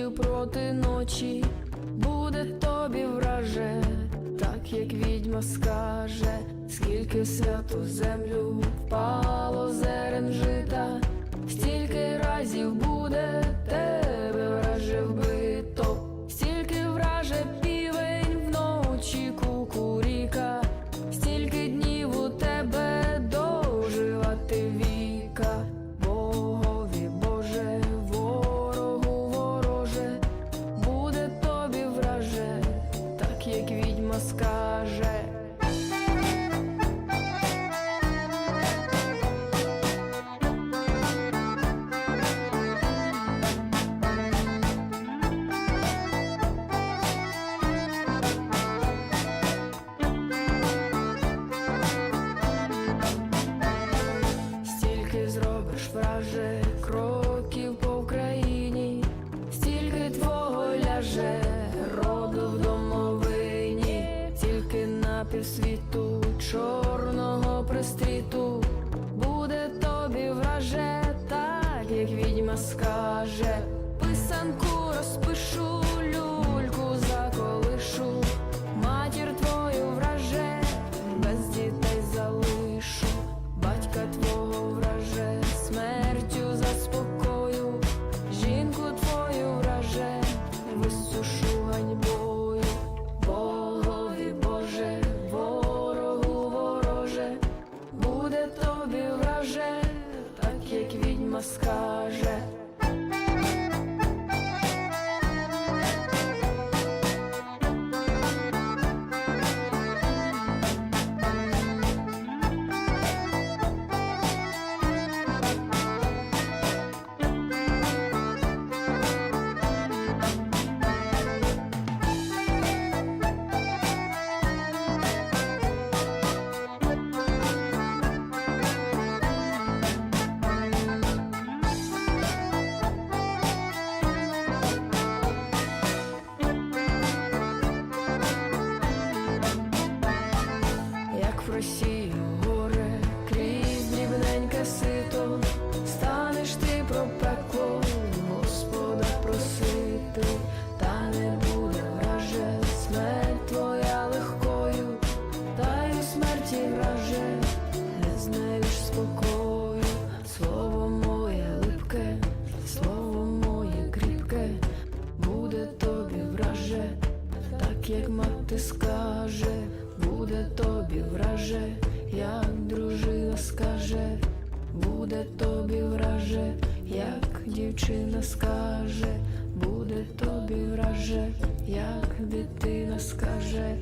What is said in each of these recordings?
днів проти ночі, буде тобі враже, так як відьма скаже. Скільки в святу землю впало зерен жита, стільки разів буде тебе враже вбито. Стільки враже півень вночі кукуріка, стільки днів у тебе доживати віка. Богові Боже, ворогу вороже, буде тобі враже, так як відьма скаже. Враже кроків по Україні, стільки твого ляже роду в домовині, тільки на півсвіту чорного пристріту, буде тобі враже, так як відьма скаже. Писанку розпишу, люльку заколишу, матір твою враже, без дітей залишу. Батька твого враже, смертю заспокою, жінку твою враже, висушу ганьбою. Богові Боже, ворогу вороже, буде тобі враже, так як відьма скаже. Росію горе, крізь дрібненьке сито, станеш ти про пекло Господа просити. Та не буде враже смерть твоя легкою, та й у смерті враже не знайдеш спокою. Слово моє липке, слово моє кріпке, буде тобі враже, так як мати скаже. Буде тобі враже, як дружина скаже, буде тобі враже, як дівчина скаже, буде тобі враже, як дитина скаже,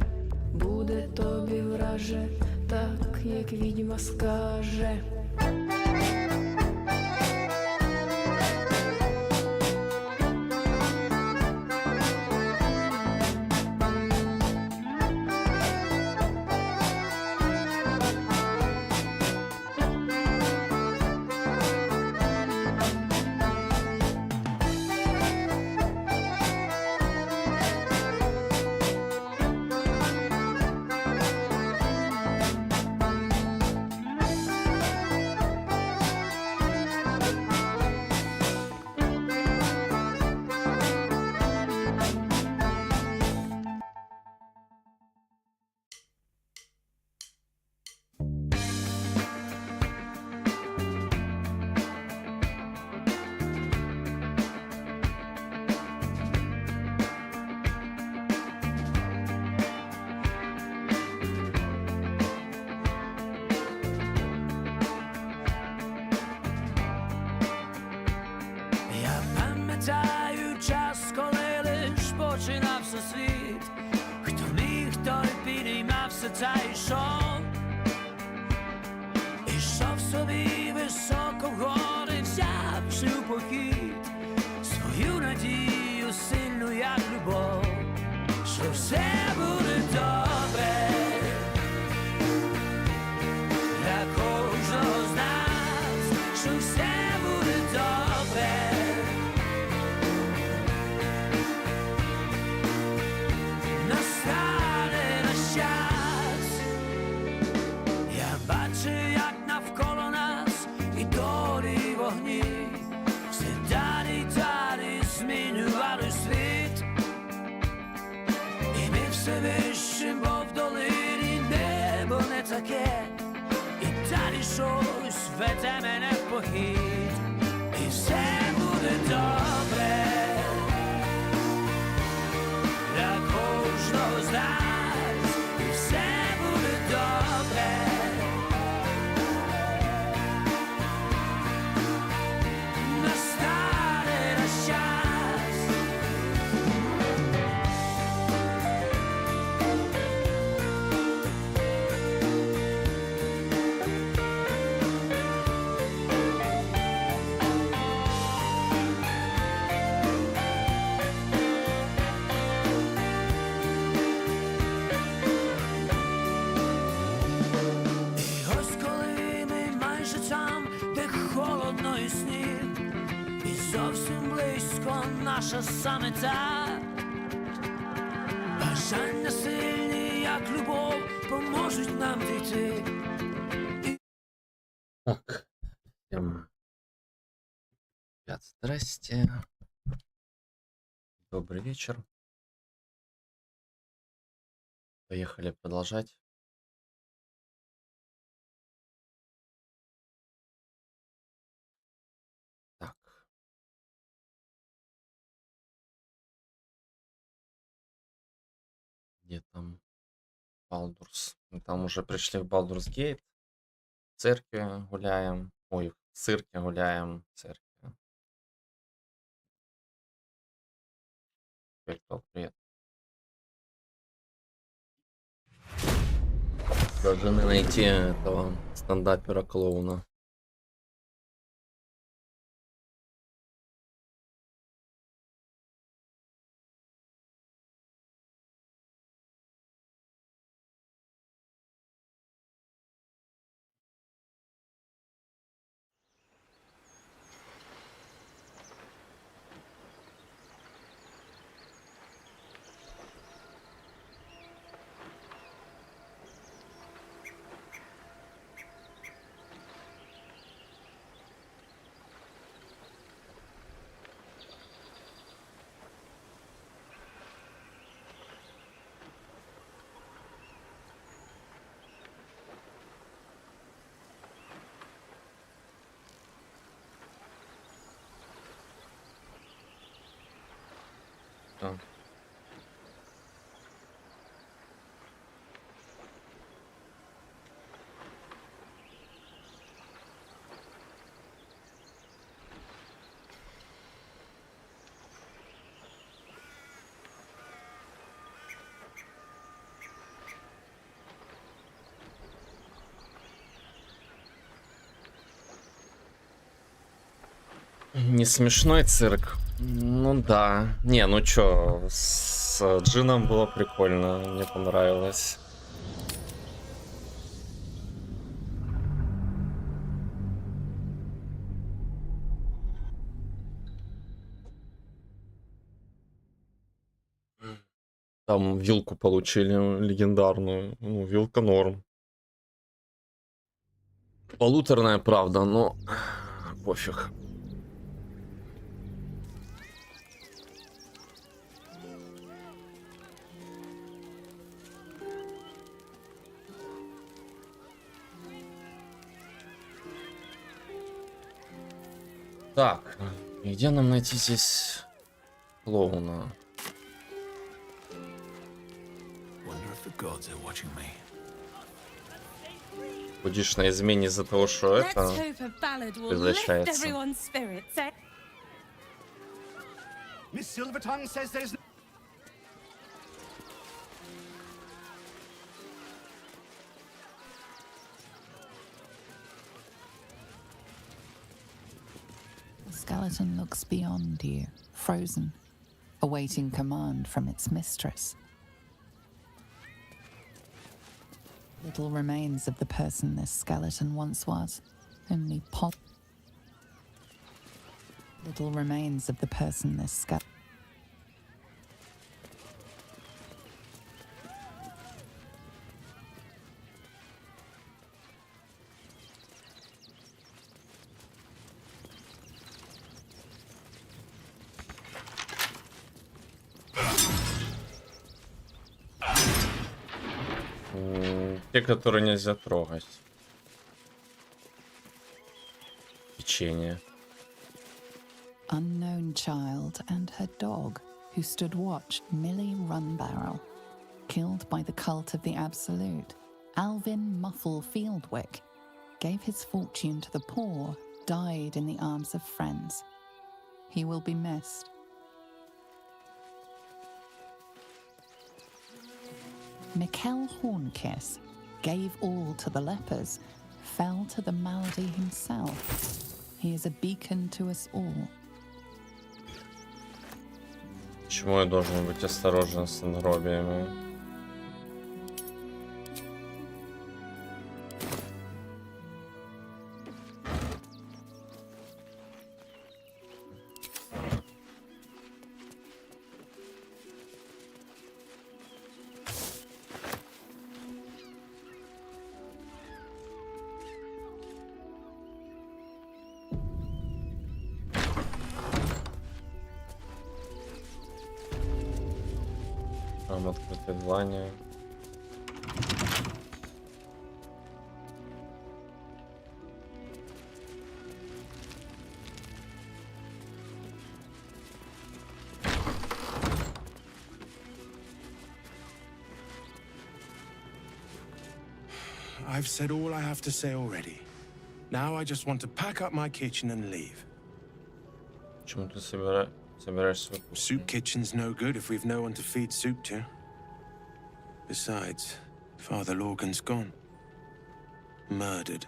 буде тобі враже, так як відьма скаже. Пам'ятаю час, коли лиш починався світ, хто міг, той підіймався та йшов. Ішов собі високо в гори, взявши у похід свою надію сильну, як любов, що все буде добре для кожного з нас, що все буде добре. Настане наш час. Я бачу, як навколо нас ідолі вогні все далі змінювали все вище, бо в долині небо не таке, і далі щось веде мене в похід, і все буде добре для кожного з нас, і все буде добре. Настане наш час. І ось коли ми майже там, де холодно і сніг, і зовсім близько наша саме та. Бажання сильні, як любов, поможуть нам дійти. Так, всем ребят, здрасте. Добрый вечер. Поехали продолжать. Так. Где там Балдурс? Мы там уже пришли в Балдурс Гейт. В церкви гуляем. Ой, в цирке гуляем. В церкви. Привет. Должны найти этого стендапера-клоуна. Так. Не смешной цирк. Ну да. Не, ну чё, с Джином было прикольно, мне понравилось. Там вилку получили легендарную. Ну, вилка норм. Полуторная, правда, но пофиг. Так, где нам найти здесь клоуна? Будешь на измене из-за того, что это превращается. The skeleton looks beyond you, frozen, awaiting command from its mistress. Little remains of the person this skeleton once was, only little remains of the person this skeleton. Те, которые нельзя трогать. Печенье. Unknown child and her dog, who stood watch, Millie Runbarrel, killed by the cult of the Absolute. Alvin Muffle Fieldwick gave his fortune to the poor, died in the arms of friends. He will be missed. Mikkel Hornkiss gave all to the lepers, fell to the malady himself. He is a beacon to us all. Почему я должен быть осторожен с надгробиями? Там открытые длани. I've said all I have to say already. Now I just want to pack up my kitchen and leave. Почему ты собираешься выпустить? Soup kitchen's no good if we've no one to feed soup to. Besides, Father Lorgan's gone. Murdered.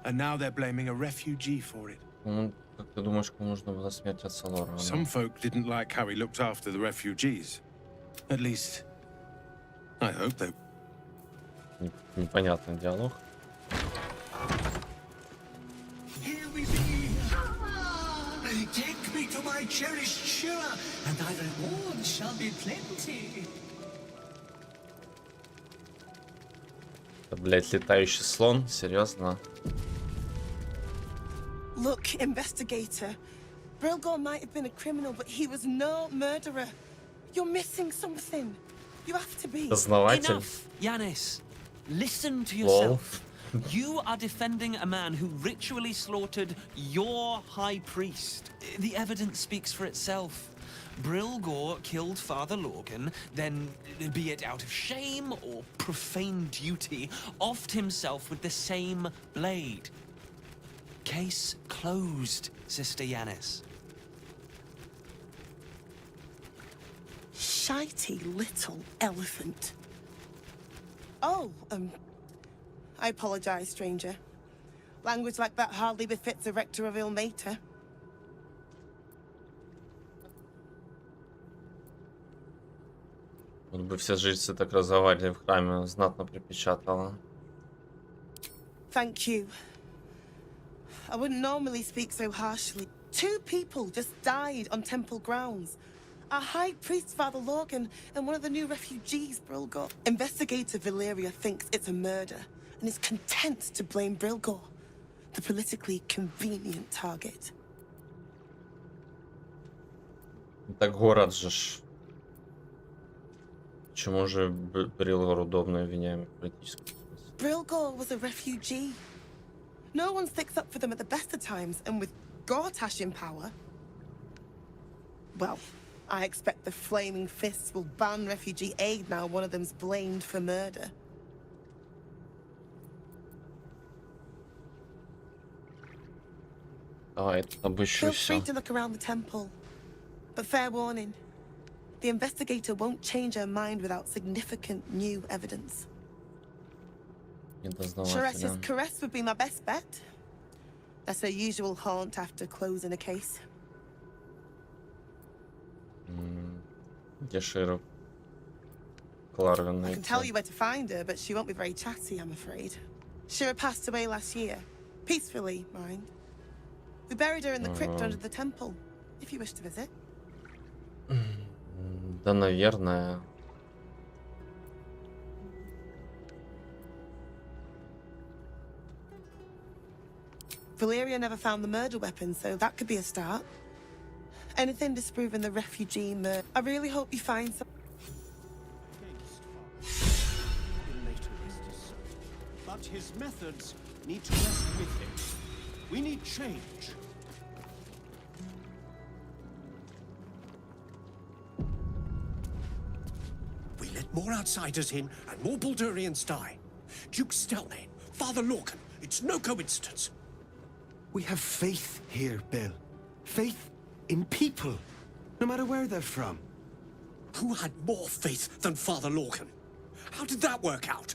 And now they're blaming a refugee for it. Как ты думаешь, кому нужно было смерть отца Лорана? Some folk didn't like how he looked after the refugees. At least, I hope they... Непонятный диалог. Here we be! Take me to my cherished Shira, and thy reward shall be plenty. Это, блядь, летающий слон? Серьезно? Look, investigator. Brilgor might have been a criminal, but he was no murderer. You're missing something. You have to be. Дознаватель. Enough, Yanis. Listen to Lol. yourself. You are defending a man who ritually slaughtered your high priest. The evidence speaks for itself. Brilgor killed Father Lorgan, then, be it out of shame or profane duty, offed himself with the same blade. Case closed, Sister Yanis. Shitey little elephant. Oh, I apologize, stranger. Language like that hardly befits a rector of Ilmater. Вот бы все жрецы так разговаривали в храме, знатно припечатало. Thank you. I wouldn't normally speak so harshly. 2 people just died on temple grounds. Our high priest, Father Lorgan, and one of the new refugees, Brilgor. Investigator Valeria thinks it's a murder and is content to blame Brilgor, the politically convenient target. Это город же ж. Почему же Брилгор удобно обвиняем в политическом смысле? Brilgor was a refugee. No one sticks up for them at the best of times, and with Gortash in power, well, I expect the Flaming Fists will ban refugee aid now one of them's blamed for murder. Давай, Feel обыщу free все. to look around the temple. But fair warning, the investigator won't change her mind without significant new evidence. Shares's caress would be my best bet. That's her usual haunt after closing a case. Где Шира? Кларвин I can tell you where to find her, but she won't be very chatty, I'm afraid. Shira passed away last year. Peacefully, mind. We buried her in the crypt under the temple, if you wish to visit. Да, наверное. Valeria never found the murder weapon, so that could be a start. Anything disproving the refugee murder. I really hope you find some. But his methods need to rest with him. We need change. We let more outsiders in and more Baldurians die. Duke Stelmane, Father Lorcan, it's no coincidence. We have faith here, Bill. Faith in people, no matter where they're from. Who had more faith than Father Lorcan? How did that work out?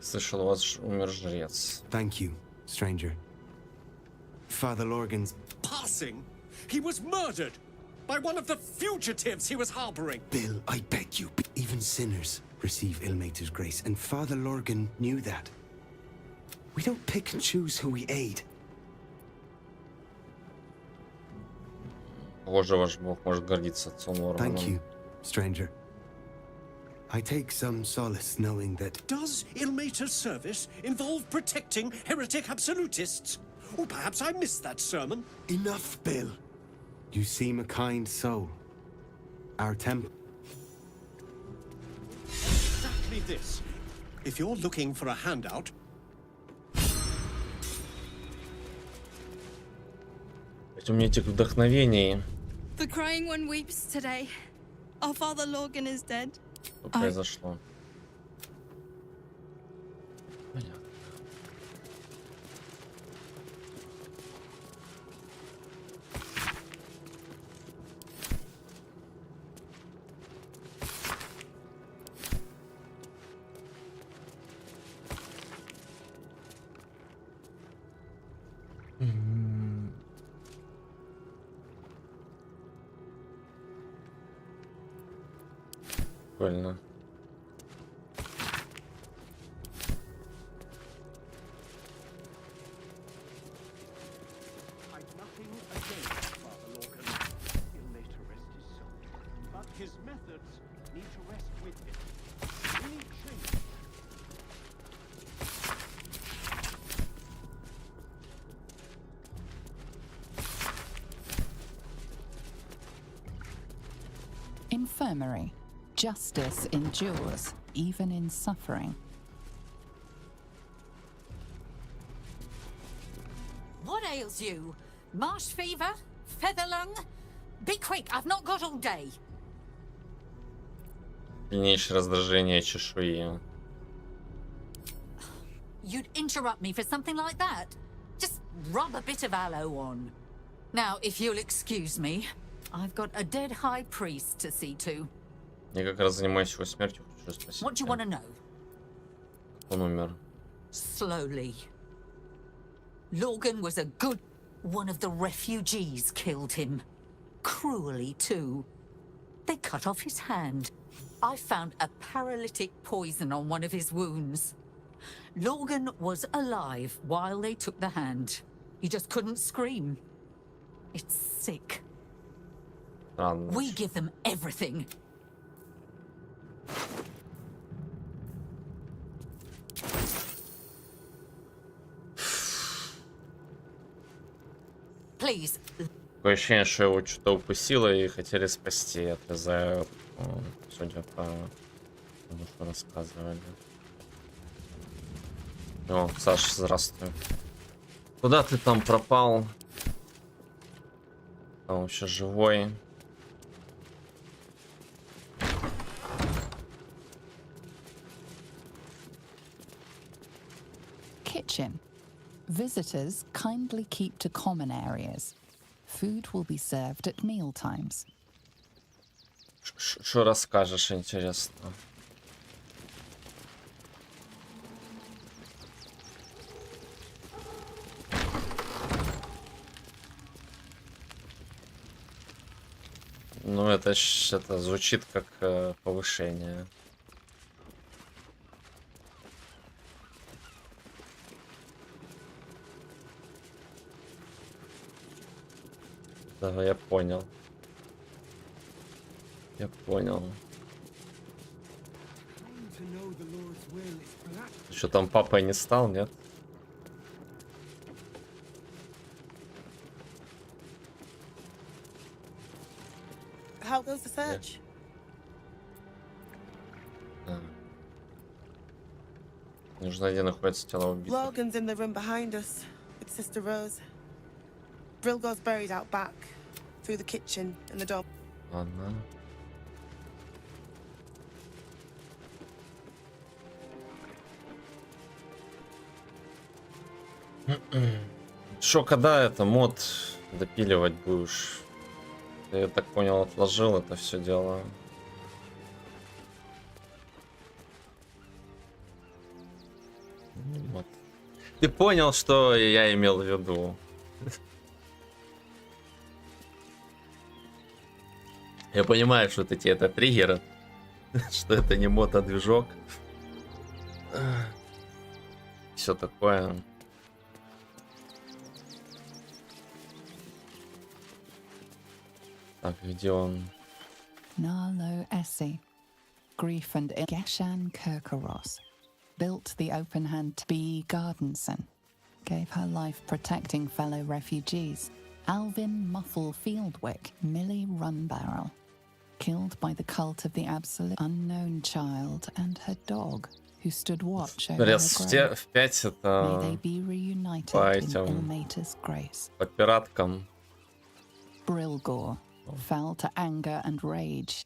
Слышал, у вас умер жрец. Thank you, stranger. Father Lorgan's... Passing? He was murdered by one of the fugitives he was harboring. Bill, I beg you, even sinners receive Ilmater's grace, and Father Lorgan knew that. We don't pick and choose who we aid. Похоже, ваш бог может гордиться отцом Лорганом. Thank you, stranger. I take some solace knowing that... Does Ilmater's service involve protecting heretic absolutists? Or perhaps I missed that sermon. Enough, Bill. You seem a kind soul. Our temple... Exactly this. If you're looking for a handout... У меня этих вдохновений. The crying one weeps today. Our father Lorgan is dead. Что произошло? Понятно. Прикольно. I've nothing against Father Lorcan. He'll later rest his soul. But his methods need to rest with him. We need change. Infirmary. Justice endures, even in suffering. What ails you? Marsh fever? Feather lung? Be quick, I've not got all day. Сильнейшее раздражение чешуи. You'd interrupt me for something like that? Just rub a bit of aloe on. Now, if you'll excuse me, I've got a dead high priest to see to. Я как раз занимаюсь его смертью, хочу спросить. What do you want to know? Он умер. Slowly. Lorgan was a good... One of the refugees killed him. Cruelly, too. They cut off his hand. I found a paralytic poison on one of his wounds. Lorgan was alive while they took the hand. He just couldn't scream. It's sick. Странно. We give them everything. Please. Такое ощущение, что его что-то укусило и хотели спасти. Отрезаю, судя по тому, что рассказывали. О, Саш, здравствуй. Куда ты там пропал? Там вообще живой. Kitchen. Visitors kindly keep to common areas. Food will be served at meal times. Что расскажешь, интересно? Ну, это звучит как повышение. Да, я понял. Я понял. Что там папой не стал, нет? Close the search. Нужно, где находится тело убитых. Logan's in the room behind us with Sister Rose. Brilgo's buried out back, through the kitchen and the door. Ладно. Шо, когда это мод допиливать будешь? Ты, я так понял, отложил это все дело. Вот. Ты понял, что я имел в виду? Я понимаю, что тебе это триггерит, что это не мото-движок. Все такое. Так, где он? Narlo Essie, Grief and Geshan Kirkaros, built the open hand B. Gardenson, gave her life protecting fellow refugees. Alvin Muffle Fieldwick, Millie Runbarrel, killed by the cult of the absolute unknown child and her dog, who stood watch over her grave. В 5 May это they be reunited по in этим, Ilmater's grace. по пираткам. Brilgor fell to anger and rage.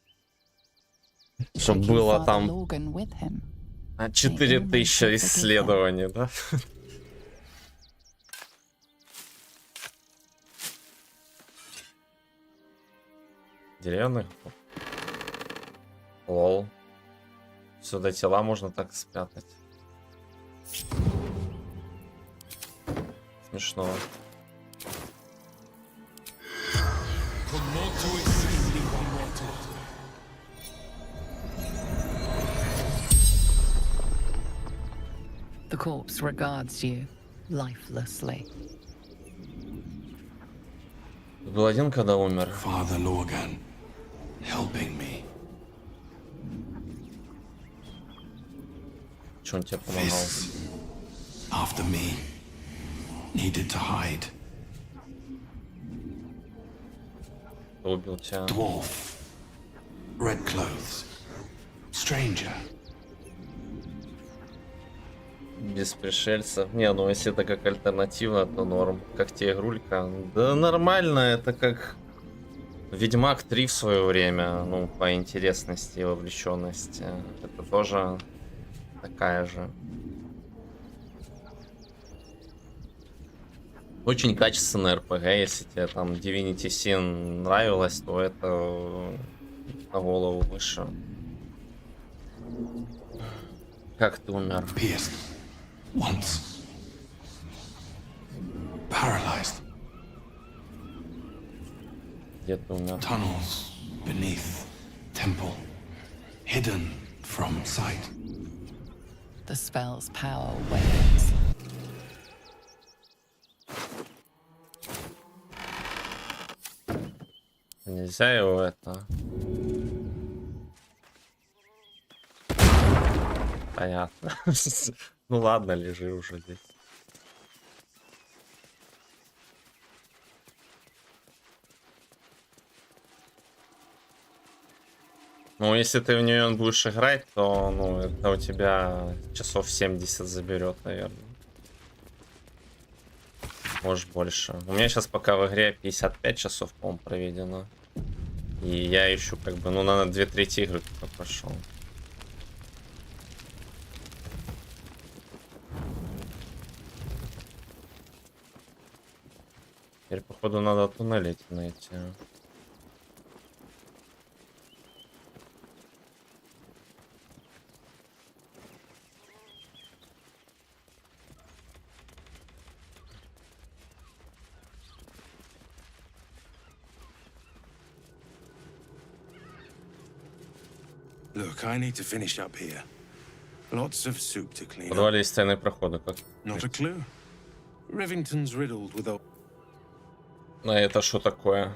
Чтоб taking было Father там Lorgan with him. 4000 исследований, да? Деревянных? Лол. Сюда тела можно так спрятать. Смешно. The corpse regards you lifelessly. Был один, когда умер. Father Lorgan, helping me. Че он тебе помогал? This, after me, needed to hide. Кто убил тебя? Dwarf, red clothes, stranger. Без пришельцев. Не, ну если это как альтернатива, то норм. Как тебе игрулька? Да нормально, это как Ведьмак 3 в свое время. Ну, по интересности и вовлеченности. Это тоже такая же. Очень качественная РПГ. Если тебе там Divinity Sin нравилось, то это на голову выше. Как ты умер? Pierced. Once. Paralyzed. Где ты умер? Tunnels beneath temple. Hidden from sight. The spell's power wanes. Нельзя его это... Понятно. Ну ладно, лежи уже здесь. Ну, если ты в нее будешь играть, то, ну, это у тебя часов 70 заберет, наверное. Может, больше. У меня сейчас пока в игре 55 часов, по-моему, проведено. И я ищу, как бы, ну, на 2/3 игры только прошел. Теперь, походу, надо туннель эти найти. Look, I need to finish up here. Lots of soup to В clean up. подвале есть тайные проходы. Как... Not a clue. Rivington's riddled with old... А это что такое?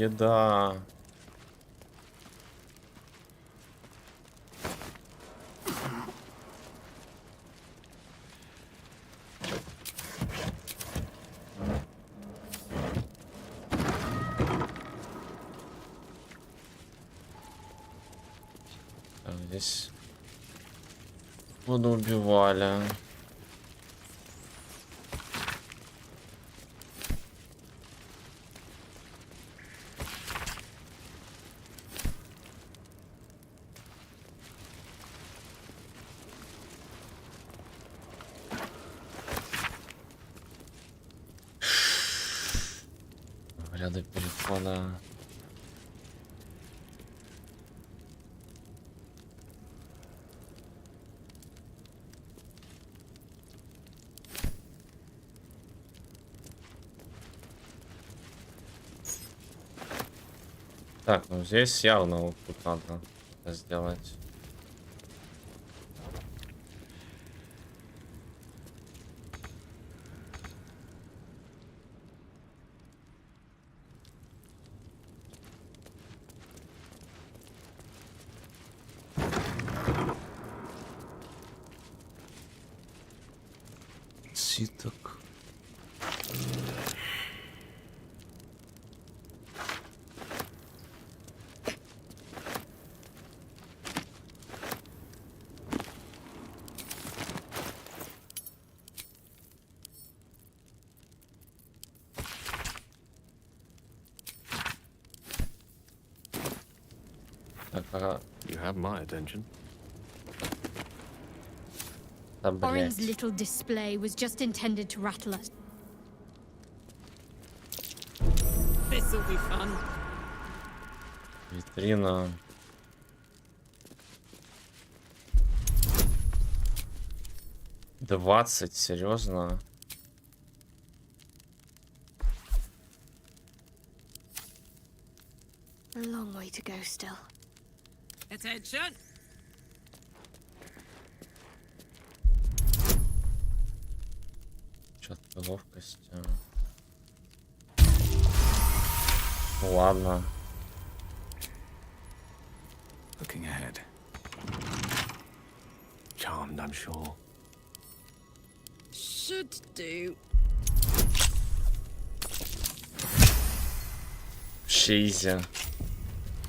Еда. Так, здесь воду убивали. Ряды перехода. Так, ну здесь явно вот тут надо это сделать. Ситок. Так, ага. You have my attention. Да, Orin's блядь. little display was just intended to rattle us. This'll be fun. Витрина. $20, серьезно? A long way to go still. Attention. Что-то ловкость. Ну, ладно. Looking ahead. Charmed, I'm sure. Should do. Шизи.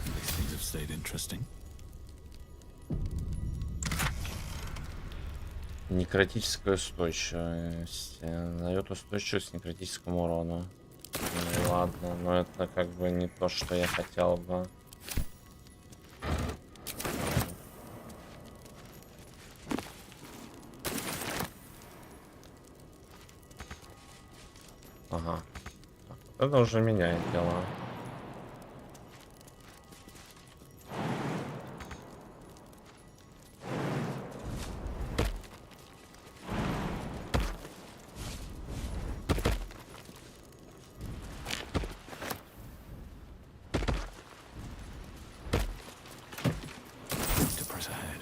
These things have stayed interesting. Некротическая устойчивость. Дает устойчивость к некротическому урону. Ну, ладно, но это как бы не то, что я хотел бы. Ага. Так, вот это уже меняет дела. To press ahead.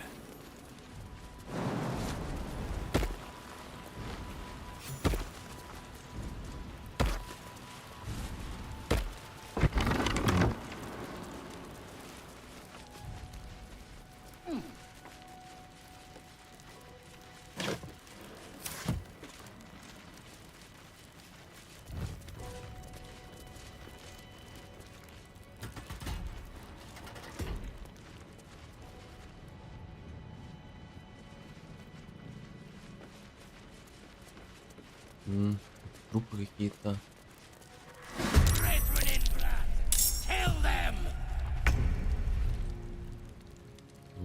Трупы какие-то.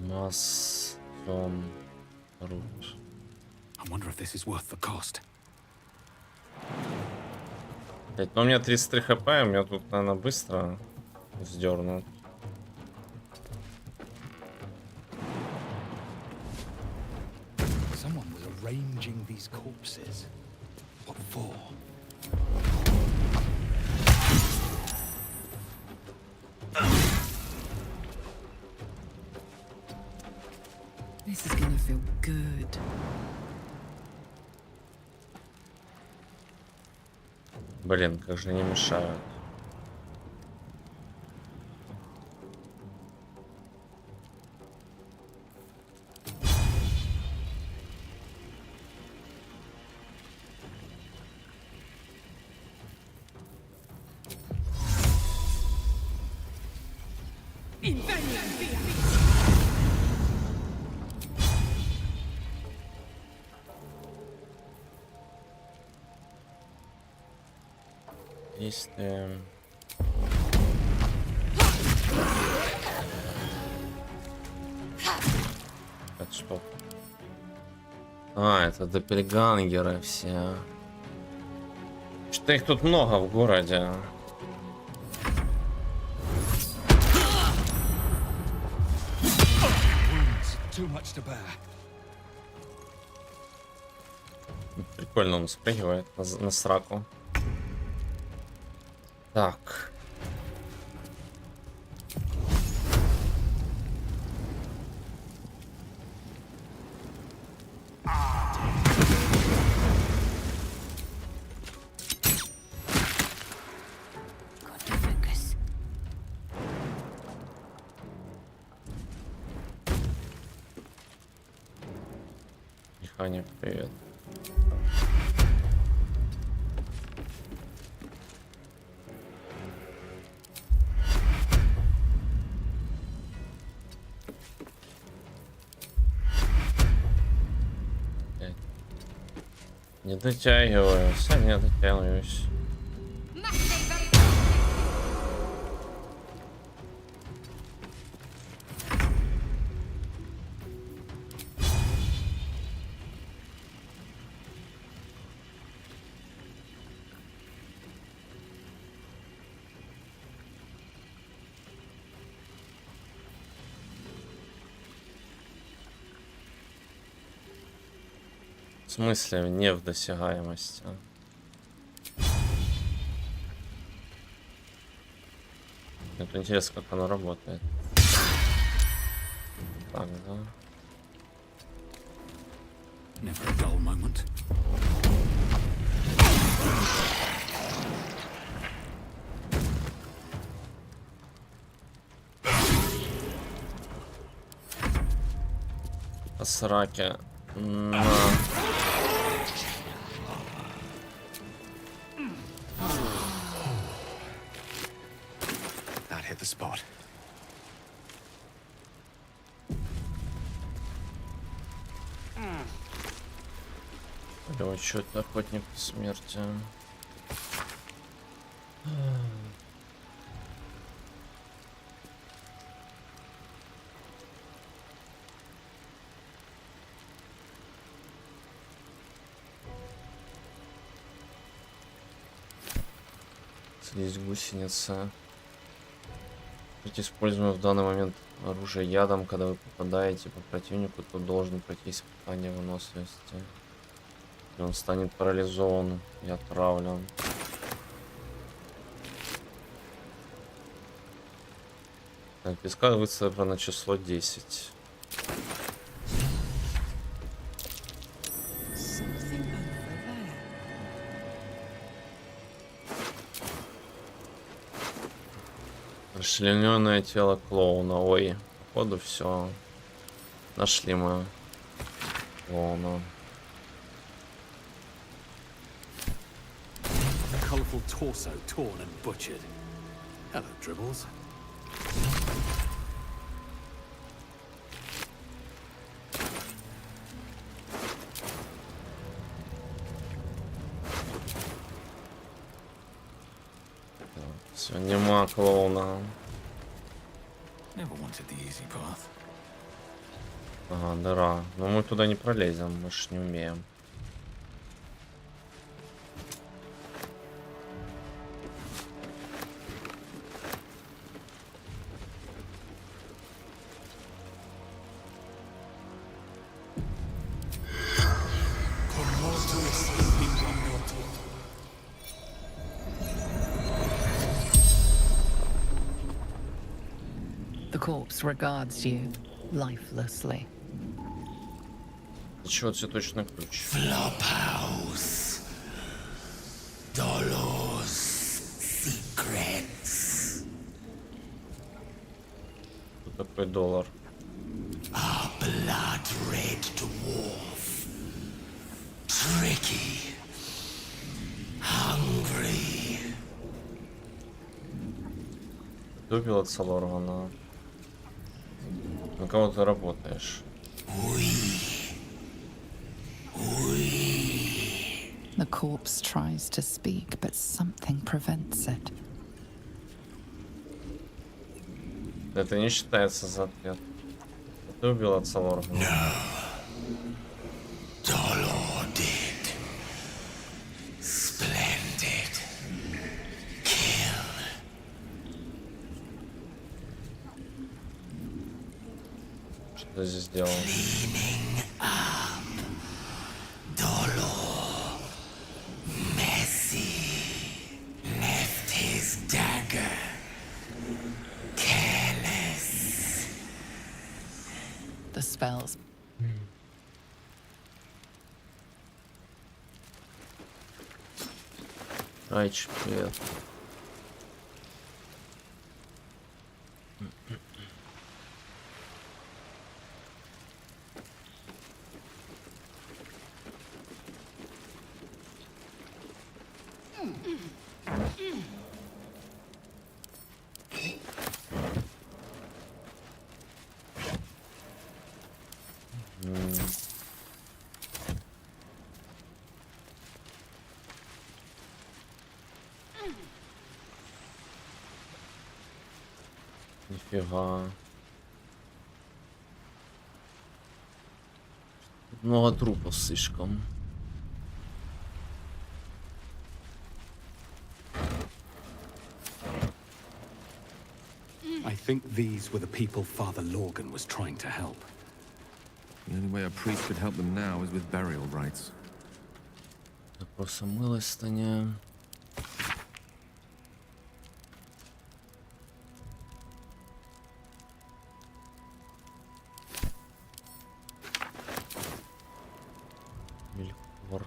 Массон рут. I wonder if this is worth the cost. Блять, ну у меня 33 хп, у меня тут, наверное, быстро сдернут. Someone was arranging these corpses. What for? This is gonna feel good. Блин, как же они мешают. Если... Это что? А, это доппельгангеры все. Что-то их тут много в городе. Прикольно он спрыгивает на сраку. Так. Механик, привет. Не дотягиваюсь, а не дотягиваюсь. В смысле, не в досягаемости. Это интересно, как оно работает. Так, да. Never a dull moment. По сраке. На. That hit the spot. Или что это охотник смерти? Здесь гусеница. Используемое в данный момент оружие ядом, когда вы попадаете по противнику, то должен пройти испытание выносливости. И он станет парализован и отравлен. Так, песка выцарапано число 10. Расчлененное тело клоуна. Ой, походу все. Нашли мы клоуна. A colourful torso torn and butchered. Hello, Dribbles. Все, нема клоуна. Never wanted the easy path. Ага, дыра. Но мы туда не пролезем, мы ж не умеем. The corpse regards you lifelessly. Чего цветочный ключ? Flophouse. Dolores. Secrets. Тут такой доллар. A blood red dwarf. Tricky. Hungry. Добил от Салорвана. На кого ты работаешь? The corpse tries to speak, but something prevents it. Это не считается за ответ. Ты убил отца Лоргана? Dolor did. Splendid. Kill. Что ты здесь делал? Cleaning up. Dolor. Messy. Left his dagger. Careless. The spells. Айч, привет. Нифига. Много трупов слишком. I think these were the people Father Lorgan was trying to help. The only way a priest could help them now is with burial rites. Просто милостыня. Мелькор.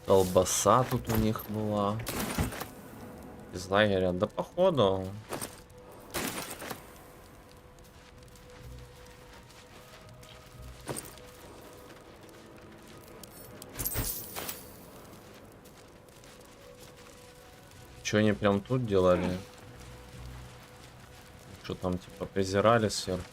Колбаса тут у них была. Из лагеря. Да походу. Что они прям тут делали? Что там типа презирали сверху?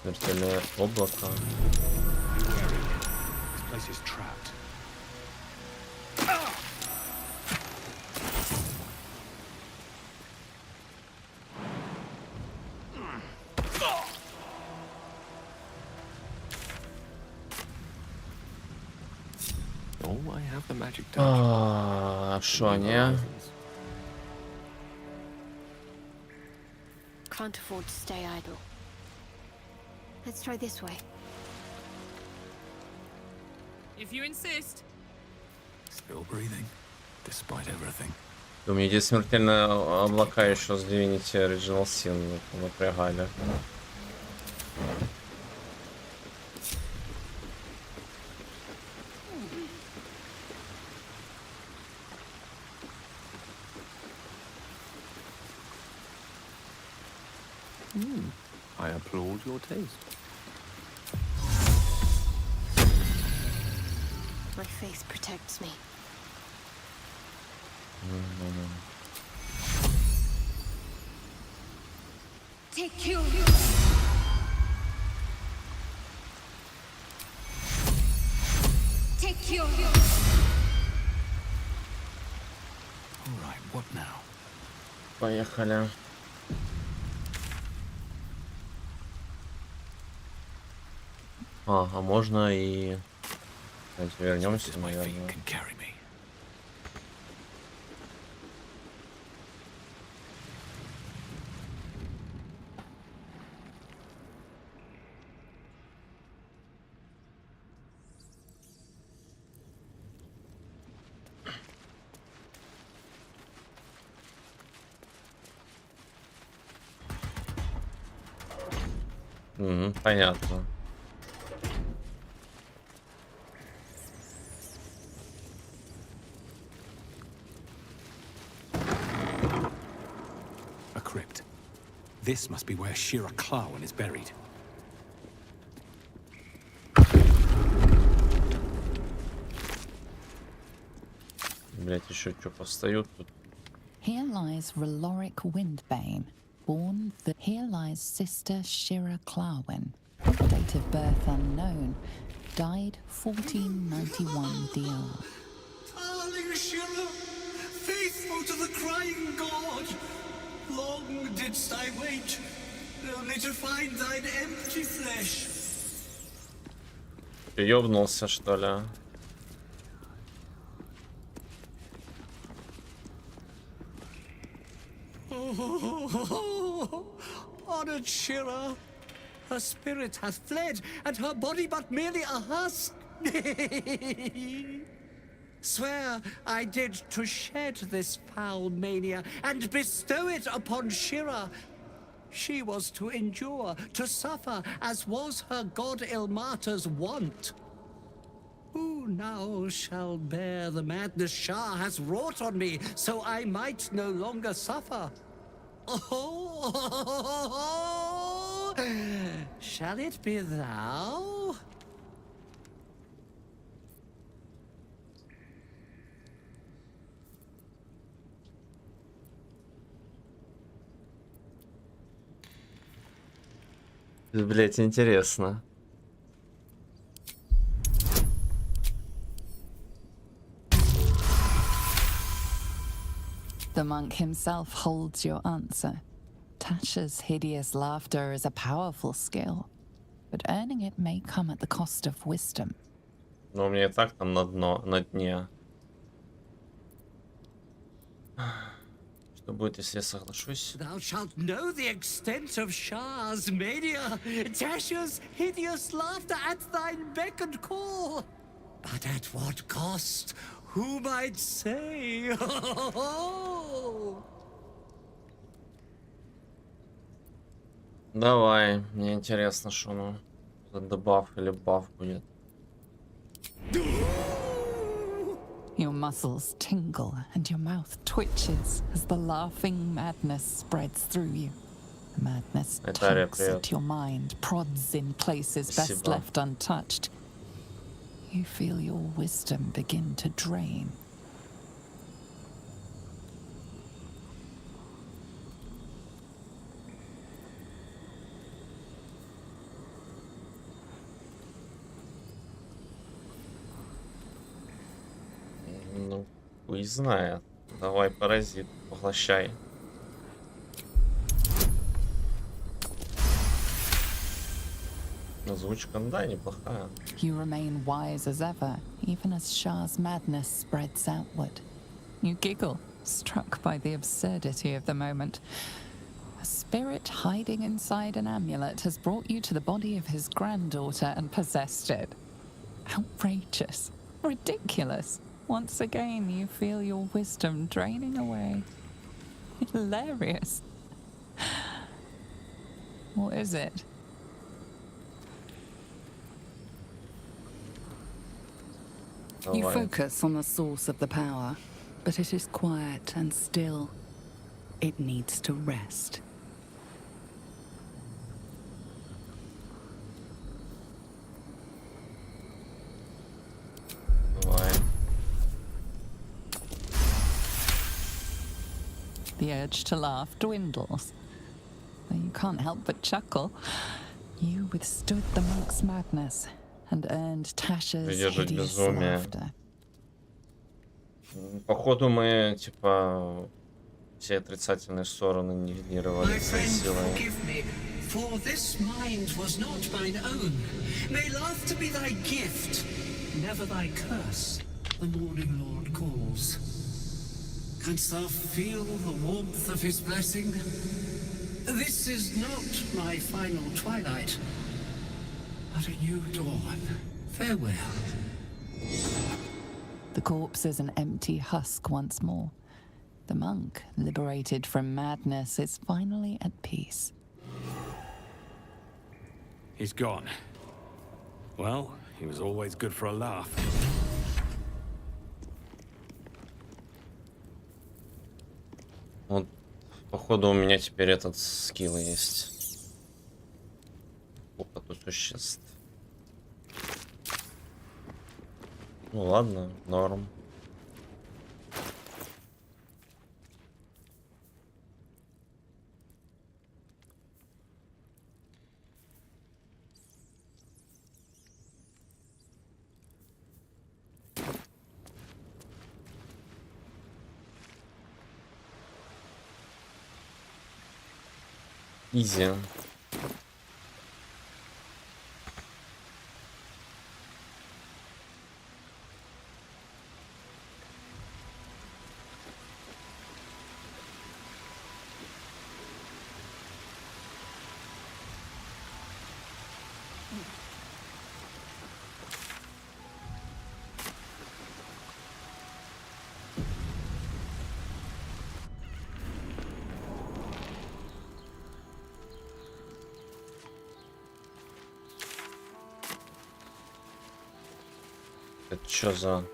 Смертельное облако. This place is trapped. Oh, I have the magic touch. А что они? Can't afford to stay idle. Let's try this way. If you insist. Still breathing, despite everything. У меня здесь смертельные облака еще с Divinity Original Sin напрягали. I applaud your taste. My faith protects me. Take you. Take you. All right, what now? Поехали. А можно и... Давайте вернемся, наверное. Понятно. A crypt. This must be where Shira Clarwen is buried. Блять, еще что постают тут. Here lies Raloric Windbane, born the... Here lies Sister Shira Clarwen, date of birth unknown, died 1491 DR. Darling Shira, faithful to the crying god, long didst I wait, only to find thine empty flesh. Ты ёбнулся, что ли? Honored Shira, her spirit hath fled, and her body but merely a husk. Swear I did to shed this foul mania and bestow it upon Shira. She was to endure, to suffer, as was her god Ilmata's wont. Who now shall bear the madness Shah has wrought on me, so I might no longer suffer? Oh, shall it be thou? Блять, интересно. The monk himself holds your answer. Tasha's hideous laughter is a powerful skill, but earning it may come at the cost of wisdom. Но у меня и так там на дне. Что будет, если я соглашусь? Thou shalt know the extent of Shah's mania, Tasha's hideous laughter at thine beck and call. But at what cost? Who might say? Давай, мне интересно, что ну за дебаф или баф будет. Your muscles tingle and your mouth twitches as the laughing madness spreads through you. The madness tugs at your mind, prods in places best left untouched. You feel your wisdom begin to drain. Ну, хуй знает. Давай, паразит, поглощай. Озвучка, да, неплохая. You remain wise as ever, even as Shah's madness spreads outward. You giggle, struck by the absurdity of the moment. A spirit hiding inside an amulet has brought you to the body of his granddaughter and possessed it. Outrageous. Ridiculous. Once again, you feel your wisdom draining away. Hilarious. What is it? You focus on the source of the power, but it is quiet and still. It needs to rest. The urge to laugh dwindles. Though you can't help but chuckle. You withstood the monk's madness and earned Tasha's hideous laughter. Походу мы, типа, все отрицательные стороны нивелировали своей силой. For this mind was not mine own. May laughter be thy gift, never thy curse. The morning Lord calls. Canst thou feel the warmth of his blessing? This is not my final twilight, but a new dawn. Farewell. The corpse is an empty husk once more. The monk, liberated from madness, is finally at peace. He's gone. Well, he was always good for a laugh. Вот, походу, у меня теперь этот скилл есть. Опыту существ. Ну ладно, норм. Изи. Это что за...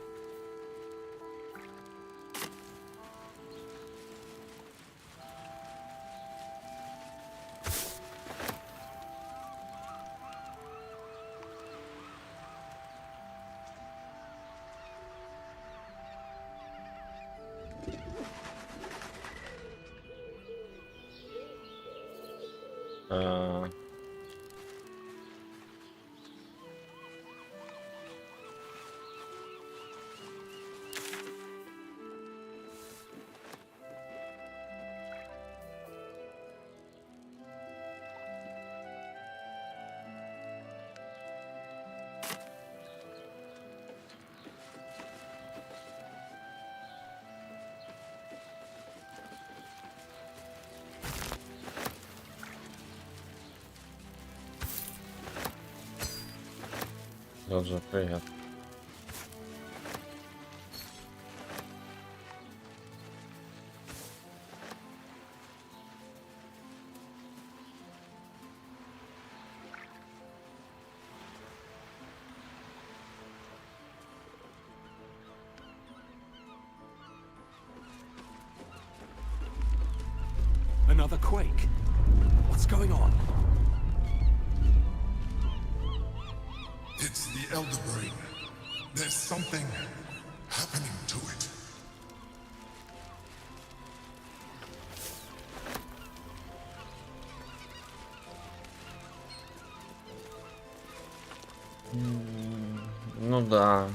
Тоже привет. Another quake. What's going on? It's the Elder Brain. There's something happening to it. Ну да.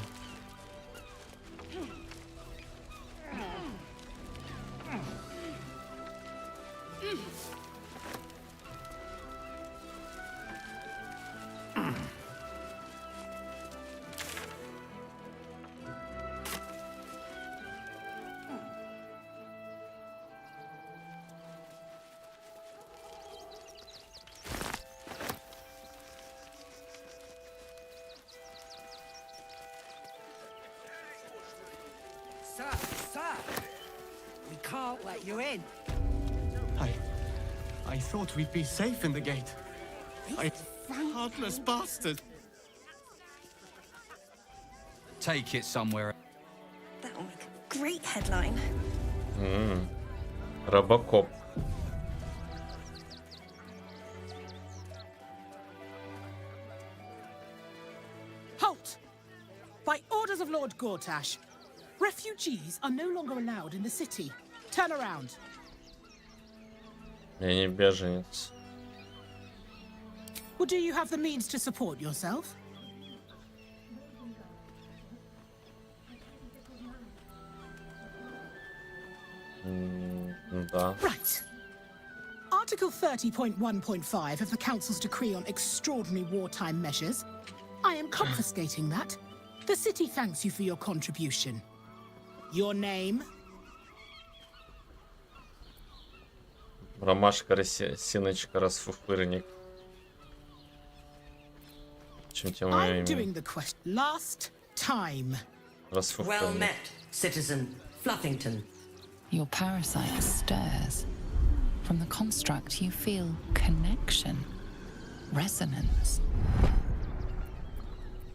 Sir! We can't let you in. I thought we'd be safe in the gate. Heartless bastard. Take it somewhere. That'll make a great headline. Робокоп. Halt! By orders of Lord Gortash, refugees are no longer allowed in the city. Turn around. Я не беженец. Well, do you have the means to support yourself? Да. Right. Article 30.1.5 of the Council's decree on extraordinary wartime measures. I am confiscating that. The city thanks you for your contribution. Your name? Ромашка, синочка, расфуфырник. Чем тебе мое I'm имя? doing the question. Last time. Расфуфырник. met, citizen Fluffington. Your parasite stirs. From the construct, you feel connection. resonance.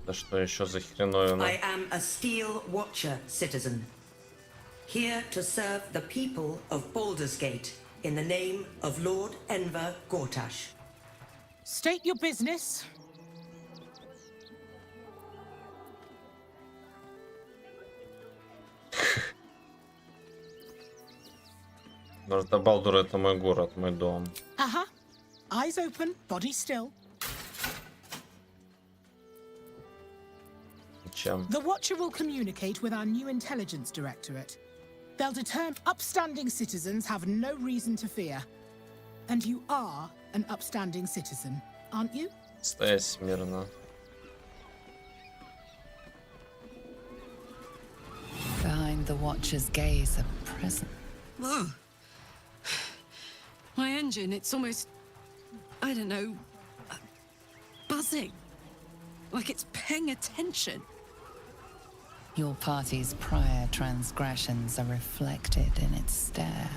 Да что еще за хреновина? I am a Steel Watcher, citizen. Here to serve the people of Baldur's Gate in the name of Lord Enver Gortash. State your business. Может, Балдур это мой город, мой дом. Aha. Eyes open, body still. Чем? The Watcher will communicate with our new intelligence directorate. They'll determine upstanding citizens have no reason to fear. And you are an upstanding citizen, aren't you? Стоять смирно. Behind the Watcher's gaze, a present. Whoa. My engine, it's almost, I don't know, buzzing. Like it's paying attention. Your party's prior transgressions are reflected in its stare.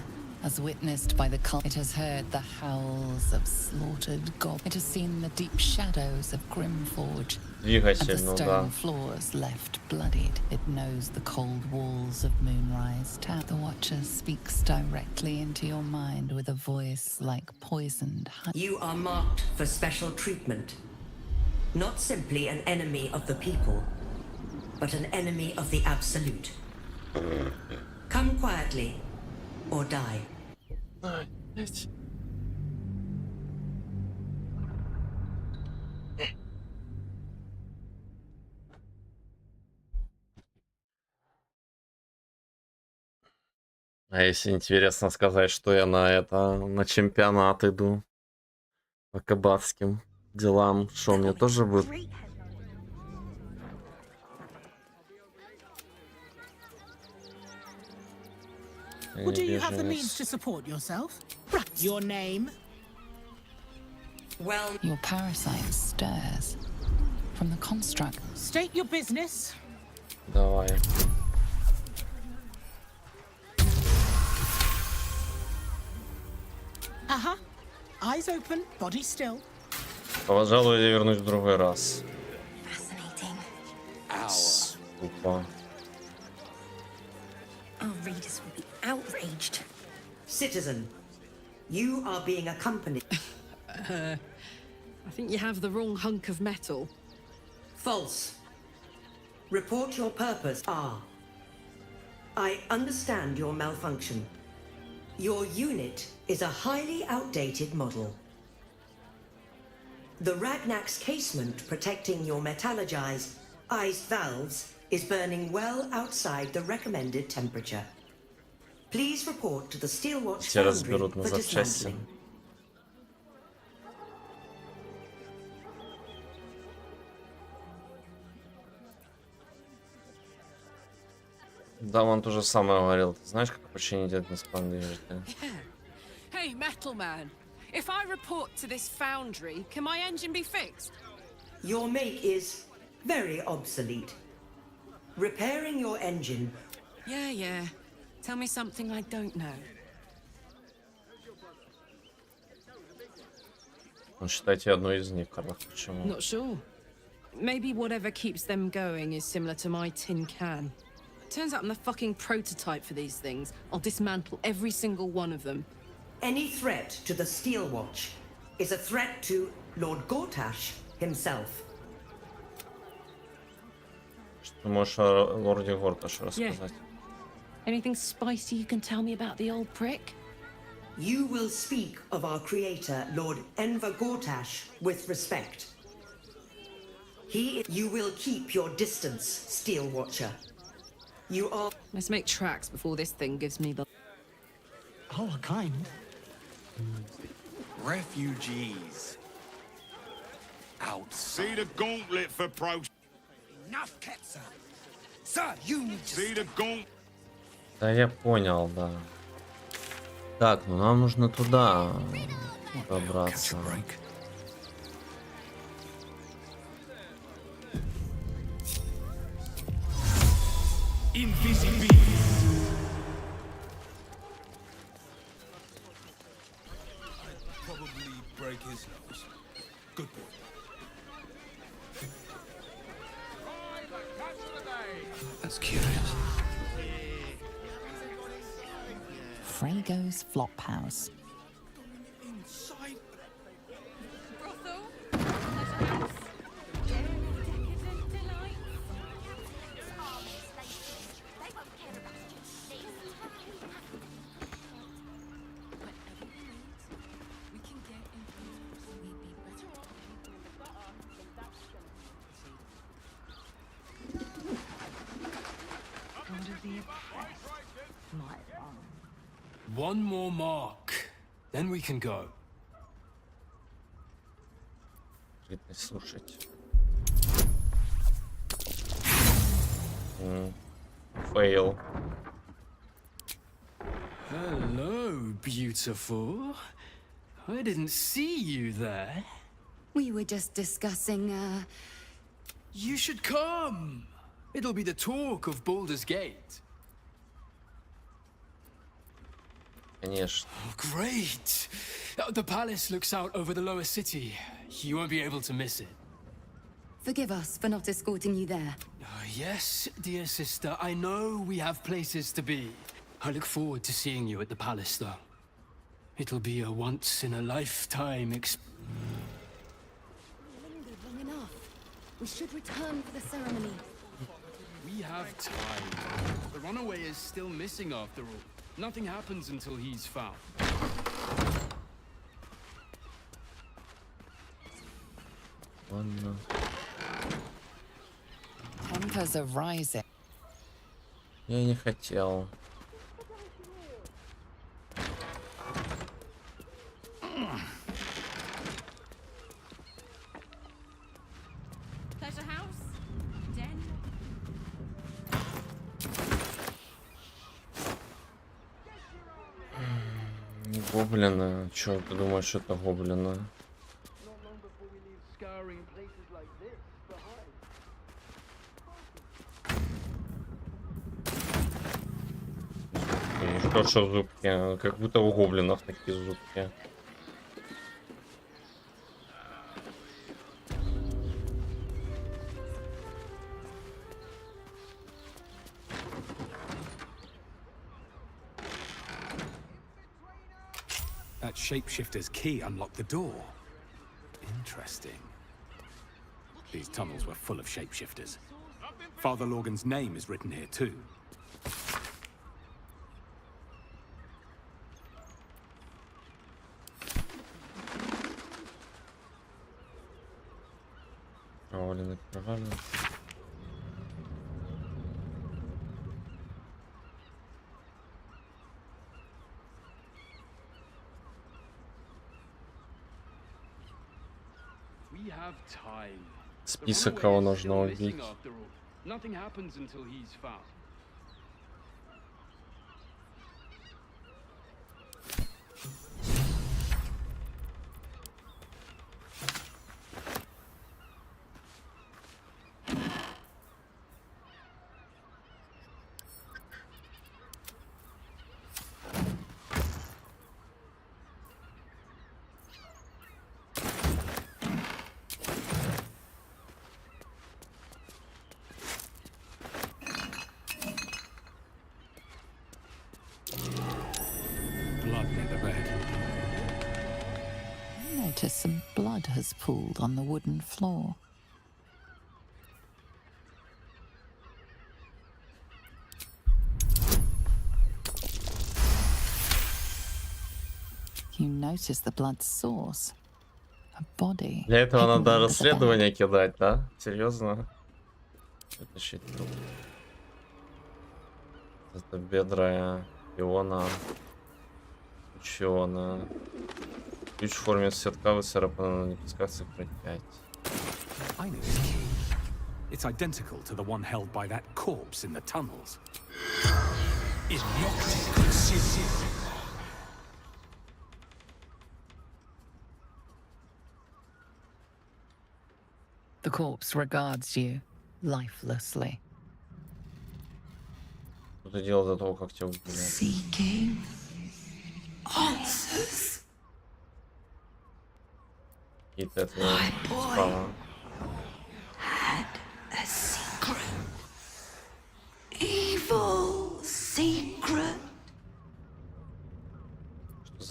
As witnessed by the cult, it has heard the howls of slaughtered goblins. It has seen the deep shadows of Grimforge. And the stone floors left bloodied. It knows the cold walls of Moonrise Tower. The Watcher speaks directly into your mind with a voice like poisoned honey. You are marked for special treatment. Not simply an enemy of the people, but an enemy of the Absolute. Come quietly, or die. А если интересно сказать, что я на чемпионат иду по кабацким делам, что мне тоже будет? Well, do you have the means to support yourself? Your name? Well, your parasite stirs from the construct. State your business. Давай. Ага. Eyes open, body still. Пожалуй, я вернусь в другой раз. Our readers will be outraged. Citizen, you are being accompanied. I think you have the wrong hunk of metal. False. Report your purpose. I understand your malfunction. Your unit is a highly outdated model. The Ragnak's casement protecting your metallurgized iced valves is burning well outside the recommended temperature. Please report to the Steelwatch Foundry for dismantling. Да, он то же самое говорил. Ты знаешь, как починить этот несправный двигатель? Hey, Metal Man. If I report to this foundry, can my engine be fixed? Your make is very obsolete. Repairing your engine. Yeah. Tell me something I don't know. Ну, считайте одну из них, почему? Not sure. Maybe whatever keeps them going is similar to my tin can. Turns out I'm the fucking prototype for these things. I'll dismantle every single one of them. Any threat to the Steelwatch is a threat to Lord Gortash himself. Что ты можешь о лорде Горташе рассказать? Anything spicy you can tell me about the old prick? You will speak of our creator, Lord Enver Gortash, with respect. You will keep your distance, Steel Watcher. You are... Let's make tracks before this thing gives me the... Oh, kind. Refugees. Out. See the gauntlet for pro... Enough, Ketzer. Sir, you need to... See the gauntlet... Да, я понял, да. Так, ну нам нужно туда добраться. Probably break his nose. Good That's curious. Frago's Flop House. One more mark, then we can go. Слушать. Fail. Hello, beautiful. I didn't see you there. We were just discussing, You should come. It'll be the talk of Baldur's Gate. Конечно. Oh, great. The palace looks out over the lower city. You won't be able to miss it. Forgive us for not escorting you there. Yes, dear sister, I know we have places to be. I look forward to seeing you at the palace, though. It'll be a once-in-a-lifetime Long enough. We should return for the ceremony. We have time. The runaway is still missing after all. Nothing happens until he's found. Tempers are rising. Я не хотел. Pleasure house? Den? Гоблины. Чё ты думаешь, что это гоблины? Что зубки? Как будто у гоблинов такие зубки. That shapeshifter's key unlocked the door. Interesting. These tunnels were full of shapeshifters. Father Lorgan's name is written here too. Проваленный, проваленный. Список, кого нужно убить. Nothing happens until he's found. Some blood has pooled on the wooden floor. You notice the blood's source. A body. Для этого надо расследование кидать, да? Серьезно? Вытащить труп. Это бедра Иона. Ученая. Ключ в форме цветка выцарапан на подсказках про 5. I know this key. It's identical to the one held by that corpse in the tunnels. The corpse regards you lifelessly. Что ты делал до того, как тебя убили? Seeking answers. Какие-то это My boy had a secret.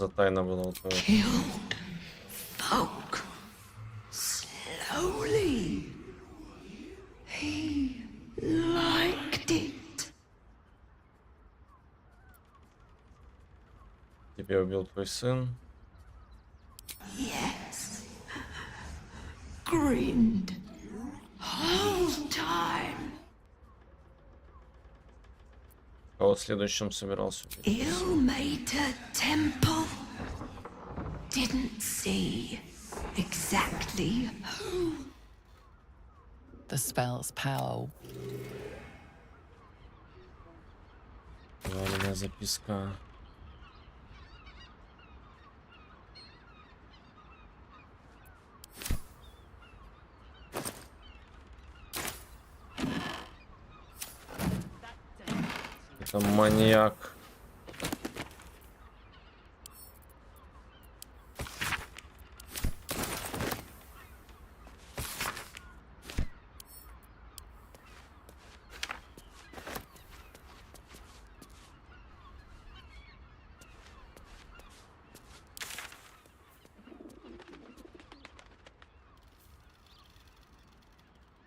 за тайна была у того? Folk. Slowly. He liked it. Тебя убил твой сын? Yes. Grinned. Whole time. Кого следующим собирался убить? Ill-mater temple. Didn't see exactly who. The spell's power. Главная записка. Это маньяк.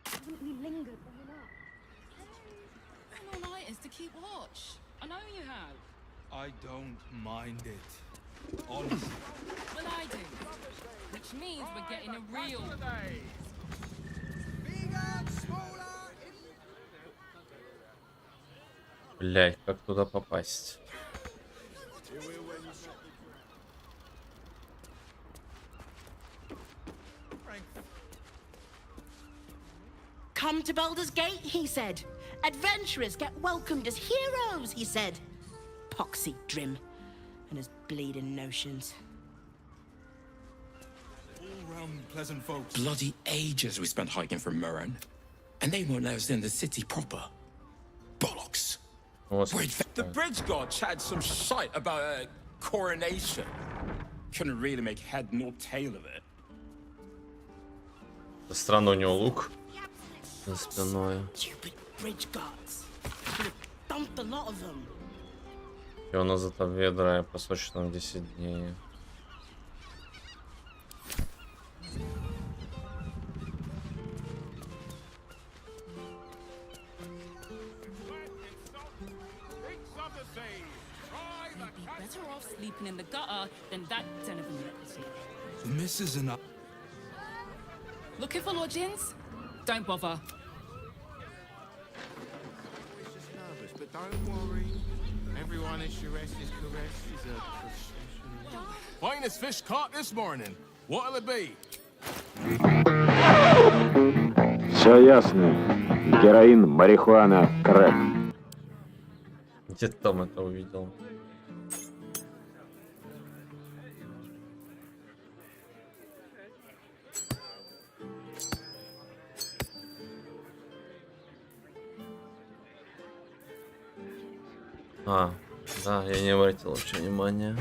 Haven't we lingered long enough? All-nighters to keep watch. I know you have. I don't mind it. Honestly. Well, I do. Which means we're getting a real... Блять, как туда попасть? Come to Baldur's Gate, he said. Adventurers get welcomed as heroes, he said. Poxy Drim and his bleeding notions. All-round pleasant folks. Bloody ages we spent hiking from Murren. And they won't let us in the city proper. Bollocks. The bridge god chatted some shite about a coronation. Couldn't really make head nor tail of it. Странно, у него лук за спиной. Bridge gods. Dumped a lot of them. И у нас зато ведра по срочным 10 дней. Better off sleeping in the gutter than that den of iniquity. The missus and I... Looking for lodgings? Don't bother. But don't worry. Everyone at Shuresh is caressed is a professional. Finest fish caught this morning. What'll it be? Все ясно. Героин, марихуана, крэк. Где ты там это увидел? А, да, я не обратил вообще внимания.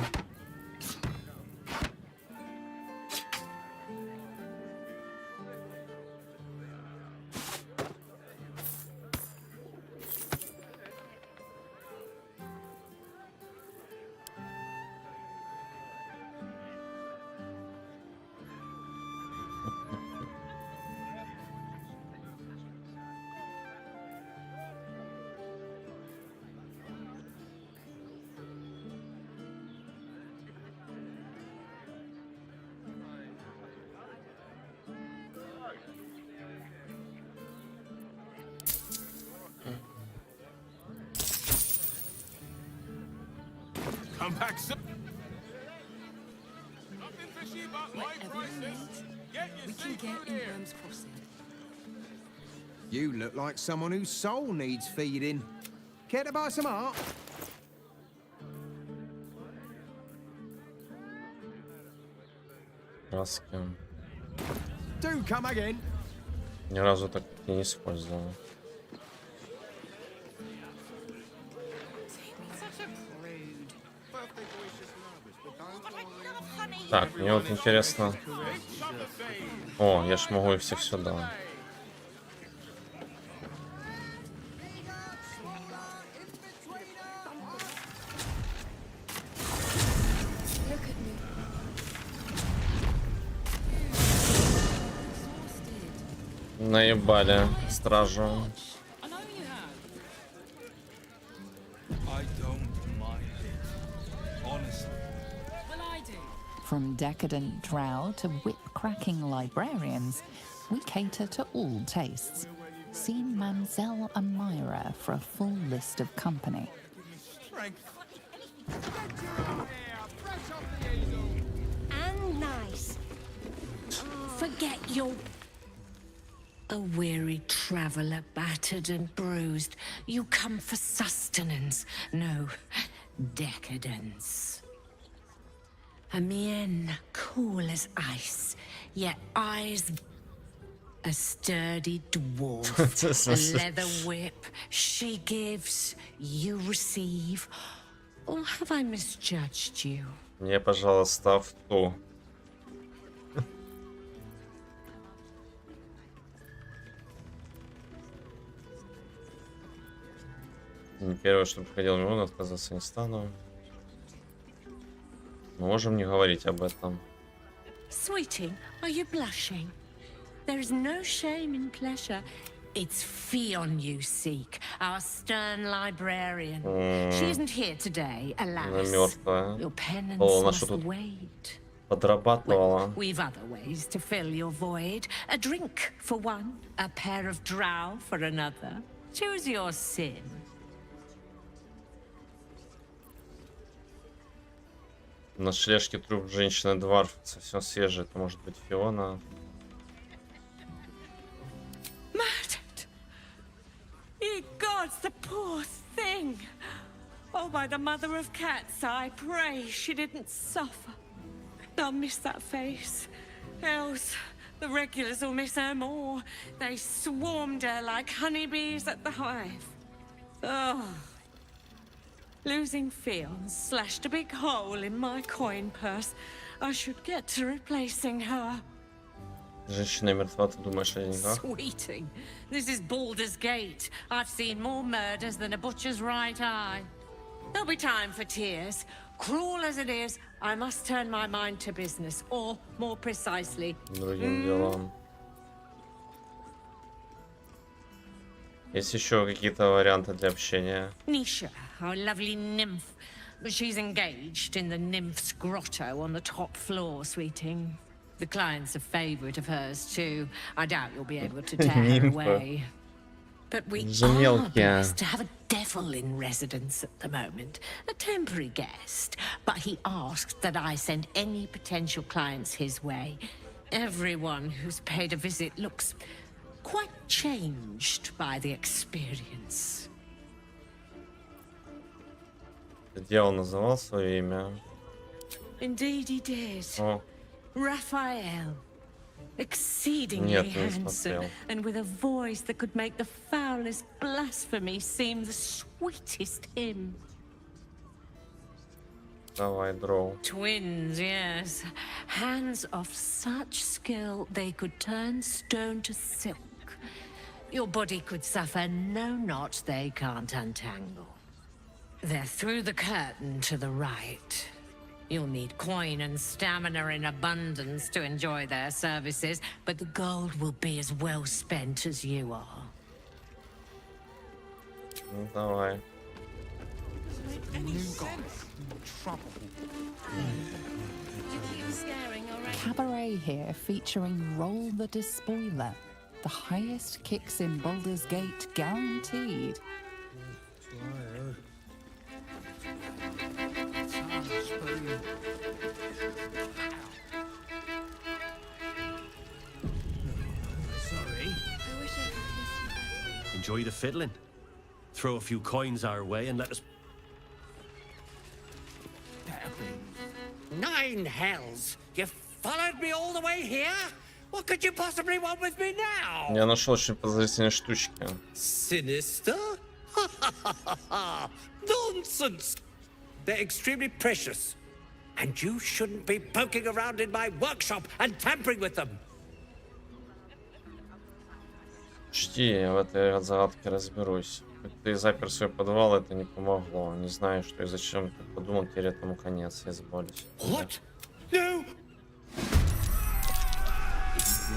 Come back soon. Nothing fishy about my prices. Get your seafood here. You look like someone whose soul needs feeding. Care to buy some art? Краски. Do come again. Ни разу так и не использовал. Так, мне вот интересно. О, я ж могу их всех сюда. Look Наебали стражу. From decadent drow to whip-cracking librarians, we cater to all tastes. See Mansell and Myra for a full list of company. And nice. Forget your... A weary traveller, battered and bruised. You come for sustenance, no decadence. A mien cool as ice, yet eyes a sturdy dwarf. A leather whip, she gives, you receive. Or have I misjudged you? Мне, пожалуйста, в ту. Не первое, что приходило в него, но отказаться не стану. Мы можем не говорить об этом. Sweetie, are you blushing? There is no shame in pleasure. It's Fionn you seek, our stern librarian. She isn't here today, alas. Your penance must wait. Подрабатывала. Well, we've other ways to fill your void. A drink for one, a pair of drow for another. Choose your sin. На шлешке труп женщины-дварф совсем свежий. Это может быть Фиона. Murdered! Ye gods, the poor thing! Oh, by the mother of cats, I pray she didn't suffer. I'll miss that face. Else, the regulars will miss her more. They swarmed her like honeybees at the hive. Oh. Losing Fionn slashed a big hole in my coin purse. I should get to replacing her. Женщина мертва, ты думаешь о деньгах? Sweeting, this is Baldur's Gate. I've seen more murders than a butcher's right eye. There'll be time for tears. Cruel as it is, I must turn my mind to business, or more precisely, другим делам. Есть еще какие-то варианты для общения? Nisha, our lovely nymph. She's engaged in the nymph's grotto on the top floor, sweeting. The client's a favorite of hers, too. I doubt you'll be able to tear her away. But we are blessed to have a devil in residence at the moment. A temporary guest. But he asked that I send any potential clients his way. Everyone who's paid a visit looks quite changed by the experience. Дьявол называл свое имя. Indeed he did. О. Raphael. Exceedingly handsome, and with a voice that could make the foulest blasphemy seem the sweetest hymn. Давай, дроу. Twins, yes. Hands of such skill they could turn stone to silk. Your body could suffer no knot they can't untangle. They're through the curtain to the right. You'll need coin and stamina in abundance to enjoy their services, but the gold will be as well spent as you are. Ну, давай. Cabaret here featuring Roll the Despoiler. The highest kicks in Baldur's Gate guaranteed. Enjoy the fiddling. Throw a few coins our way and let us... 9 hells! You followed me all the way here? What could you possibly want with me now? Я нашел очень подозрительные штучки. Sinister? Nonsense! They're extremely precious. And you shouldn't be poking around in my workshop and tampering with them. Учти, я в этой загадке разберусь. Ты запер свой подвал, это не помогло. Не знаю, что и зачем ты подумал, теперь этому конец. Я избавлюсь. What? No!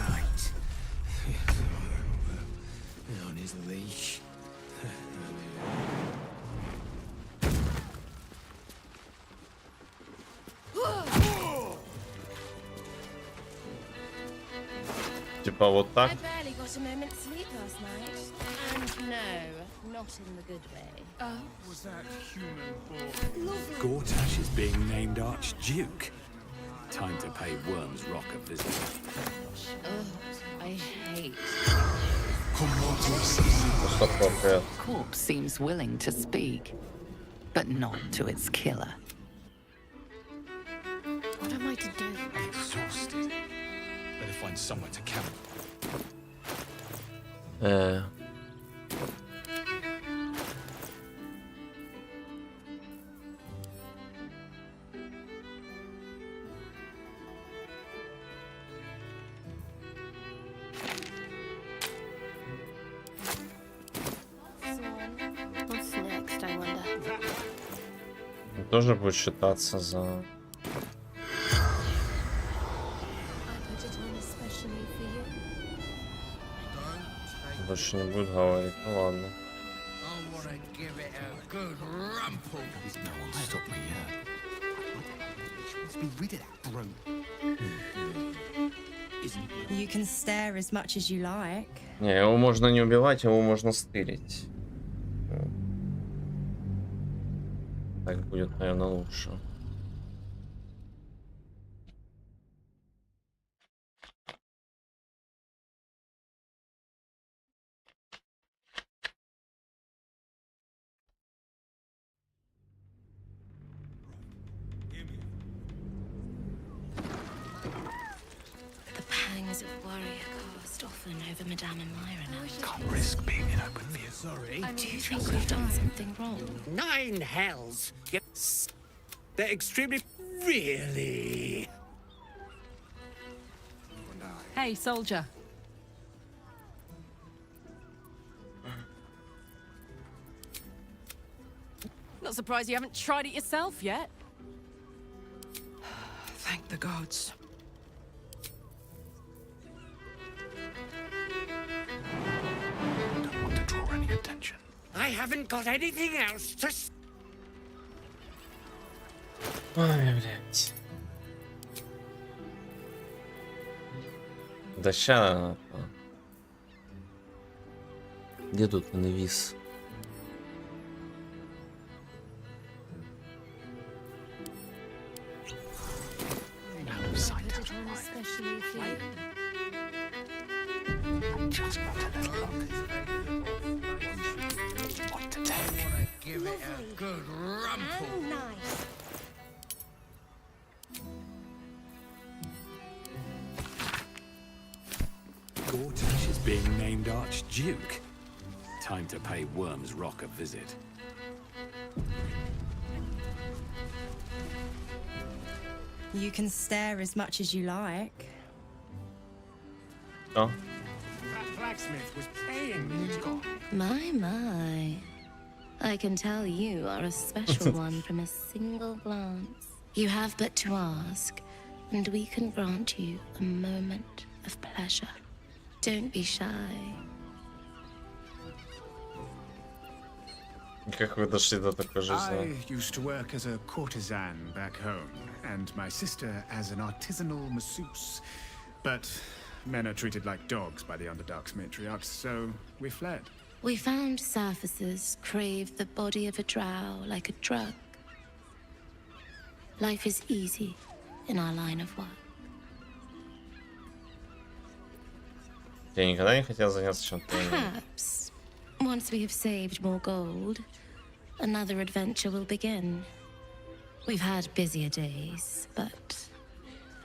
Right. his leash. Типа вот так. I barely got a moment's sleep last night. And no, not in the good way. Oh. Was that human or... Gortash is being named Archduke. Time to pay Worm's Rock a visit. Oh, I hate. The corpse seems willing to speak, but not to its killer. What am I to do? I'm exhausted. Better find somewhere to camp. What's next, I wonder? Тоже будет считаться за... I put it on especially for you. Больше не будет говорить. Ну ладно. I want to give it a good rumple. No one stopped me yet. Let's be rid of that brute. You can stare as much as you like. Не, его можно не убивать, его можно стырить. Так будет, наверное, лучше. The pangs of warrior cast often over Madame and Myra now. Can't risk being in open view. Sorry. Do you think we've done something wrong? 9 hells. They're extremely... Really? Hey, soldier. Not surprised you haven't tried it yourself yet. Thank the gods. Don't want to draw any attention. I haven't got anything else to... Ой, блядь. Да ща... Где тут навис? Out of sight, Put out it of on mind. especially for you. Just want a little look. What to take? Give it a good rumple. And nice. Gortash is being named Archduke. Time to pay Worm's Rock a visit. You can stare as much as you like. Oh. That blacksmith was paying me to go. My. I can tell you are a special one from a single glance. You have but to ask, and we can grant you a moment of pleasure. Don't be shy. Как вы дошли до такой жизни? I used to work as a courtesan back home, and my sister as an artisanal masseuse. But men are treated like dogs by the Underdark's matriarchs, so we fled. We found surfacers crave the body of a drow like a drug. Life is easy in our line of work. Я никогда не хотел заняться чем-то. Perhaps, once we have saved more gold, another adventure will begin. We've had busier days, but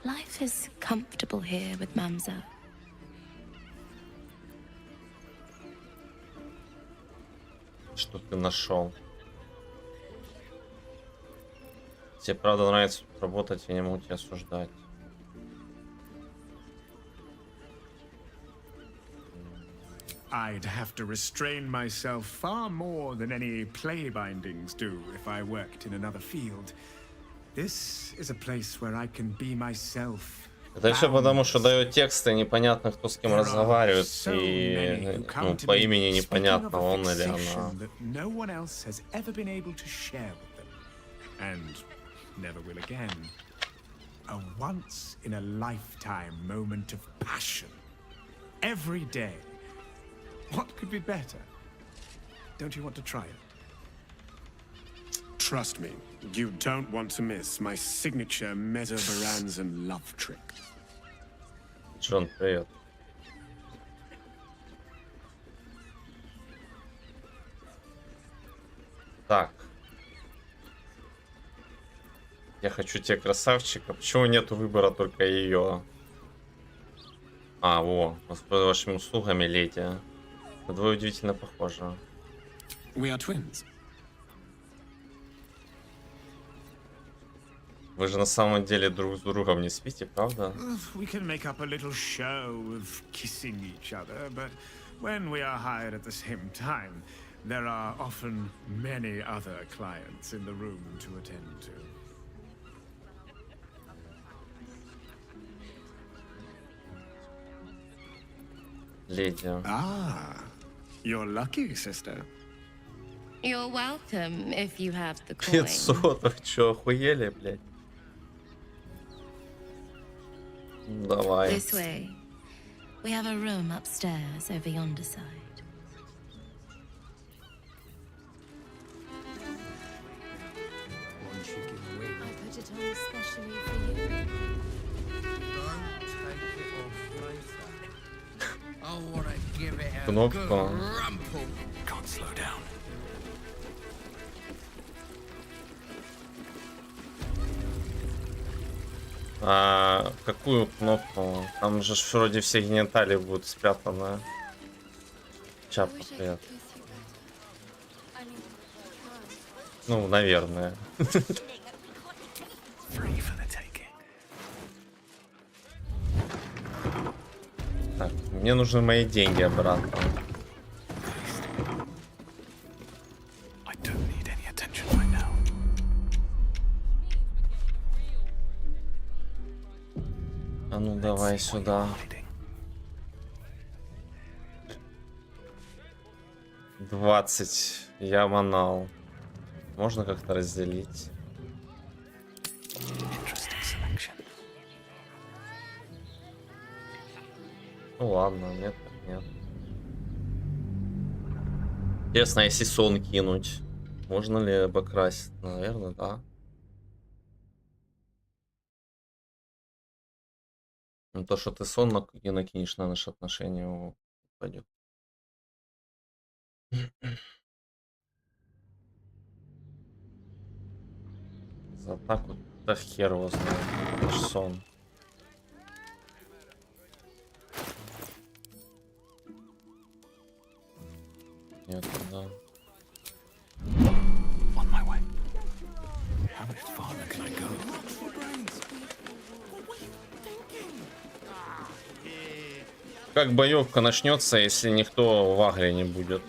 life is comfortable here with Mamza. Что ты нашел? Тебе правда нравится тут работать, я не могу тебя осуждать. I'd have to restrain myself far more than any play bindings do if I worked in another field. This is a place where I can be myself Это еще потому, что дает тексты, непонятно, кто с кем разговаривает, и ну, по имени непонятно, он или она. A once-in-a-lifetime moment of passion. Every day. What could be better? Don't you want to try it? Trust me, you don't want to miss my signature Meta-Baranzan love trick. Джон, привет. Так. Я хочу тебе, красавчика. Почему нету выбора только ее? А, во. Воспользуюсь вашими услугами, леди. Вы двое удивительно похожи. We are twins. Вы же на самом деле друг с другом не спите, правда? We can make up a little show of kissing each other, but when we are hired at the same time, there are often many other clients in the room to attend to. Леди. Ah, you're lucky, sister. You're welcome if you have the coin. 500, вы чё, охуели, блядь? Давай. This way. We have a room upstairs over yonder side. I put it on especially for you. Don't take it off later. I want to give it a Кнопка. good rumple. Can't slow down. А какую кнопку? Там же вроде все гениталии будут спрятаны. Чапа, привет. Ну, наверное. Так, мне нужны мои деньги обратно. А ну давай сюда. 20. Я манал. Можно как-то разделить? Ну ладно, нет, нет. Интересно, если сон кинуть, можно ли обокрасить? Наверное, да. Ну, то, что ты сон накинешь на наши отношения, упадет. За так вот, да хер его знает. Наш сон. Нет, да. Как боевка начнется, если никто в агре не будет?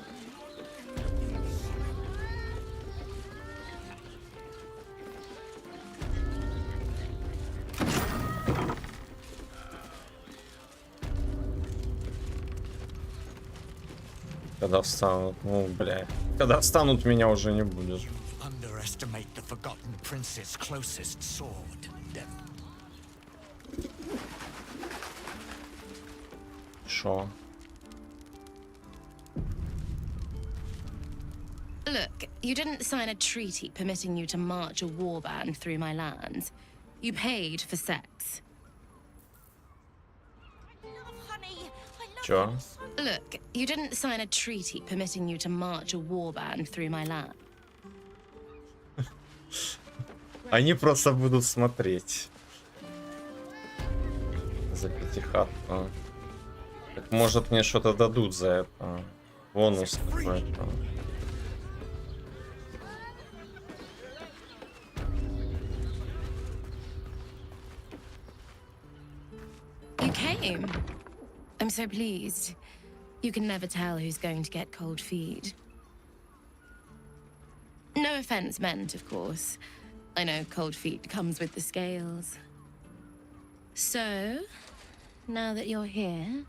Когда встанут, ну, бля. Когда встанут, меня уже не будет. Шо? Look, you didn't sign a treaty permitting you to march a warband through my lands. You paid for sex. Чё? Look, you didn't sign a treaty permitting you to march a warband through my land. Они просто будут смотреть. За пятихатку. Так может мне что-то дадут за это? Бонус какой-то. You came. I'm so pleased. You can never tell who's going to get cold feet. No offense meant, of course. I know cold feet comes with the scales. So, now that you're here,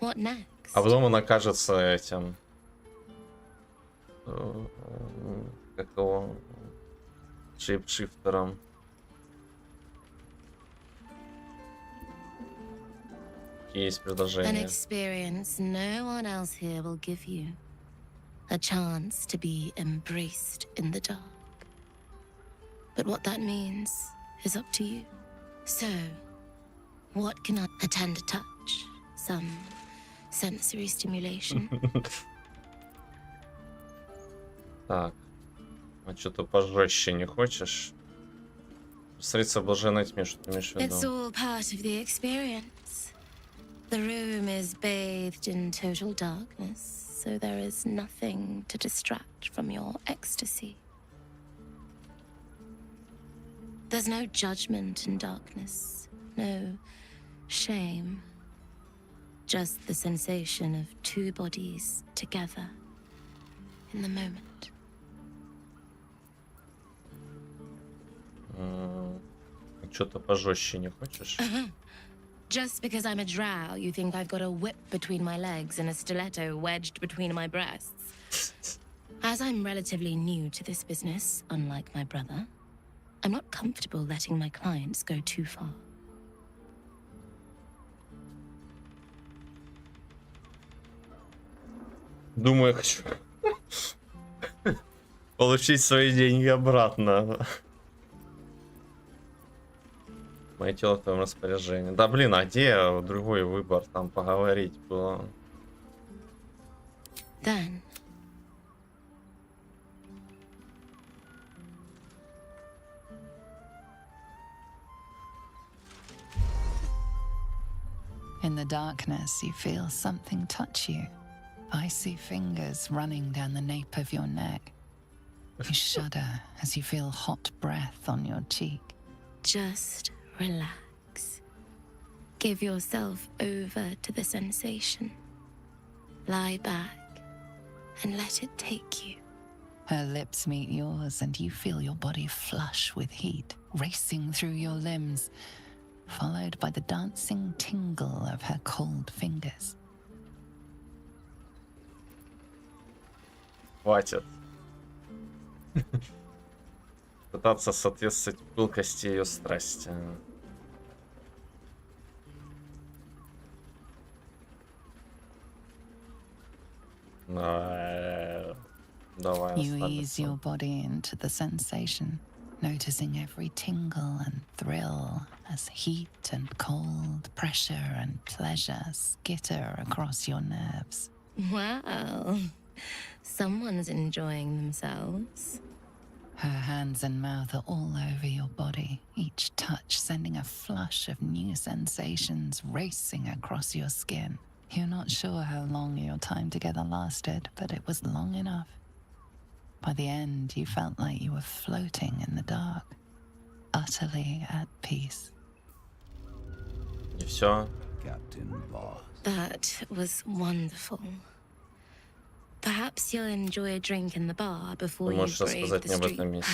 what next? А потом он окажется этим... Как его... Шейпшифтером. Есть An предложение. experience no one else here will give you. A chance to be embraced in the dark. But what that means is up to you. So, what can I attend a touch? Some sensory stimulation? Так. А что-то пожестче не хочешь? Встретиться в блаженной тьме, что ты имеешь в It's виду? all part of the experience. The room is bathed in total darkness, so there is nothing to distract from your ecstasy. There's no judgment in darkness, no shame. Just the sensation of two bodies together in the moment. Что-то пожестче не хочешь? Just because I'm a drow, you think I've got a whip between my legs and a stiletto wedged between my breasts? As I'm relatively new to this business, unlike my brother, I'm not comfortable letting my clients go too far. Думаю, хочу получить свои деньги обратно. Мое тело в твоем распоряжении. Да блин, а где другой выбор? Там поговорить было. Then in the darkness, you feel something touch you. Icy fingers running down the nape of your neck. You shudder as you feel hot breath on your cheek. just relax. Give yourself over to the sensation. Lie back and let it take you. Her lips meet yours and you feel your body flush with heat, racing through your limbs, followed by the dancing tingle of her cold fingers. Хватит. Пытаться соответствовать пылкости ее страсти. Давай. You ease your body into the sensation, noticing every tingle and thrill as heat and cold, pressure and pleasure skitter across your nerves. Wow. Someone's enjoying themselves. Her hands and mouth are all over your body, each touch sending a flush of new sensations racing across your skin. You're not sure how long your time together lasted, but it was long enough. By the end, you felt like you were floating in the dark, utterly at peace. И все. That was wonderful. Perhaps you'll enjoy a drink in the bar before you brave the street.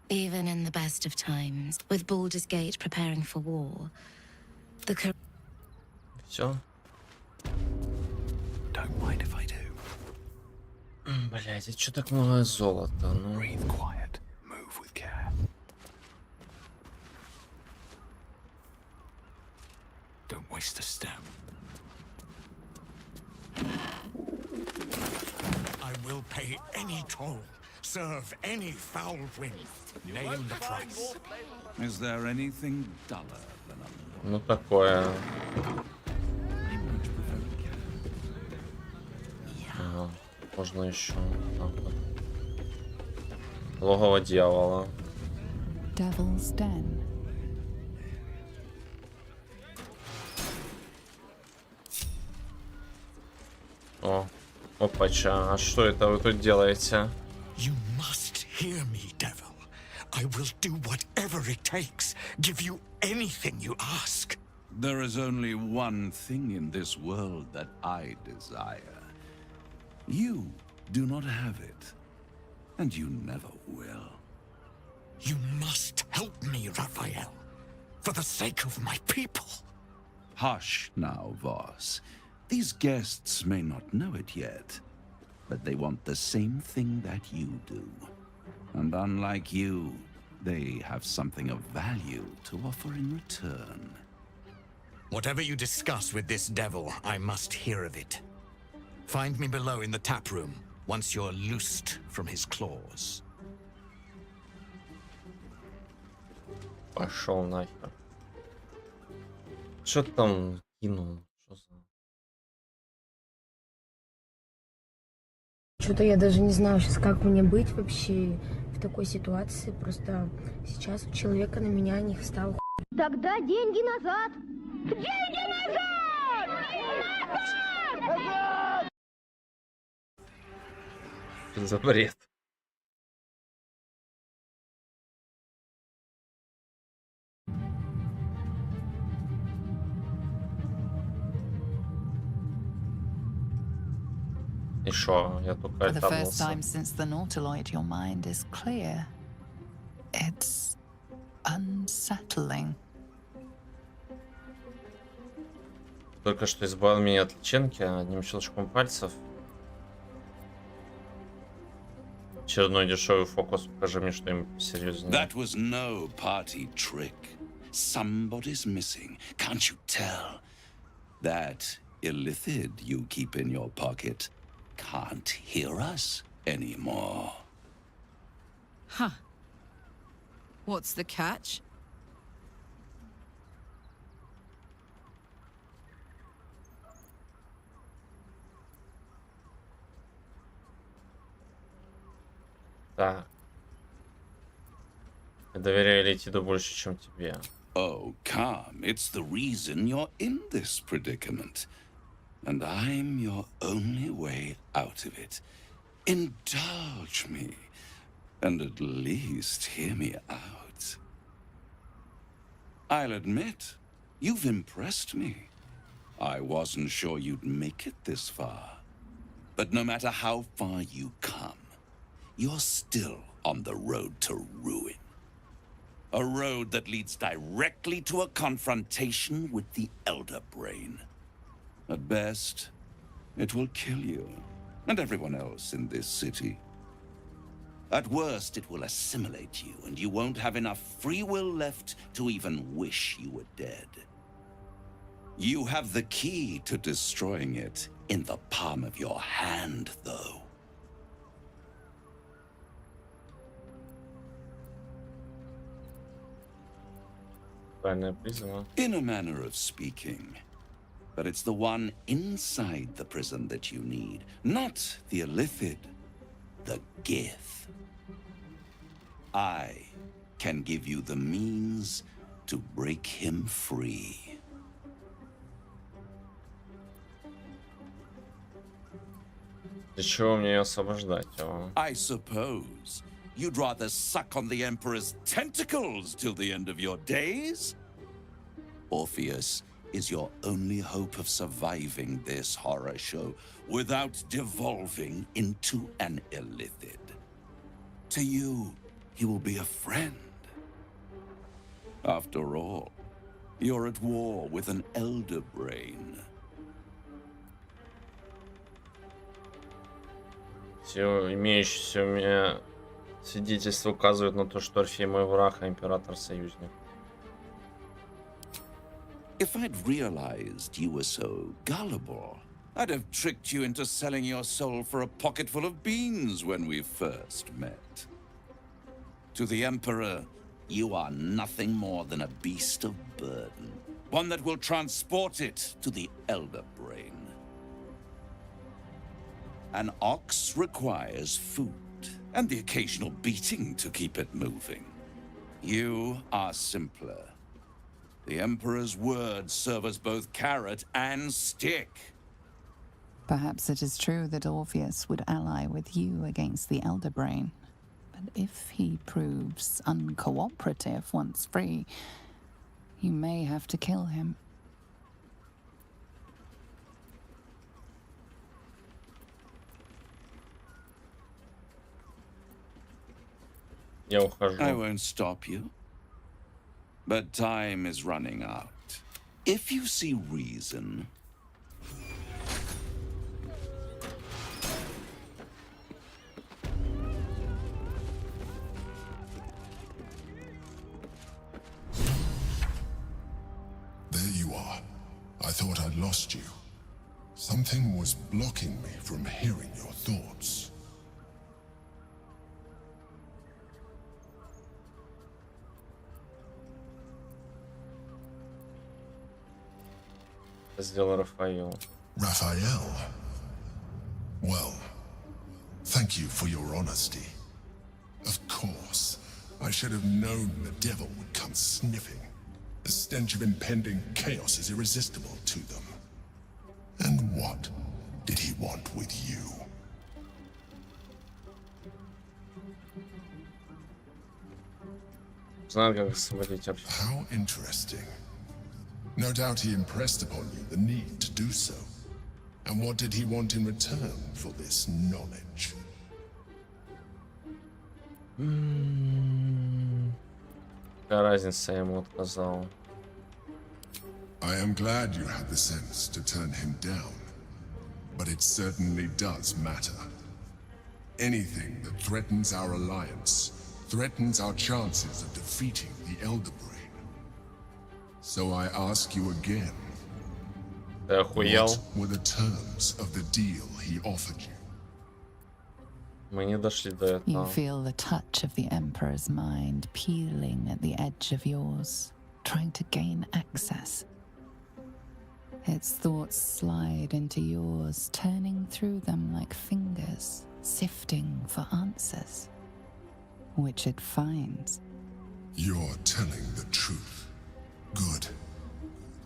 Even in the best of times, with Baldur's Gate preparing for war, the Все. Don't mind if I do. Блять, а что так много золота? Ну. Breathe quiet, move with care. Don't waste a step. I will pay any toll, serve any foul wind. Name the price. Is there anything duller than a... Ну такое. Ага, можно еще. Логово дьявола. Devil's Den. О, опача, а что это вы тут делаете? You must hear me, devil. I will do whatever it takes. Give you anything you ask. There is only one thing in this world that I desire. You do not have it, and you never will. You must help me, Raphael. For the sake of my people. Hush now, Voss. These guests may not know it yet, but they want the same thing that you do. And unlike you, they have something of value to offer in return. Whatever you discuss with this devil, I must hear of it. Find me below in the tap room, once you're loosed from his claws. Пошел нахер. Что там кинул? Что за... Что-то я даже не знаю сейчас, как мне быть вообще в такой ситуации. Просто сейчас у человека на меня не стал хуй. Тогда деньги назад! Деньги назад! Назад! Что за бред? И шо, я только For the first альтанулся. time since the Nautiloid, your mind is clear. It's unsettling. Только что избавил меня от личинки одним щелчком пальцев. Очередной дешевый фокус. Покажи мне что-нибудь посерьезнее. That was no party trick. Somebody's missing. Can't you tell? That illithid you keep in your pocket can't hear us anymore. Huh. What's the catch? Да. Я доверяю Летиду больше, чем тебе. Oh, come. It's the reason you're in this predicament. And I'm your only way out of it. Indulge me. And at least hear me out. I'll admit, you've impressed me. I wasn't sure you'd make it this far. But no matter how far you come, you're still on the road to ruin. A road that leads directly to a confrontation with the Elder Brain. At best, it will kill you and everyone else in this city. At worst, it will assimilate you, and you won't have enough free will left to even wish you were dead. You have the key to destroying it in the palm of your hand, though. In a manner of speaking. But it's the one inside the prison that you need, not the illithid, the Gith. I can give you the means to break him free. Для чего мне освобождать его? I suppose you'd rather suck on the Emperor's tentacles till the end of your days? Orpheus is your only hope of surviving this horror show without devolving into an illithid. To you, he will be a friend. After all, you're at war with an Elder Brain. Все имеющиеся у меня свидетельства указывают на то, что Орфей мой враг, а Император союзник. If I'd realized you were so gullible, I'd have tricked you into selling your soul for a pocketful of beans when we first met. To the Emperor, you are nothing more than a beast of burden, one that will transport it to the Elder Brain. An ox requires food and the occasional beating to keep it moving. You are simpler. The Emperor's words serve as both carrot and stick. Perhaps it is true that Orpheus would ally with you against the Elder Brain. But if he proves uncooperative once free, you may have to kill him. Я ухожу. I won't stop you. But time is running out. If you see reason... There you are. I thought I'd lost you. Something was blocking me from hearing your thoughts. Сделал Рафаэл. Raphael? Well, thank you for your honesty. Of course, I should have known the devil would come sniffing. The stench of impending chaos is irresistible to them. And what did he want with you? How interesting. No doubt he impressed upon you the need to do so. And what did he want in return for this knowledge? Какая разница, я ему отказал. I am glad you had the sense to turn him down, but it certainly does matter. Anything that threatens our alliance threatens our chances of defeating the Elder Brain. So I ask you again, what were the terms of the deal he offered you? Мы не дошли до этого. You feel the touch of the Emperor's mind peeling at the edge of yours, trying to gain access. Its thoughts slide into yours, turning through them like fingers, sifting for answers, which it finds. You're telling the truth. Good.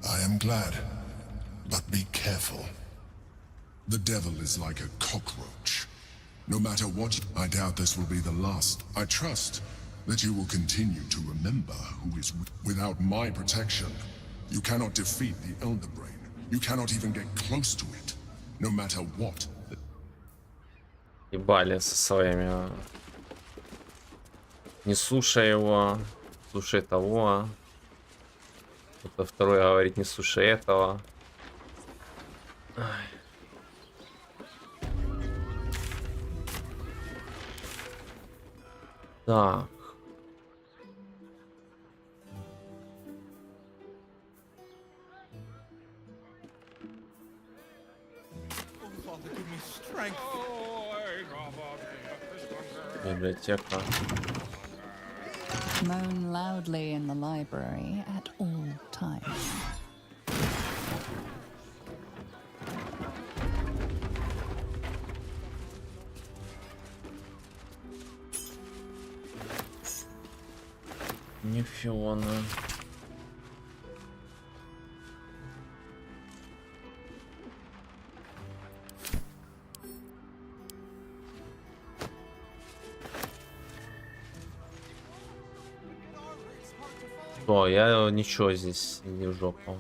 I am glad. But be careful. The devil is like a cockroach. No matter what, I doubt this will be the last. I trust that you will continue to remember who is without my protection. You cannot defeat the Elder Brain. You cannot even get close to it, no matter what. Ебали со своими. Не слушай его, слушай того. Кто-то второй говорит, не слушай этого. Так. Библиотека. Moan loudly in the library at all times. Не Фиона. О, я ничего здесь не в жопу.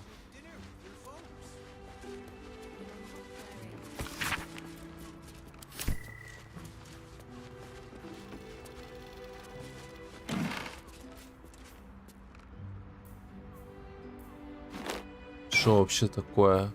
Что вообще такое?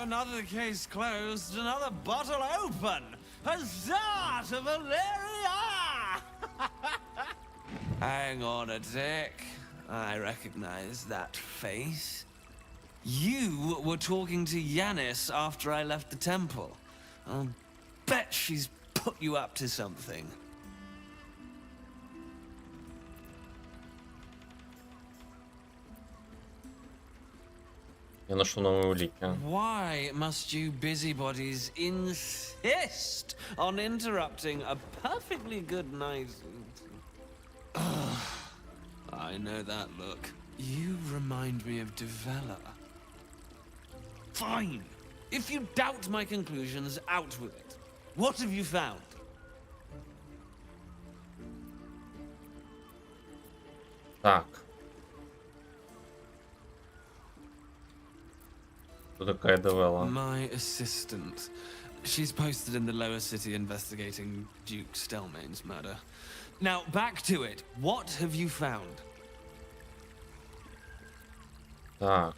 Another case closed, another bottle open. Huzzah to Valeria! Hang on a tick. I recognize that face. You were talking to Yanis after I left the temple. I'll bet she's put you up to something. Я нашел новые улики. Why must you busybodies insist on interrupting a perfectly good night? I know that look. You remind me of Devella. Fine. If you doubt my conclusions, out with it. What have you found? Так. Кто такая Девелла? My assistant. She's posted in the lower city investigating Duke Stelmane's murder. Now, back to it. What have you found? Так.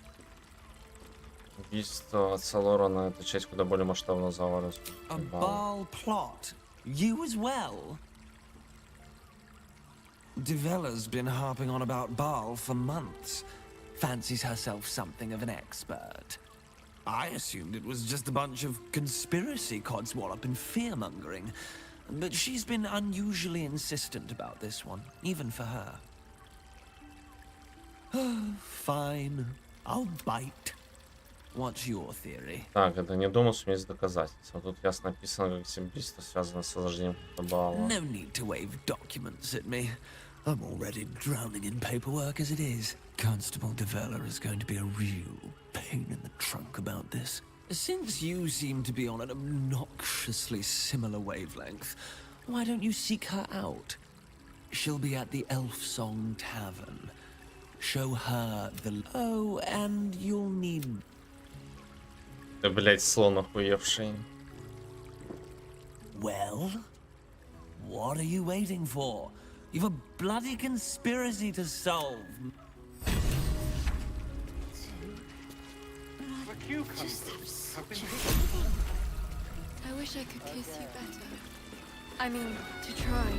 Убийство отца Лорана — это часть куда более масштабного заговора. A Baal plot? You as well? Devella's been harping on about Baal for months. Fancies herself something of an expert. I assumed it was just a bunch of conspiracy codswallop and fear-mongering. But she's been unusually insistent about this one, even for her. Fine. I'll bite. What's your theory? Так, это не думал, что есть доказательства. Тут ясно написано, как все убийства связаны с сожжением Баала. No need to wave documents at me. I'm already drowning in paperwork as it is. Constable Devella is going to be a real pain in the trunk about this. Since you seem to be on an obnoxiously similar wavelength, why don't you seek her out? She'll be at the Elf Song Tavern. Show her the... Oh, and you'll need... Да, блять, слон охуевший. Well? What are you waiting for? You've a bloody conspiracy to solve. I wish I could kiss you better. I mean, to try.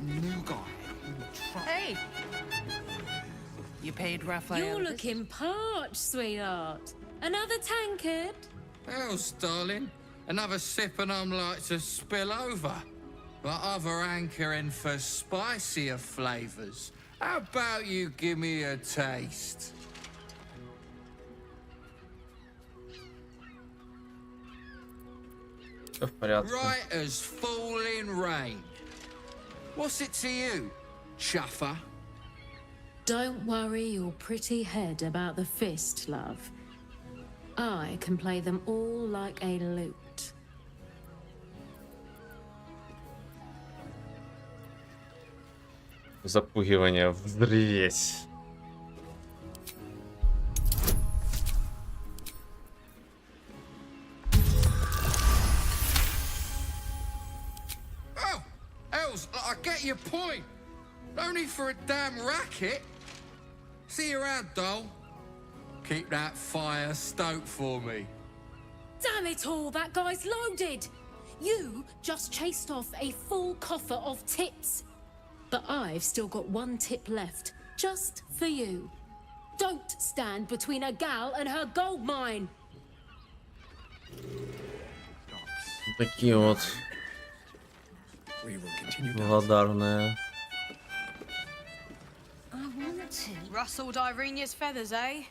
New guy. Hey! You paid Raphael. You're looking parched, sweetheart. Another tankard? Else, darling. Another sip and I'm like to spill over. But other hankering for spicier flavors. How about you give me a taste? Все в порядке. Right as falling rain. What's it to you, chuffer? Don't worry your pretty head about the fist, love. I can play them all like a lute. Запугивание, взрывесь. Oh, Els, I get your point. No need for a damn racket. See you around, doll. Keep that fire stoked for me. Damn it all, that guy's loaded! You just chased off a full coffer of tips. But I've still got one tip left, just for you. Don't stand between a gal and her gold mine. Такие вот благодарные. I want to. Rustled Irenia's feathers, eh?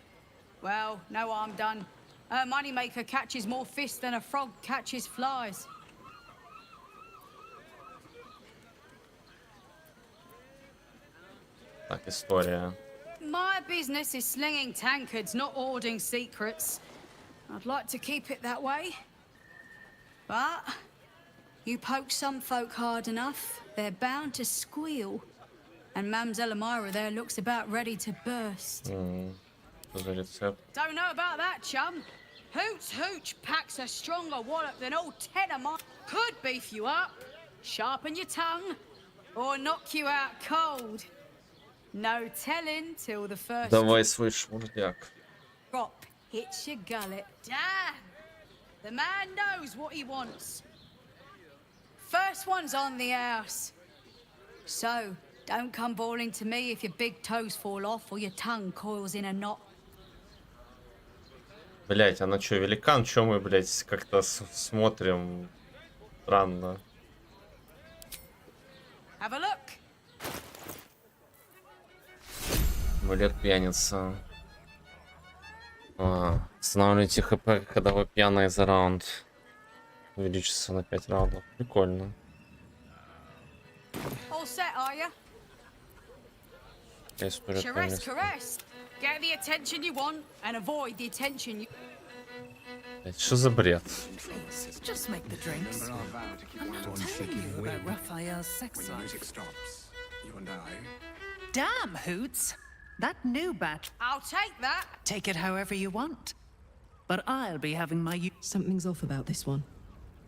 Well, no harm done. Her moneymaker catches more fish than a frog catches flies. Так, история. My business is slinging tankards, not hoarding secrets. I'd like to keep it that way. But you poke some folk hard enough, they're bound to squeal. And Mamselle Elmira there looks about ready to burst. Что за рецепт? Don't know about that, chum. Hoots Hooch packs a stronger wallop than all 10 of mine. Could beef you up, sharpen your tongue, or knock you out cold. No telling till the first Давай свой шмурдяк. drop hits your gullet. Damn! The man knows what he wants. First one's on the house. So, don't come bawling to me if your big toes fall off or your tongue coils in a knot. Блять, она чё, великан? Чё мы, блять, как-то смотрим странно. Have a look. Амулет пьяница. Останавливайте хп, когда вы пьяные за раунд. Увеличится на 5 раундов. Прикольно. All set, are you? Caress, caress. Get the attention you want and avoid the attention you... Что за бред? Please, just make the drinks. I'm not telling you about Raphael's sex life. You and I. Damn, Hoots! That new batch. I'll take that. Take it however you want. But I'll be having my... Something's off about this one.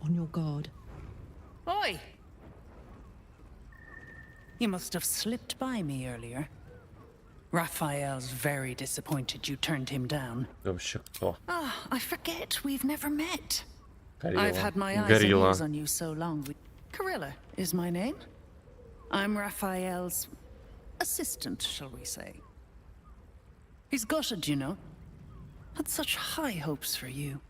On your guard. Oi! You must have slipped by me earlier. Raphael's very disappointed you turned him down. I forget we've never met. I've had my eyes and ears on you so long. Carilla is my name. I'm Raphael's assistant, shall we say. He's gutted, you know. Had such high hopes for you.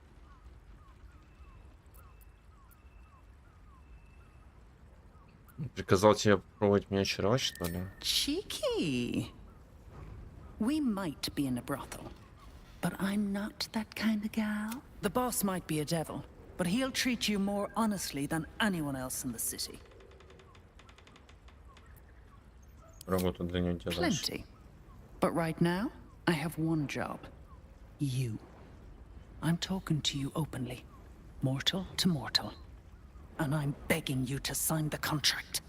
Приказал тебе попробовать меня очаровать, что ли? Cheeky. We might be in a brothel, but I'm not that kind of gal. The boss might be a devil, but he'll treat you more honestly than anyone else in the city. Работу для него делаешь. Plenty. But right now, I have one job. You. I'm talking to you openly. Mortal to mortal. And I'm begging you to sign the contract.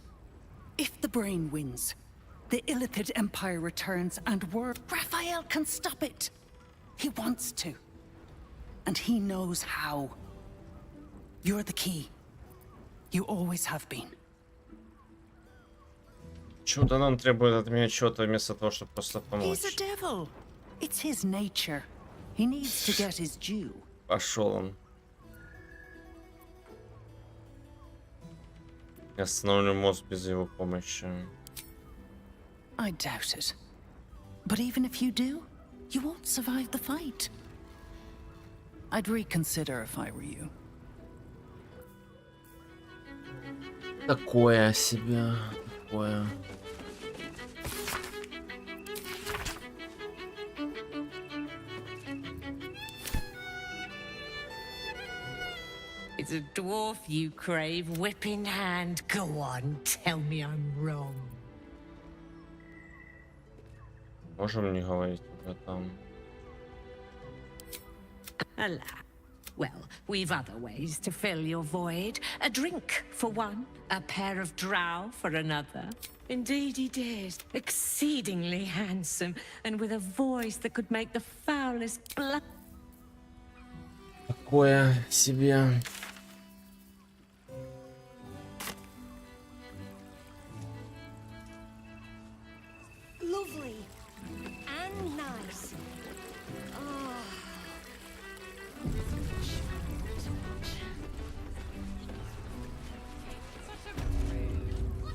If the brain wins, the Illithid Empire returns and Raphael can stop it. He wants to. And he knows how. You're the key. You always have been. Почему-то нам требует от меня чего-то вместо того, чтобы просто помочь. He's a devil. It's his nature. He needs to get his due. Пошел он. Я остановлю мост без его помощи. I doubt it. But even if you do, you won't survive the fight. I'd reconsider if I were you. Такое себе, такое. It's a dwarf you crave, whip in hand. Go on, tell me I'm wrong. Можем не говорить об этом. Alas. Well, we've other ways to fill your void. A drink for one, a pair of drow for another. Indeed he did. Exceedingly handsome, and with a voice that could make the foulest blood... Такое себе. Lovely and nice.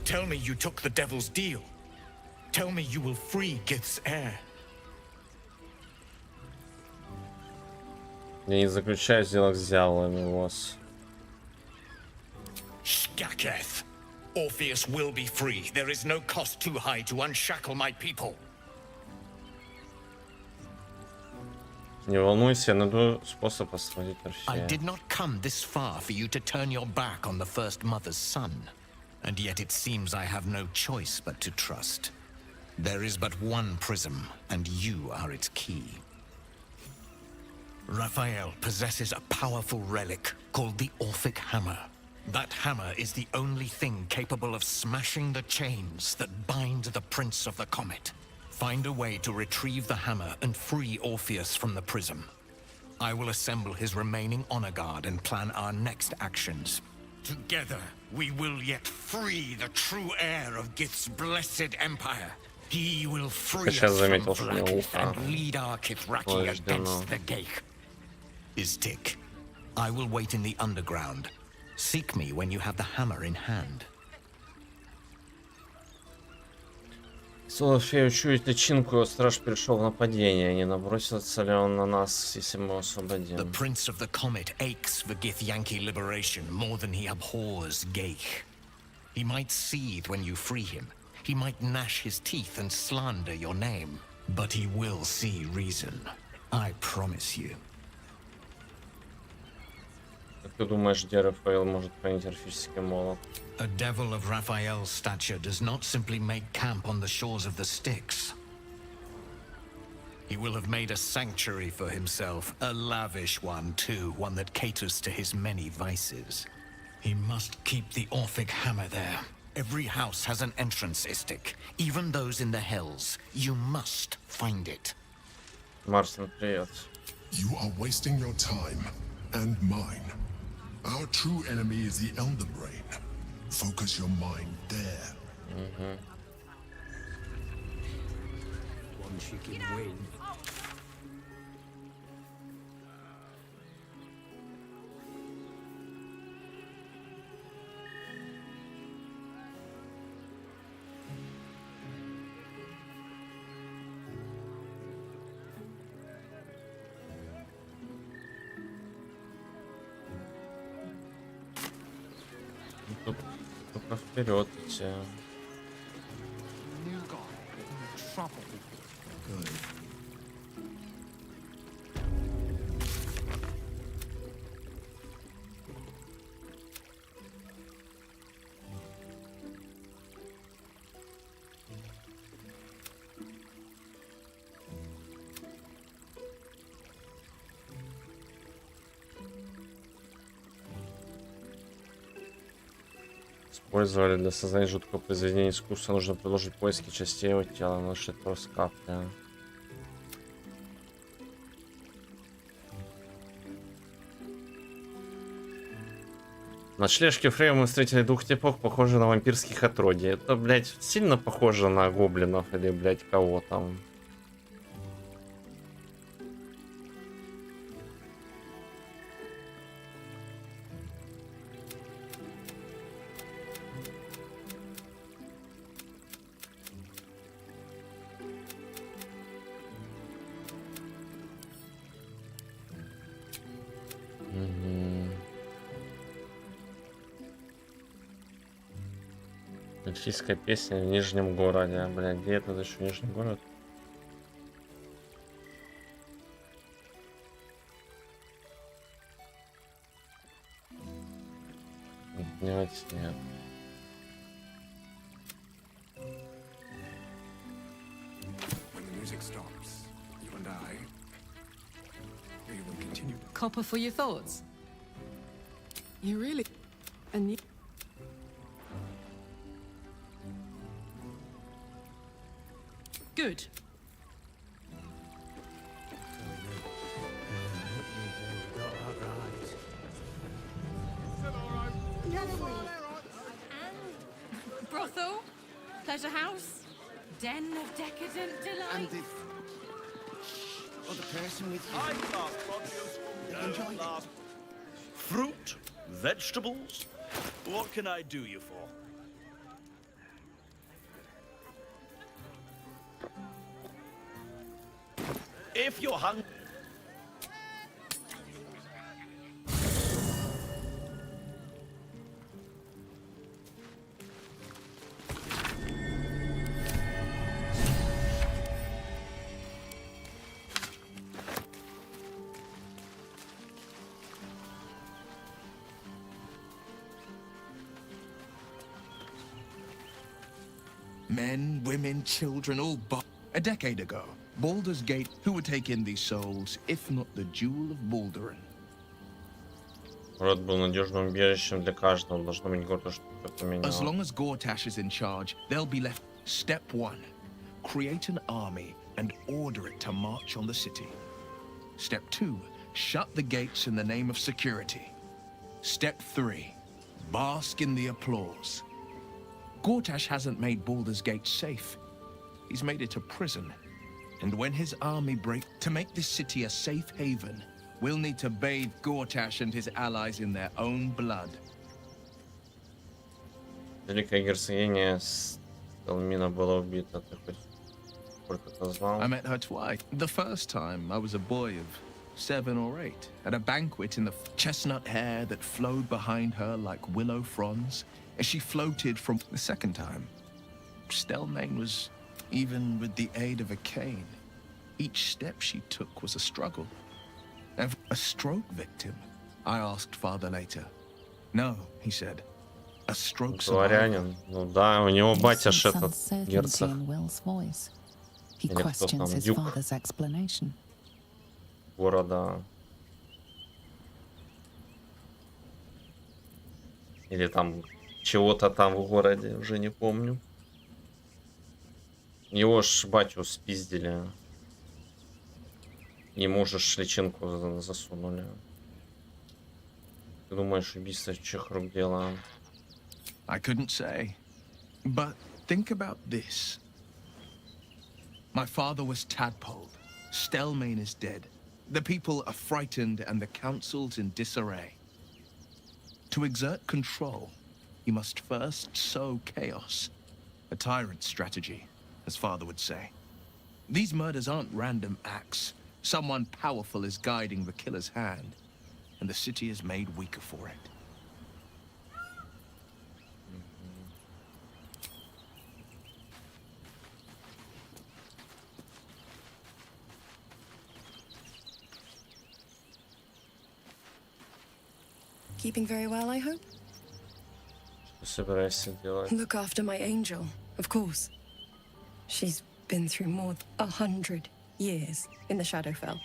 Tell me you took the devil's deal. Tell me you will free Gith's heir. Я не заключаю сделок с дьяволами, босс. Skaketh. Orpheus will be free. There is no cost too high to unshackle my people. Не волнуйся, я найду способ освободить I Орфея. did not come this far for you to turn your back on the first mother's son. And yet it seems I have no choice but to trust. There is but one prism, and you are its key. Raphael possesses a powerful relic called the Orphic Hammer. That hammer is the only thing capable of smashing the chains that bind the Prince of the Comet. Find a way to retrieve the hammer and free Orpheus from the prism. I will assemble his remaining honor guard and plan our next actions. Together, we will yet free the true heir of Gith's blessed empire. He will free us from Blackith and lead our Kithraki against the Geich. Istik, I will wait in the underground. Seek me when you have the hammer in hand. София, чует личинку, страж перешел в нападение. Не набросится ли он на нас, если мы его освободим? The Prince of the Comet aches for Githyanki liberation more than he abhors Geich. He might seethe when you free him. He might gnash his teeth and slander your name. But he will see reason. I promise you. Как ты думаешь, где Рафаэл может хранить орфический молот? A devil of Raphael's stature does not simply make camp on the shores of the Styx. He will have made a sanctuary for himself, a lavish one too, one that caters to his many vices. He must keep the Orphic hammer there. Every house has an entrance, Istik, even those in the hells. You must find it. Марсин, привет. You are wasting your time and mine. Our true enemy is the Elder Brain. Focus your mind there. One she can win. Только вперед идти. Использовали для создания жуткого произведения искусства. Нужно продолжить поиски частей его тела. Нашли трос капля. На шлешке Фрея мы встретили двух типов, похожих на вампирских отродий. Это, блядь, сильно похоже на гоблинов или, блядь, кого там. Эльфийская песня в Нижнем городе. Блядь, где это еще Нижний город? Нет, нет. When the music stops, you and I, we will continue. Copper for your thoughts. You really... And you... Good. Brothel? Pleasure house? Den of decadent delight? And the other person with you. Enjoy it. Fruit? Vegetables? What can I do you for? If you're hungry... Men, women, children, all a decade ago, Baldur's Gate, who would take in these souls, if not the Jewel of Baldur? Город был надежным убежищем для каждого. Должно быть гордо, что кто-то менял. As long as Gortash is in charge, they'll be left. Step 1. Create an army and order it to march on the city. Step 2. Shut the gates in the name of security. Step 3. Bask in the applause. Gortash hasn't made Baldur's Gate safe. He's made it a prison. And when his army breaks, to make this city a safe haven, we'll need to bathe Gortash and his allies in their own blood. Великая герцогиня Сталмина была убита. Ты хоть сколько-то знал? I met her twice. The first time, I was a boy of 7 or 8, at a banquet in the chestnut hair that flowed behind her like willow fronds, as she floated from the second time. Stelmane was, even with the aid of a cane, Each step she took was a struggle. And a stroke victim? I asked father later. No, he said. A stroke survivor. Дворянин. Ну да, у него батя ж этот Uncertainty герцог. in Will's voice. He Или кто questions там, his дюк father's explanation. города. Или там чего-то там в городе, уже не помню. Его ж батю спиздили. Ему же личинку засунули. Ты думаешь, убийство чьих рук дело? I couldn't say. But think about this. My father was tadpoled. Stelmane is dead. The people are frightened and the council's in disarray. To exert control, you must first sow chaos. A tyrant's strategy, as father would say. These murders aren't random acts. Someone powerful is guiding the killer's hand, and the city is made weaker for it. Keeping very well, I hope? Что собираешься делать? Look after my angel, of course. She's been through more than 100 years in the Shadowfell.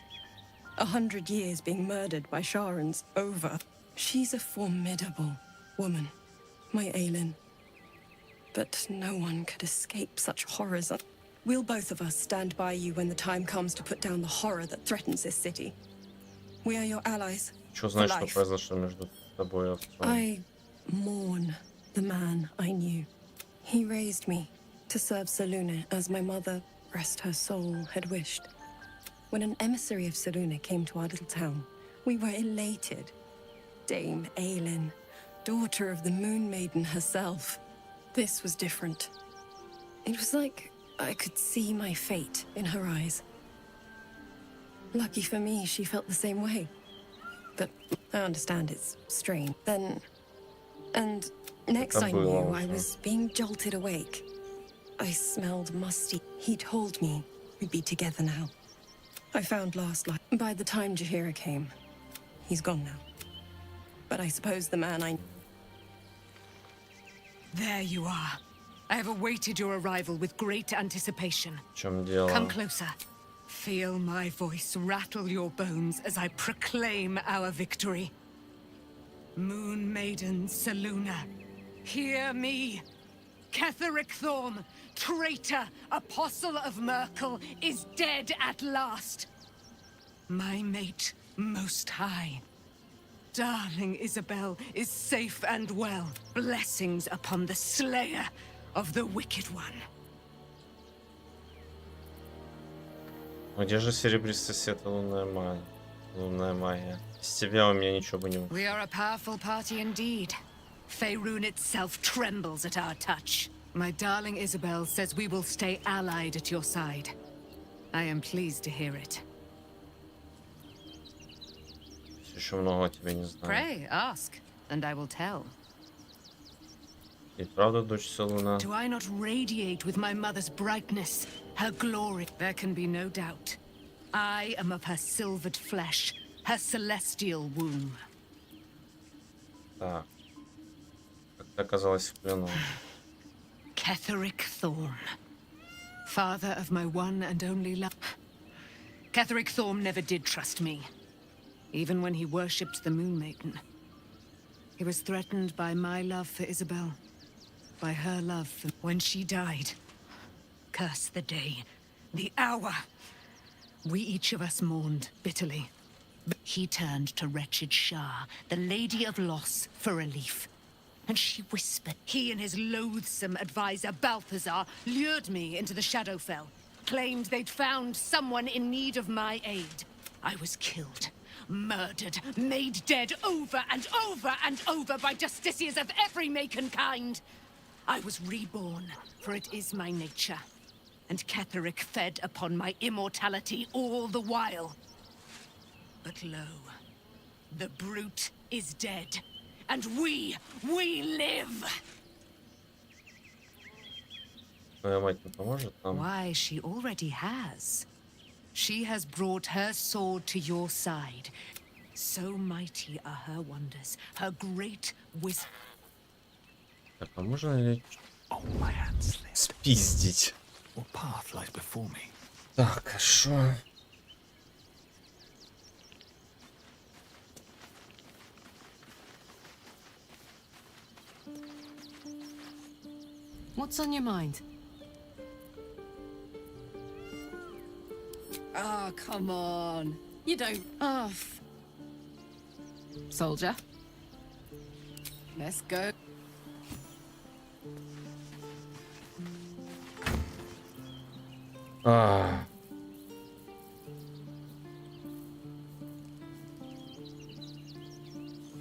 100 years being murdered by Sharans over. She's a formidable woman, my Aelin. But no one could escape such horrors. We'll both of us stand by you when the time comes to put down the horror that threatens this city. We are your allies. Что значит, что произошло между тобой и отцом? I mourn the man I knew. He raised me to serve Selûne as my mother, rest her soul, had wished. When an emissary of Selûne came to our little town, we were elated. Dame Aelin, daughter of the Moon Maiden herself. This was different. It was like I could see my fate in her eyes. Lucky for me, she felt the same way. But I understand it's strange. Then... And next I knew, I was being jolted awake. I smelled musty. He told me we'd be together now. I found last light. By the time Jaheira came, he's gone now. But I suppose the man I... There you are. I have awaited your arrival with great anticipation. В чем дело? Come closer. Feel my voice rattle your bones as I proclaim our victory. Moon Maiden Selûne, hear me. Ketheric Thorm, traitor, apostle of Merkel, is dead at last. My mate, most high. Darling Isabel is safe and well. Blessings upon the slayer of the wicked one. Где же серебристый свет и лунная магия? Лунная магия. С тебя у меня ничего бы не... We are a powerful party indeed. Faerun itself trembles at our touch. My darling Isabel says we will stay allied at your side. I am pleased to hear it. Еще много о тебе не знаю. Pray, ask, and I will tell. Ты правда дочь Selûne? Do I not radiate with my mother's brightness, her glory? There can be no doubt. I am of her silvered flesh, her celestial womb. Так. Как ты оказалась в плену? Ketheric Thorm, father of my one and only love. Ketheric Thorm never did trust me, even when he worshipped the Moon Maiden. He was threatened by my love for Isabel, by her love for... When she died, curse the day, the hour, we each of us mourned bitterly. But he turned to wretched Shah, the Lady of Loss, for relief. And she whispered. He and his loathsome advisor, Balthazar, lured me into the Shadowfell, claimed they'd found someone in need of my aid. I was killed, murdered, made dead over and over and over by justiciars of every make and kind. I was reborn, for it is my nature. And Ketheric fed upon my immortality all the while. But lo, the brute is dead. And we live! Твоя мать не поможет нам? Why, she already has. She has brought her sword to your side. So mighty are her wonders, her great wisdom. Так, а можно ли спиздить? Так, хорошо. What's on your mind? Oh, come on. You don't... Oh. Soldier. Let's go.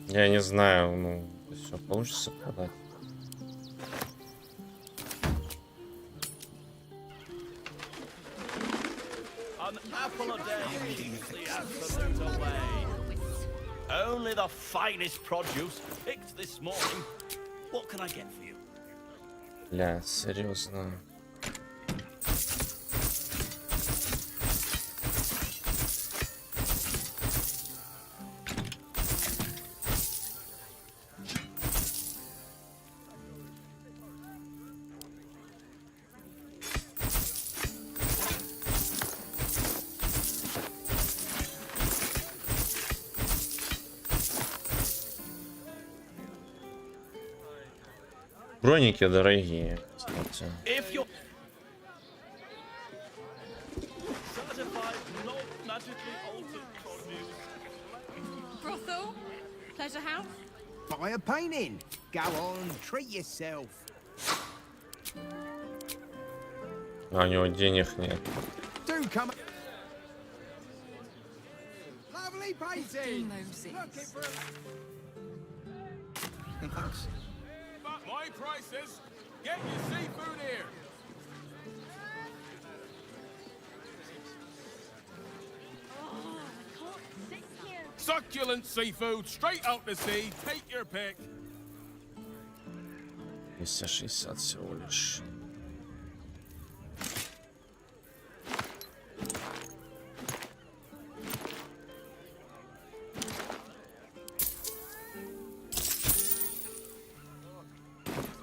Я не знаю, ну, все получится продать. An apple a day is the absolute way. Only the finest produce picked this morning. What can I get for you? Бля, серьезно. Броники дорогие, кстати. Brothel? Pleasure house? Buy a painting. Go on, treat yourself. А у него денег нет. Do come. Lovely painting. Looking for Thanks. My prices. Get your seafood here. Succulent seafood, straight out the sea. Take your pick. 260 всего лишь.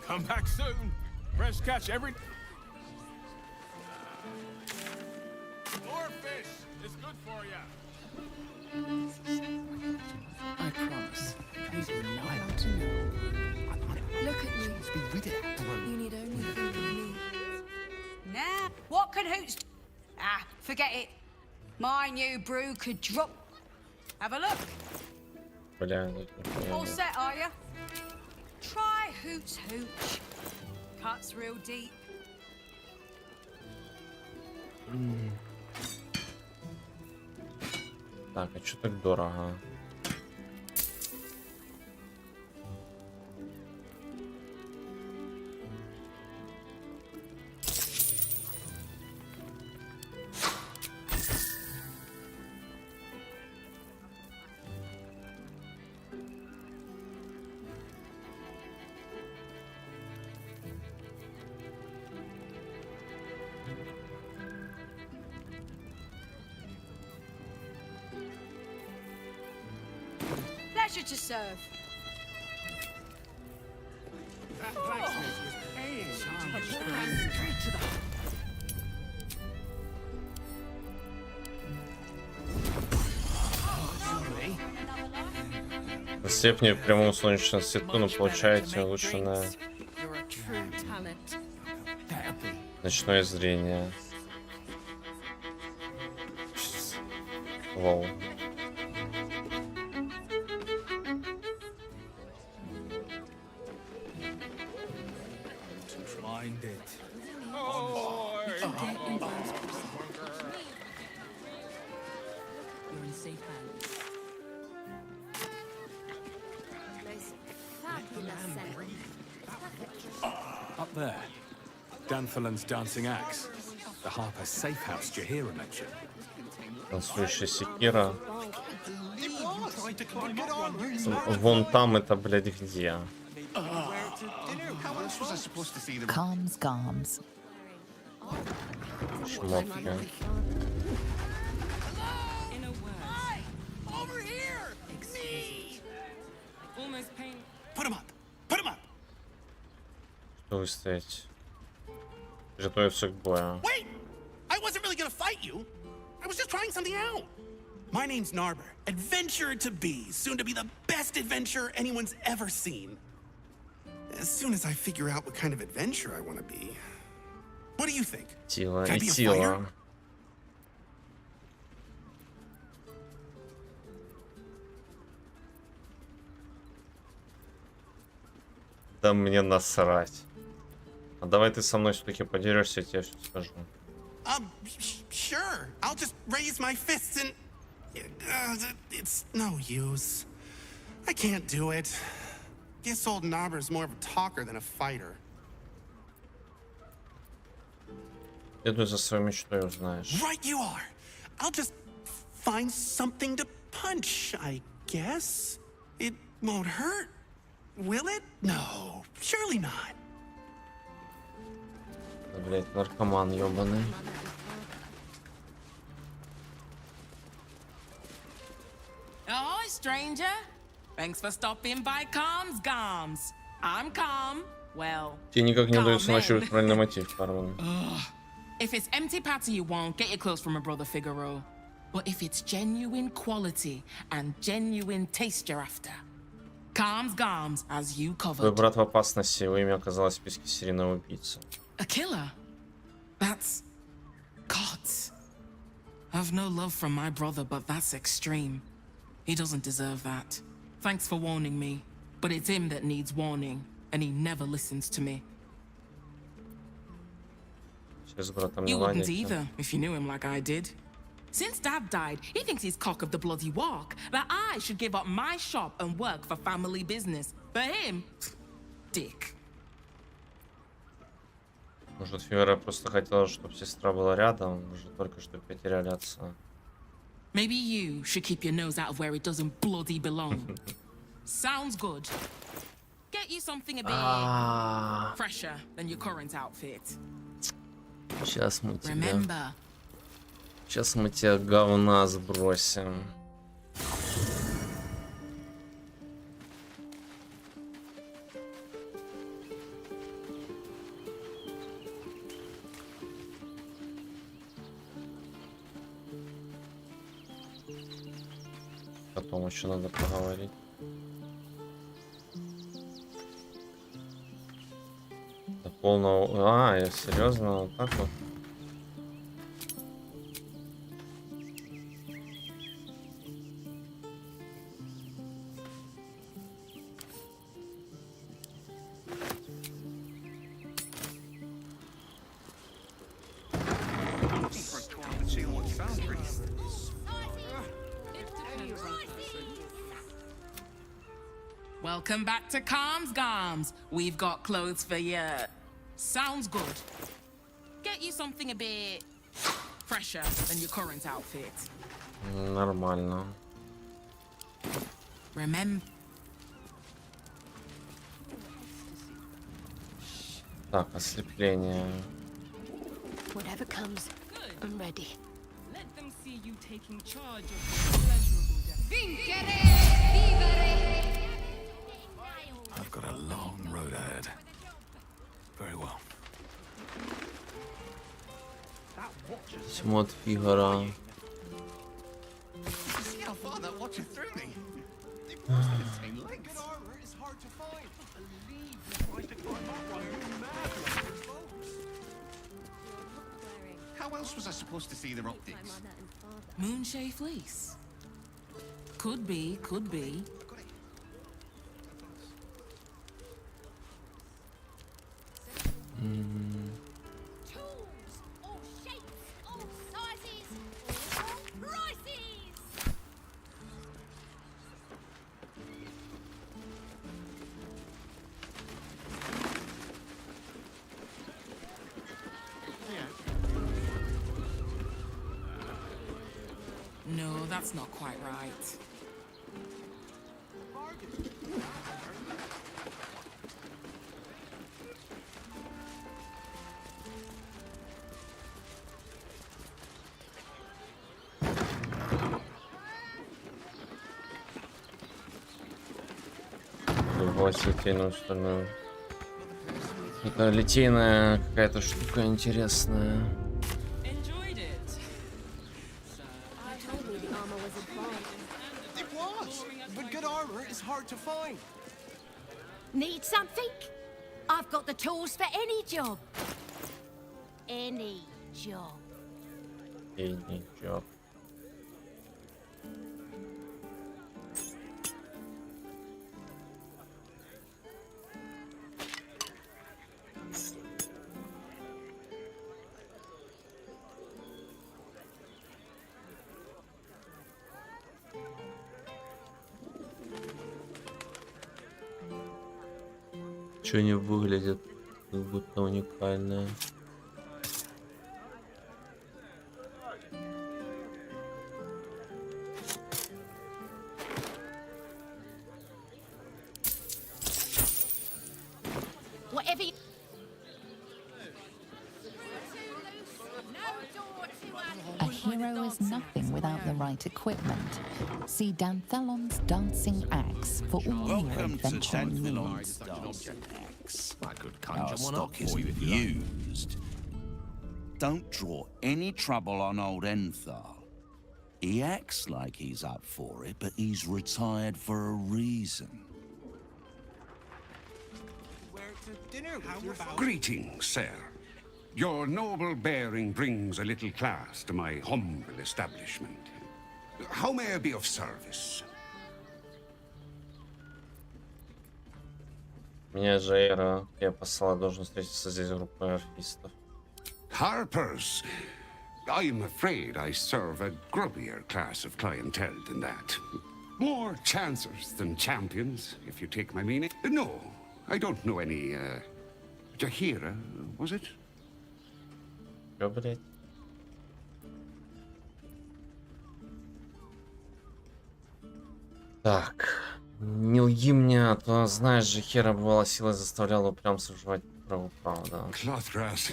Come back soon. Fresh catch every... More fish is good for you. I promise. Please do not want to know. Look at me. You need only think of me. Nah, what can Hoots do? Ah, forget it. My new brew could drop. Have a look. Бля, All set, are you? Try Hoots Hooch. Cuts real deep. Так, а чё так дорого? Pleasure to serve. That blacksmith was paying. Straight to the Слепни в прямом солнечном свету, но получаете улучшенное ночное зрение. Вау. Mind it. You're in safe hands. Up there, Danthalan's dancing axe. The Harper safe house Jahira mentioned. Танцующая секира. Вон там это, блядь, где? Calms Garms. Шмотки. выстоять. Готовиться к бою. Wait! I wasn't really gonna fight you. I was just trying something out. My name's Narber, adventurer to be, soon to be the best adventurer anyone's ever seen. As soon as I figure out what kind of adventurer I want to be. What do you think? Сила Can I и be a сила. fighter? Да мне насрать. А давай ты со мной все-таки подерешься, я тебе все скажу. Sure. I'll just raise my fists and... it's no use. I can't do it. Guess old Narber's more of a talker than a fighter. Следуй за своей мечтой, узнаешь. Right you are. I'll just find something to punch, I guess. It won't hurt, will it? No, surely not. Блять, наркоман ёбаный. Ahoy, stranger. Thanks for stopping by Calm's Gums. I'm calm. Well, Тебе никак не calm удается then. нащупать правильный мотив, Парван. If it's empty patter you want, get your clothes from a brother Figaro. But if it's genuine quality and genuine taste you're after, Calm's Gums as you Твой covered. брат в опасности, его имя оказалось в списке серийного убийцы. A killer? That's... God. I've no love from my brother, but that's extreme. He doesn't deserve that. Thanks for warning me, but it's him that needs warning, and he never listens to me. С братом не You wouldn't ладите. either, if you knew him like I did. Since Dad died, he thinks he's cock of the bloody walk, that I should give up my shop and work for family business. For him, dick. Может, Фивера просто хотела, чтобы сестра была рядом, мы же только что потеряли отца. Maybe you should keep your nose out of where it doesn't bloody belong. Sounds good. Get you something a bit fresher than your current outfit. Сейчас мы тебя... Remember. Сейчас мы тебя говна сбросим. Потом еще надо поговорить. До полного... А, я серьезно? Вот так вот? Welcome back to Calm's Gums. We've got clothes for you. Sounds good. Get you something a bit fresher than your current outfit. Нормально. Remember. Так, ослепление. Whatever comes, I'm ready. Let them see you taking charge of your pleasurable I've got a long road ahead. Very well. Письмо от Фигара. See how far that watcher threw me? They must have the same length. Good armor is hard to find. Believe you tried to climb up while you're mad like your folks. How else was I supposed to see their optics? Moonshade fleece. Could be, could be. Tools, all shapes, all sizes, all prices. No, that's not quite right. Любовь сетейную сторону. Это литейная какая-то штука интересная. It was, but good armor is hard to find. Need something? I've got the tools for any job. Any job. Any job. Что не выглядит как будто уникальное. Whatever you... A hero is nothing without the right equipment. See Danthelon's dancing axe for all your adventure needs. I could conjure one up for you if you like. Don't draw any trouble on old Enthal. He acts like he's up for it, but he's retired for a reason. Greetings, sir. Your noble bearing brings a little class to my humble establishment. How may I be of service? Меня Джейра, я послала, должен встретиться здесь с группой арфистов. Harpers. I'm afraid I serve a grubbier class of clientele than that. More chancers than champions, if you take my meaning. No, I don't know any, Jahira, was it? Чё, блядь? Так, не лги мне, а то, знаешь же, Хера бывала силой заставляла упрямцев жевать правда. Clothras.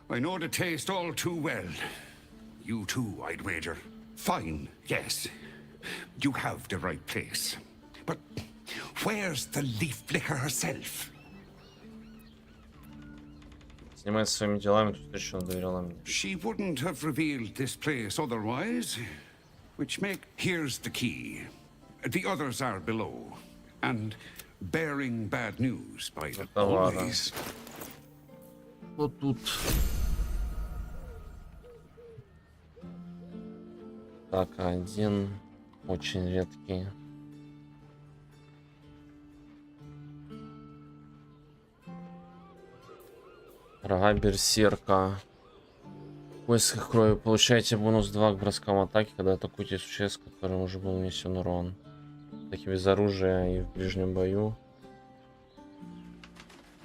I know the taste all too well. You too, I'd wager. Fine, yes. You have the right place. But where's the leaf flicker herself? Занимается своими делами, тут еще доверяла мне. She wouldn't have revealed this place otherwise. Which here's the key. The others are below. And bearing bad news by the always. Вот тут. Так, один очень редкий. Рога берсерка. В поисках крови получаете бонус 2 к броскам атаки, когда атакуете существ, которым уже был нанесен урон. Так и без оружия, и в ближнем бою.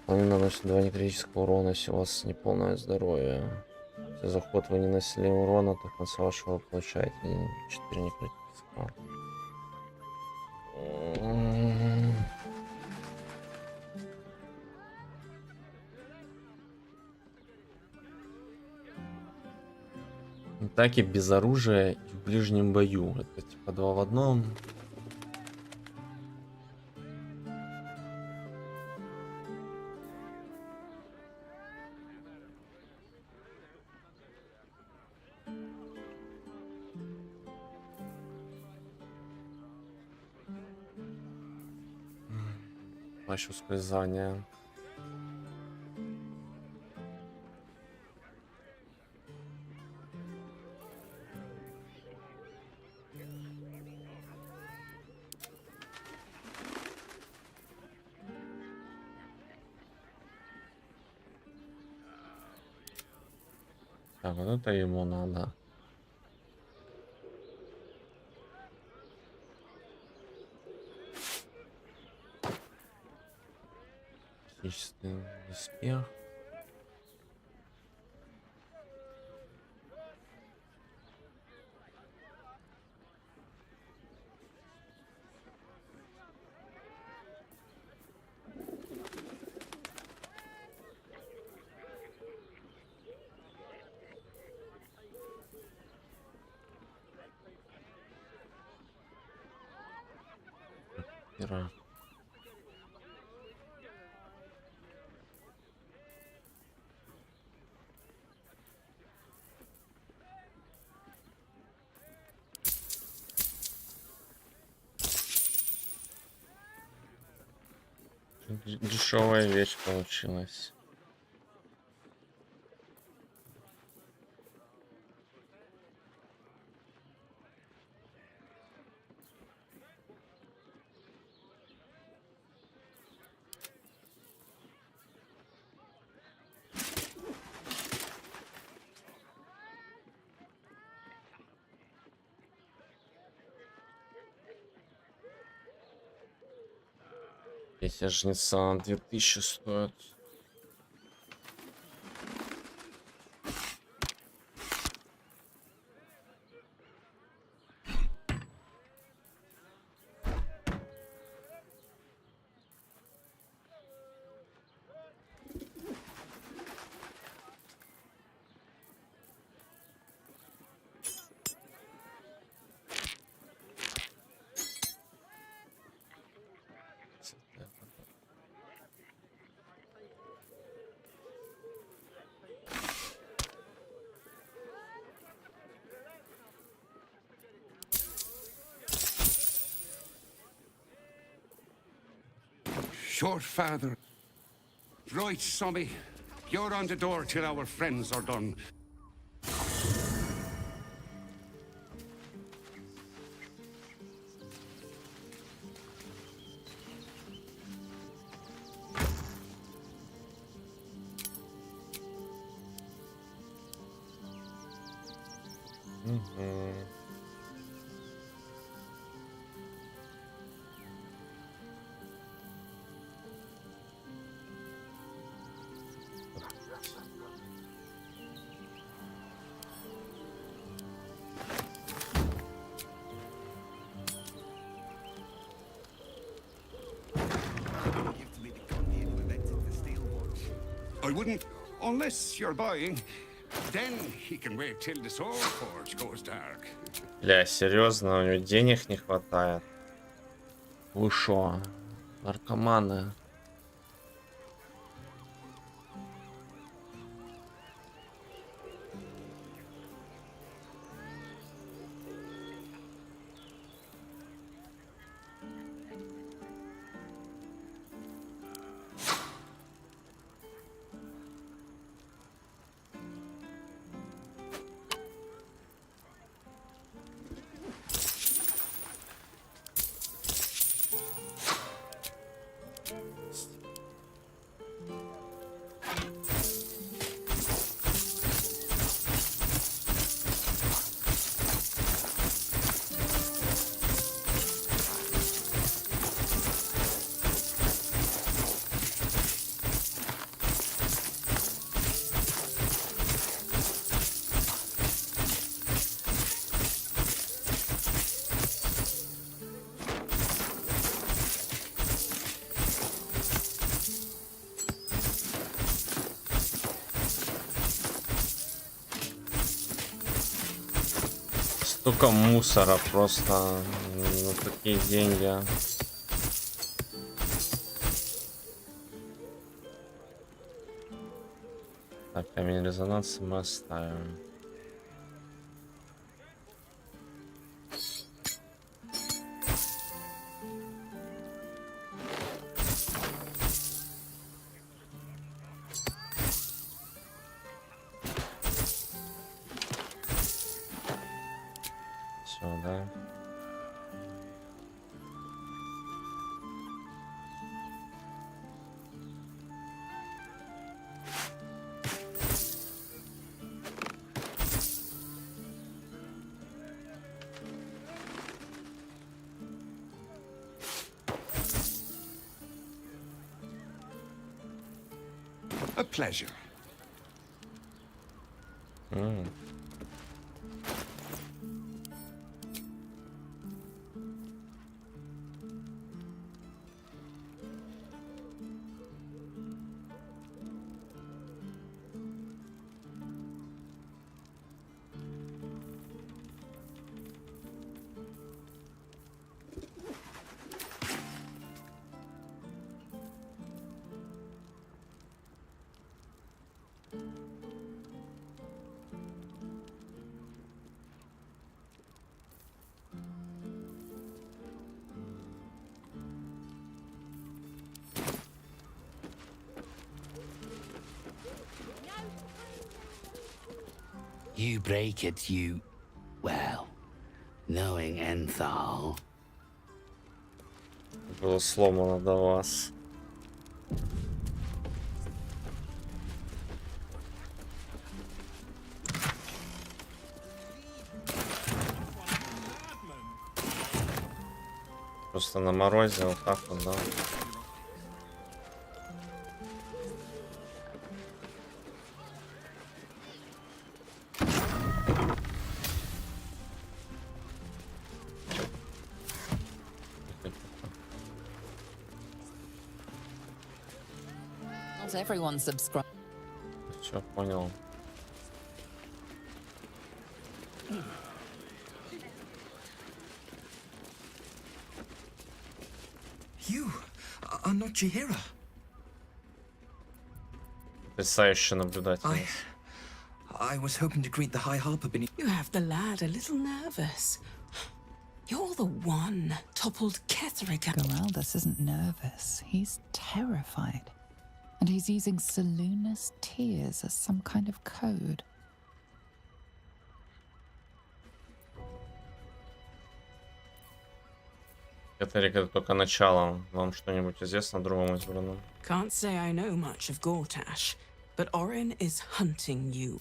Они наносят 2 некритического урона, если у вас неполное здоровье. Если за ход вы не нанесли урона, то в конце вашего вы получаете 4 некритического. Атаки без оружия и в ближнем бою. Это типа 2 в 1. Еще ускользание. Так, вот это ему надо. Физический доспех. Дешевая вещь получилась. Эти жнеца 2000 стоят. Short father. Right, Sommy. You're on the door till our friends are done. I wouldn't, unless you're buying. Then he can wait till the sword forge goes dark. Бля, серьезно, у него денег не хватает. Вы шо, наркоманы? Столько мусора просто на такие деньги. Так, камень резонанса мы оставим. Да. A pleasure. You break it, you... well, knowing Enthal. Было сломано до вас. Просто на морозе вот так вот, да. Not everyone subscribe. Все, понял. You are not Chihira. Потрясающе наблюдательность. I was hoping to greet the High Harper beneath. You have the lad a little nervous. You're the one toppled Ketheric. Geraldus isn't nervous. He's terrified. And he's using Saluna's tears as some kind of code. Кэтерик, это только начало. Вам что-нибудь известно о другом избранном? Can't say I know much of Gortash, but Orin is hunting you.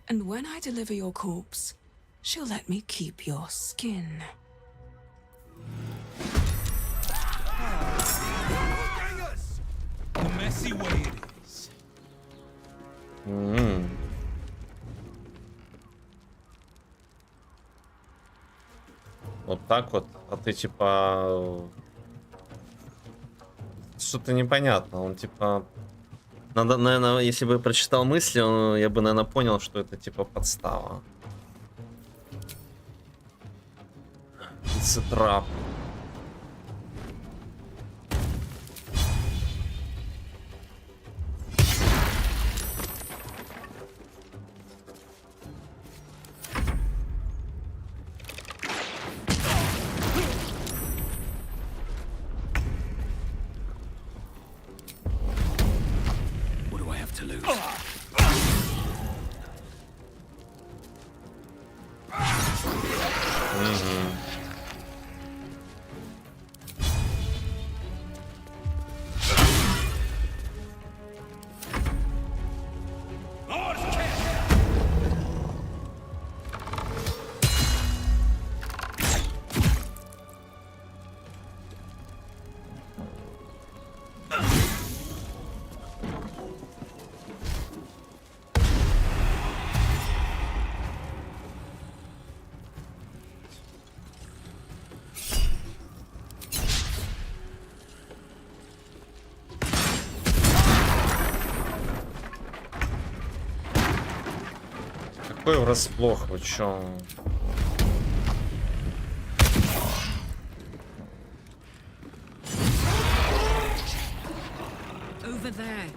And when I deliver your corpse, she'll let me keep your skin. The messy way it is. Вот так вот, а ты типа... Что-то непонятно, он типа... Надо, наверное, если бы я прочитал мысли, я бы, наверное, понял, что это типа подстава. It's a trap. Какой врасплох, вы чё? Over there.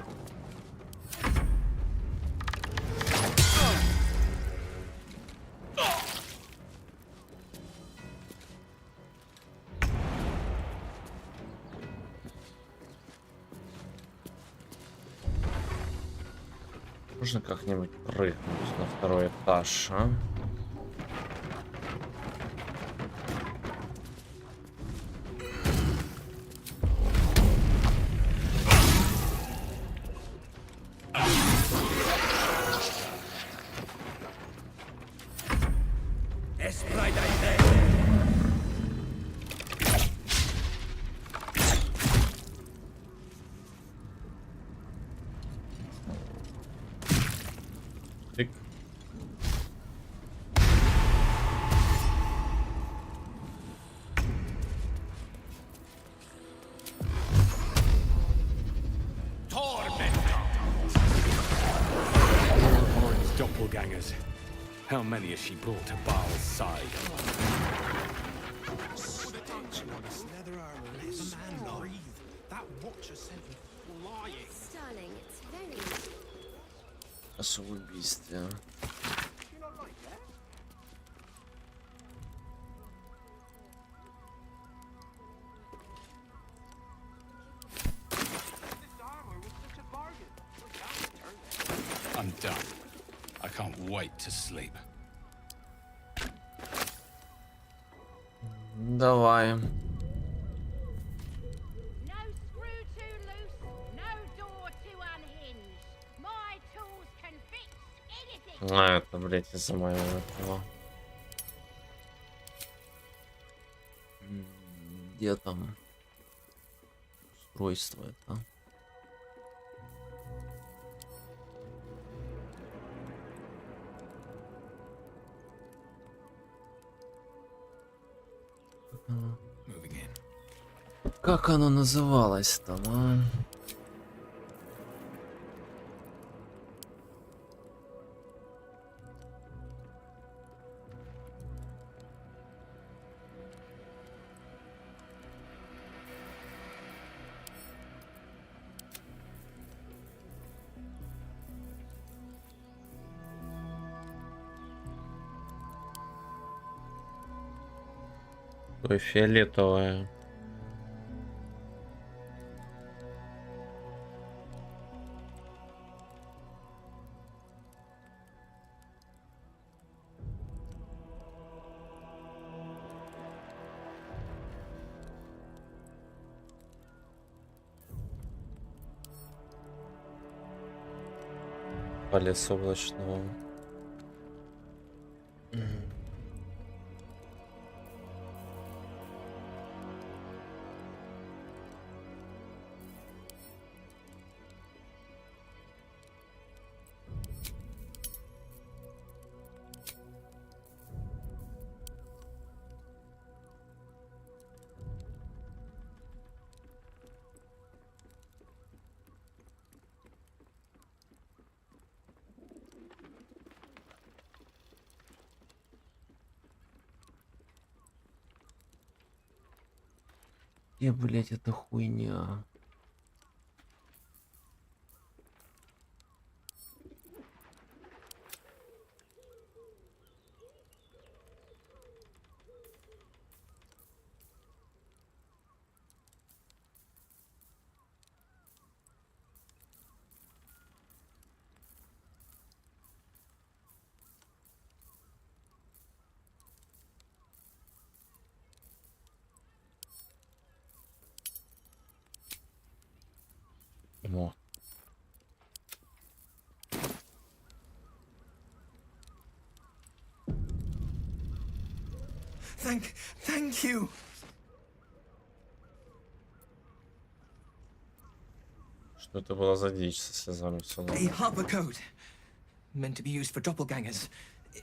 Можно как-нибудь прыгнуть на второй этаж, а? Doppelgangers. How many has she brought to Baal's side? Самоубийство. I'm done. I can't white to sleep. Давай. No screw too loose, no door too unhinged. My tools can fix anything. А, это, блядь, из-за моего этого. Где там устройство это? Как оно называлось там, а? Ой, фиолетовая. Палец облачного. Где, блять, эта хуйня? О. Thank you. Что это была за дичь со слезами все A Harper code. Meant to be used for doppelgangers,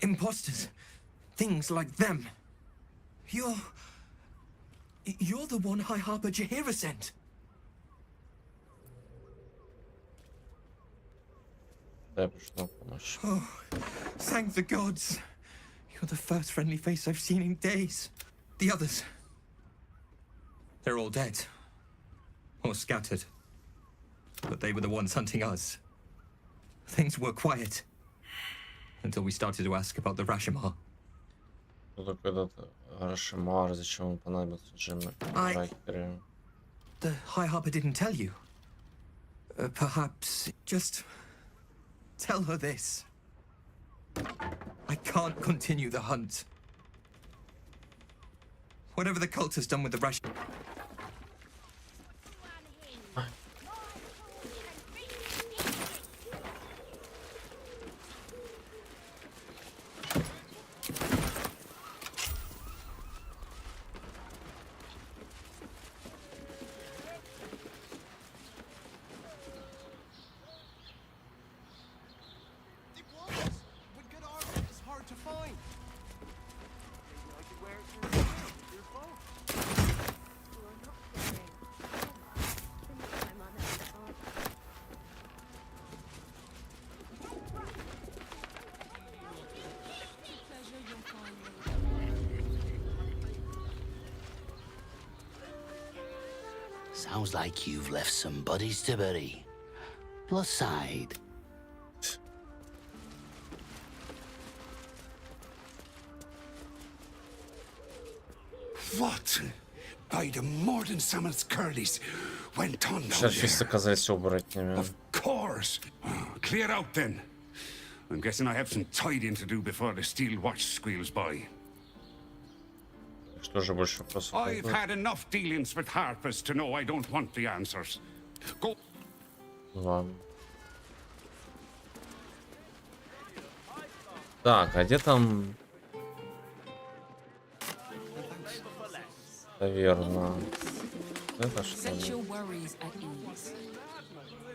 imposters, things like them. You're the one High Harper Jaheira sent. Oh, thank the gods. You're the first friendly face I've seen in days. The others, they're all dead. Or scattered. But they were the ones hunting us. Things were quiet. Until we started to ask about the Rashomar. Кто такой этот Рашимар? Зачем он понадобился Джимми? The High Harper didn't tell you. Perhaps just tell her this. I can't continue the hunt. Whatever the cult has done with the Rash... Sounds like you've left some bodies to bury. Plus side. What? By the Morden Summon's Curlies went on down Шерфисты оказались оборотнями. Of course. Clear out then. I'm guessing I have some tidying to do before the steel watch squeals by. Что же больше вопросов? I've had enough dealings with Harpers to know I don't want the answers. Go. Ладно. Так, а где там... Наверное. Это что Set ли? your worries at ease.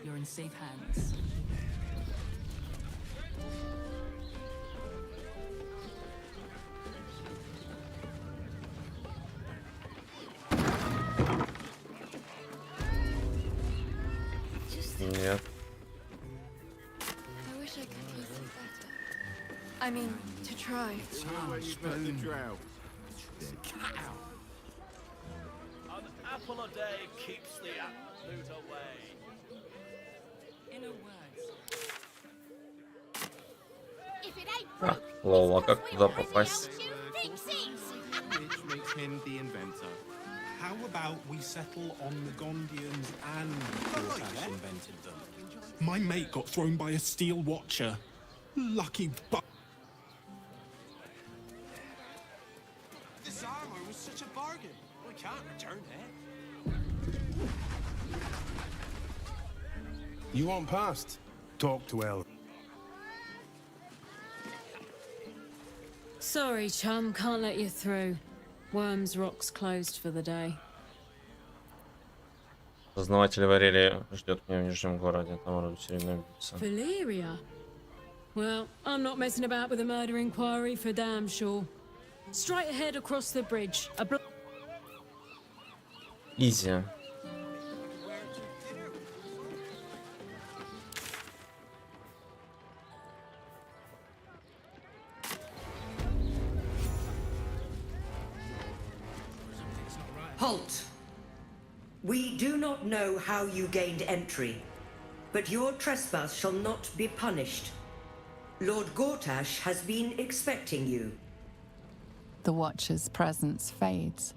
You're in safe hands. Нет. I wish I could kiss you better. I mean, to try. An apple a day keeps the absolute away. Inner words. If it ain't А, лол, а как туда попасть? Which makes him the inventor. How about we settle on the Gondians and Gortash invented them? My mate got thrown by a steel watcher. Lucky bu- This armor was such a bargain. We can't return it. You want past? Talk to El. Sorry, chum, can't let you through. Worms Rock's closed for the day. Дознаватель Варелии ждет меня в Нижнем городе. Там вроде серийный убийца. Valeria? Well, I'm not messing about with a murder inquiry for damn sure. Straight ahead across the bridge. Изи. Halt! We do not know how you gained entry, but your trespass shall not be punished. Lord Gortash has been expecting you. The Watcher's presence fades,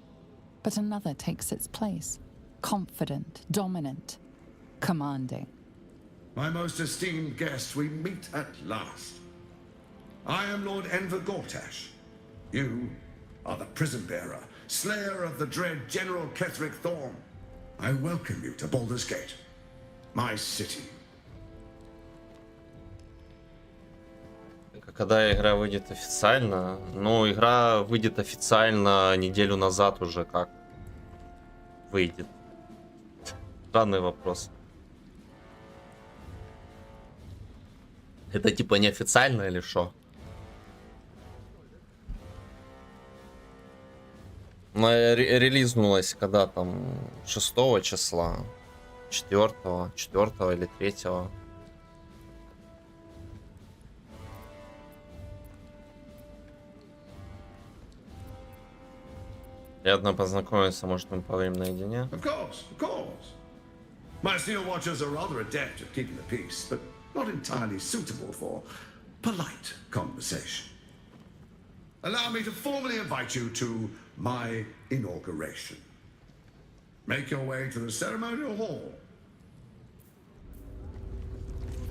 but another takes its place. Confident, dominant, commanding. My most esteemed guest, we meet at last. I am Lord Enver Gortash. You are the prison bearer, slayer of the dread General Ketheric Thorn. I welcome you to Baldur's Gate, my city. Когда игра выйдет официально? Ну, игра выйдет официально неделю назад уже, как выйдет. Странный вопрос. Это типа неофициально или что? Ну, релизнулась когда там 6 числа, 4 или 3. Приятно познакомиться, может мы поговорим наедине. Of course, of course. My steel watchers are rather adept at keeping the peace, but not entirely suitable for polite conversation. Allow me to formally invite you to my inauguration. Make your way to the ceremonial hall.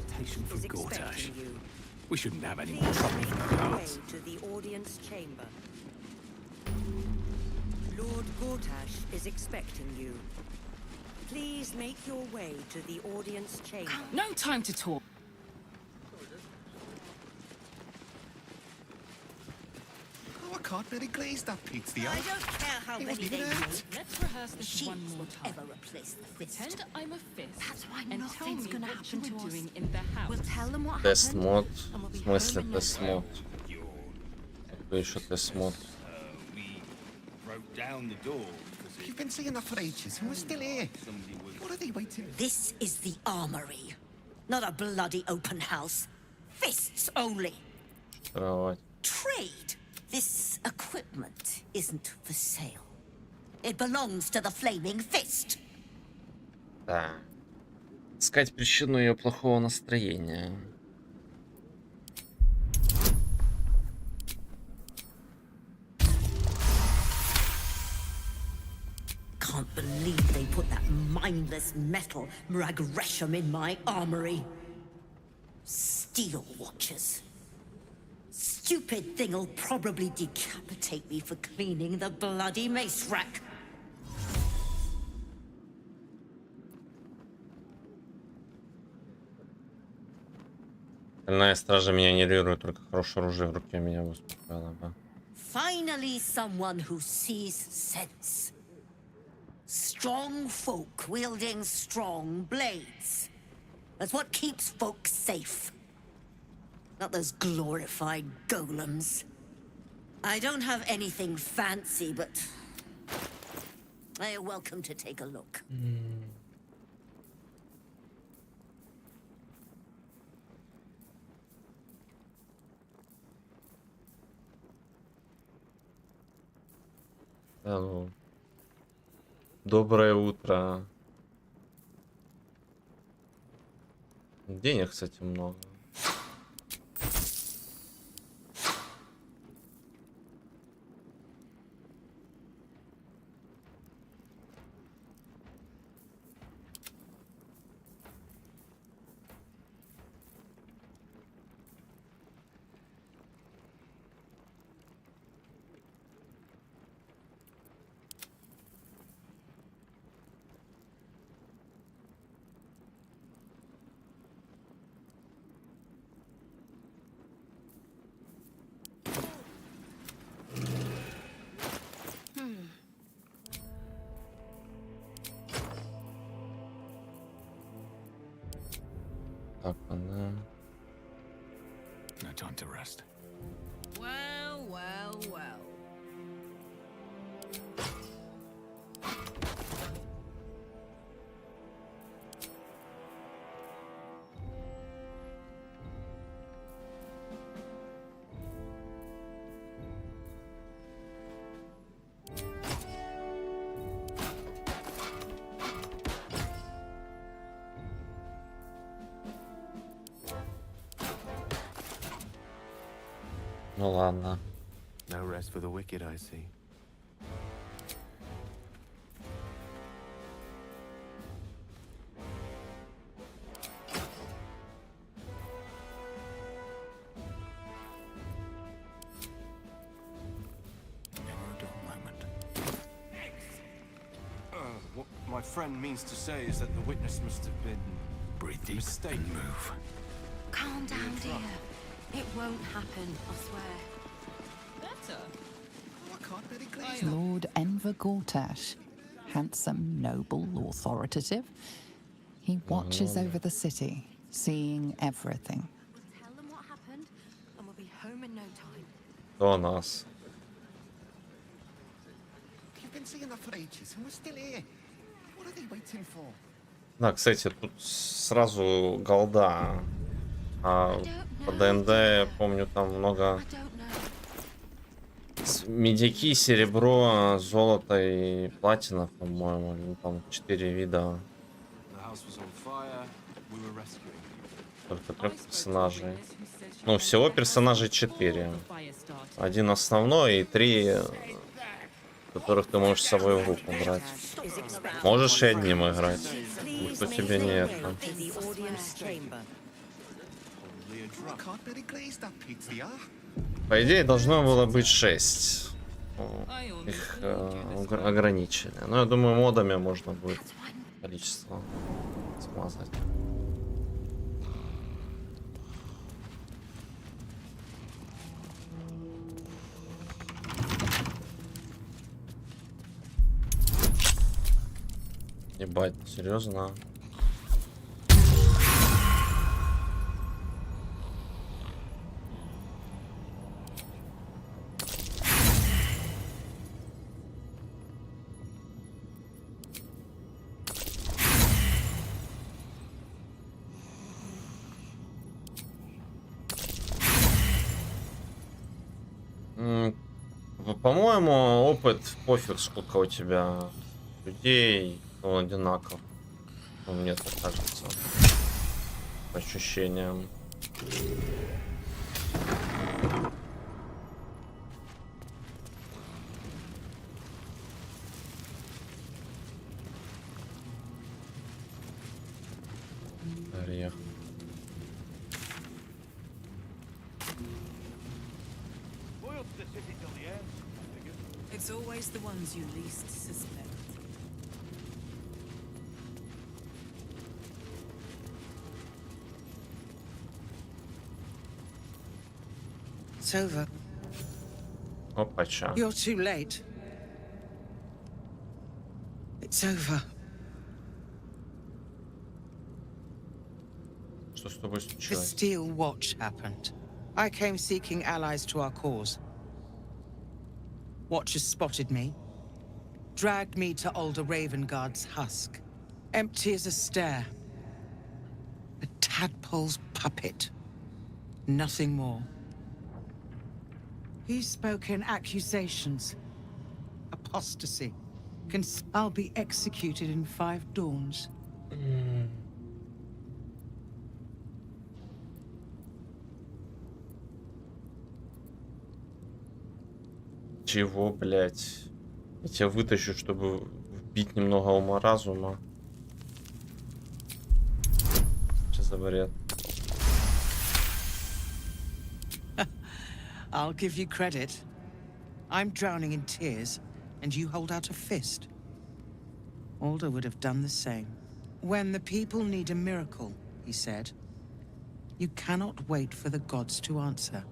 Invitation from Gortash. We shouldn't have any more trouble from the guards. To the audience chamber. Lord Gortash is expecting you. Please make your way to the audience chamber. No time to talk. Oh, I can't really glaze that pizza. I don't care how It many wasn't they even do. out. Let's rehearse this Machines one more won't time. ever replace the fist. Pretend I'm a fist. That's why and tell nothing's me gonna what happen you to were us. doing in the house. We'll tell them what Тест happened. мод. and we'll be В смысле home in тест no мод? Какой еще тест мод? We broke down the door because You've been saying that for ages, and we're still here. What are they waiting for? This is the armory, not a bloody open house. Fists only. Штрафовать. Trade. This equipment isn't for sale. It belongs to the Flaming Fist. Да. Искать причину ее плохого настроения. Can't believe they put that mindless metal Mrag Gresham in my armory. steel watchers. Stupid thing'll probably decapitate me for cleaning the bloody mace rack. Стальная стража меня нервирует, только хорошее оружие в руке меня успокоило бы. Finally, someone who sees sense. Strong folk wielding strong blades. That's what keeps folk safe. Not those glorified golems. I don't have anything fancy, but you're welcome to take a look. Да, ну. Доброе утро. Денег, кстати, много. Так, она... No time to rest. Well, well, well. Ну ладно. No rest for the wicked, I see. What my friend means to say is that the witness must have been mistaken. Move. Calm down, dear. It won't happen, I swear. Better. Lord Enver Gortash, handsome, noble, authoritative. He watches over the city, seeing everything. Tell them what happened, and we'll be home in no time. До нас. You've been seeing that for ages, and we're still here. What are they waiting for? Да, кстати, тут сразу голда. А по ДНД, я помню, там много медики, серебро, золото и платина, по-моему. Ну, там 4 вида. Только 3 персонажей. Ну, всего персонажей 4. Один основной и 3, которых ты можешь с собой в руку брать. Можешь и одним играть. Никто тебе не это. По идее, должно было быть 6. Их ограничили. Но я думаю, модами можно будет количество смазать. Ебать, серьезно? По-моему, опыт пофиг, сколько у тебя людей, он одинаков. Ну, мне так кажется. По ощущениям. Орех. It's always the ones you least suspect. It's over. Опача. You're too late. It's over. Что с тобой The случилось? Steel Watch happened. I came seeking allies to our cause. Watchers spotted me, dragged me to Older Ravenguard's husk. Empty as a stare. A tadpole's puppet. Nothing more. He's spoken accusations. Apostasy. I'll be executed in 5 dawns. Чего, блять? Я тебя вытащу, чтобы вбить немного ума-разума. Что за бред? I'll give you credit. I'm drowning in tears, and you hold out a fist. Alder would have done the same. When the people need a miracle, he said, you cannot wait for the gods to answer.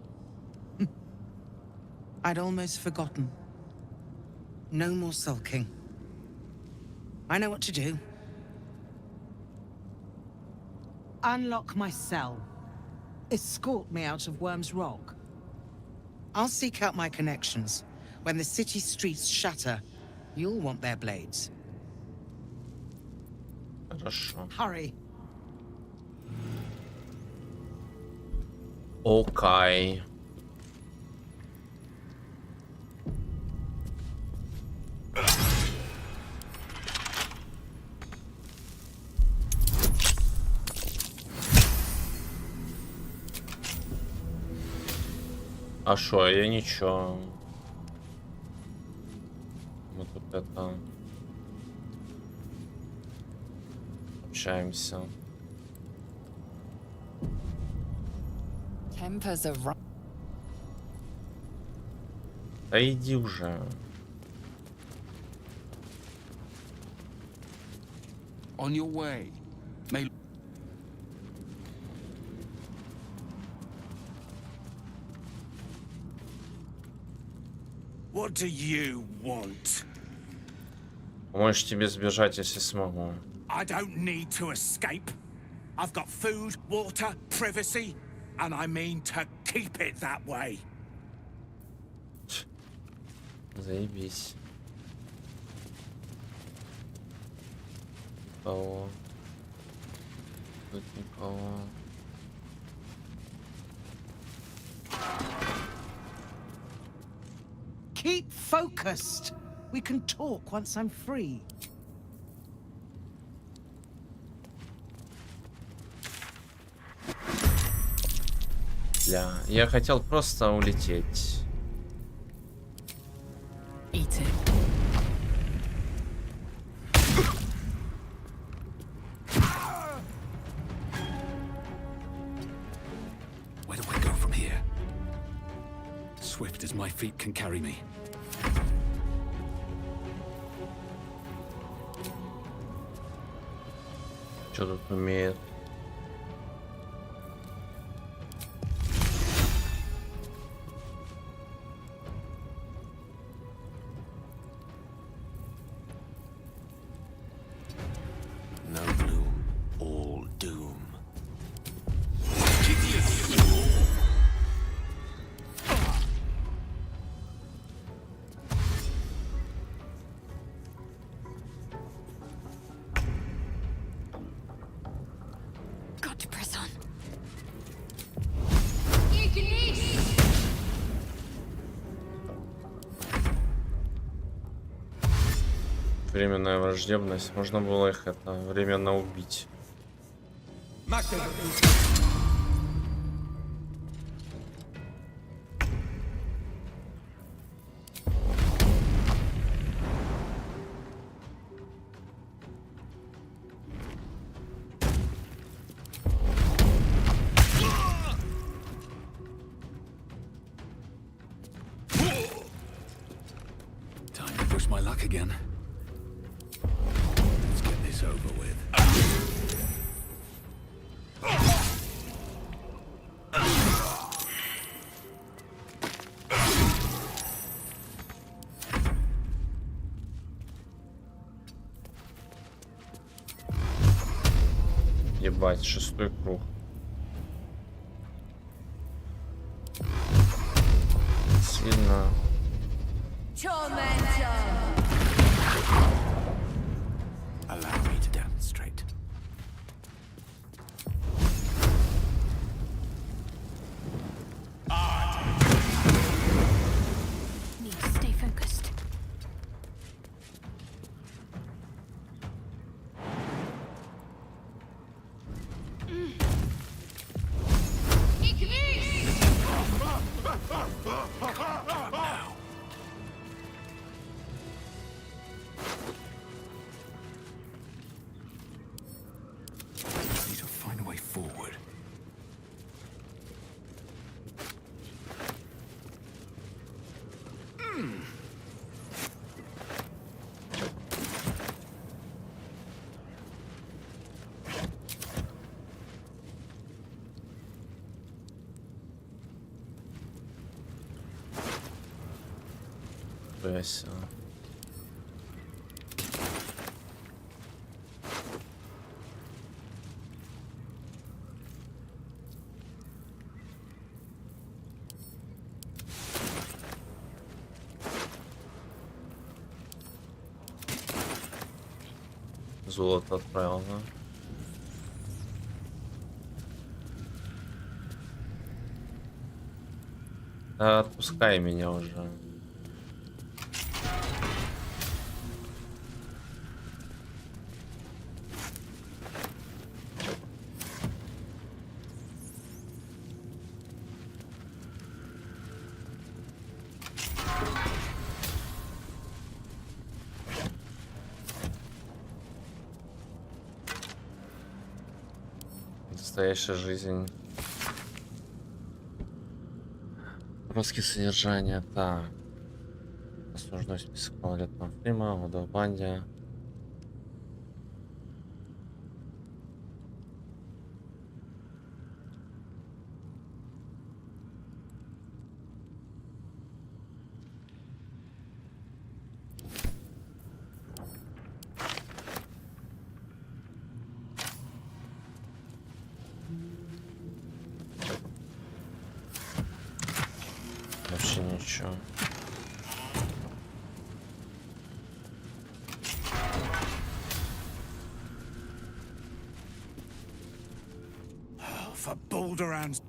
I'd almost forgotten. No more sulking. I know what to do. Unlock my cell. Escort me out of Worm's Rock. I'll seek out my connections. When the city streets shatter, you'll want their blades. Хорошо. Hurry. Окей. А шо, я ничего. Мы тут это... общаемся. Tempers are... Да иди уже. On your way. May... What do you want? Можешь тебе сбежать, если смогу. I don't need to escape. I've got food, water, privacy, and I mean to keep it that way. Заебись. Никого. Тут никого. Keep focused. We can talk once I'm free. Бля, я хотел просто улететь. Eat it. Where do I go from here? Swift as my feet can carry me. Что тут умеет? No gloom, all doom. Got to press on. Временная враждебность. Можно было их это временно убить. again. Let's get this over with. Ебать, 6-й круг. Сильно. Allow me to demonstrate. Need to stay focused. Need to find a way forward. Весело. Золото отправил, да? Да, отпускай меня уже. Настоящая жизнь. Русские содержания. Так. Осужденный список малолетнего фильма. Вода в банде. Вообще ничего. For Baldur and...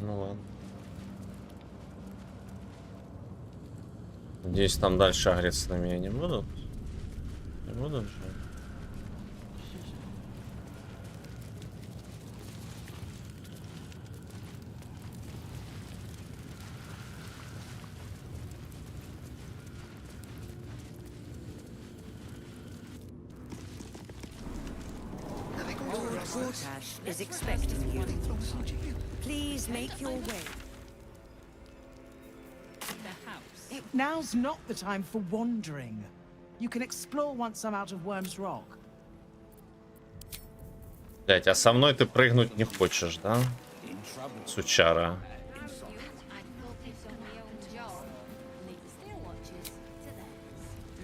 Ну ладно. Надеюсь, там дальше агреться на меня не будут. Не будут же. Lord Gortash is expecting you. Please make your way. Now's not the time for wandering. You can explore once I'm out of Worm's Rock. Блять, а со мной ты прыгнуть не хочешь, да? Сучара.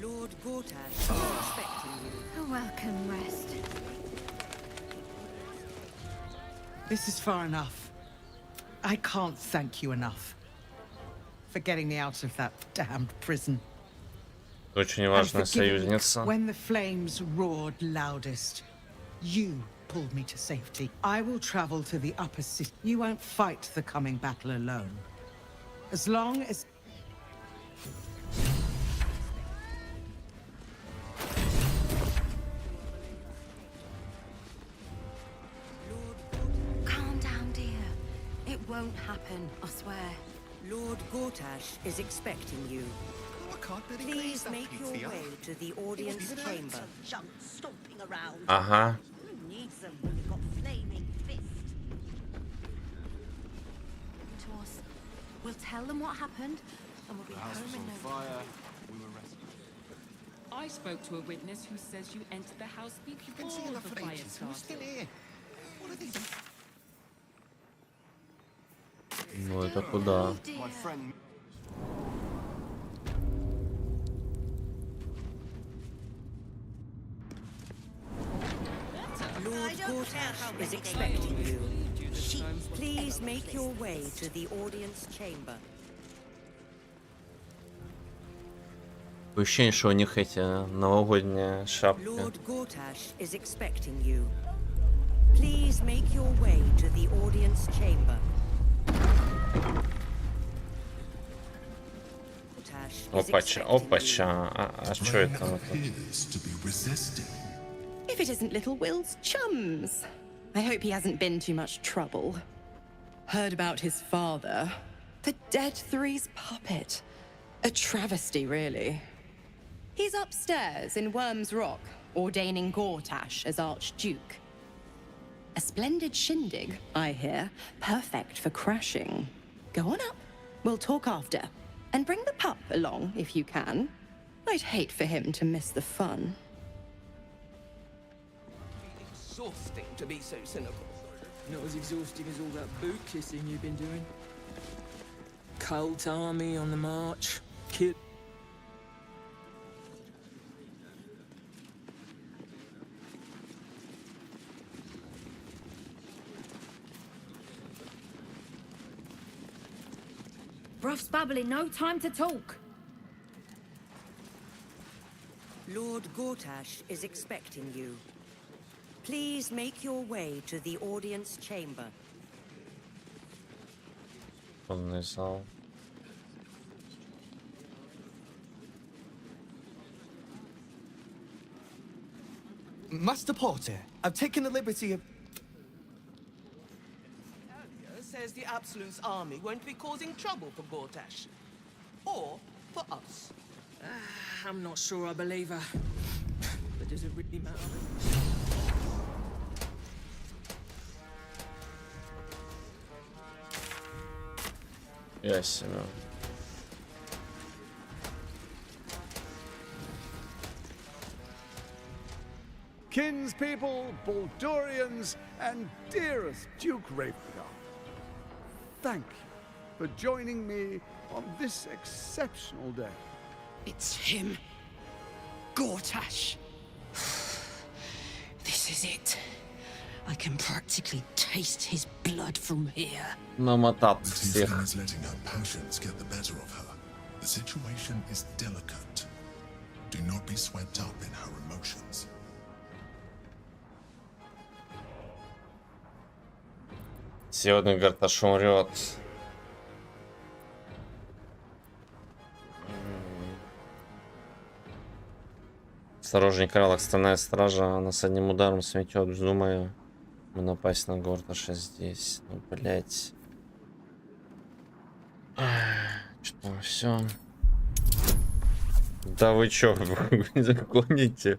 Lord Gortash is expecting you. A welcome rest. This is far enough. I can't thank you enough for getting me out of that damned prison. Очень важная союзница. When the flames roared loudest, you pulled me to safety. I will travel to the upper city. You won't fight the coming battle alone. As long as... Calm down, dear. It happen, I swear. Lord Gortash is expecting you. Please make your way to the audience chamber. Ага. To us. We'll tell them what happened, and we'll be home in no time. I spoke to a witness who says you entered the house before the fire started. Ну это куда? Lord Gortash is expecting you. Please make your way to the audience chamber. Ощущение, что у них эти новогодние шапки. Lord Gortash is expecting you. Please make your way to the audience chamber. Опача, опача. А что это? If it isn't little Will's chums. I hope he hasn't been too much trouble. Heard about his father. The dead three's puppet. A travesty, really. He's upstairs in Worm's Rock, ordaining Gortash as Archduke. A splendid shindig, I hear. Perfect for crashing. Go on up. We'll talk after. And bring the pup along, if you can. I'd hate for him to miss the fun. Exhausting to be so cynical. Not as exhausting as all that boot kissing you've been doing. Cult army on the march. Kid. Bruff's babbling, no time to talk. Lord Gortash is expecting you. Please make your way to the audience chamber. Конный зал. Master Porter, I've taken the liberty of... Says the Absolute's army won't be causing trouble for Gortash. Or for us. I'm not sure I believe her. But does it really matter? Yes, you know. Kinspeople, Baldurians, and dearest Duke Ravenguard. Thank you for joining me on this exceptional day. It's him. Gortash. This is it. I can practically taste his blood from here. Намотал Tifa всех. is letting her passions get the better of her. The situation is delicate. Do not be swept up in her emotions. Сегодня Гарташ умрет. Осторожней, Кралок, стальная стража. Она с одним ударом сметет. Вздумаю напасть на Горташа здесь. Ну, блять. Что, все. Да вы чё, гоните?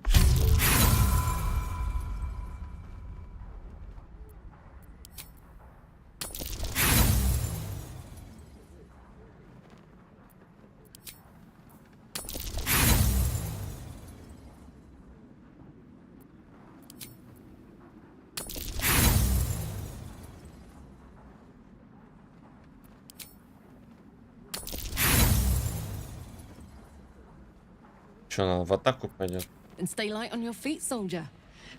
Что, надо в атаку пойдет? And stay light on your feet, soldier.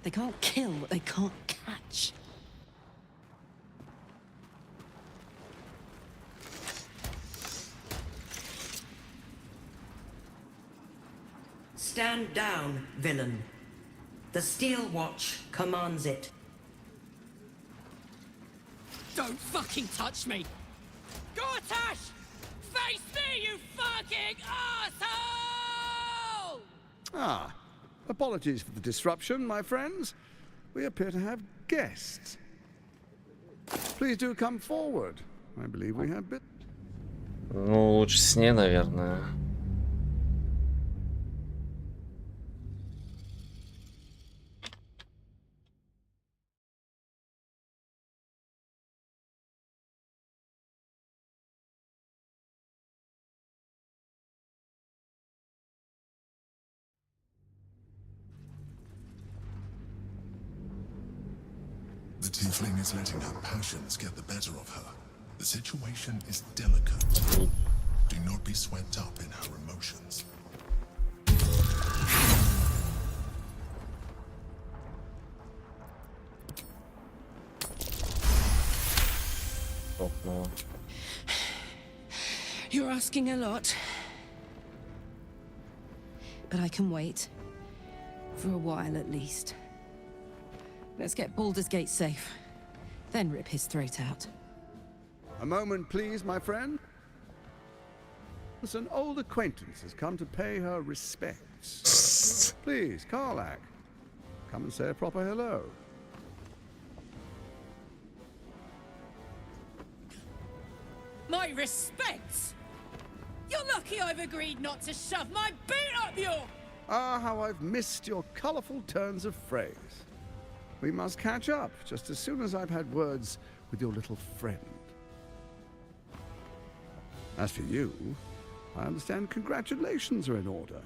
They can't kill what they can't catch. Stand down, villain. The Steel Watch commands it. Don't fucking touch me! Gortash! Face me, you fucking asshole! Ah, apologies for the disruption, my friends. We appear to have guests. Please do come forward. I believe we have bit. Ну, лучше с ней, наверное. The tiefling is letting her passions get the better of her. The situation is delicate. Do not be swept up in her emotions. You're asking a lot. But I can wait. For a while at least. Let's get Baldur's Gate safe. Then rip his throat out. A moment, please, my friend. An old acquaintance has come to pay her respects. Please, Karlach, come and say a proper hello. My respects? You're lucky I've agreed not to shove my boot up your... Ah, how I've missed your colourful turns of phrase. We must catch up just as soon as I've had words with your little friend. As for you, I understand congratulations are in order.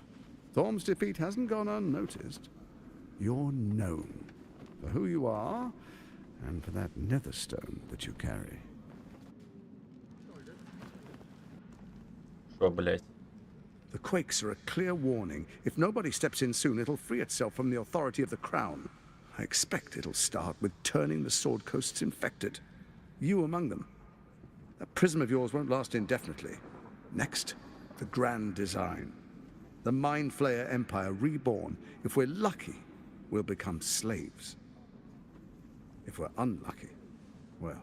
Thorm's defeat hasn't gone unnoticed. You're known for who you are and for that netherstone that you carry. Что, блядь? The quakes are a clear warning. If nobody steps in soon, it'll free itself from the authority of the crown. I expect it'll start with turning the Sword Coasts infected. You among them. That prism of yours won't last indefinitely. Next, the grand design. The Mind Flayer Empire reborn. If we're lucky, we'll become slaves. If we're unlucky, well,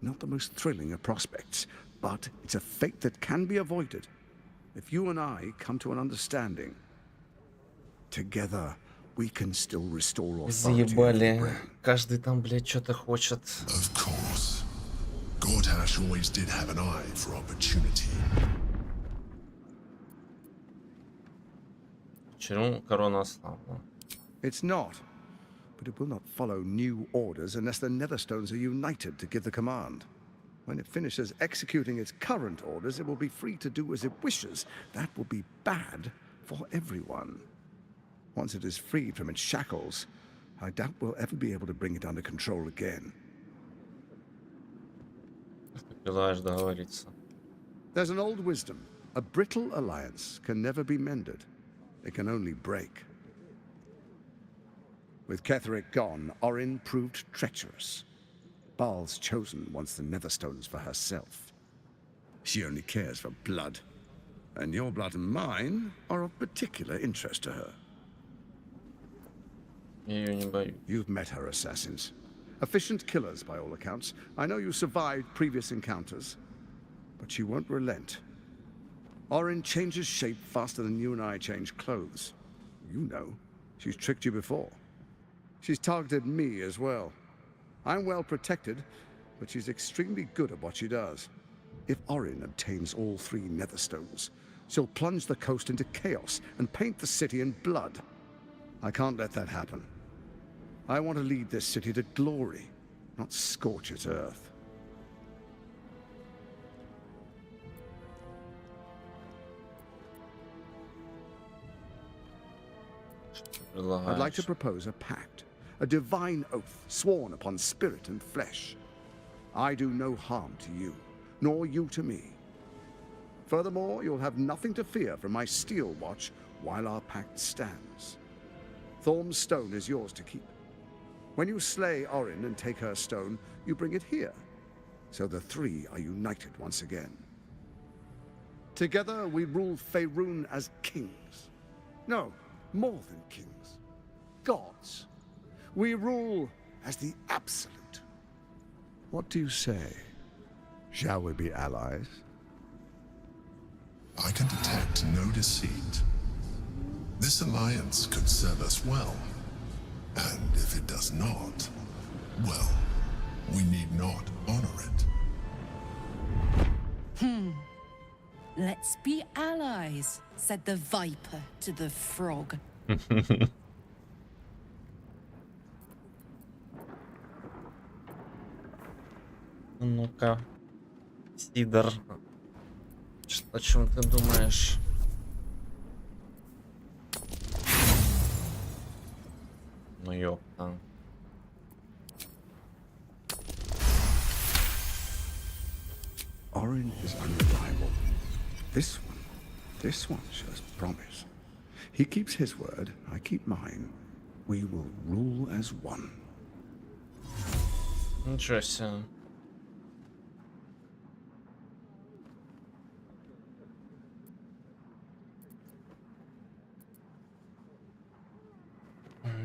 not the most thrilling of prospects, but it's a fate that can be avoided. If you and I come to an understanding, together we can still restore authority. Заебали. Каждый там, блядь, что-то хочет. Of course. Gortash always did have an eye for opportunity. Почему корона ослабла? It's not, but it will not follow new orders unless the Netherstones are united to give the command. When it finishes executing its current orders, it will be free to do as it wishes. That will be bad for everyone. Once it is freed from its shackles, I doubt we'll ever be able to bring it under control again. Желаешь договориться? There's an old wisdom. A brittle alliance can never be mended. It can only break. With Ketheric gone, Orin proved treacherous. Baal's chosen wants the Netherstones for herself. She only cares for blood. And your blood and mine are of particular interest to her. You've met her assassins. Efficient killers, by all accounts. I know you survived previous encounters, but she won't relent. Orin changes shape faster than you and I change clothes. You know, she's tricked you before. She's targeted me as well. I'm well protected, but she's extremely good at what she does. If Orin obtains all 3 Netherstones, she'll plunge the coast into chaos and paint the city in blood. I can't let that happen. I want to lead this city to glory, not scorch its earth. I'd like to propose a pact, a divine oath sworn upon spirit and flesh. I do no harm to you, nor you to me. Furthermore, you'll have nothing to fear from my steel watch while our pact stands. Thorm's stone is yours to keep. When you slay Orin and take her stone, you bring it here, so the 3 are united once again. Together we rule Faerun as kings. No, more than kings. Gods. We rule as the absolute. What do you say? Shall we be allies? I can detect no deceit. This alliance could serve us well. And if it does not, well, we need not honor it. Let's be allies, said the viper to the frog. Ну-ка, Сидор, о чем ты думаешь? Ну ёпта. Orin is unreliable. This one shows promise. He keeps his word, I keep mine. We will rule as one. Ничего себе.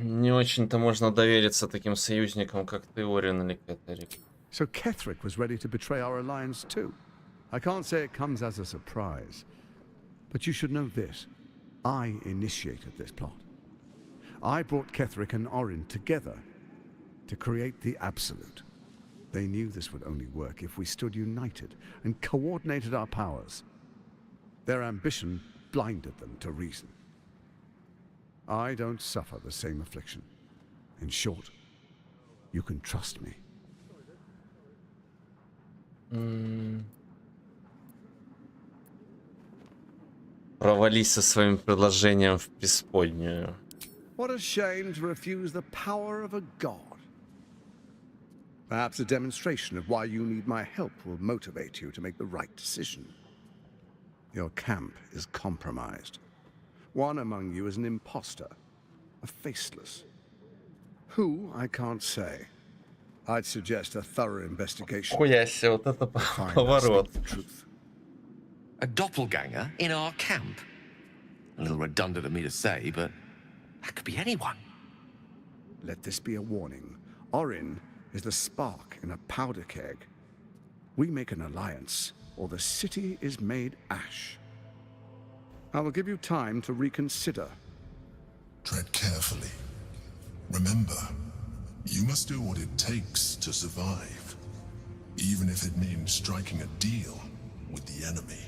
Не очень-то можно довериться таким союзникам, как ты, Орин или Кэтерик. So Ketherick was ready to betray our alliance too. I can't say it comes as a surprise. But you should know this. I initiated this plot. I brought Ketherick and Orin together to create the Absolute. They knew this would only work if we stood united and coordinated our powers. Their ambition blinded them to reason. I don't suffer the same affliction. In short, you can trust me. Провались со своим предложением в преисподнюю. What a shame to refuse the power of a god. Perhaps a demonstration of why you need my help will motivate you to make the right decision. Your camp is compromised. One among you is an imposter, a faceless. Who, I can't say. I'd suggest a thorough investigation. Хуя себе, вот это поворот. A doppelganger in our camp? A little redundant of me to say, but that could be anyone. Let this be a warning. Orin is the spark in a powder keg. We make an alliance, or the city is made ash. I will give you time to reconsider. Tread carefully. Remember, you must do what it takes to survive, even if it means striking a deal with the enemy.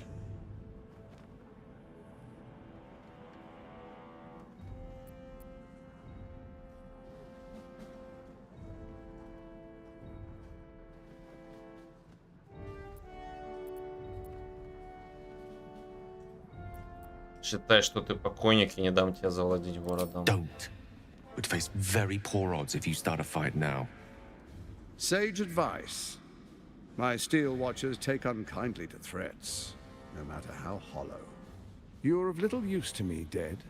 Считай, что ты покойник, и не дам тебе завладеть городом. Don't. Would face very poor odds if you start a fight now. Sage advice. My steel watchers take unkindly to threats, no matter how hollow. You're of little use to me, dead.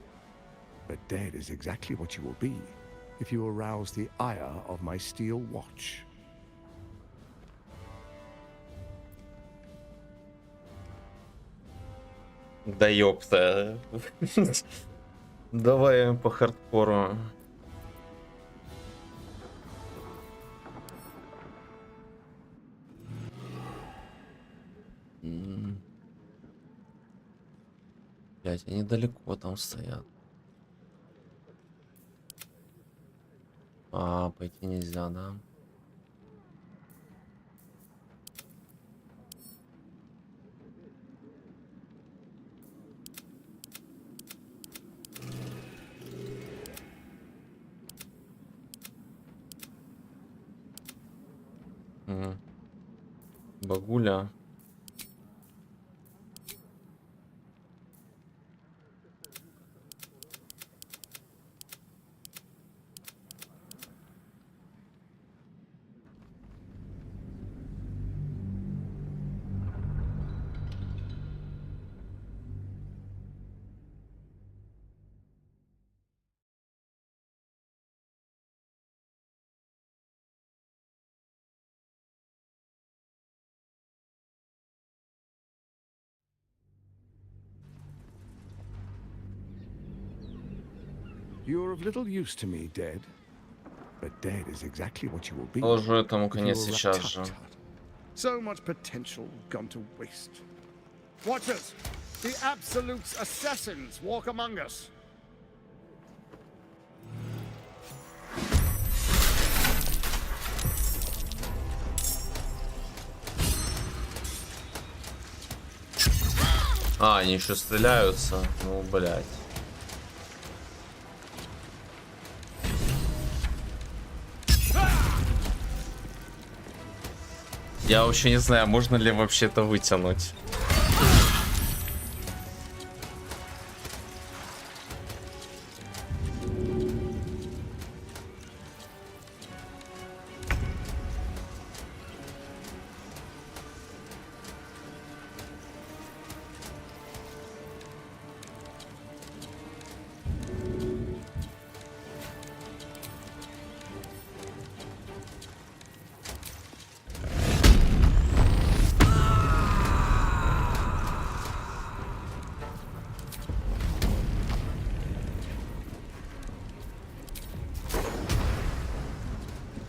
But dead is exactly what you will be if you arouse the ire of my steel watch. Да ёпта. Давай по хардкору. Блять, они далеко там стоят. А, пойти нельзя, да? Багуля. You're of little use to me, dead. But dead is exactly what you will be. Положу этому конец сейчас же. So much potential gone to waste. Watchers, the Absolute's assassins walk among us. А, они еще стреляются. Ну, блядь. Я вообще не знаю, можно ли вообще это вытянуть.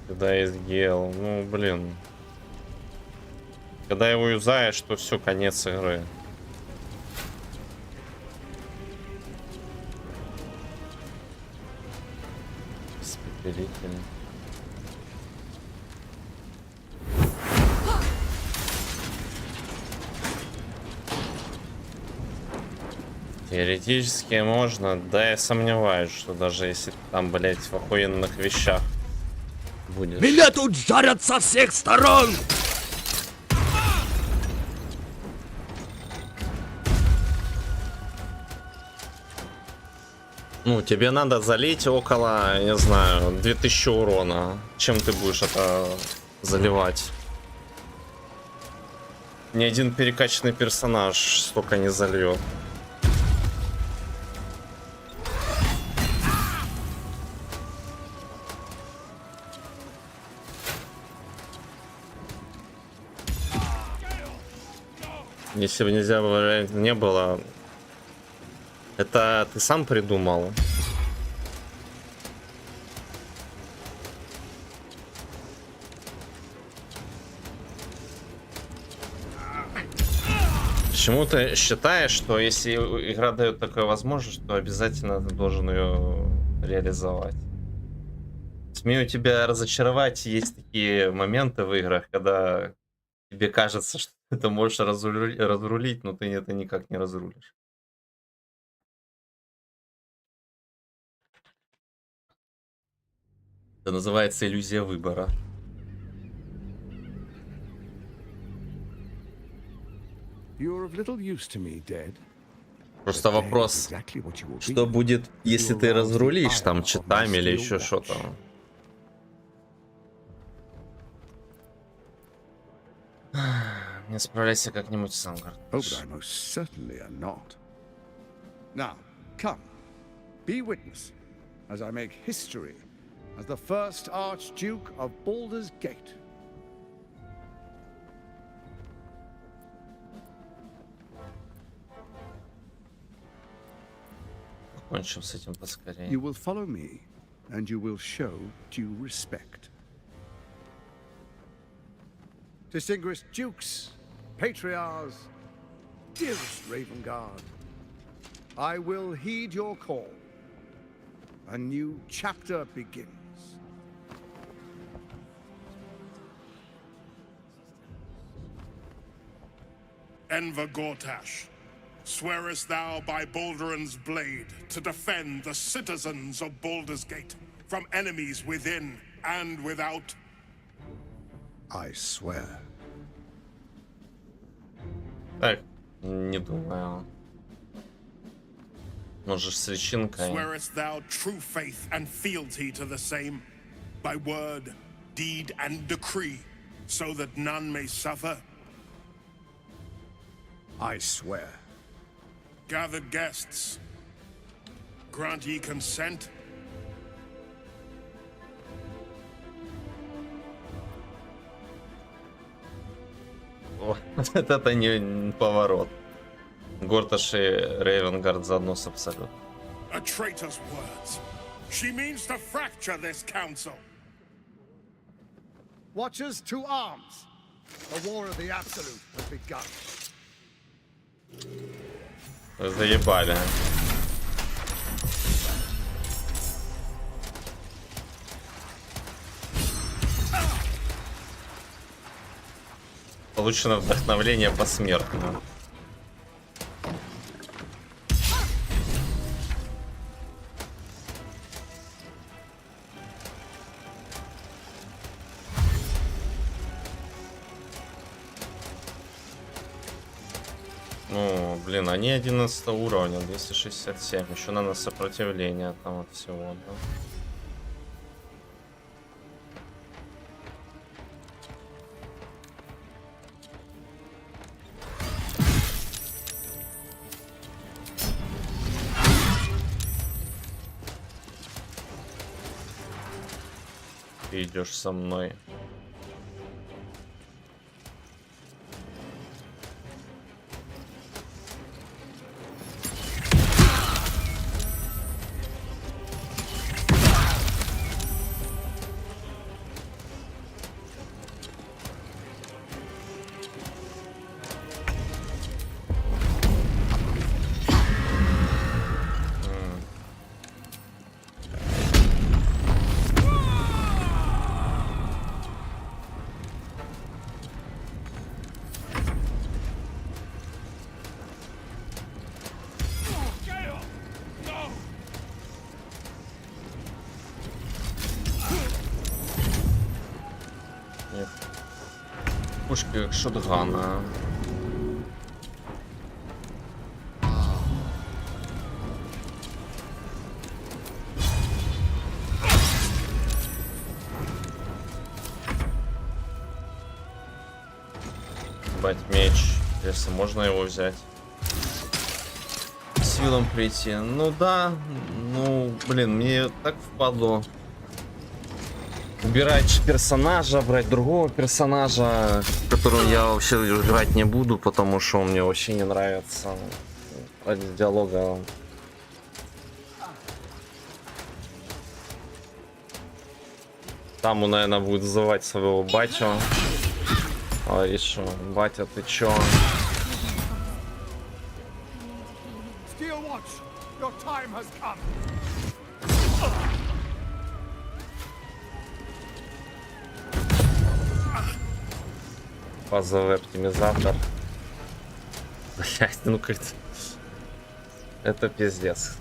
Да, есть гел. Ну, блин. Когда его юзаешь, то все, конец игры. Испепелитель. Теоретически можно, да, я сомневаюсь, что даже если там, блять, в охуенных вещах будешь. Меня тут жарят со всех сторон! Ну, тебе надо залить около, не знаю, 2000 урона. Чем ты будешь это заливать? Ни один перекачанный персонаж столько не зальет. Если бы нельзя не было, это ты сам придумал. Почему ты считаешь, что если игра дает такую возможность, то обязательно ты должен ее реализовать? Смею тебя разочаровать, есть такие моменты в играх, когда тебе кажется, что ты можешь разрулить, но ты это никак не разрулишь. Это называется иллюзия выбора. Просто вопрос, что будет, если ты разрулишь там читами или еще что-то. Не справляйся как-нибудь сам, Now, come, be witness as I make history as the first Archduke of Baldur's Gate. Кончим с этим поскорее. You will follow me, and you will show due respect. Distinguished dukes, patriarchs, dearest Ravengard, I will heed your call. A new chapter begins. Enver Gortash, swearest thou by Baldur's blade to defend the citizens of Baldur's Gate from enemies within and without? I swear. Так, не думаю. Может, с личинкой. Swearest thou true faith and fealty to the same, by word, deed, and decree, so that none may suffer? I swear. Gathered guests, grant ye consent? Вот это не поворот. Горташ и Рейвенгард заодно с Абсолют. A traitor's words. She means to fracture this council. Watchers to arms. The war of the Absolute has begun. Заебали. Получено вдохновление посмертно. Ну, блин, они 11 уровня, 267. Еще надо сопротивление там от всего, да. Ты идешь со мной. Пушки как шотгана. Бать, меч. Если можно его взять. Силам прийти. Ну да. Ну, блин, мне так впадло. Убирать персонажа, брать другого персонажа, которого я вообще играть не буду, потому что он мне вообще не нравится. Ради диалога. Там он, наверное, будет вызывать своего батю. Говорит, что батя, ты чё? Фазовый оптимизатор. Блять, ну как-то... Это пиздец.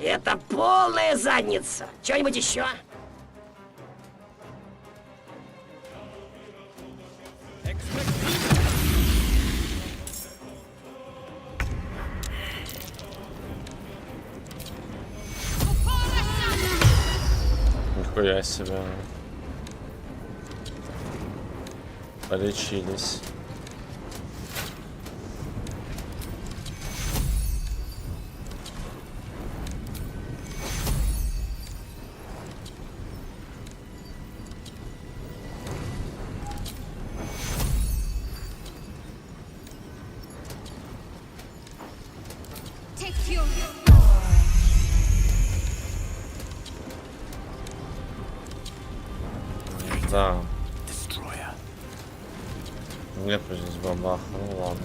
Это полная задница. Что-нибудь еще? Нихуя себе. Полечились. Да. Нету здесь бабаха, ну ладно.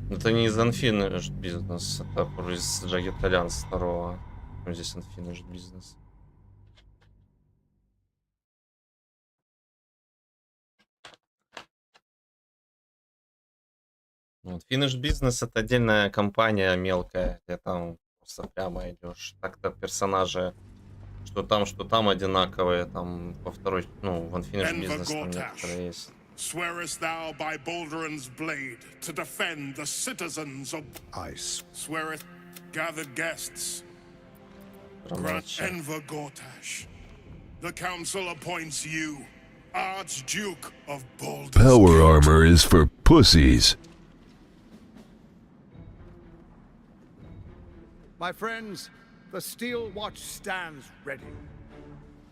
Это не из Unfinished бизнес, это из Jagged Alliance 2. Здесь Unfinished бизнес. Вот. Finished бизнес это отдельная компания мелкая, где там просто прямо идешь. Так-то персонажи что там одинаковые, там по второй, ну, в Unfinished бизнес там некоторые есть. Swearest thou by Balduran's blade to defend the citizens of Swearest gathered guests. Grant Enver Gortash. The council appoints you Archduke of Baldur. Power armor is for pussies. My friends, the Steel Watch stands ready.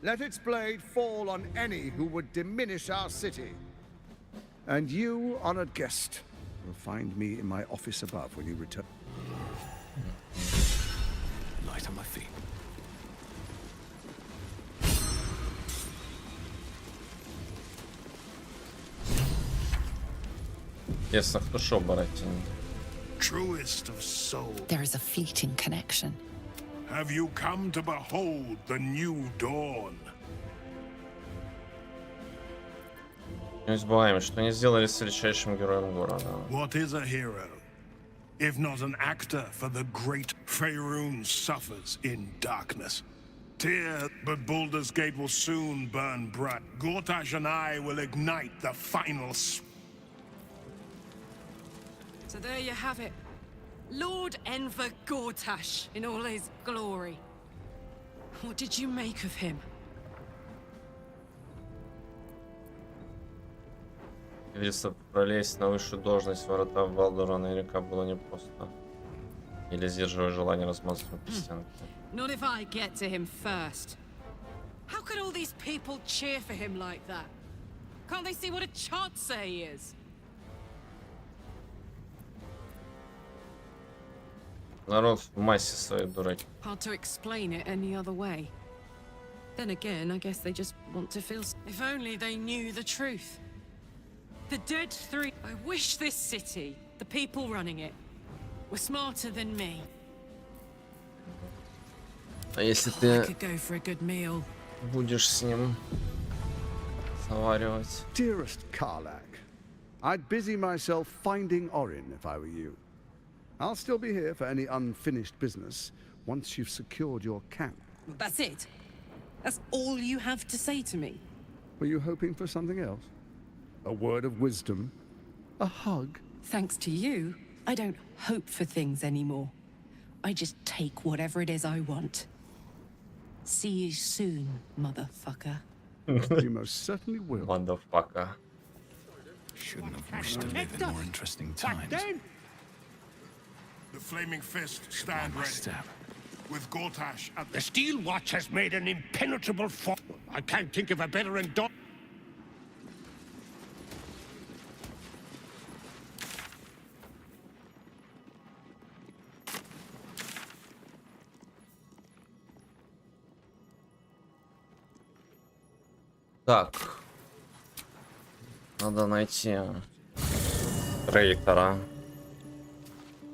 Let its blade fall on any who would diminish our city. And you, honored guest, will find me in my office above when you return. Light on my feet. Ясно, кто шо, братья? Truest of soul. There is a fleeting connection. Have you come to behold the new dawn? Не забываем, что они сделали с величайшим героем города. What is a hero? if not an actor for the great Faerun suffers in darkness. Tear, but Baldur's Gate will soon burn bright. Gortash and I will ignite the final So there you have it. Lord Enver Gortash in all his glory. What did you make of him? Если пролезть на высшую должность врата в Балдура наверняка было непросто. Или сдерживая желание размазать по стенке. Not if I get to him first. How could all these people cheer for him like that? Can't they see what a chancer he is? Народ в массе своей дураки. Hard to explain it any other way. Then again, I guess they just want to feel... If only they knew the truth. The Dead Three... I wish this city, the people running it, were smarter than me. А если I ты could go for a good meal. будешь с ним заваривать? Dearest Karlak, I'd busy myself finding Orin if I were you. I'll still be here for any unfinished business once you've secured your camp. That's it? That's all you have to say to me? Were you hoping for something else? A word of wisdom? A hug? Thanks to you, I don't hope for things anymore. I just take whatever it is I want. See you soon, motherfucker. You most certainly will. Motherfucker. Shouldn't have wished to live in more interesting times. The Flaming Fist stand ready. With Gortash at The Steel Watch has made an impenetrable fort. I can't think of a better endorsement. Так. Надо найти трейтера.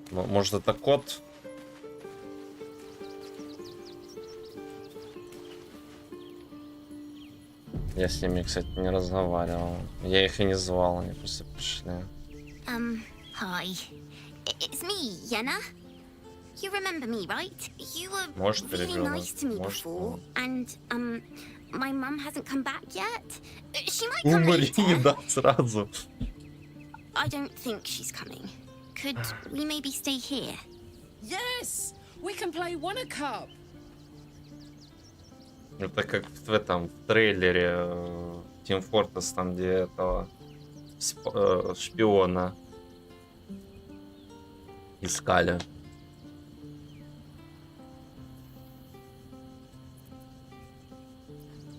Может, это кот? Я с ними, кстати, не разговаривал. Я их и не звал, они просто пришли. Hi. It's me, Yenna. You remember me, right? You were Может, really перебил nice to me Может, before, and, my mum hasn't come back yet. She might come Умри, later. да, сразу. I don't think she's coming. Could we maybe stay here? Yes! We can play one-a-cup! Это как в этом в трейлере Team Fortress, там где этого шпиона искали.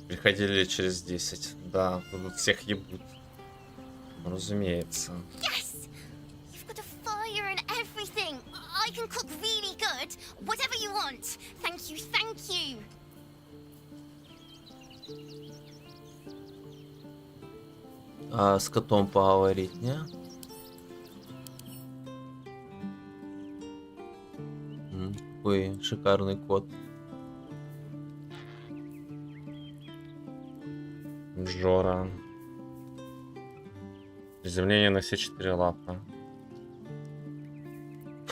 Приходили через 10. Да, тут всех ебут. Разумеется. Yes! You've got a fire and everything. I can cook really good. Whatever you want. Thank you, thank you. А с котом поговорить, не? Какой шикарный кот. Жора. Приземление на все 4 лапы.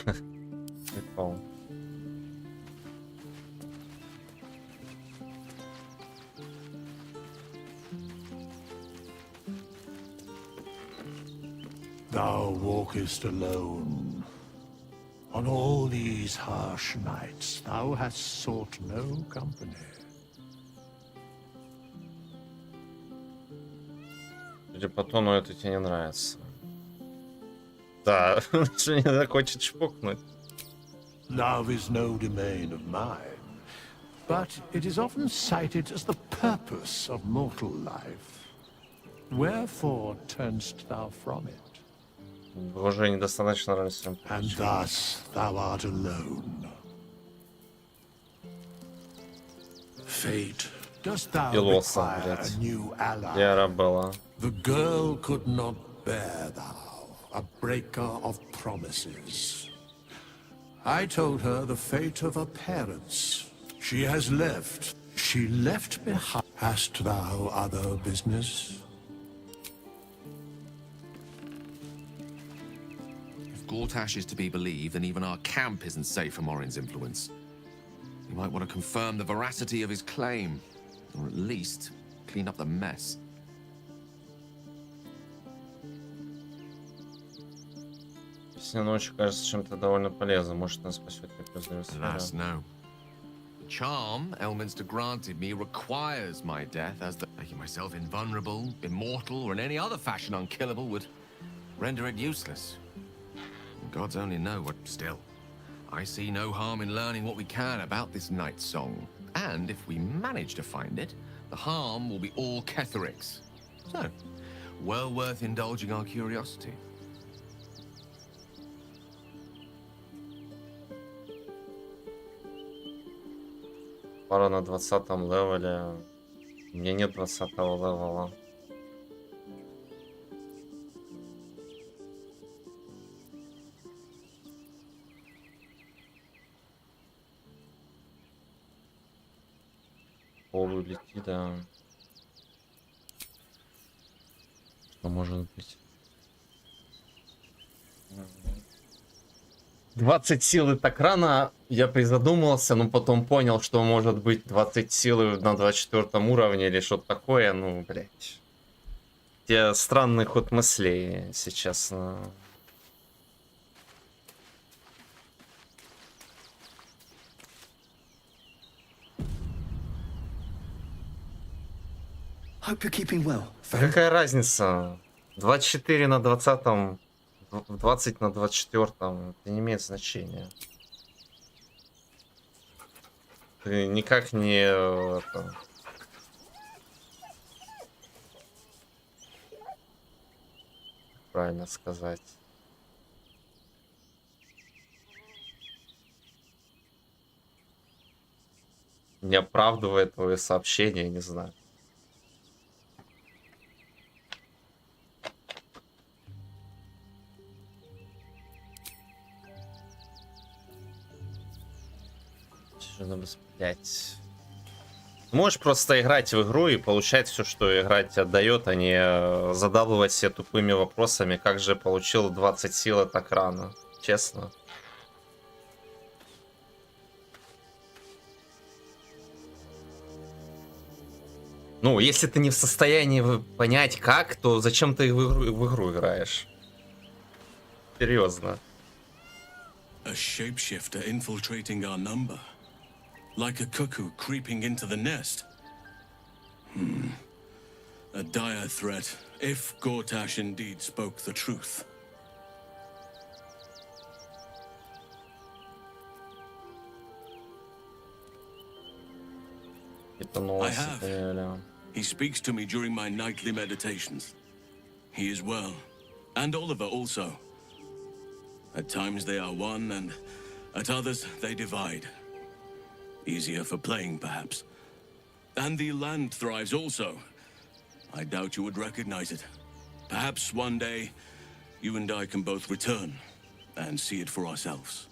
Прикол. Thou walkest alone. On all these harsh nights, thou hast sought no company. Судя по тону, это тебе не нравится. Да, что не захочет чпокнуть. Love is no domain of mine, but it is often cited as the purpose of mortal life. Wherefore turnst thou from it? Уже недостаточно равенства. And thus thou art alone. Fate, dost thou Пилоса, require a блядь. new ally? Я Арабелла. The girl could not bear thou, a breaker of promises. I told her the fate of her parents. She has left. She left behind. Hast thou other business? Gortash is to be believed, then even our camp isn't safe from Orin's influence. You might want to confirm the veracity of his claim, or at least clean up the mess. Песня ночи кажется чем-то довольно полезным. Может, нас спасет Alas, no. The charm Elminster granted me requires my death, as the making myself invulnerable, immortal, or in any other fashion unkillable would render it useless. Gods only know what. Still, I see no harm in learning what we can about this night song. And if we manage to find it, the harm will be all Ketheric's. So, well worth indulging our curiosity. Пара на 20-м левеле. У меня нет 20-го левела. Полу лети, да. Что может быть? 20 силы так рано, я призадумался, но потом понял, что может быть 20 силы на 24 уровне или что-то такое, ну, блядь. Те странный ход мыслей, если честно. Какая разница? 24 на 20-м, 20 на 24-м, это не имеет значения. Ты никак не... Это... Правильно сказать. Не оправдывает твое сообщение, не знаю. Блять. Можешь просто играть в игру и получать все, что игра тебе отдает, а не задалбывать себя тупыми вопросами, как же получил 20 сил так рано. Честно. Ну, если ты не в состоянии понять как, то зачем ты в игру играешь? Серьезно. A shapeshifter infiltrating our number. Like a cuckoo creeping into the nest. A dire threat, if Gortash indeed spoke the truth. I have. He speaks to me during my nightly meditations. He is well. And Oliver also. At times they are one, and at others they divide. Easier for playing, perhaps. And the land thrives also. I doubt you would recognize it. Perhaps one day, you and I can both return and see it for ourselves.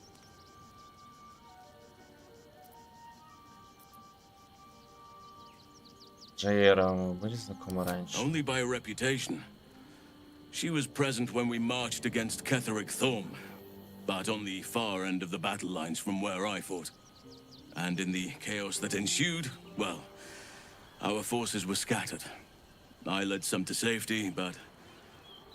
Only by reputation. She was present when we marched against Ketheric Thorm, but on the far end of the battle lines from where I fought. And in the chaos that ensued, well, our forces were scattered. I led some to safety, but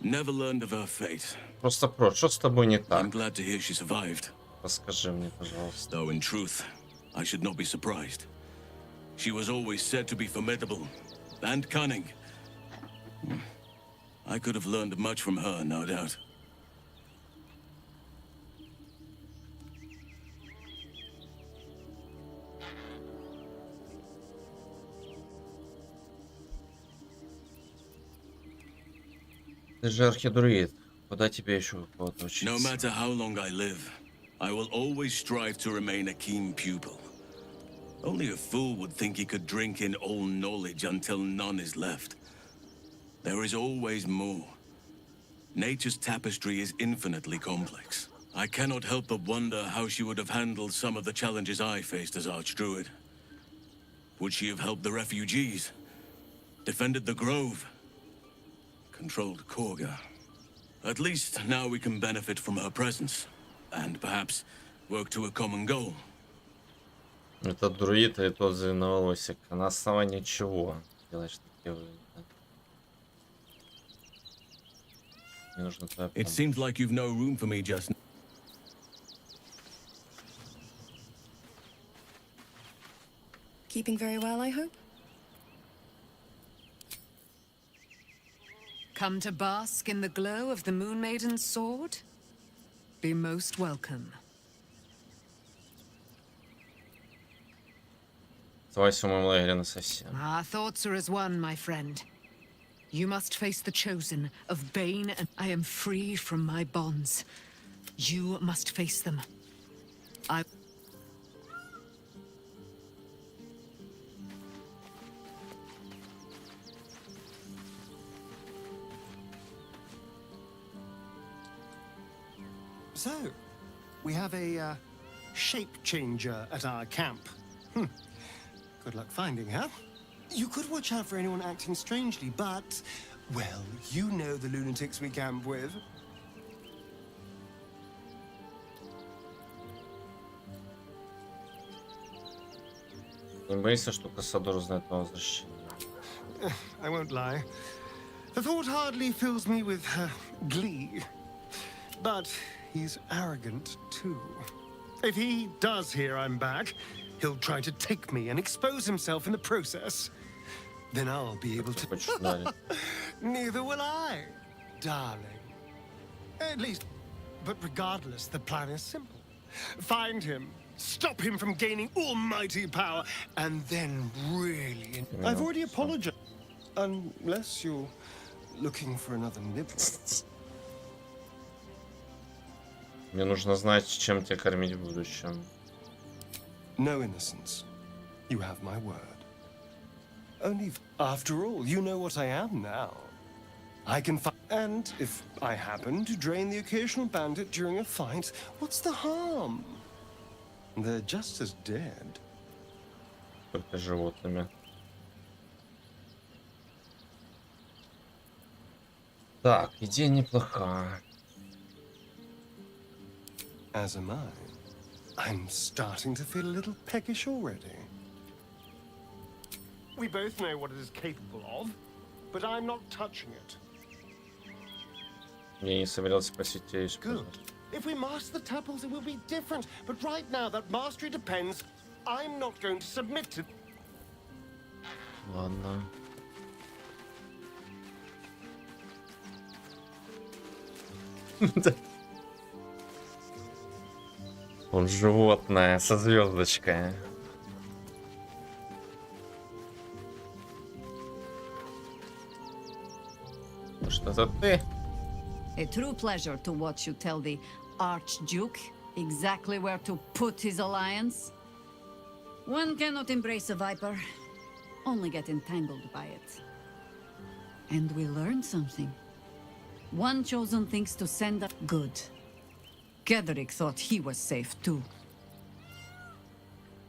never learned of her fate. Просто что с тобой не так? I'm glad to hear she survived. Расскажи мне, пожалуйста. Though in truth, I should not be surprised. She was always said to be formidable and cunning. I could have learned much from her, no doubt. Ты же архидруид. Куда тебе еще кого-то учиться? No matter how long I live, I will always strive to remain a keen pupil. Only a fool would think he could drink in all knowledge until none is left. There is always more. Nature's tapestry is infinitely complex. I cannot help but wonder how she would have handled some of the challenges I faced as Archdruid. Would she have helped the refugees? Defended the Grove? Controlled Korga? At least now we can benefit from her presence, and perhaps work to a common goal. Этот друид и тот зеленоволосик. А на основании чего делаешь такие выводы? Мне нужно твоя It помощь. seems like you've no room for me just now. Keeping very well, I hope? Come to bask in the glow of the Moon Maiden's sword? Be most welcome. Оставайся в моем лагере насовсем. Our thoughts are as one, my friend. You must face the chosen of Bane, and I am free from my bonds. You must face them. I... So, we have a shape changer at our camp. Good luck finding her. You could watch out for anyone acting strangely, but, well, you know the lunatics we camp with. Не боишься, что Кассадор узнает о возвращении? I won't lie. The thought hardly fills me with glee. But he's arrogant, too. If he does hear I'm back, he'll try to take me and expose himself in the process. Then I'll be able to... Neither will I, darling. At least, but regardless, the plan is simple. Find him, stop him from gaining almighty power, and then really... I've already apologized. Unless you're looking for another nibble. Мне нужно знать, чем тебя кормить в будущем. No innocence. You have my word. Only, after all, you know what I am now. I can find, and if I happen to drain the occasional bandit during a fight, what's the harm? They're just as dead. Только животными. Так, идея неплоха. As am I. I'm starting to feel a little peckish already. We both know what it is capable of, but I'm not touching it. Я не собирался просить тебя использовать. If we master the tuples, it will be different. But right now, that mastery depends. I'm not going to submit to... Ладно. Он животное со звездочкой. Что это ты? A true pleasure to watch you tell the Archduke exactly where to put his alliance. One cannot embrace a viper, only get entangled by it. And we learned something. One chosen thinks to send a good. Gedrick thought he was safe too.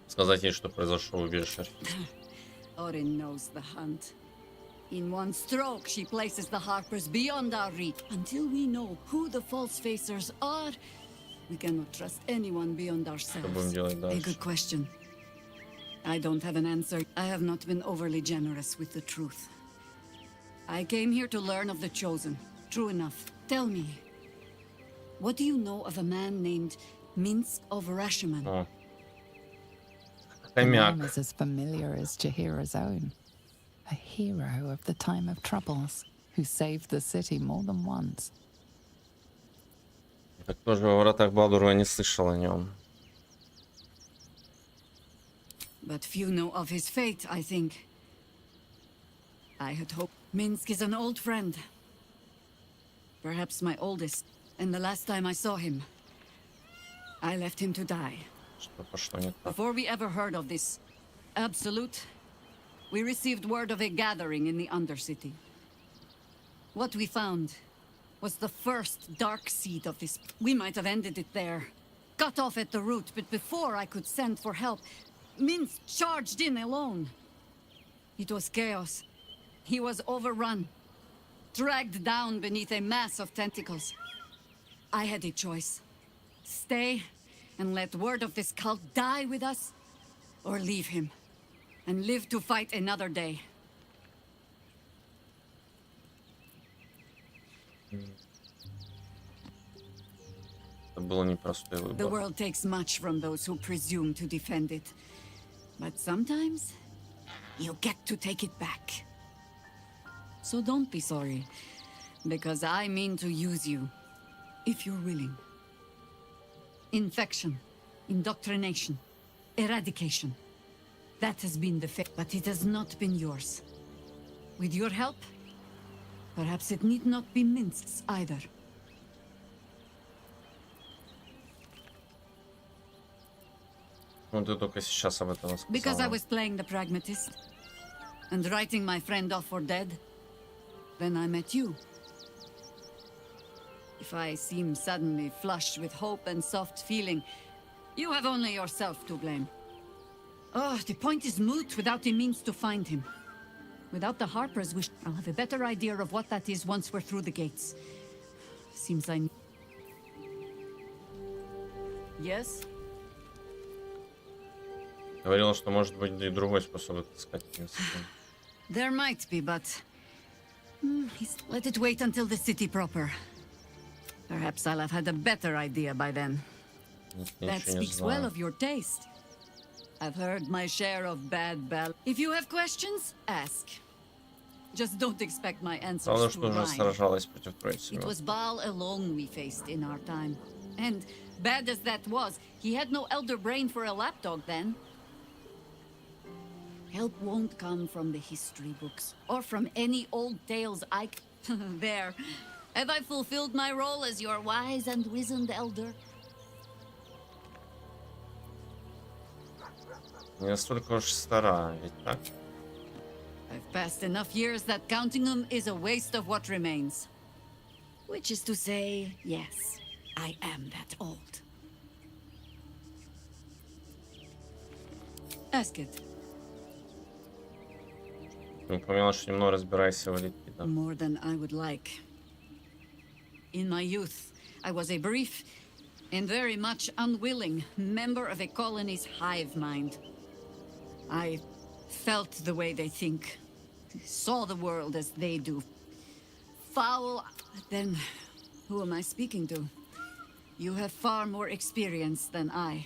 Сказать ей, что произошло в убежище. Orin knows the hunt. In one stroke, she places the Harpers beyond our reach. Until we know who the false facers are, we cannot trust anyone beyond ourselves. A good question. I don't have an answer. I have not been overly generous with the truth. I came here to learn of the Chosen. True enough. Tell me, what do you know of a man named Minsk of Rashomon? The name is as familiar as Jahira's own. A hero of the time of troubles, who saved the city more than once. Так тоже во вратах Балдура не слышал о нем. But few know of his fate, I think. I had hoped. Minsk is an old friend. Perhaps my oldest. And the last time I saw him, I left him to die. Что пошло не так? Before we ever heard of this Absolute, we received word of a gathering in the Undercity. What we found was the first dark seed of this. We might have ended it there, cut off at the root, but before I could send for help, Minsk charged in alone. It was chaos. He was overrun. dragged down beneath a mass of tentacles. I had a choice. Stay and let word of this cult die with us, or leave him and live to fight another day. Это был непростой выбор. The world takes much from those who presume to defend it. But sometimes, you get to take it back. So don't be sorry, because I mean to use you, if you're willing. Infection, indoctrination, eradication. That has been the fate, but it has not been yours. With your help, perhaps it need not be minced either. Ну, ты только сейчас об этом сказала. Because I was playing the pragmatist and writing my friend off for dead, then I met you. If I seem suddenly flush with hope and soft feeling, you have only yourself to blame. Oh, the point is moot without a means to find him. Without the Harper's wish, I'll have a better idea of what that is once we're through the gates. Seems I... Yes? Говорила, что может быть и другой способ отыскать. There might be, but... let it wait until the city proper. Perhaps I'll have had a better idea by then. That speaks well of your taste. I've heard my share of bad ball. If you have questions, ask. Just don't expect my answers to rhyme. It was Baal alone we faced in our time. And bad as that was, he had no elder brain for a lapdog then. Help won't come from the history books, or from any old tales I... There. Have I fulfilled my role as your wise and wizened elder? Не настолько уж стара, ведь так? I've passed enough years that counting them is a waste of what remains. Which is to say, yes, I am that old. Ask it. Упоминал, что немного разбирайся в элите, да? More than I would like. In my youth, I was a brief and very much unwilling member of a colony's hive mind. I felt the way they think, saw the world as they do. Foul. Then, who am I speaking to? You have far more experience than I.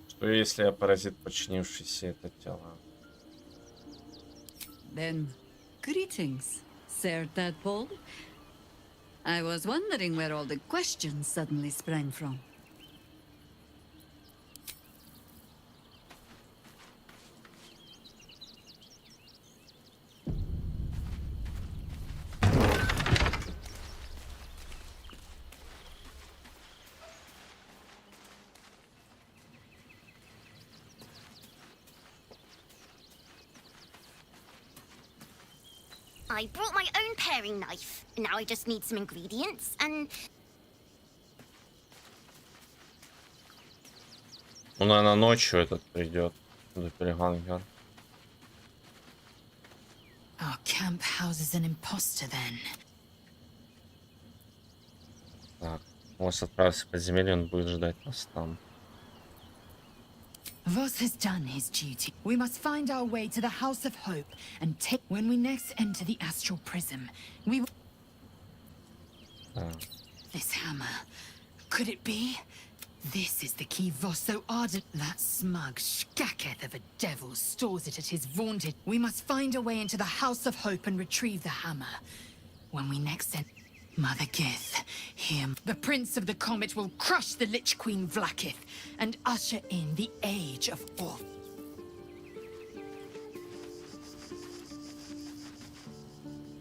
Что если я паразит, подчинившийся это тело? Then, greetings, Sir Tadpole. I was wondering where all the questions suddenly sprang from. I brought my own paring knife. Now I just need some ingredients and... Ну, наверное, ночью этот придет. Доппельгангер. Our camp houses an imposter then. Так, Voss отправился в подземелье, он будет ждать нас там. Voss has done his duty. We must find our way to the House of Hope and take... When we next enter the astral prism, we... This hammer. Could it be? This is the key Voss so ardent... That smug shkacketh of a devil stores it at his vaunted... We must find a way into the House of Hope and retrieve the hammer. When we next enter... Mother Gith, him. The Prince of the Comet will crush the Lich Queen Vlaakith and usher in the Age of Orth.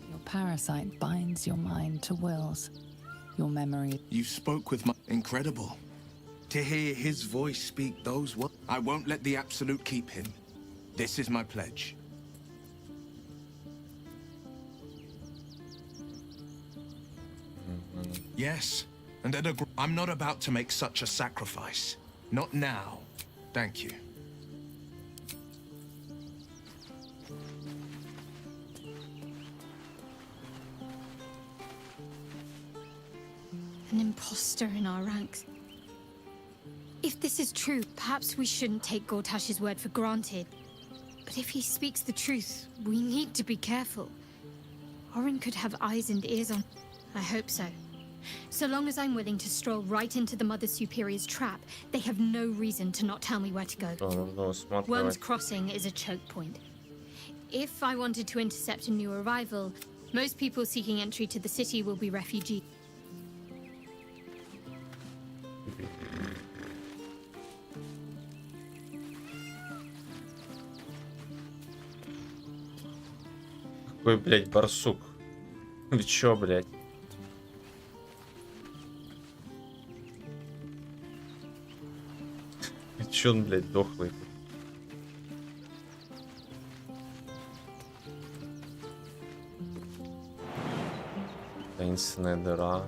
Your parasite binds your mind to Will's. Your memory... You spoke with my... Incredible. To hear his voice speak those words. I won't let the Absolute keep him. This is my pledge. Yes, and I'm not about to make such a sacrifice. Not now. Thank you. An imposter in our ranks. If this is true, perhaps we shouldn't take Gortash's word for granted. But if he speaks the truth, we need to be careful. Orin could have eyes and ears on... I hope so. So long as I'm willing to stroll right into the Mother Superior's trap, they have no reason to not tell me where to go. Worm's Crossing is a choke point. If I wanted to intercept a new arrival, most people seeking entry to the city will be refugees. Какой, блядь, барсук? Вы чё, блядь? Чё он, блядь, дохлый? Таинственная дыра.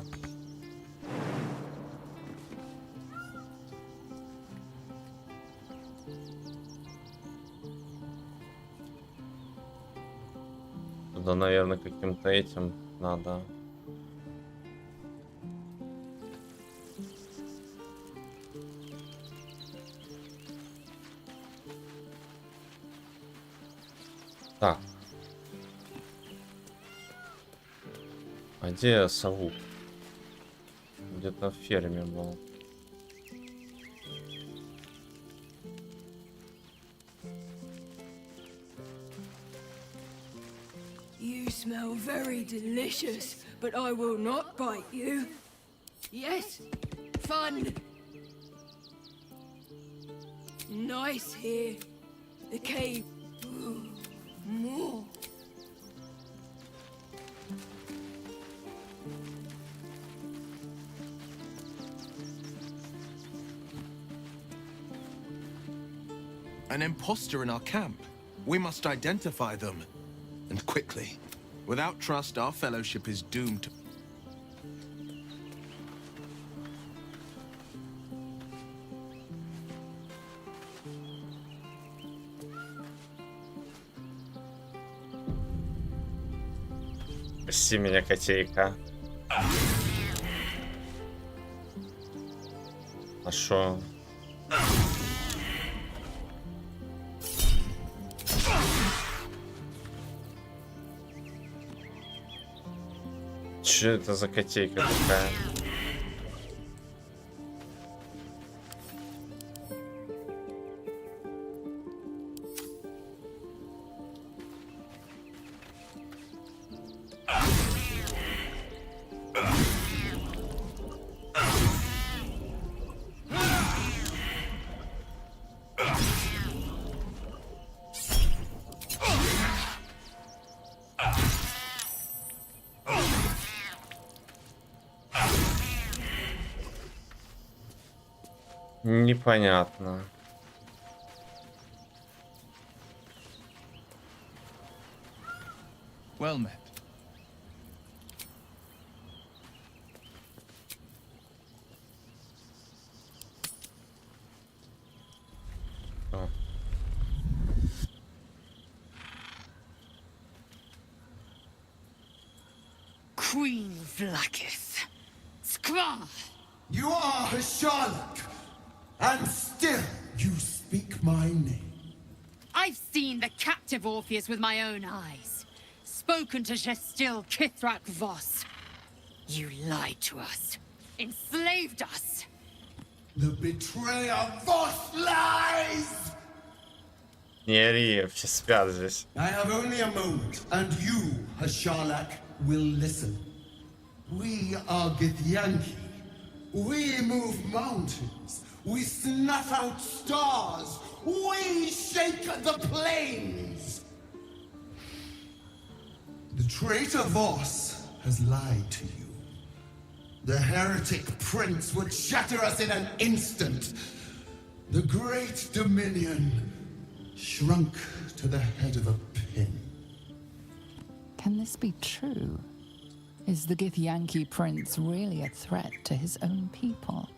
Туда, наверное, каким-то этим надо. Так. А где сову? Где-то в ферме был. You smell very delicious, but I will not bite you. Yes, fun. Nice here. The cave. Ooh, more. An imposter in our camp. We must identify them. And quickly. Without trust, our fellowship is doomed to... Спаси меня, котейка. А шо? Че это за котейка такая? Непонятно. Well met. Oh. Queen Vlakith. Skra! You are a Charlotte, and still you speak my name. I've seen the captive Orpheus with my own eyes. Spoken to Gestil Kithrak Voss. You lied to us. Enslaved us. The betrayer Voss lies! Не ори, все спят здесь. I have only a moment, and you, Hashalak, will listen. We are Githyanki. We move mountains. We snuff out stars. We shake the plains. The traitor Voss has lied to you. The heretic prince would shatter us in an instant. The great dominion shrunk to the head of a pin. Can this be true? Is the Githyanki prince really a threat to his own people?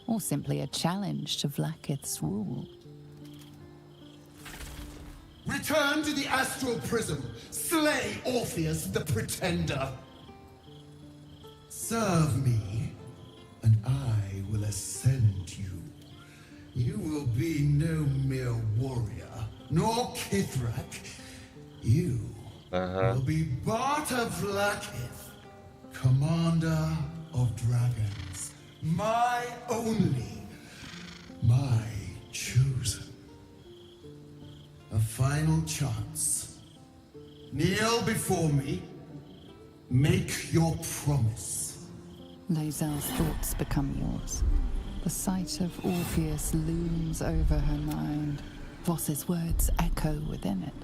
Or simply a challenge to Vlakith's rule? Return to the astral prism. Slay Orpheus the Pretender. Serve me, ascend you. You will be no mere warrior, nor Kithrak. You will be Barta Vlakith, commander of dragons. My only, my chosen. A final chance. Kneel before me. Make your promise. Lae'zel's thoughts become yours. The sight of Orpheus looms over her mind. Voss's words echo within it.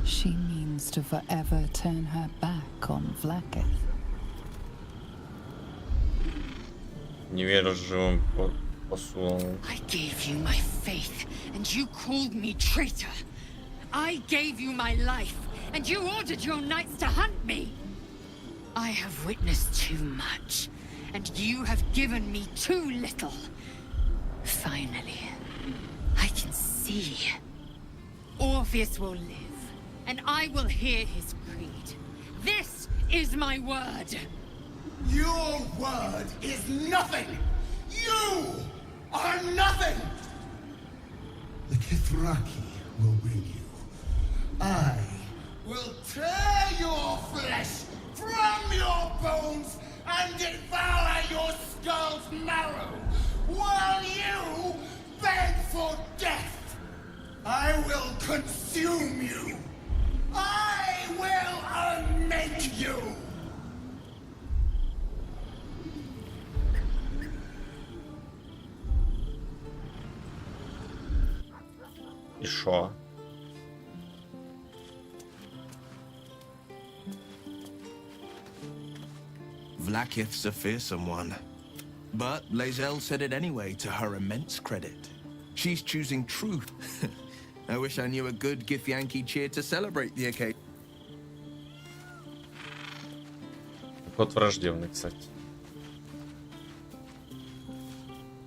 She means to forever turn her back on Vlakith. Не верю живым посулам. I gave you my faith, and you called me traitor. I gave you my life, and you ordered your knights to hunt me. I have witnessed too much, and you have given me too little. Finally, I can see. Orpheus will live, and I will hear his creed. This is my word. Your word is nothing! You are nothing! The Kithraki will bring you. I will tear your flesh from your bones and devour your skull's marrow, while you beg for death. I will consume you. I will unmake you. И шо? Vlakith's a fearsome one. But Lae'zel said it anyway, to her immense credit. She's choosing truth. I wish I knew a good Githyanki cheer to celebrate the occasion. Кот враждебный, кстати.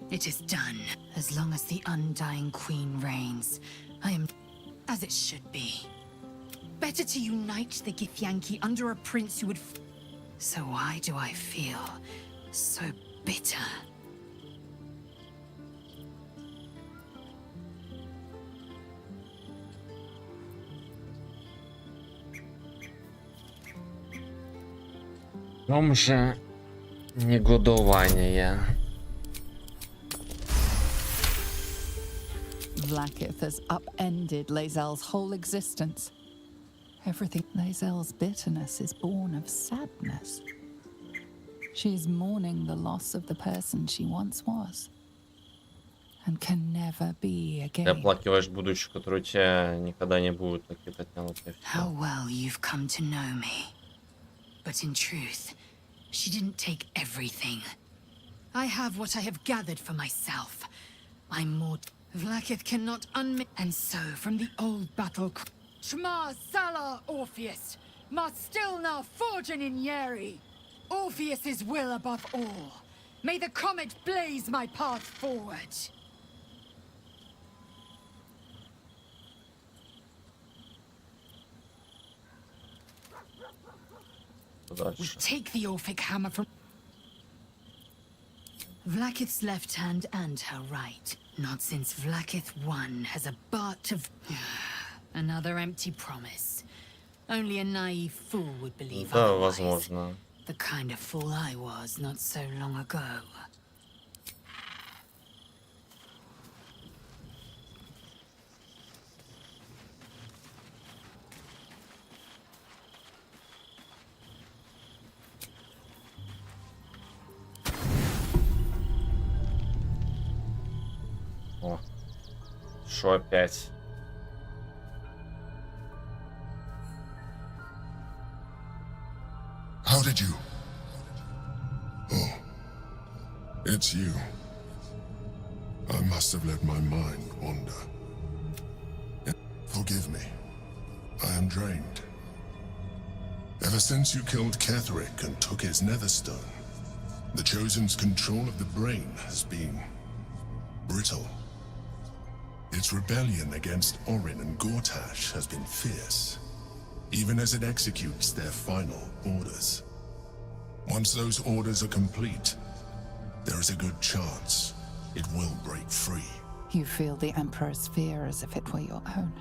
It is done. As long as the undying queen reigns, I am as it should be. Better to unite the Githyanki under a prince who would... So why do I feel so bitter? В том же негодование. Vlakith has upended Lae'zel's whole existence. Everything. Lae'zel's bitterness is born of sadness. She's mourning the loss of the person she once was, and can never be Ты again. оплакиваешь будущее, которое у тебя никогда не будет, как это отняло. How well you've come to know me. But in truth, she didn't take everything. I have what I have gathered for myself. I'm more... Vlakith cannot unmake... And so, from the old battle... Shma Salar Orpheus, must still now forging in Yeri. Orpheus's will above all. May the comet blaze my path forward. We take the Orphic hammer from Vlakith's left hand and her right. Not since Vlakith won has a Bart of... Another empty promise. Only a naive fool would believe Да, otherwise. возможно. The kind of fool I was not so long ago. О, шо опять? How did you? Oh, it's you. I must have let my mind wander. Forgive me. I am drained. Ever since you killed Ketherick and took his netherstone, the Chosen's control of the brain has been brittle. Its rebellion against Orin and Gortash has been fierce, even as it executes their final orders. Once those orders are complete, there is a good chance it will break free. You feel the Emperor's fear as if it were your own.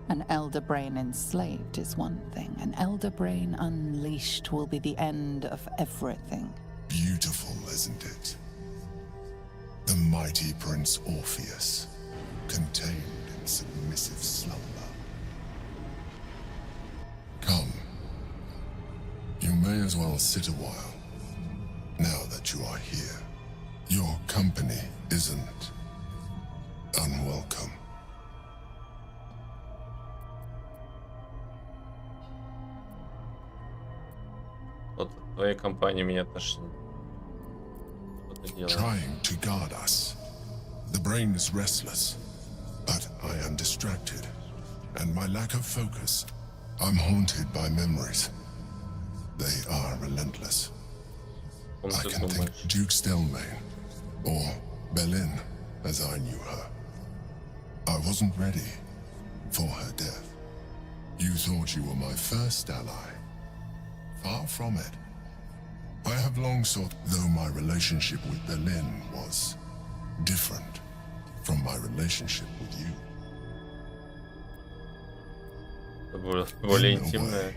An elder brain enslaved is one thing. An elder brain unleashed will be the end of everything. Beautiful, isn't it? The mighty Prince Orpheus, contained in submissive slumber. Come. You may as well sit a while, now that you are here. Your company isn't unwelcome. Вот в твоей компании меня тошнит. Trying to guard us. The brain is restless, but I am distracted, and my lack of focus. I'm haunted by memories. They are relentless. I can think Duke Stelmane, or Berlin, as I knew her. I wasn't ready for her death. You thought you were my first ally. Far from it. I have long sought, though my relationship with Berlin was different from my relationship with you. Более интимная.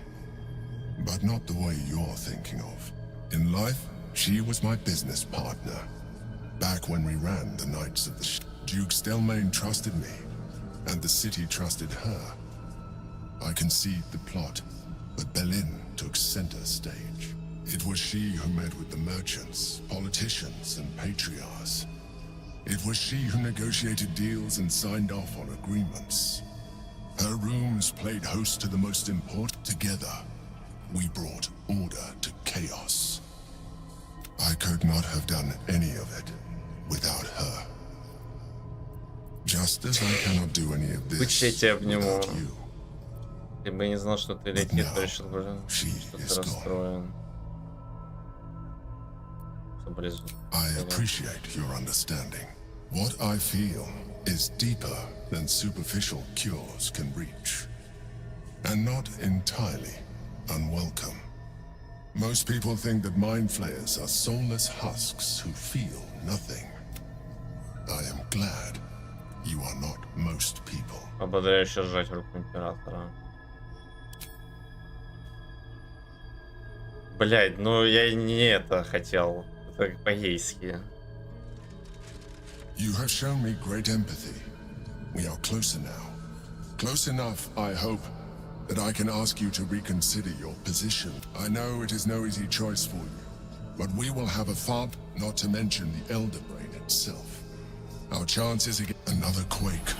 But not the way you're thinking of. In life, she was my business partner. Back when we ran the Knights of the Duke Stelmane trusted me, and the city trusted her. I conceived the plot, but Berlin took center stage. It was she who met with the merchants, politicians, and patriarchs. It was she who negotiated deals and signed off on agreements. Her rooms played host to the most important. Together, we brought order to chaos. I could not have done any of it without her. Just as I cannot do any of this without you. Ты бы не знал, что ты летит, то решил бы, что ты расстроен. I appreciate your understanding. What I feel is deeper than superficial cures can reach, and not entirely unwelcome. Most people think that mind flayers are soulless husks who feel nothing. I am glad you are not most people. Ободряюще сжать руку императора. Блядь, ну я не это хотел. Это по-гейски. You have shown me great empathy. We are closer now. Close enough, I hope, that I can ask you to reconsider your position. I know it is no easy choice for you, but we will have a far, not to mention the Elder Brain itself. Our chances against another quake.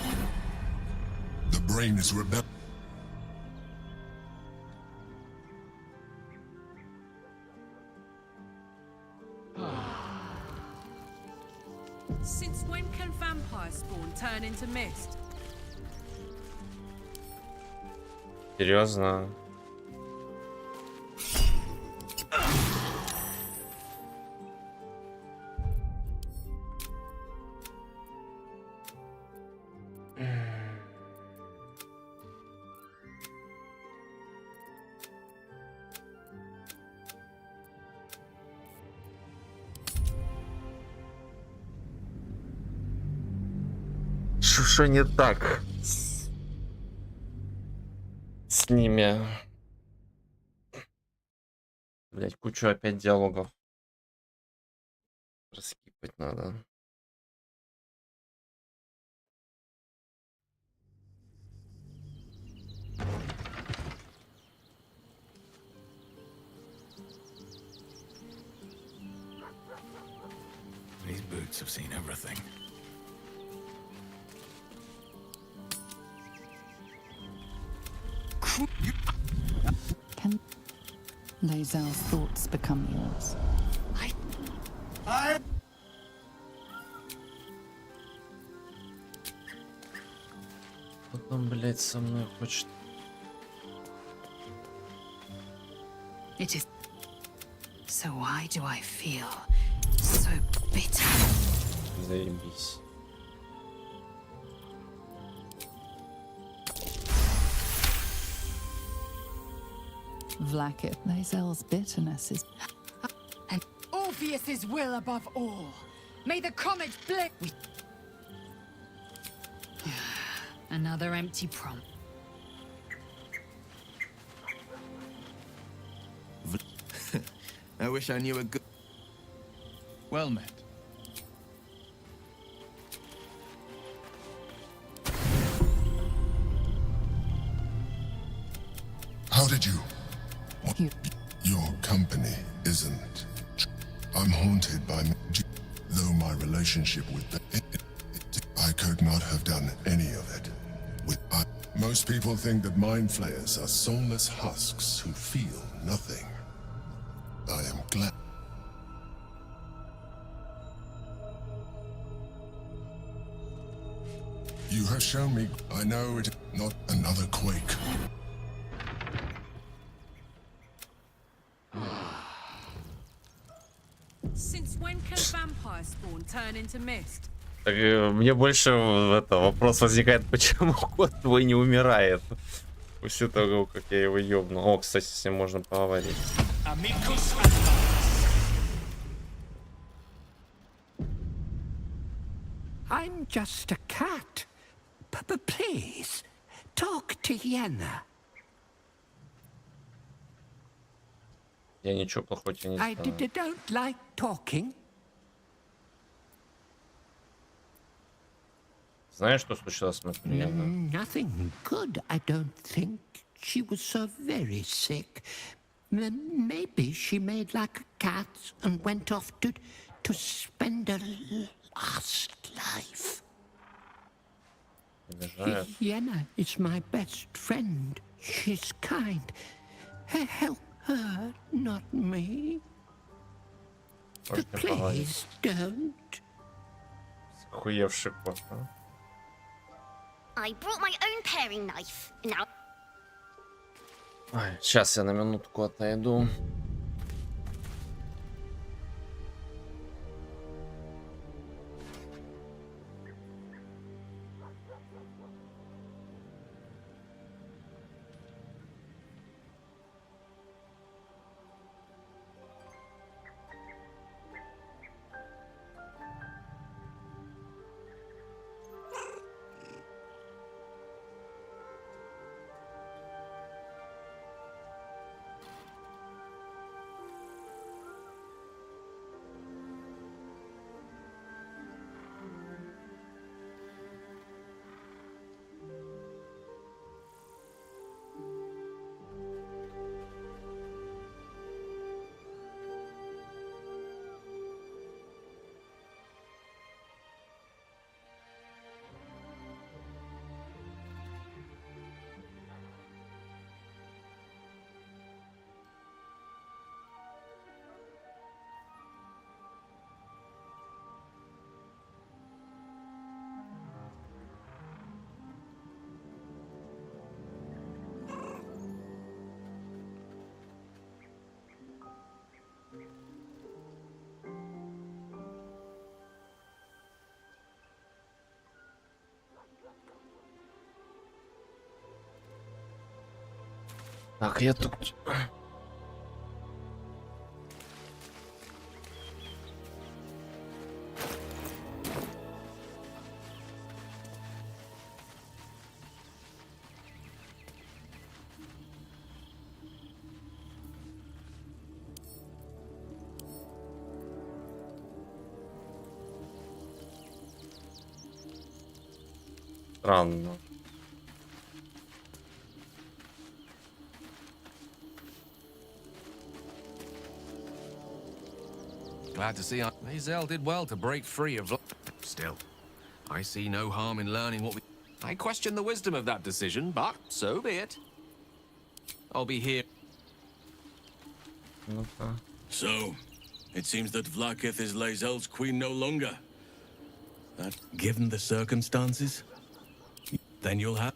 The brain is rebellious. Since when can vampire spawn turn into mist? Серьезно? Что не так с ними? Блять, кучу опять диалогов раскипать надо. These boots have seen everything. Can Lae'zel's thoughts become yours? Потом, блять, со мной хочет. It is. So why do I feel so bitter? Заебись. Vlakith, Lae'zel's bitterness is... And all Orpheus's will above all. May the comet blink. Another empty prompt. I wish I knew a good... Well met. How did you? Your company isn't. I'm haunted by though my relationship with I could not have done any of it. Most people think that mind flayers are soulless husks who feel nothing. I am glad. You have shown me. I know it is not another quake. Since when can vampire spawn turn into mist? Так, мне больше вопрос возникает, почему кот твой не умирает после того, как я его ёбну. О, кстати, с ним можно поговорить. I'm just a cat. Please, talk to Yenna. Я ничего плохого тебе не I сделаю. don't like talking. Знаешь, что случилось с моей приятной? Nothing good, I don't think. She was so very sick. Maybe she made like a cat and went off to spend her last life. Yenna is my best friend. She's kind. Help her, not me. Please don't. Охуевший кот, а? I brought my own paring knife. Now. Ой, сейчас я на минутку отойду. Так, я тут... Странно. Glad to see Hazel did well to break free of... Still, I see no harm in learning what we... I question the wisdom of that decision, but so be it. I'll be here. So, it seems that Vlaakith is Lae'zel's queen no longer. That, given the circumstances, then you'll have...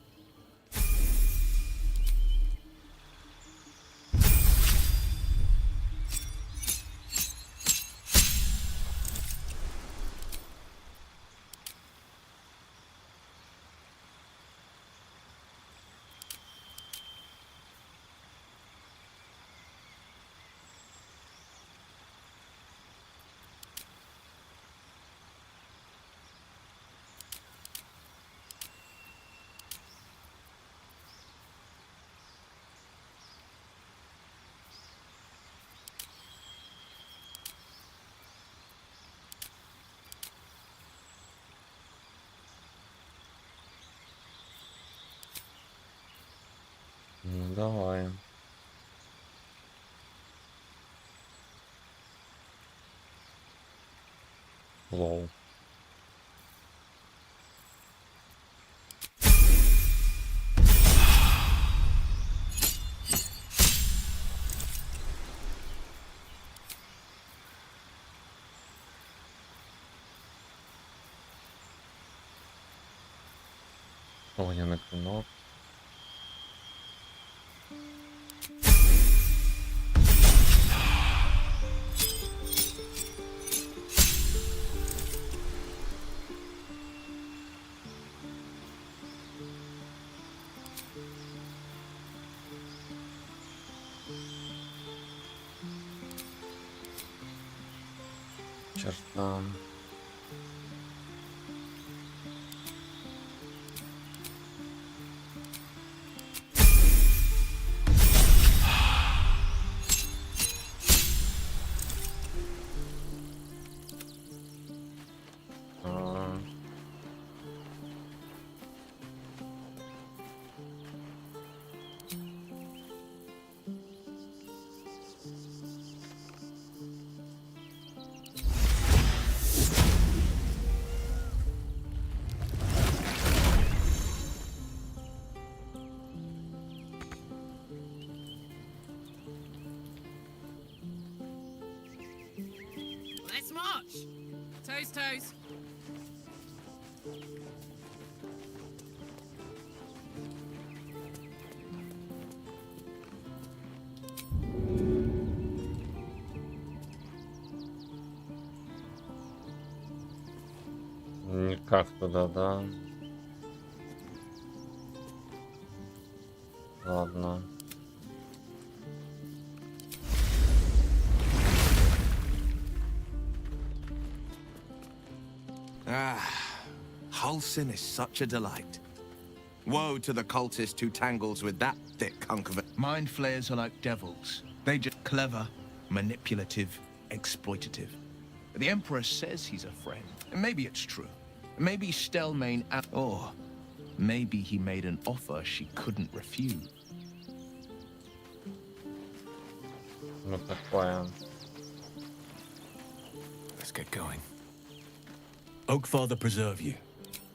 Лол. Огненный клинок. Черта. Let's march! Toes, toes. Никак туда, да? Ладно. Wholesome is such a delight. Woe to the cultist who tangles with that thick hunk of it. Mind flayers are like devils. They just clever, manipulative, exploitative. The Emperor says he's a friend. And maybe it's true. Maybe Stelmane... Or maybe he made an offer she couldn't refuse. Ну такое. Let's get going. Oakfather preserve you.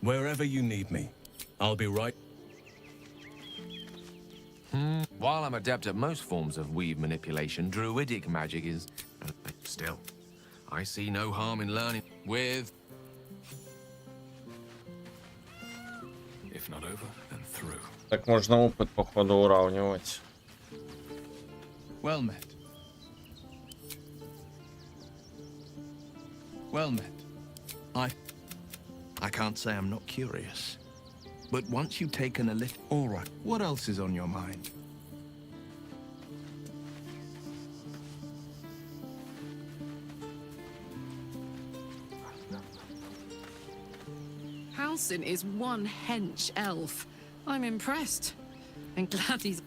Wherever you need me, I'll be right. While I'm adept at most forms of weave manipulation, druidic magic is... Still, I see no harm in learning with... If not over, then through. Так можно опыт, походу, уравнивать. Well met. Well met. I can't say I'm not curious. But once you've taken a lift... All right, what else is on your mind? Halsin is one hench elf. I'm impressed. And glad he's...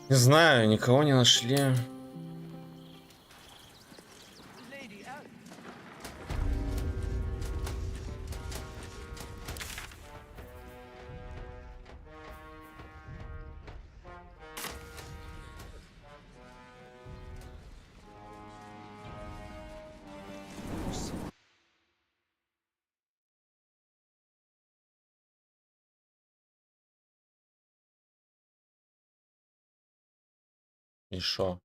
Не знаю, никого не нашли. И шо?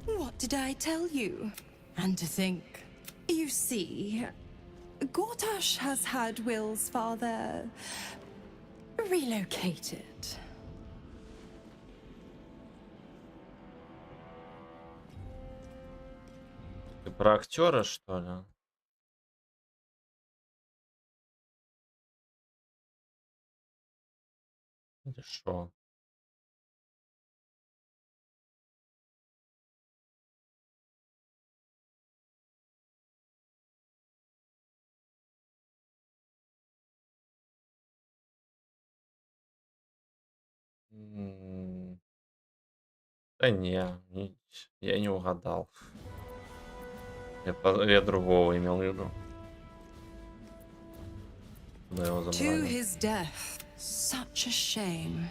What did I tell you? And to think... You see, Gortash has had Will's father relocated. Ты про актера, что ли? Или шо? Да не, я не угадал. Я другого имел в виду. Да, его To забрали. his death. Such a shame.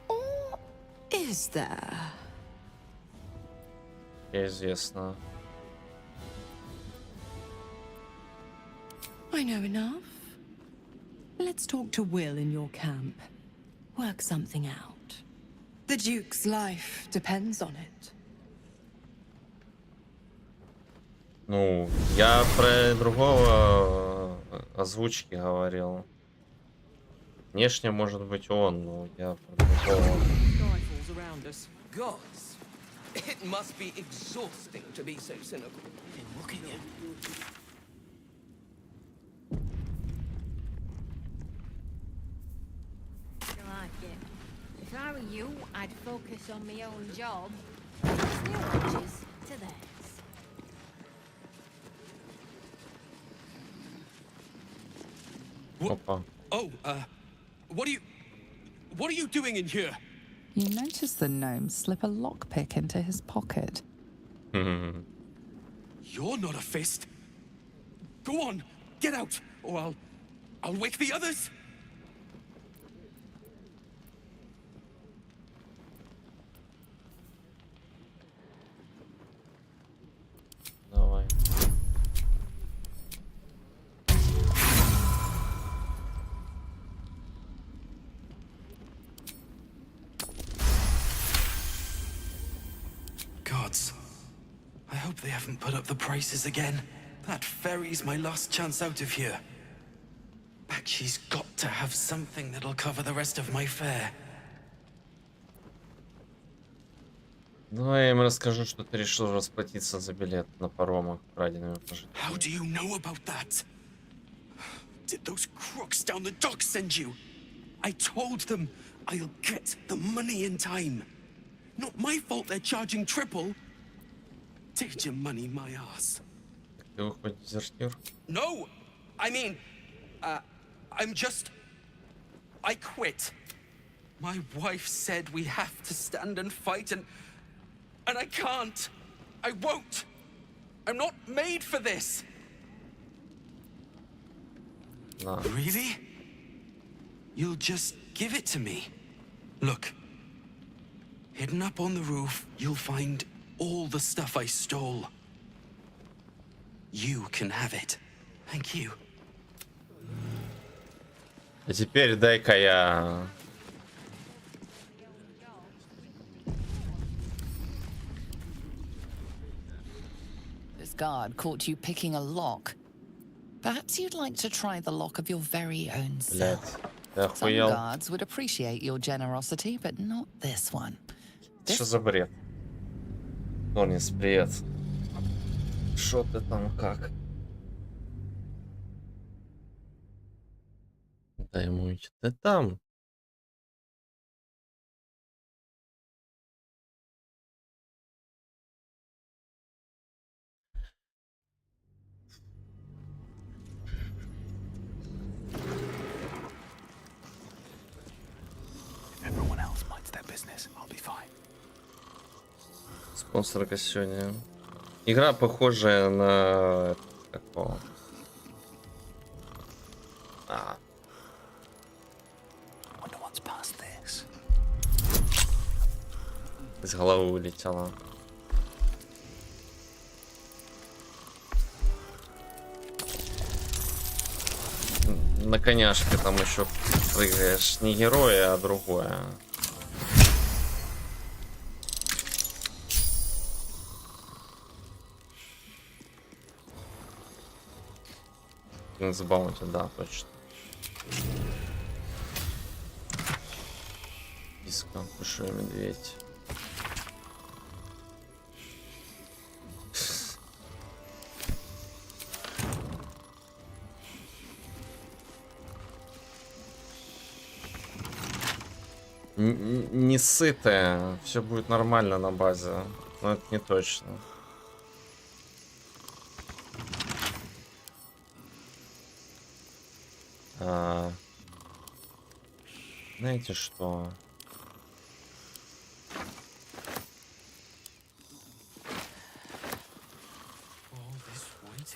Or is there? Известно. I know enough. Let's talk to Will in your camp. Work something out. The Duke's life depends on it. Ну, я про другого озвучки говорил. Внешне может быть он, но я про другого. Gods, it must be exhausting to be so cynical. Look at you. Like it. If I were you, I'd focus on my own job. Still watches to theirs. Опа. Oh, what are you doing in here? You notice the gnome slip a lockpick into his pocket. You're not a fist. Go on, get out, or I'll wake the others. Давай. Gods. I hope they haven't put up the prices again. That ferry's my last chance out of here. Bakshi's got to have something that'll cover the rest of my fare. Давай я им расскажу, что ты решил расплатиться за билет на паромах, краденными пожитками. How do you know about that? Did those crooks down the dock send you? I told them I'll get the money in time. Not my fault they're charging triple. Take your money, my ass. Ты выходишь дезертир? No! I mean, I quit. My wife said we have to stand and fight, and I can't. I won't. I'm not made for this. No. Really? You'll just give it to me? Look. Hidden up on the roof, you'll find all the stuff I stole. You can have it. Thank you. А теперь дай-ка я... This guard caught you picking a lock. Perhaps you'd like to try the lock of your very own cell. Блядь, Some охуел. guards would appreciate your generosity, but not this one. Что за бред? Нонис, привет. Шо ты там как? Дай ему идти. Ты там. Everyone else minds their business. I'll be fine. Спонсор сегодня. Игра похожая на... Какого? Wonder what's past this. Из головы улетела. На коняшке там еще прыгаешь. Не героя, а другое. King's Bounty, да, точно. Иска, большой медведь. Не сытая, все будет нормально на базе, но это не точно. Знаете что?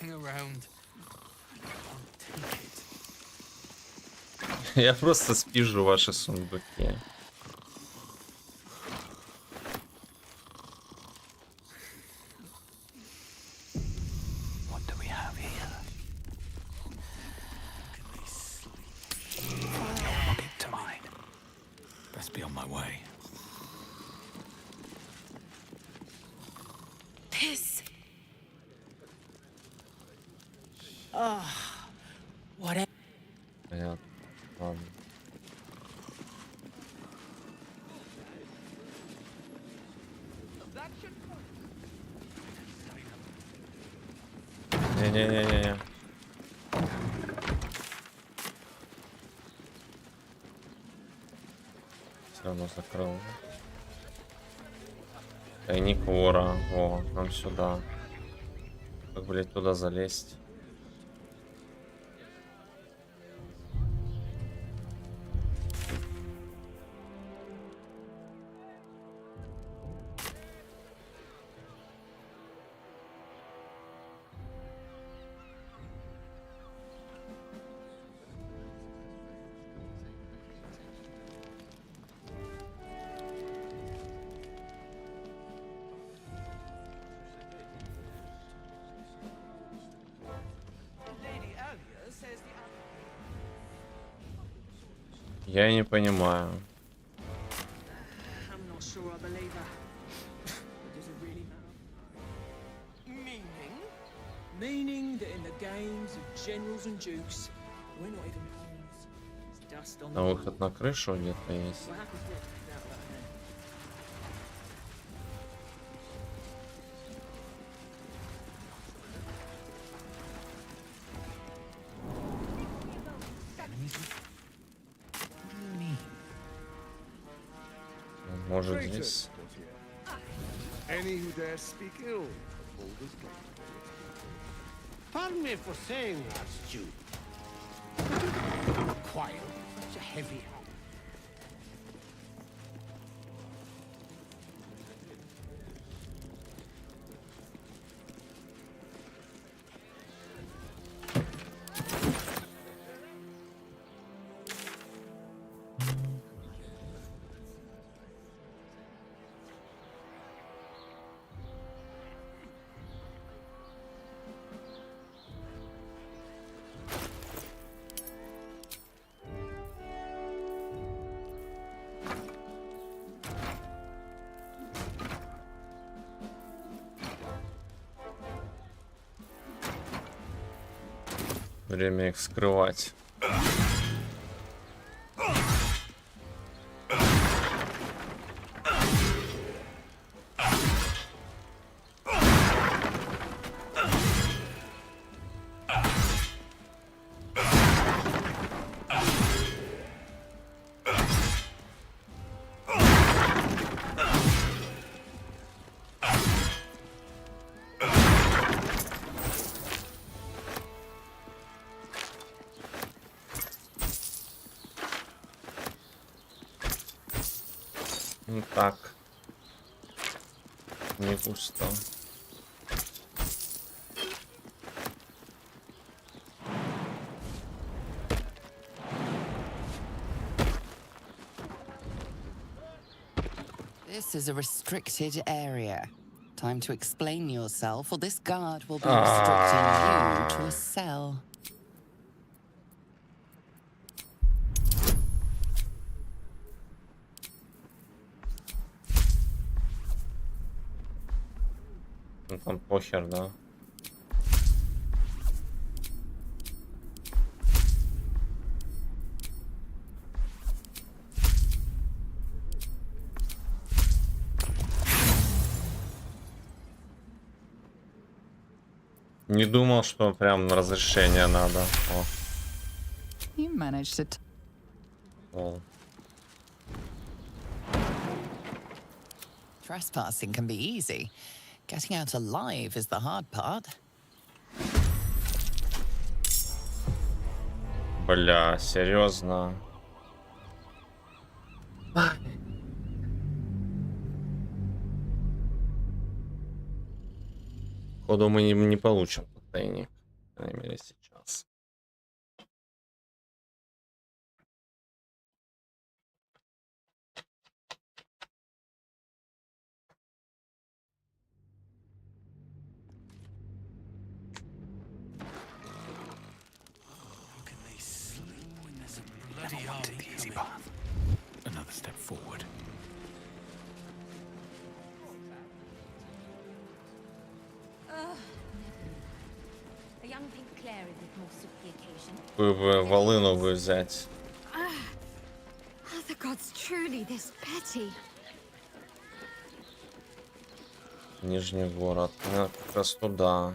Sitting around. Я просто спижу ваши сундуки. What do we have here? I'll get to mine. Best be on my way. Piss. Oh, whatever. Понятно. Ладно. Не-не-не-не-не. Все равно закрыл. Тайник вора. О, нам сюда. Как, блять, туда залезть? Я не понимаю. I'm not sure I believe her. Does it really matter? Meaning? Meaning that in the games of generals and dukes, we're not even pawns. It's dust on На the выход на крышу где-то есть. What happens without that hand? Может здесь. Any who dare speak ill of Baldur's Gate. Pardon me for saying that, Stu. Quiet, such a heavy hand. Время их скрывать. Ну так. Не густо. This is a restricted area. Time to explain yourself, or this guard will be restricting you to a cell. Ну там похер, да? Не думал, что прям разрешение надо. О. You managed it. О. Trespassing can be easy. Getting out alive is the hard part. Бля, серьезно. Походу мы не получим тайник, по крайней мере, сейчас. Never wanted the easy path. Another step forward. A young pink clary would more suit the occasion. Бы волыну бы взять. Are the gods truly this petty? Нижний город. Ну, как раз туда.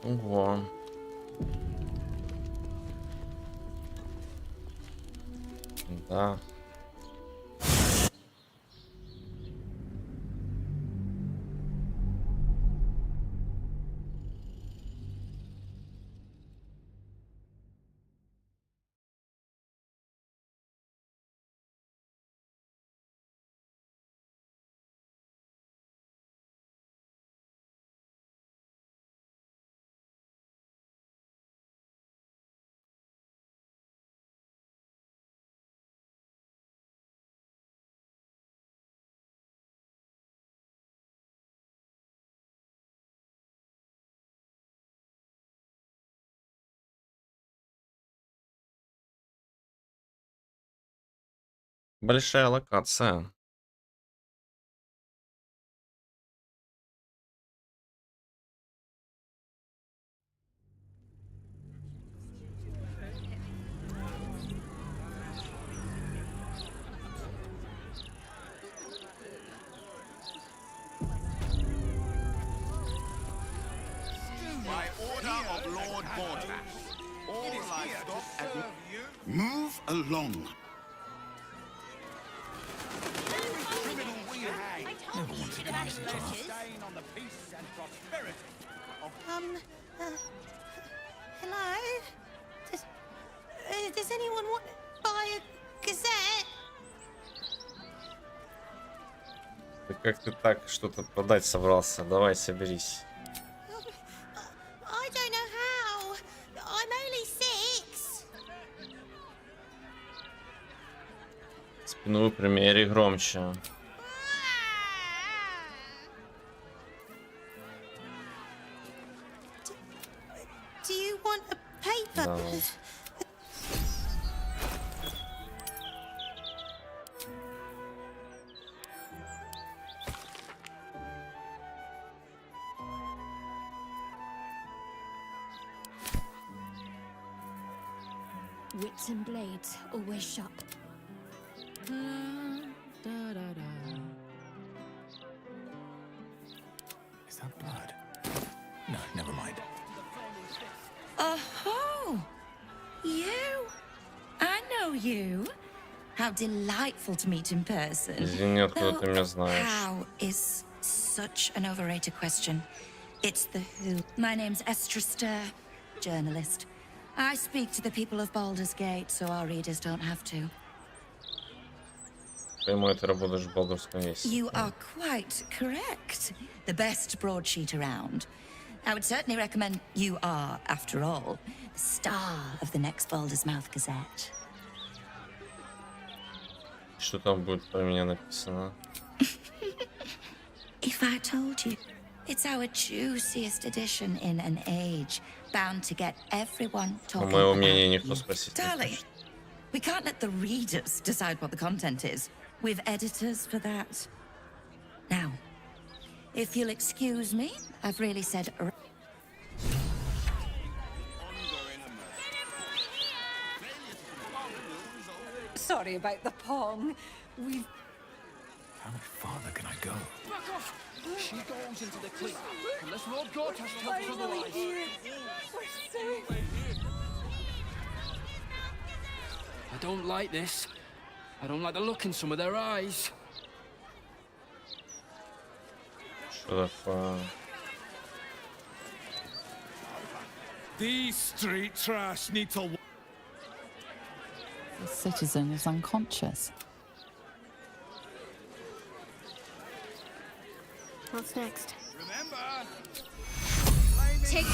Ого. Да. Большая локация. By order of Lord Baldur, all livestock move along. Never wanted the easy path. Hello? Does anyone want to buy a gazette? Ты как ты так что-то продать собрался? Давай, соберись. I don't know how. I'm only 6. Спину выпрями, Эри, громче. Do you want a paper? Давай. Wits and blades always sharp. Is that blood? No, never mind. Oh, you? I know you. How delightful to meet in person. Извини, откуда ты меня знаешь? How is such an overrated question. It's the who. My name's Estrester, journalist. I speak to the people of Baldur's Gate, so our readers don't have to. Прямой ты работаешь в Балдурском месте. You are quite correct. The best broadsheet around. I would certainly recommend You Are, after all, the star of the next Baldur's Mouth Gazette. Что там будет про меня написано? If I told you, it's our juiciest edition in an age bound to get everyone talking Моего about мнения никто you. спросить не Darling, хочет. we can't let the readers decide what the content is. with editors for that. Now, if you'll excuse me, I've really said... Sorry about the pong. We've... How much farther can I go? Back off! She goes into the cliff. Unless Lord Gortash tells us otherwise. We're safe. I don't like this. I don't like the look in some of their eyes. Что такое? These street trash need to... The citizen is unconscious. What's next? Remember, Take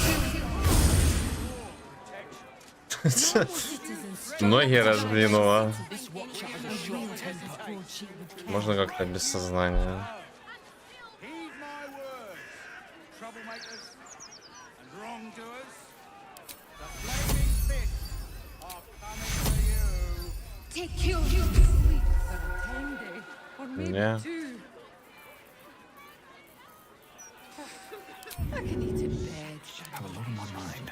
Ноги раздвинула. Можно как-то без сознания. heed my words. Troublemakers and wrongdoers, the flaming fists are coming for you. Take care. Sleep for a 10-day, or maybe Yeah. 2. I can eat in bed. I have a lot on my mind.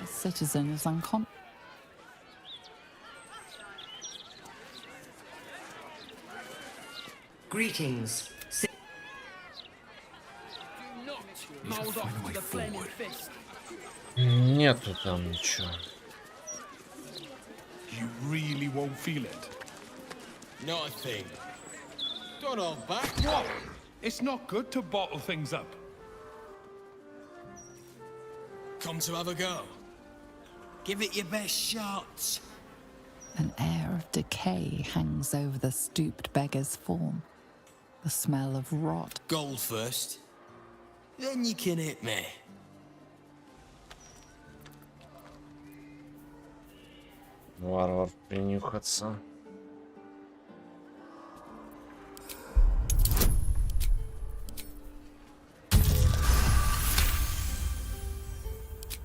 The citizen is unconscious. Greetings. Do not mold off to the flaming fist. Нету там ничего. You really won't feel it. Not a thing. Don't hold back. What? It's not good to bottle things up. Come to have a go. Give it your best shot. An air of decay hangs over the stooped beggar's form. The smell of rot. Gold first. Then you can hit me. Варвар принюхаться.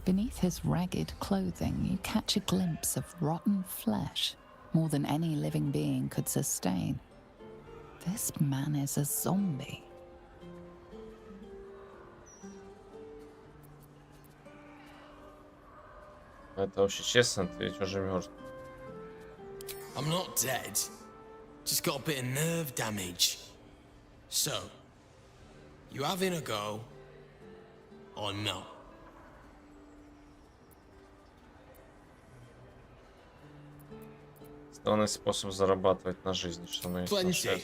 Beneath his ragged clothing, you catch a glimpse of rotten flesh, more than any living being could sustain. This man is a zombie. Это вообще честно, ты ведь уже мертв. I'm not dead. Just got a bit of nerve damage. So, you having a go or not? Странный способ зарабатывать на жизнь, что мы Plenty.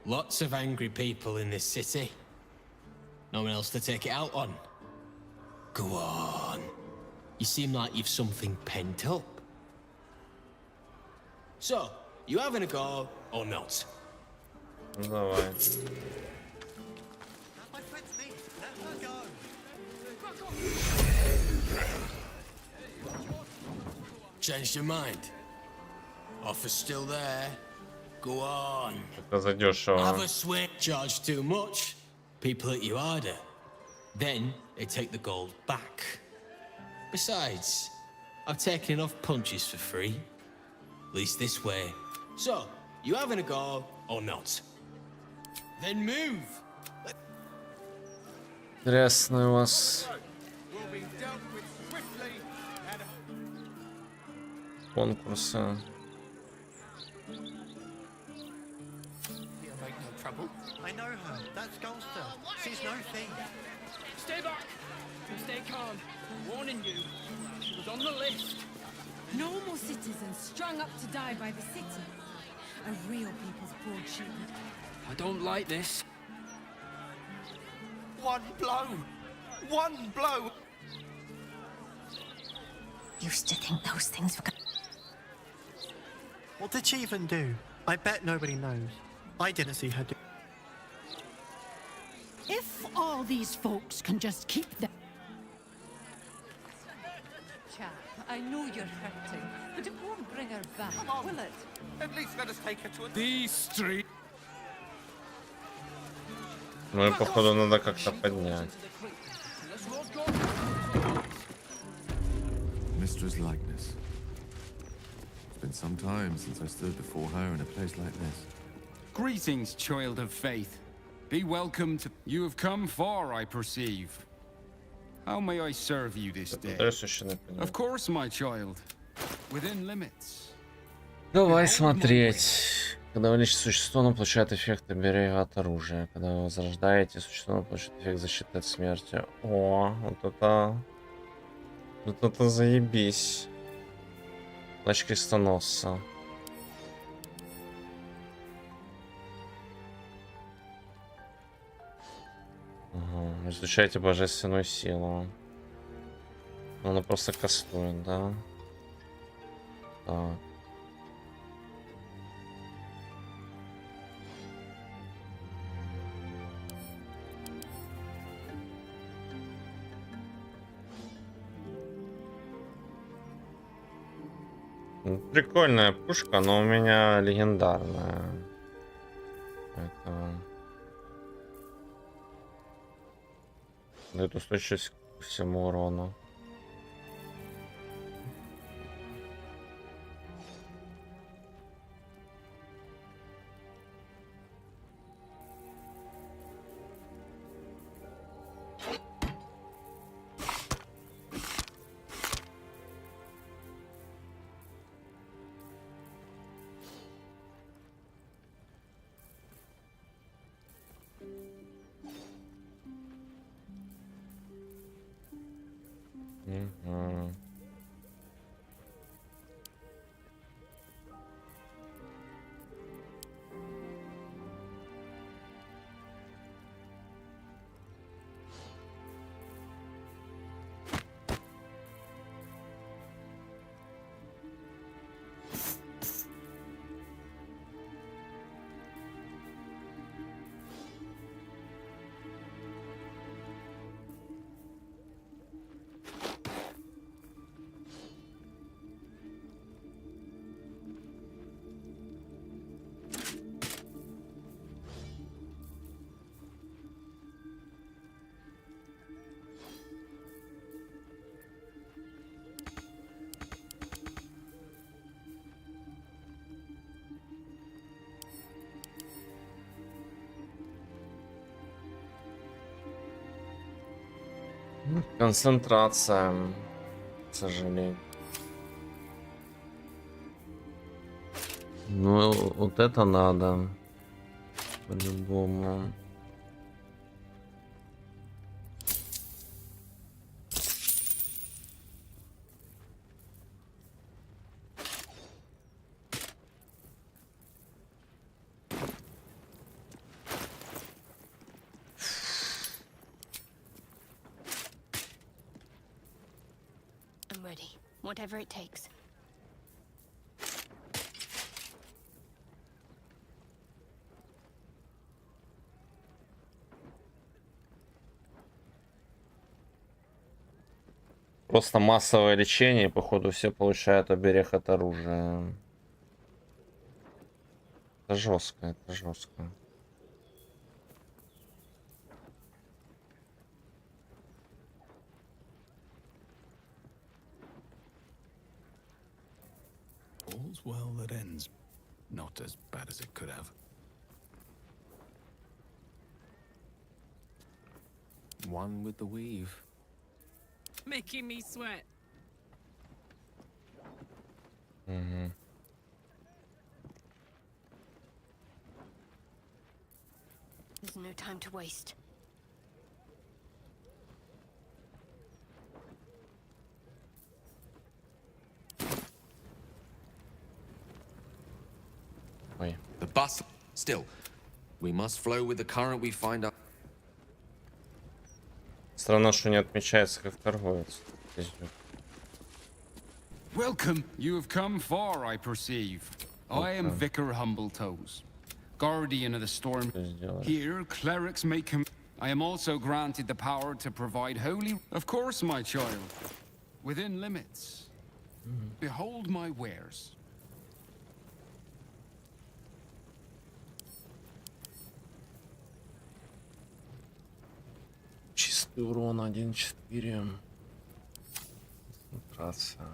Lots of angry people in this city. No one else to take it out on. Go on. You seem like you've something pent up. So, you having a go or not? Ну давай. Changed your mind? Offer's still there. Go on. Это задешево. Have a swing. Charge too much. People hit you harder. Then they take the gold back. Besides, I've taken enough punches for free. At least this way. So, you having a go or not? Then move. Интересно у вас. Конкурсы. Make no trouble. I know her. That's Golster. She's no thief. Stay back and stay calm. I'm warning you. She was on the list. Normal citizens strung up to die by the city. A real people's broadsheet. I don't like this. One blow. One blow. Used to think those things were. What did she even do? I bet nobody knows. I didn't see her do. If all these folks can just keep them. Chap, I know you're hurting, but it won't bring her back, will it? At least let us take her to a... These street... Ну и походу надо как-то поднять. Mistress likeness. been some time since I stood before her in a place like this. Greetings, child of faith. Be welcome to... You have come far, I perceive. How may I serve you this day? Of course, my child. Within limits. Давай смотреть. Когда вы лечите существо, оно получает эффект оберега от оружия. Когда вы возрождаете существо, оно получает эффект защиты от смерти. О, вот это... Вот это заебись. Плащ крестоносца. Ага. Изучайте божественную силу. Она просто кастует, да? Так. Прикольная пушка, но у меня легендарная. Это... Дает устойчивость к всему урону. Концентрация, к сожалению. Ну, вот это надо. По-любому. Whatever it takes. Просто массовое лечение, походу, все получают оберег от оружия. Это жестко, это жестко. All's well that ends. Not as bad as it could have. One with the weave. Making me sweat. Mm-hmm. There's no time to waste. The bus. Still, we must flow with the current we find out. Странно, что не отмечается как торговец. Welcome. You have come far, I perceive. I am Vicar Humbletoes, guardian of the storm. Here, clerics make him. I am also granted the power to provide holy. Of course, my child. Within limits. Behold my wares. Чистый урон 1.4. Концентрация.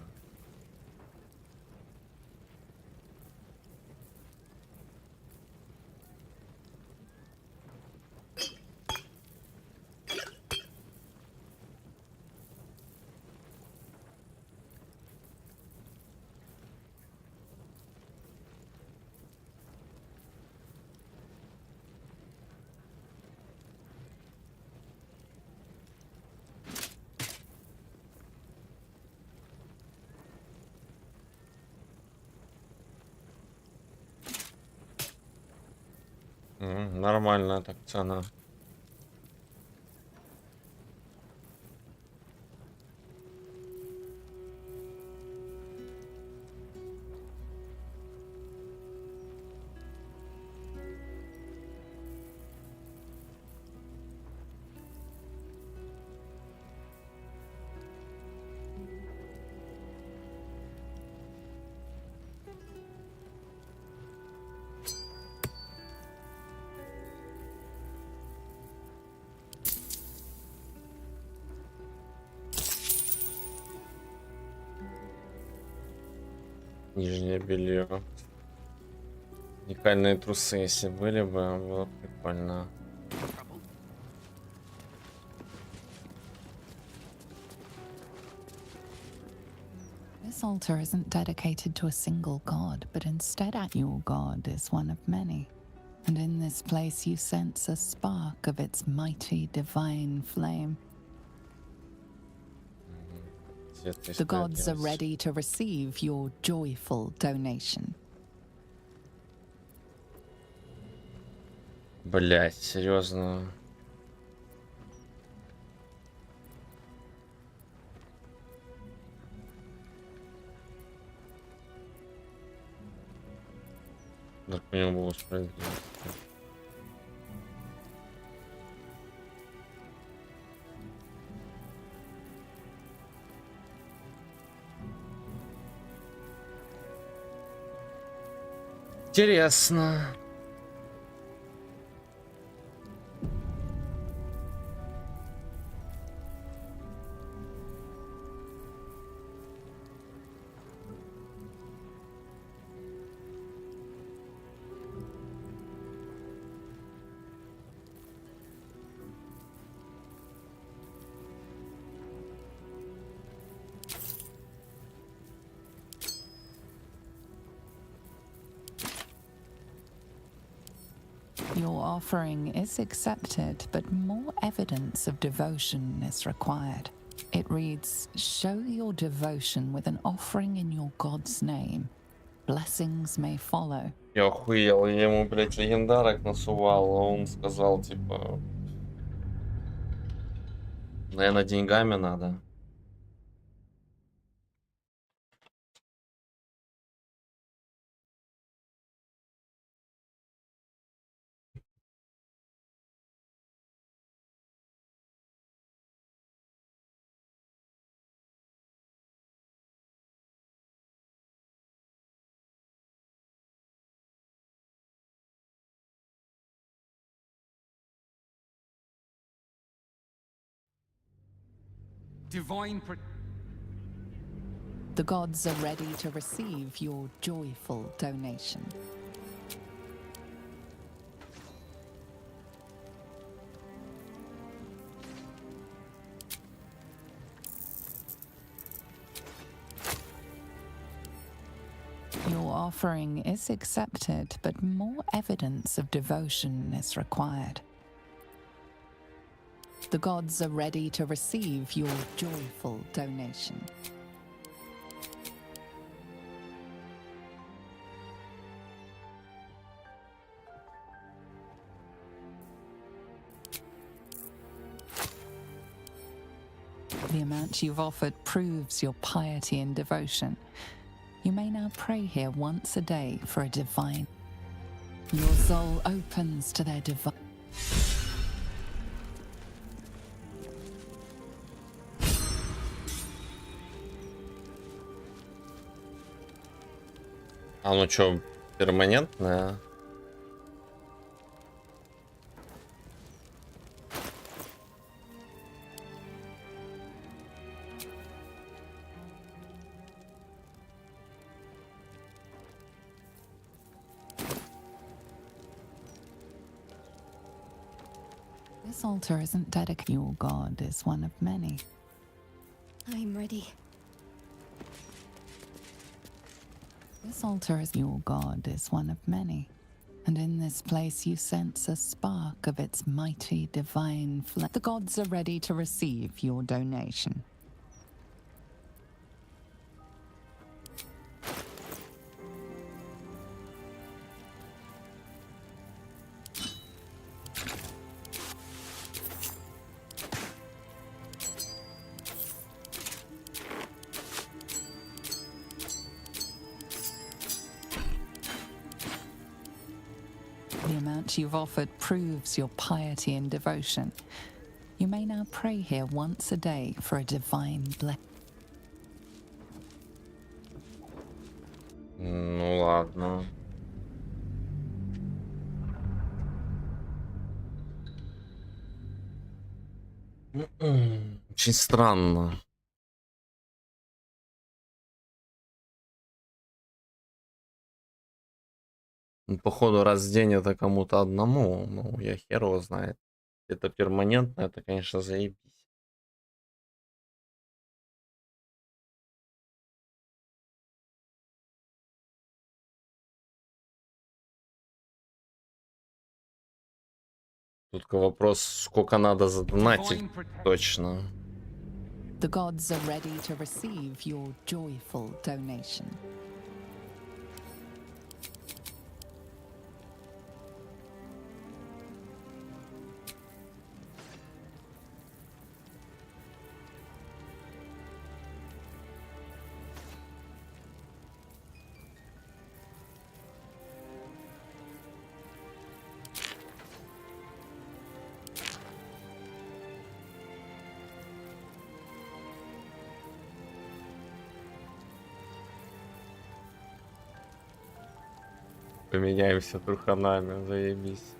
Нормальная так цена. Нижнее белье. Уникальные трусы, если были бы, было бы прикольно. This altar isn't dedicated to a single god, but instead your god is one of many. And in this place you sense a spark of its mighty divine flame. The gods are ready to receive your joyful donation. Блять, серьезно. Так по нему было справедливо. Интересно. Your offering is accepted, but more evidence of devotion is required. It reads, show your devotion with an offering in your god's name. Blessings may follow. Я охуел, я ему, блядь, легендарок насувал, а он сказал, типа... Наверное, деньгами надо. The gods are ready to receive your joyful donation. Your offering is accepted, but more evidence of devotion is required. The gods are ready to receive your joyful donation. The amount you've offered proves your piety and devotion. You may now pray here once a day for a divine. Your soul opens to their divine. А ну чё, перманентное? This altar isn't dedicated. Your god is one of many. I'm ready. This altar is your god is one of many. And in this place you sense a spark of its mighty divine flame. The gods are ready to receive your donation. The amount you've offered proves your piety and devotion. You may now pray here once a day for a divine blessing. Ну ладно. Очень странно. Ну, походу, раз в день это кому-то одному, ну, я хер его знает. Это перманентно, это, конечно, заебись. Только вопрос, сколько надо задонатить точно. The gods are ready to receive your joyful donation. Поменяемся труханами, заебись.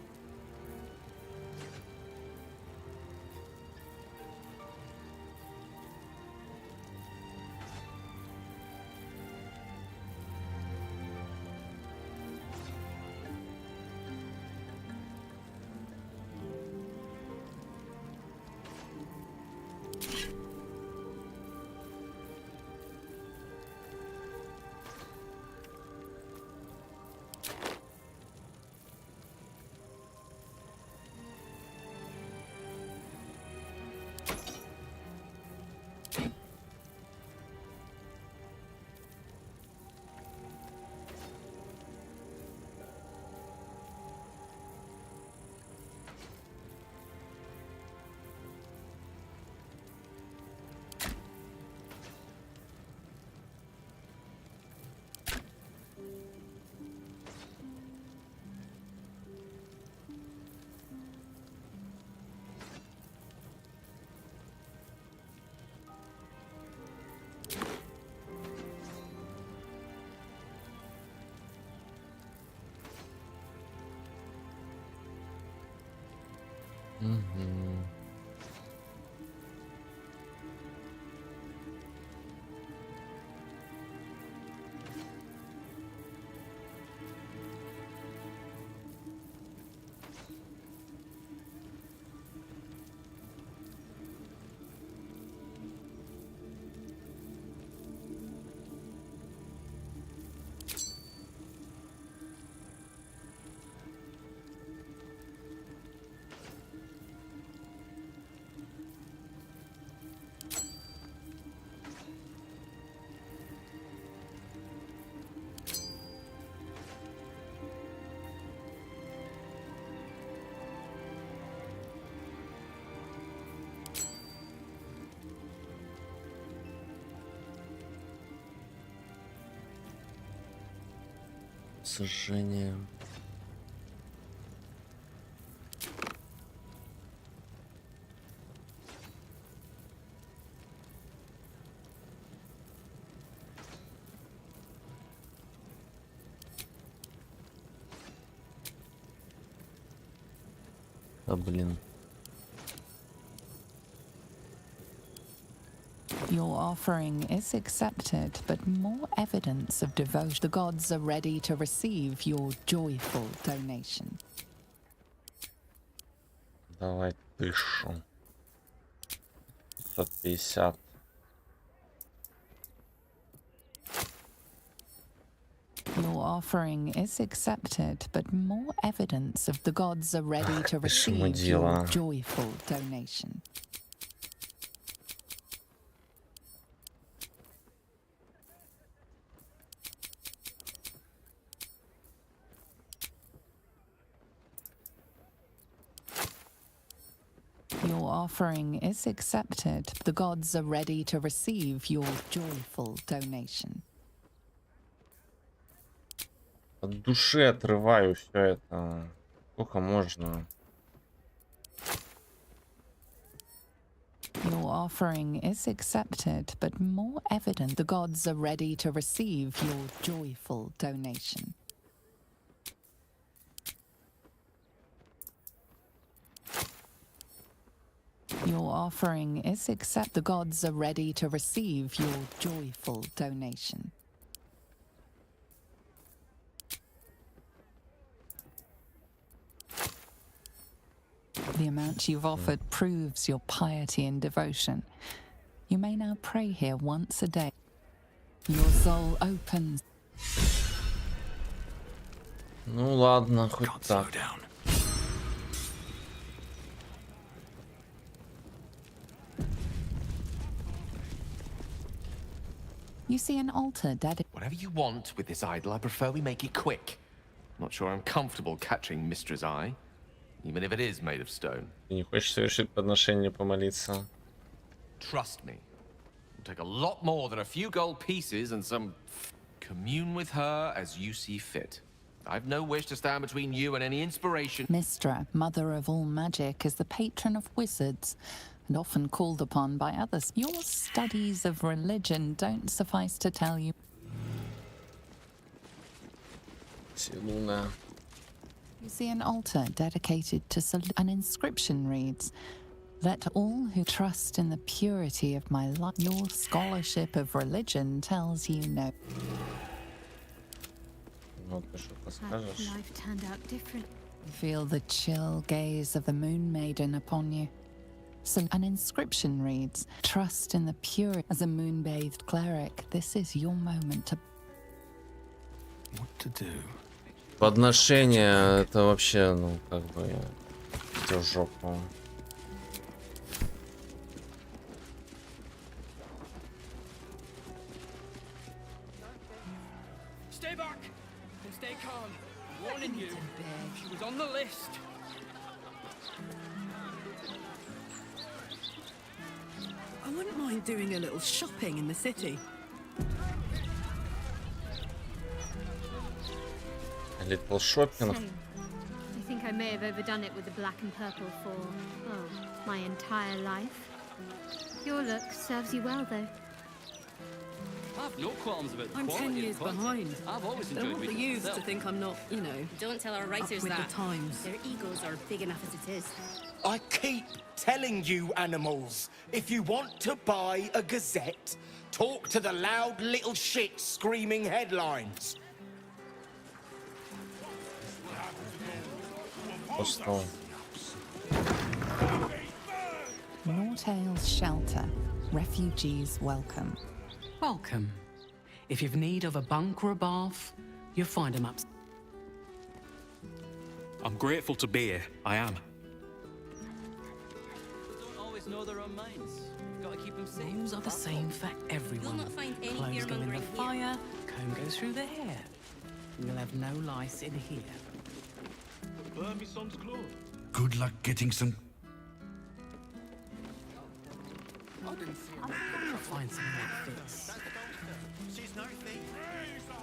Сожжение. Да блин. Your offering is accepted, but more evidence of devotion. The gods are ready to receive your joyful donation. Давай 1000. 550. Your offering is accepted, but more evidence of the gods are ready to receive your joyful donation. Your offering is accepted. The gods are ready to receive your joyful donation. От души отрываю все это. Сколько можно? Your offering is accepted, but more evident the gods are ready to receive your joyful donation. Your offering is accept. The gods are ready to receive your joyful donation. The amount you've offered proves your piety and devotion. You may now pray here once a day. Your soul opens. Ну ладно, хоть так. You see an altar dedicated. Whatever you want with this idol, I prefer we make it quick. Not sure I'm comfortable catching Mistress' eye, even if it is made of stone. Ты не хочешь совершить подношение, помолиться? Trust me. It'll take a lot more than a few gold pieces and some... Commune with her as you see fit. I've no wish to stand between you and any inspiration. Mystra, mother of all magic, is the patron of wizards and often called upon by others. Your studies of religion don't suffice to tell you. Luna. You see an altar dedicated to an inscription reads, "Let all who trust in the purity of my life." Your scholarship of religion tells you no. Ну, ты что подскажешь? Life turned out different. You feel the chill gaze of the moon maiden upon you. So an inscription reads, "Trust in the pure." As a moon-bathed cleric, this is your moment to... What to do? Подношение, это вообще, ну, как бы, в жопу. Stay back and stay calm. I'm warning you. She was on the list. I wouldn't mind doing a little shopping in the city. Little shopping. I think I may have overdone it with the black and purple for, my entire life. Your look serves you well, though. I've no qualms about the I'm quality 10 of years the content. behind. I've always Don't enjoyed want the reading youths to myself. think I'm not, Don't tell our writers with the that. times. Their egos are big enough as it is. I keep telling you, animals, if you want to buy a gazette, talk to the loud little shit screaming headlines. Nortail's shelter. Refugees welcome. Welcome. If you've need of a bunk or a bath, you'll find them up. I'm grateful to be here. I am. Don't always know their own minds. Got to keep them safe. Rules are the same for everyone. You'll not find any Clothes go in the fear-mongering fire, comb goes through the hair. You'll have no lice in here. Burn me son's clothes. Good luck getting some. I'll find something that fits. She's no thief.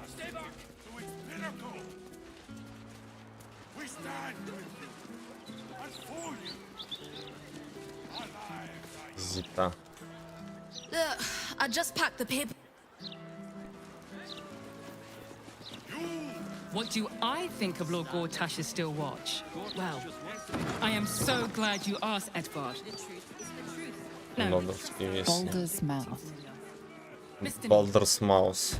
Stay back to its pinnacle. We stand and for you. Our lives are Zita. Look, I just packed the paper. What do I think of Lord Gortash's still watch? Well, I am so glad you asked, Edvard. No. Baldur's mouth. Baldur's mouse.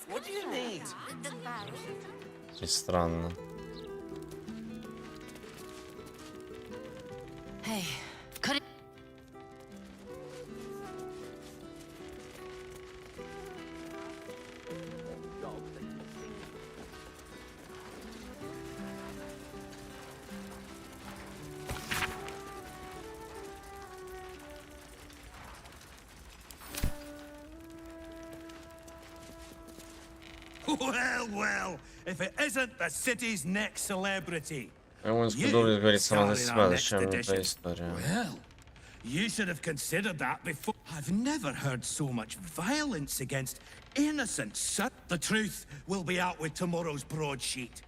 What do you need? И странно. Hey, could it... Well, well, if it isn't the city's next celebrity. Воинскую доблесть говорит сама за себя, зачем мне эта история? Well, You should have considered that before. I've never heard so much violence against innocents. The truth will be out with tomorrow's broadsheet.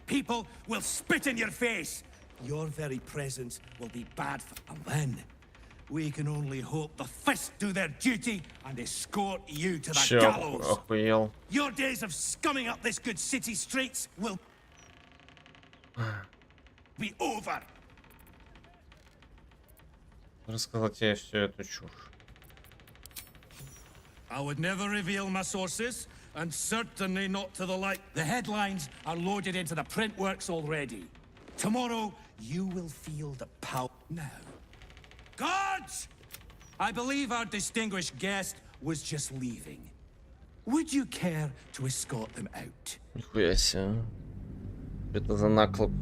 People will spit in your face. Your very presence will be bad for... And then, we can only hope the fists do their duty and escort you to the gallows. Your days of scumming up this good city streets will be over. Рассказать ей всю эту чушь. I would never reveal my sources, and certainly not to the light. The headlines are loaded into the print works already. Tomorrow, you will feel the power. Now, guards! I believe our distinguished guest was just leaving. Would you care to escort them out? Нихуя себе. Это за наклеп.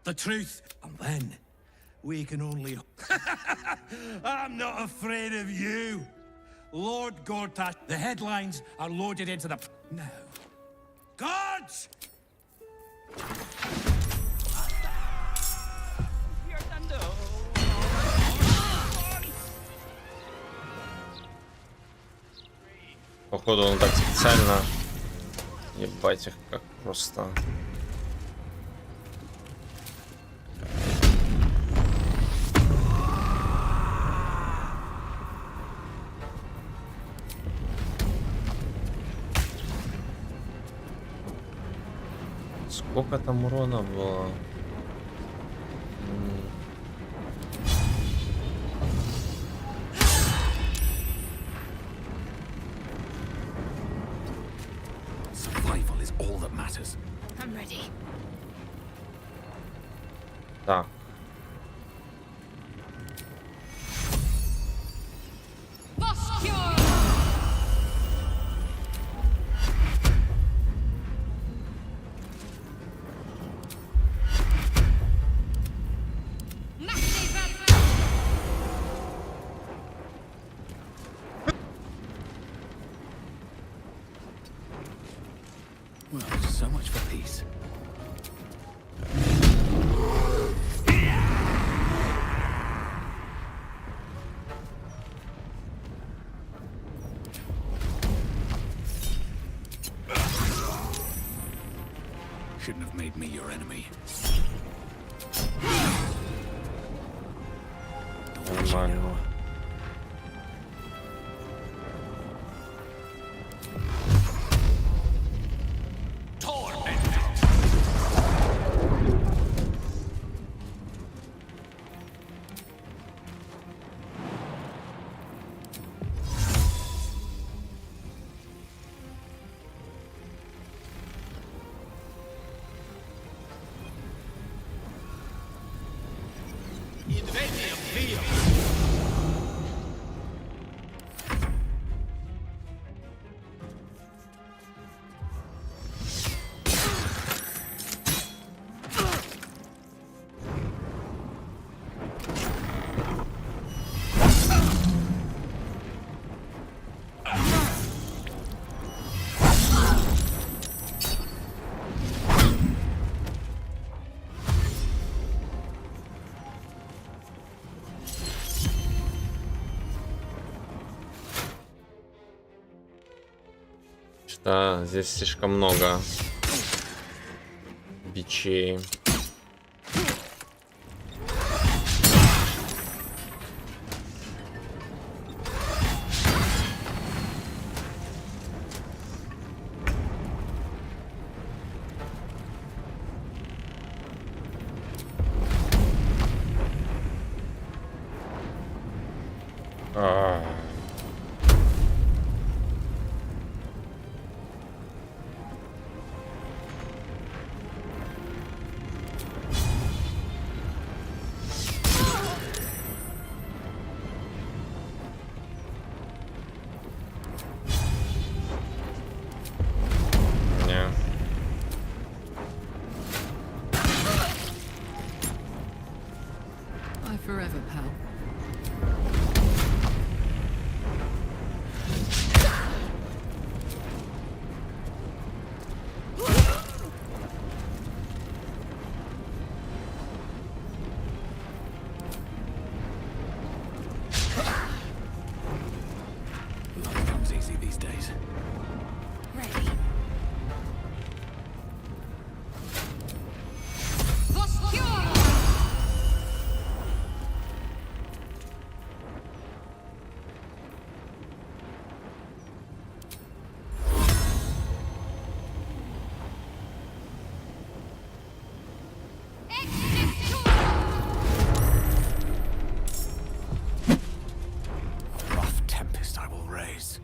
The truth, and then we can only... I'm not afraid of you. Lord Gortash, the headlines are loaded into the... Now, guards! Походу он так специально. Ебать их как просто. Сколько там урона было? Survival is all that matters. I'm ready. Так. Well, so much for peace. Shouldn't have made me your enemy. Нормально. Да, здесь слишком много бичей. Forever, pal. Life comes easy these days. Ready. Rough tempest I will raise.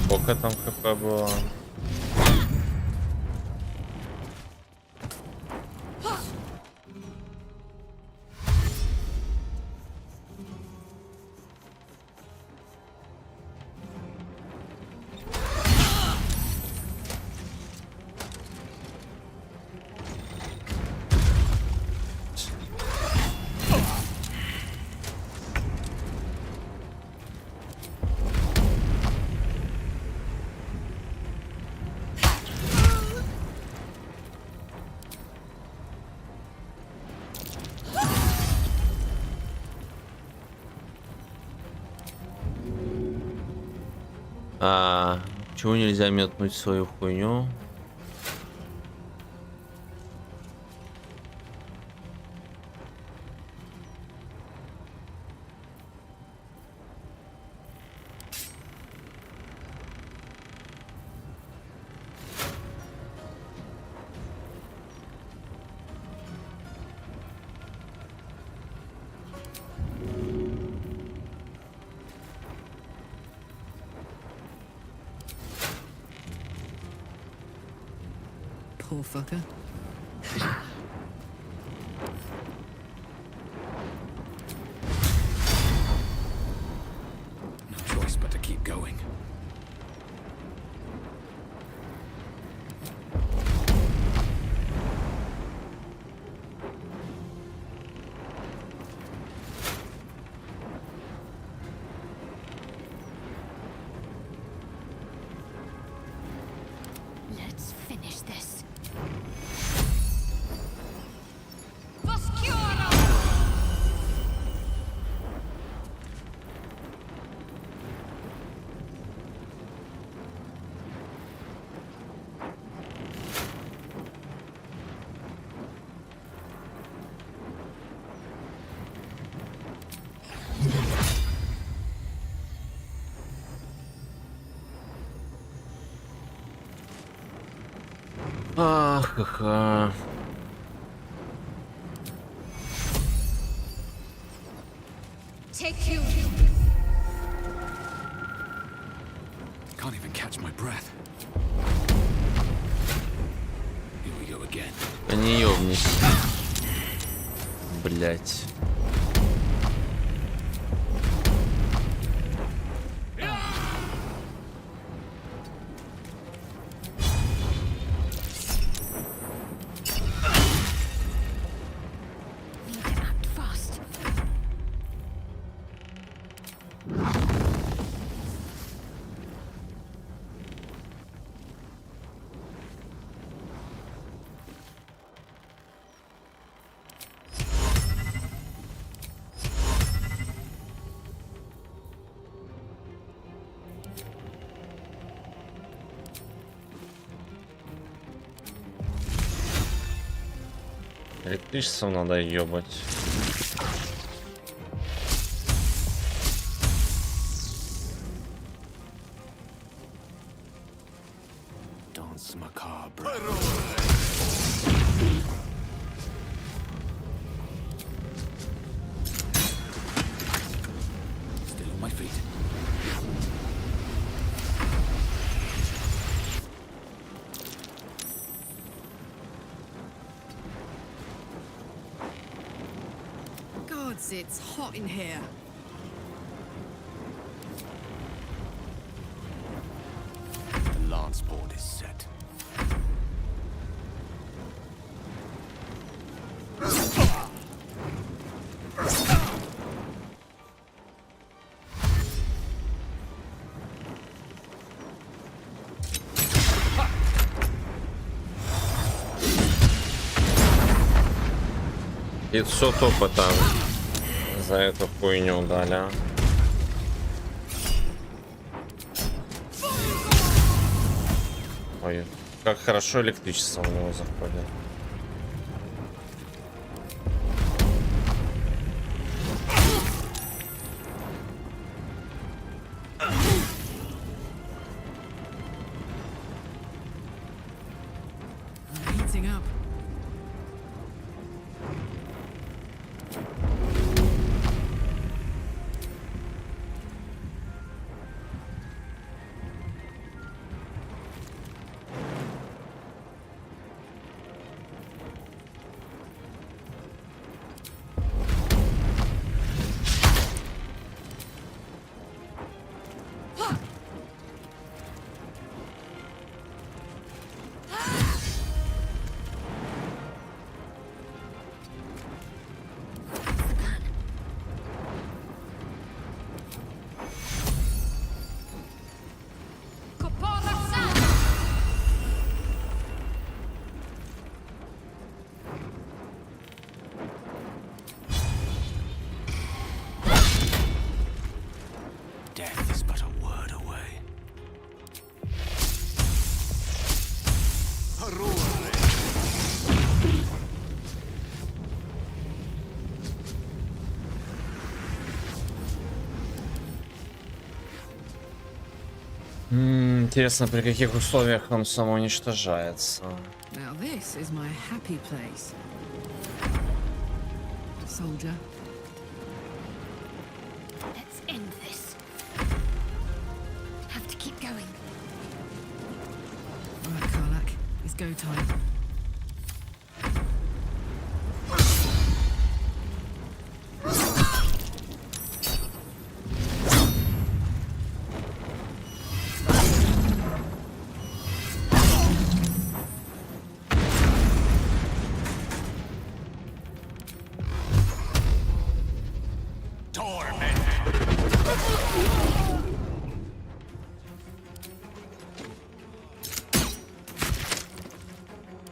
Сколько там хп было? Чего нельзя метнуть свою хуйню? Poor fucker. No choice but to keep going. Let's finish this. Ха-ха. Take you. Can't even catch my breath. Here we go again. Да не ёбнись. Блять. Электричеством надо ебать. Dance macabre. Still on my feet. Jeez, it's hot in here. The lance board is set. И все опыта за эту хуйню дали. А? Ой, как хорошо электричество у него заходит. Heating up. Death is but a word away. Интересно, при каких условиях он самоуничтожается. Now this is my happy place. Soldier. Let's end this. Have to keep going. All right, Karlak. It's go time.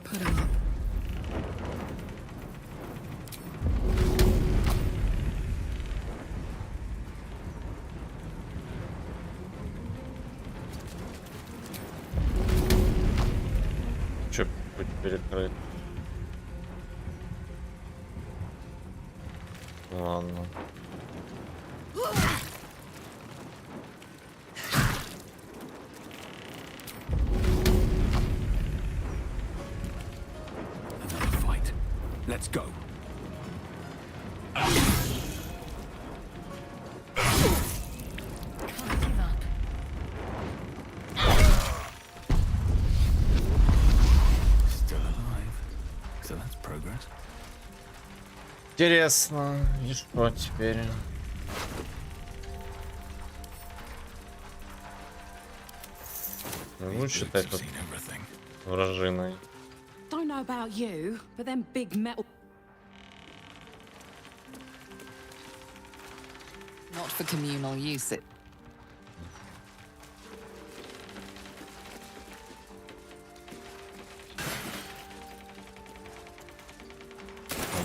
Put him up. Че, путь перекрыт. Ладно. Another fight. Let's go. Can't give up. Still alive. So that's progress. Интересно, и что теперь? Не буду считать вот вражиной. Don't know about you, but them big metal. Not for communal use.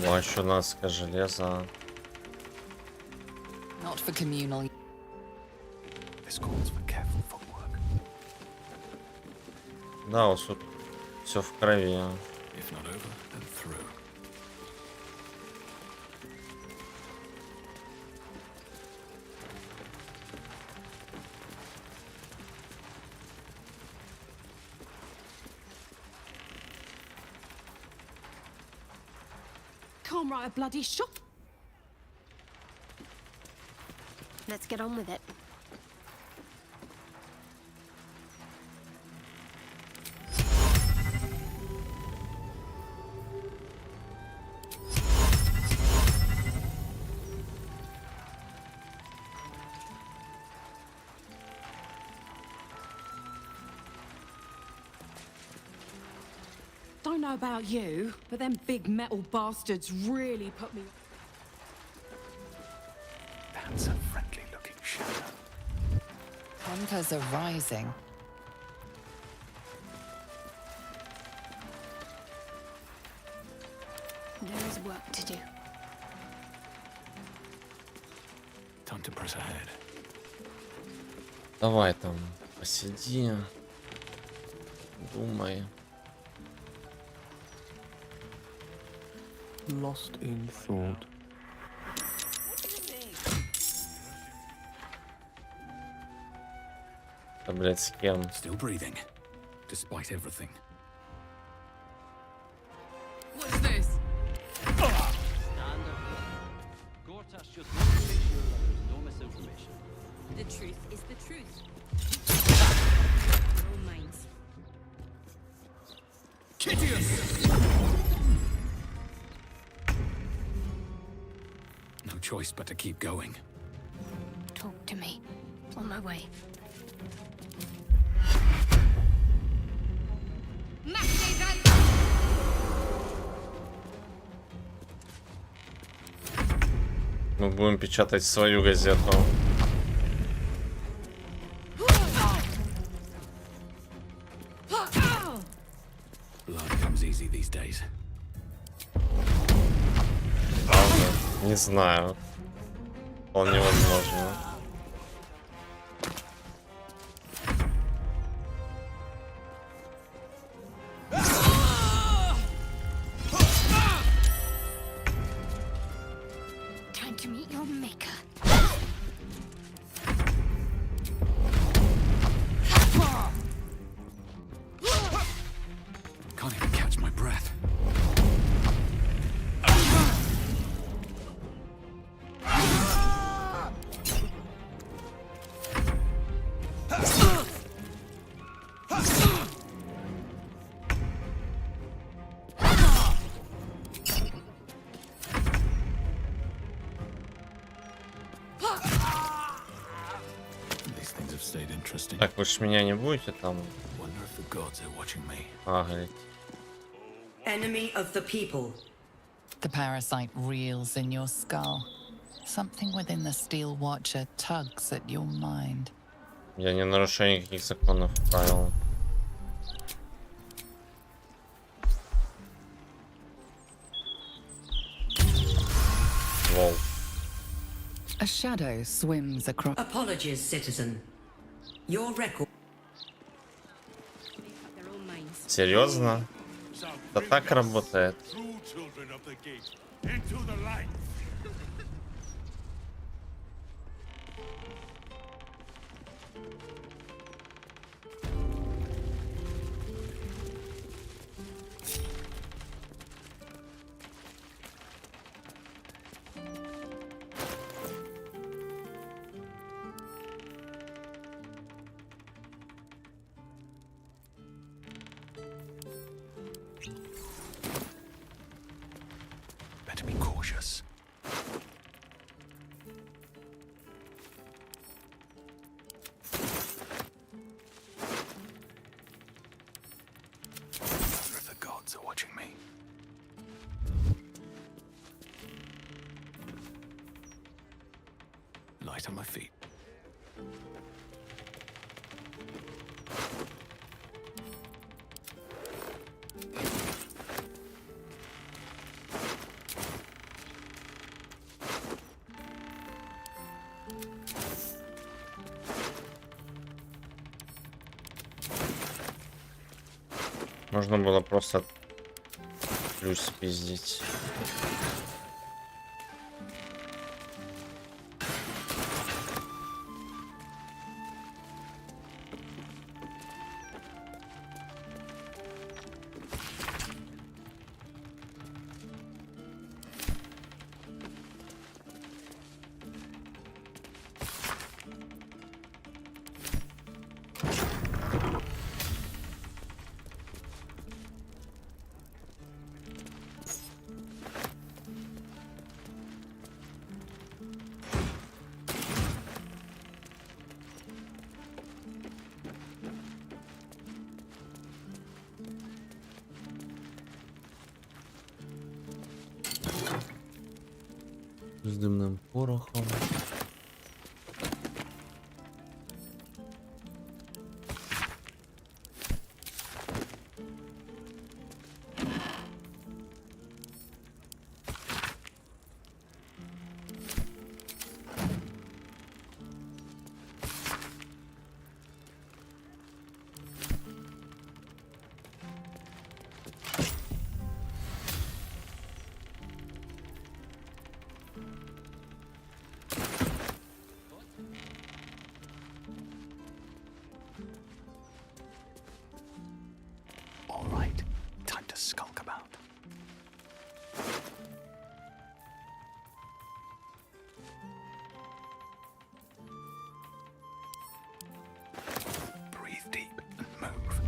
А еще наска железа. Not for communal. This calls for careful footwork. Да, вот тут все в крови. If not over, then through. Can't write a bloody shot. Let's get on with it. know about you, but them big metal bastards really put me. That's a friendly-looking shadow. Tempers are rising. There is work to do. Time to press ahead. Давай там посиди, думай. Lost in thought. Да, блядь, с кем? Still breathing, despite everything. What's this? Gortash just wants to make sure that there's no misinformation. The truth is the truth. Your own minds. No choice but to keep going. Talk to me. On my way. Мы будем печатать свою газету. Blood comes easy these days. Правда? Не знаю. Вполне возможно. Time to meet your maker. Can't even catch my breath. These things have stayed interesting. Так, вы ж меня не будете там? Wonder if the gods are watching me. Ага. Enemy of the people. The parasite reels in your skull. Something within the steel watcher tugs at your mind. Я не нарушаю никаких законов, правил. Лол. A shadow swims across. Apologies, citizen. Your record. Their own minds. Серьезно? Это так работает? True children of the gate, into the light. Better be cautious. Wonder if the gods are watching me. Light on my feet. Можно было просто плюс спиздить. С дымным порохом. All right, time to skulk about. Breathe deep and move.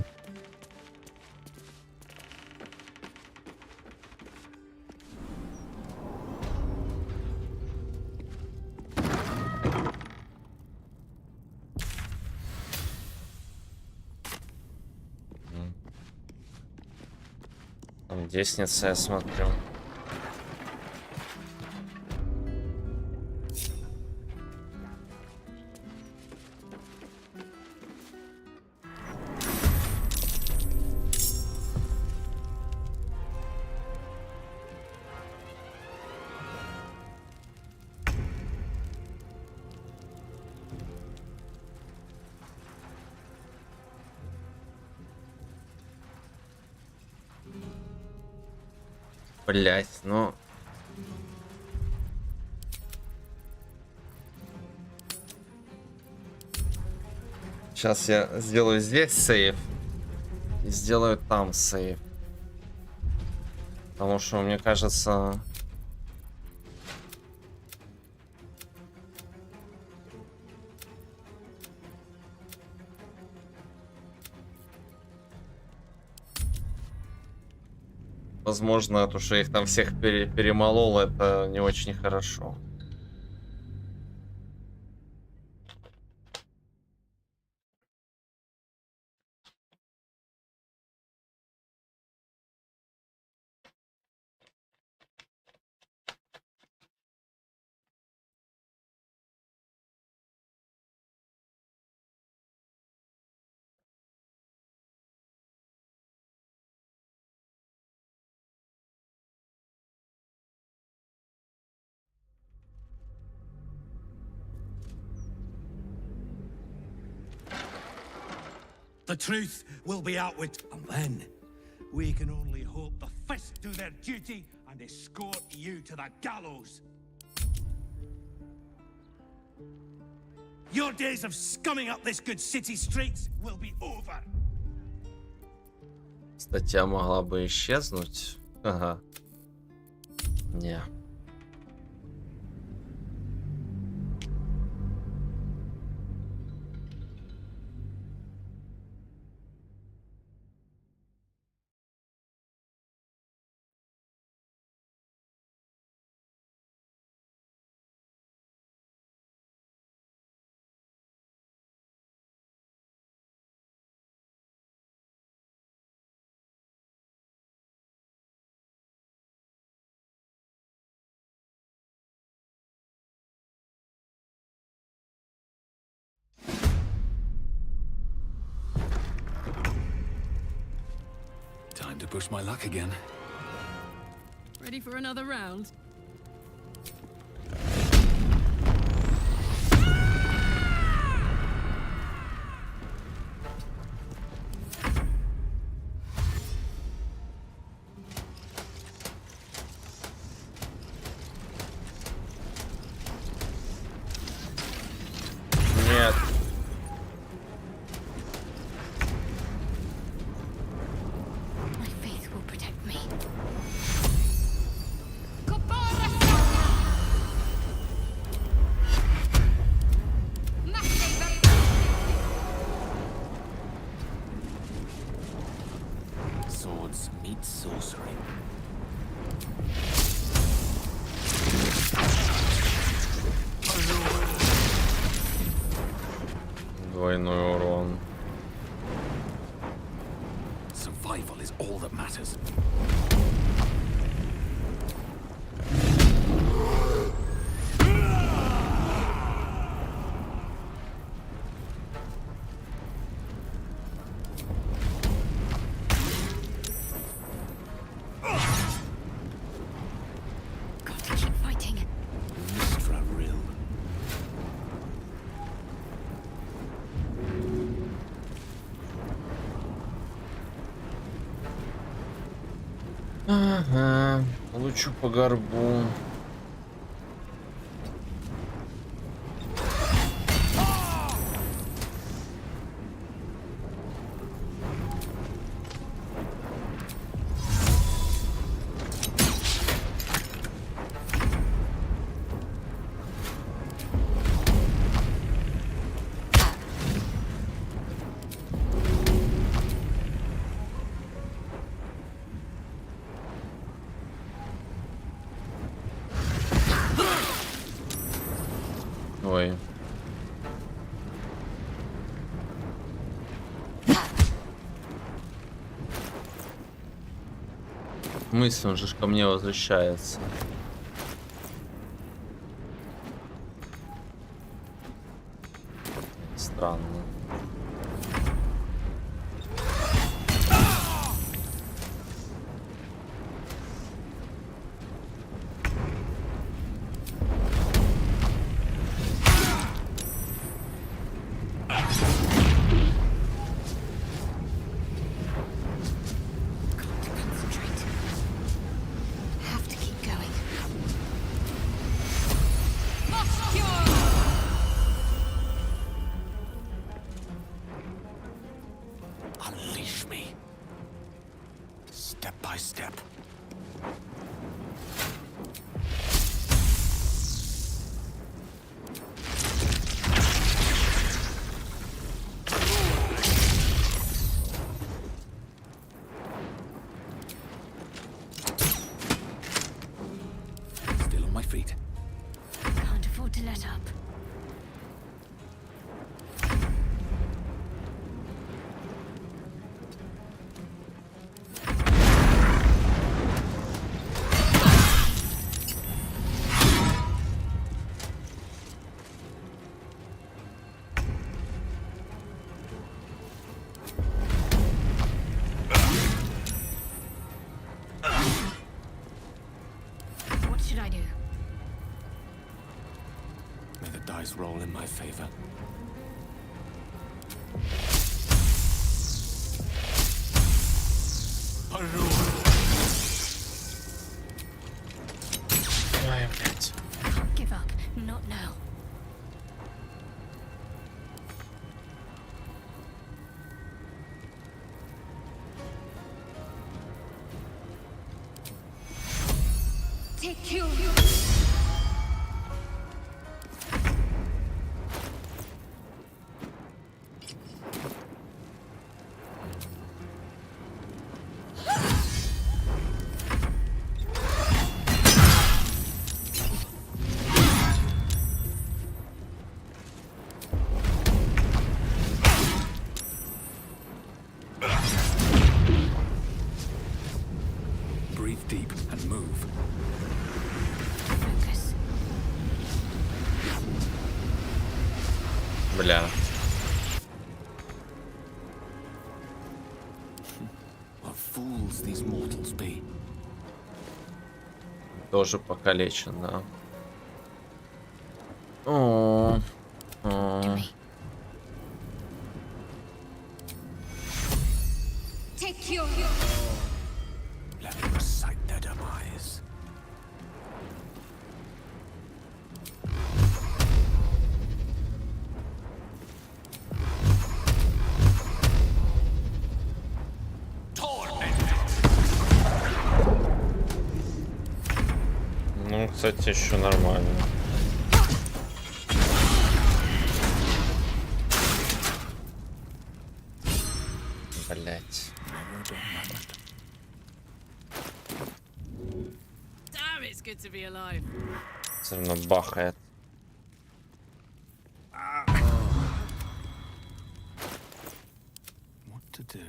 Там десница, я смотрю. Блять, ну... Сейчас я сделаю здесь сейв. И сделаю там сейв. Потому что, мне кажется... Возможно, то, что я их там всех перемолол, это не очень хорошо. The truth will be out with, and then we can only hope the fist do their duty and escort you to the gallows. Your days of scumming up this good city streets will be over. Статья могла бы исчезнуть. Ага. Не. Time to push my luck again. Ready for another round? Нет. My faith will protect me. Swords meet sorcery. Двойной урон. Survival is all that matters. Ага, получу по горбу. Ой. Мысль, он же ко мне возвращается. Странно. Unleash me. Step by step. Still on my feet. Can't afford to let up. What should I do? May the dice roll in my favor. Can't give up. Not now. Take you. Breathe deep and move. Focus. Бля. What fools these mortals be. Тоже покалечен, да. О, Take you. Let me recite their demise. Ну, кстати, еще нормально. Блять. Damn, it's good to be alive. Все равно бахает. What to do?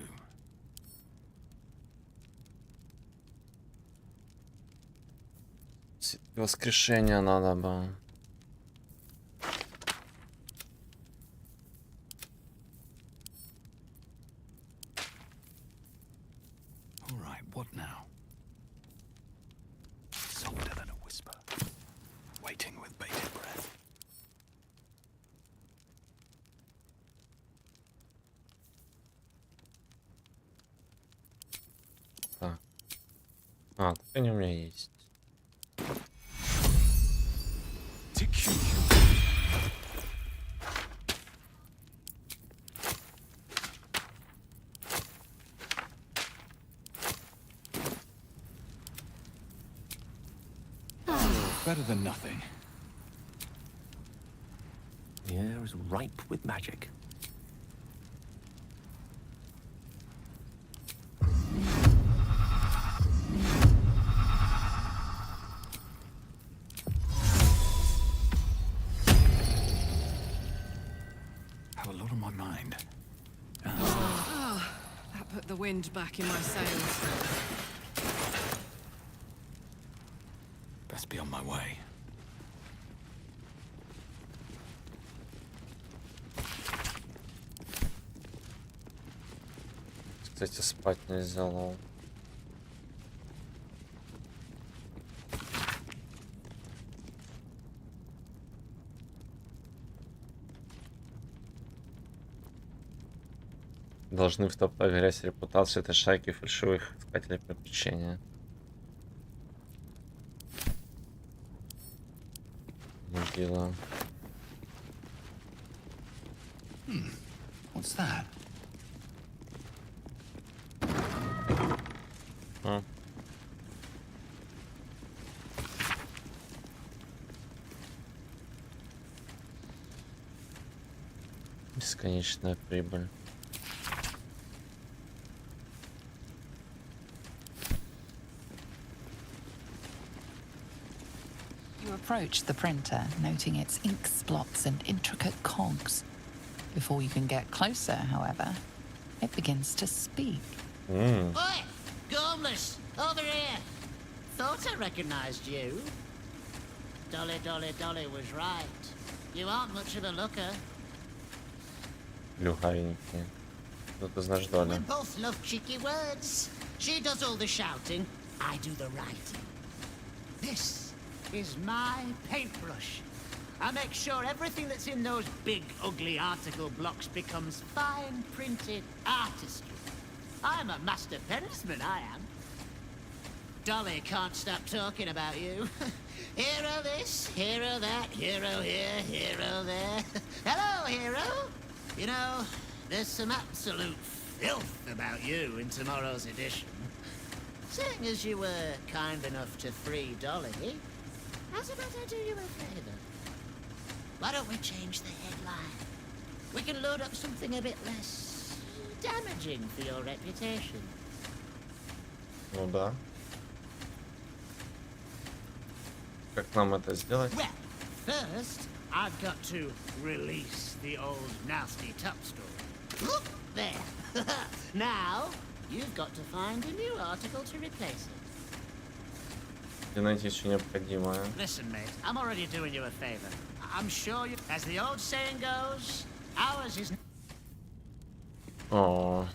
Воскрешение надо было. All right, what now? Softer than a whisper, waiting with bated breath. Так. А, так они у меня есть. Better than nothing. The air is ripe with magic. Have a lot on my mind. That put the wind back in my sails. Best be on my way. Кстати, спать нельзя, лол. Должны втоптать в грязь репутацию этой шайки фальшивых искателей приключения. Могила. What's that? А. Бесконечная прибыль. You approach the printer, noting its ink splots and intricate cogs. Before you can get closer, however, it begins to speak. Oi! Gormless! Over here! Thought I recognized you. Dolly was right. You aren't much of a looker. Люгаренькие. Ну ты знаешь, We Доля. both love cheeky words. She does all the shouting, I do the writing. This is my paintbrush. I make sure everything that's in those big, ugly article blocks becomes fine printed artistry. I'm a master penmanship, I am. Dolly can't stop talking about you. Hero this, hero that, hero here, hero there. Hello, hero. You know, there's some absolute filth about you in tomorrow's edition. Seeing as you were kind enough to free Dolly, how's about I do you a favor? Why don't we change the headline? We can load up something a bit less damaging for your reputation. Ну да. Как нам это сделать? Well, first, I've got to release the old nasty top story. Look there. Now, you've got to find a new article to replace it. Где найти все необходимое? Listen, mate, I'm already doing you a favor. I'm sure you... As the old saying goes, ours is... О.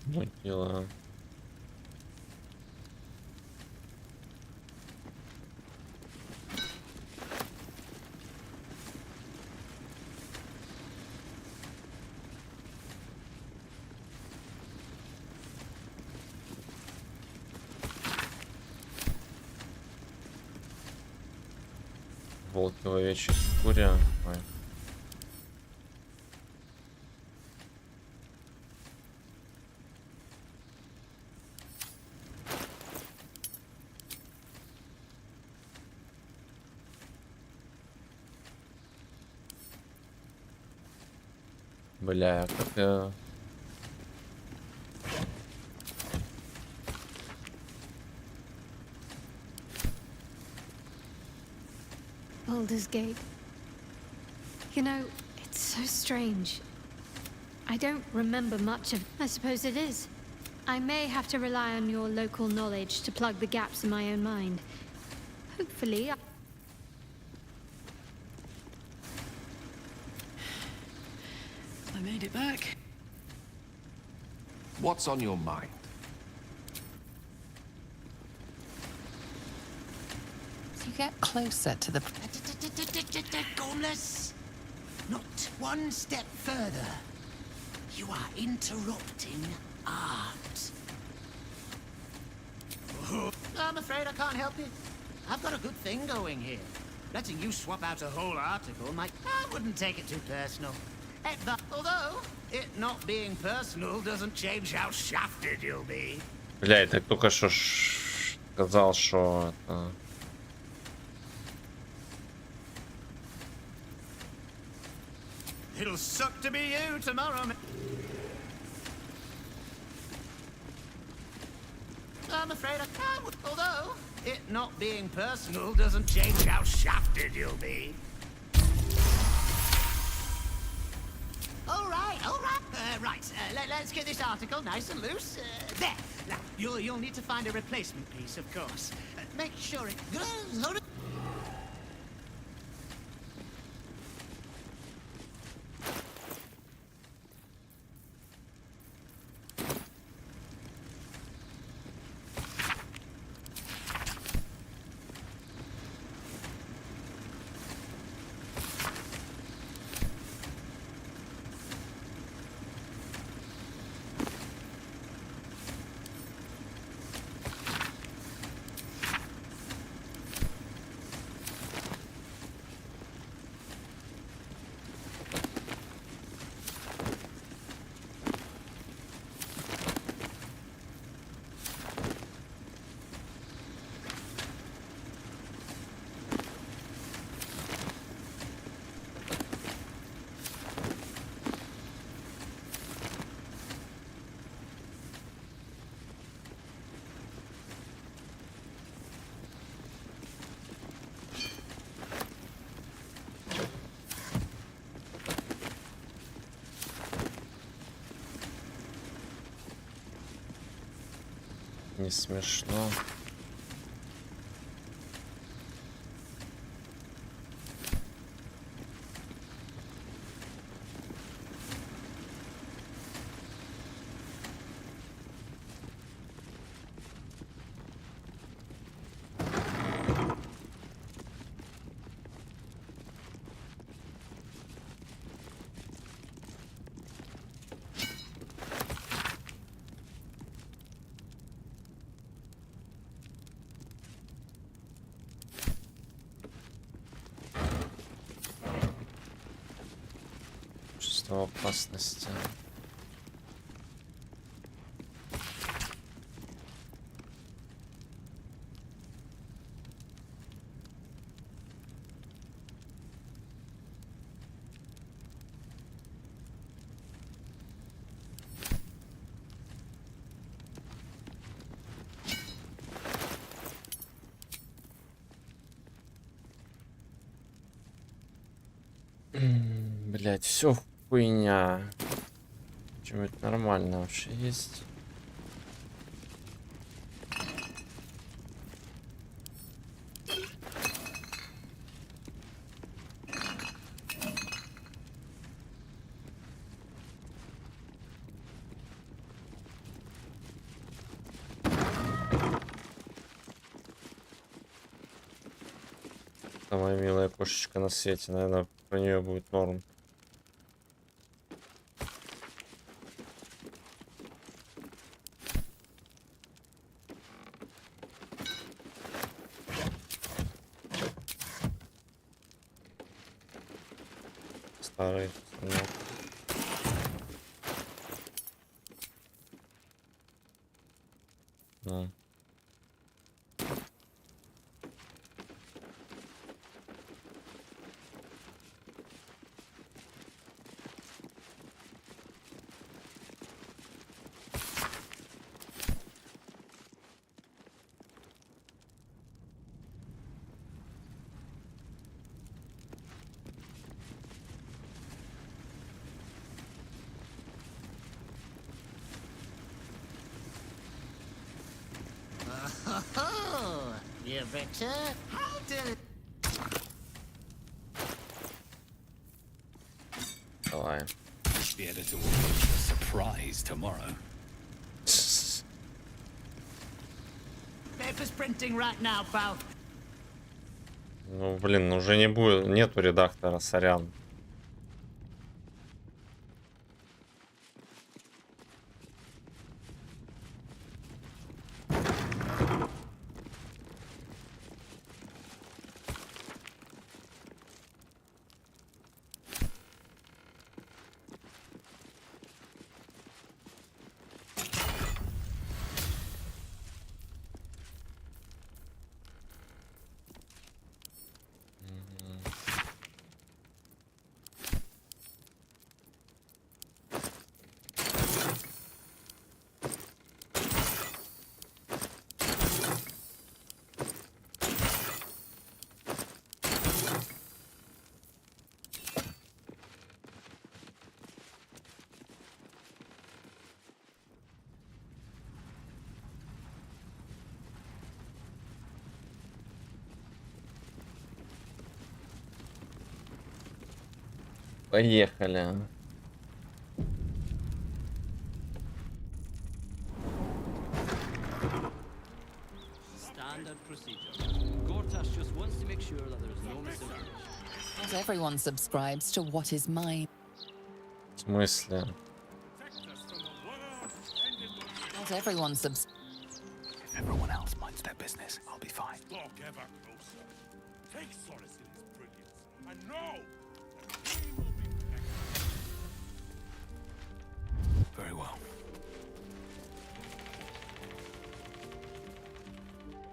Могила. Волки в овечьей шкуре. Ой. Бля, как я... Baldur's Gate. You know, it's so strange. I don't remember much of. I suppose it is. I may have to rely on your local knowledge to plug the gaps in my own mind. Hopefully. I made it back. What's on your mind? As you get closer to the... Gormless! Not one step further. You are interrupting art. I'm afraid I can't help it. I've got a good thing going here. Letting you swap out a whole article might... I wouldn't take it too personal. Although, it not being personal doesn't change how shafted you'll be. Бля, так только что сказал, что это... It'll suck to be you tomorrow. I'm afraid I can't. Although, it not being personal doesn't change how shafted you'll be. All right. Let's get this article nice and loose. There. Now, you'll need to find a replacement piece, of course. Make sure it... Не смешно. Чувство опасности. Блять, все хуйня. Что-нибудь нормально вообще есть? Самая милая кошечка на свете, наверное, про нее будет норм. Старый станок. Да. dear Victor. How did... Давай. The editor will be a surprise tomorrow. Paper's printing right now, pal. Ну, блин, уже не будет, нету редактора, сорян. Поехали. Standard procedure. Gortash just wants to make sure that there's no misinformation. Not everyone subscribes to what is mine. В смысле? Not everyone subs. If everyone else minds their business, I'll be fine. Walk ever closer. Take solace in his brilliance. And know Very well.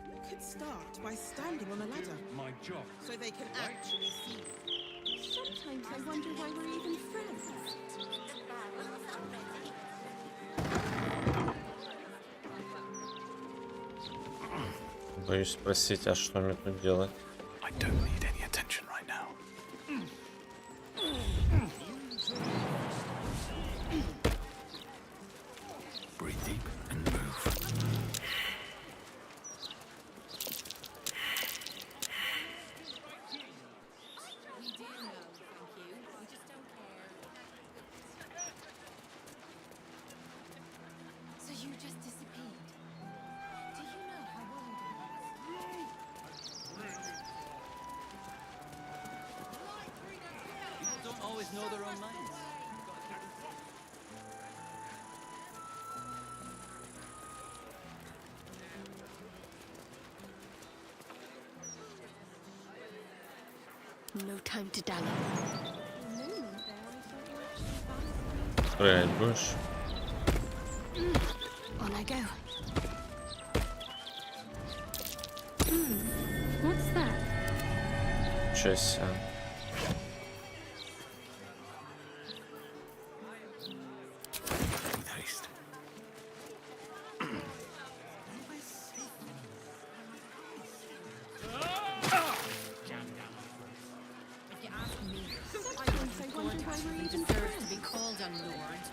You could start by standing on a ladder. my job. So they can actually see. Sometimes I wonder why we're even friends. Боюсь спросить, а что мне тут делать? I don't need any attention right now. Breathe deep and move. So you just disappeared. Do you know how old People don't always know their own minds. No time to dally. Стрелять будешь? On I go. What's that? Ничего себе. Haste. If you ask me, sometimes I wonder why we're even deserves to be called a lord.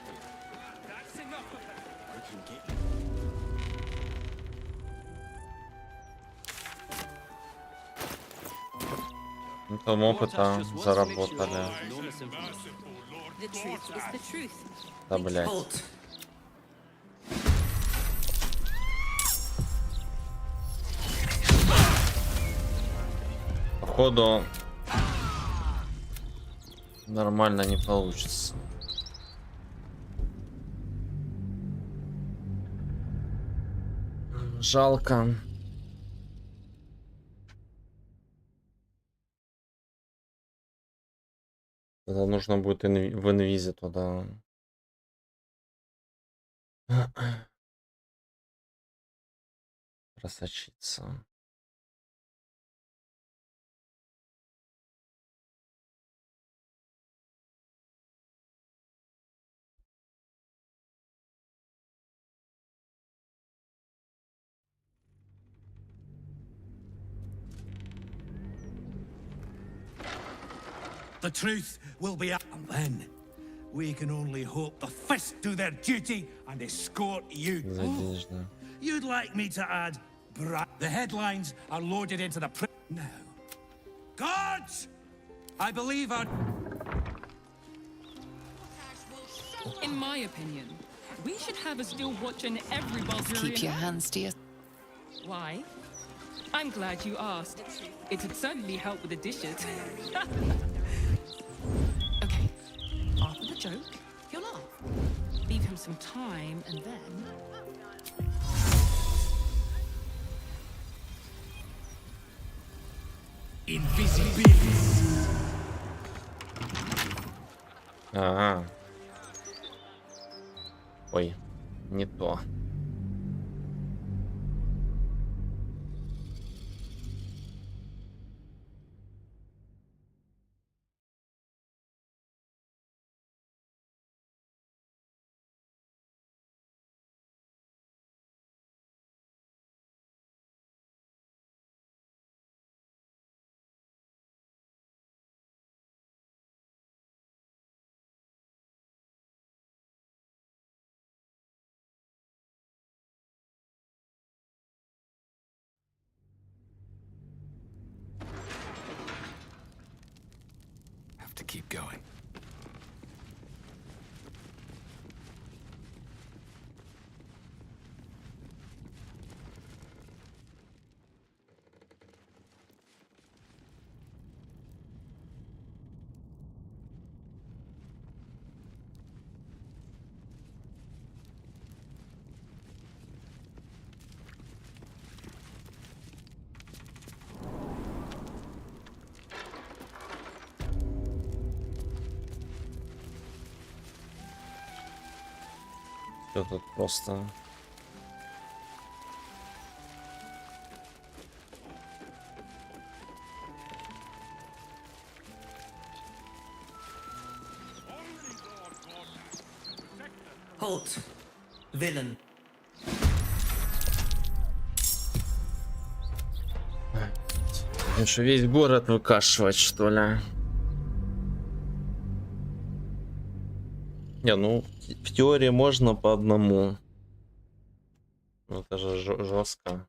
That's enough of that. I can get you. Ну, там опыта заработали. No misinformation. The truth is the truth. Да, блядь. Halt. Походу нормально не получится. Жалко. Это нужно будет в инвизе туда. Просочиться. The truth will be out. And then we can only hope the fists do their duty and escort you. Надежда. You'd like me to add The headlines are loaded into the now. Guards! I believe our... In my opinion, we should have a still watch in every Baldurian. Keep your hands to your... Why? I'm glad you asked. It'd certainly help with the dishes. Okay, after the joke, he'll laugh. Leave him some time and then... Invisibility. Ага. Ой, не то. Have to keep going. Что тут просто... Halt, villain. Что, весь город выкашивать, что ли? Не, ну, в теории можно по одному. Но это же жестко.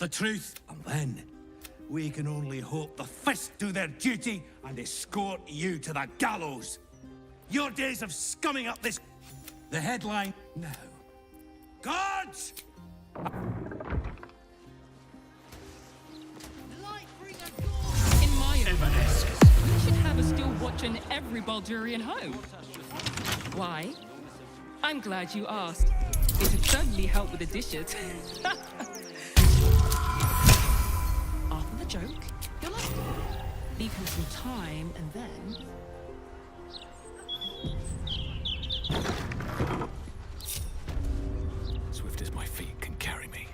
The truth, and then we can only hope the fists do their duty and escort you to the gallows. Your days of scumming up this... The headline now. Guards! In my opinion, we should have a still watch in every Baldurian home. Why? I'm glad you asked. It'd certainly help with the dishes. After the joke, he'll laugh. Leave him some time and then... Swift as my feet can carry me.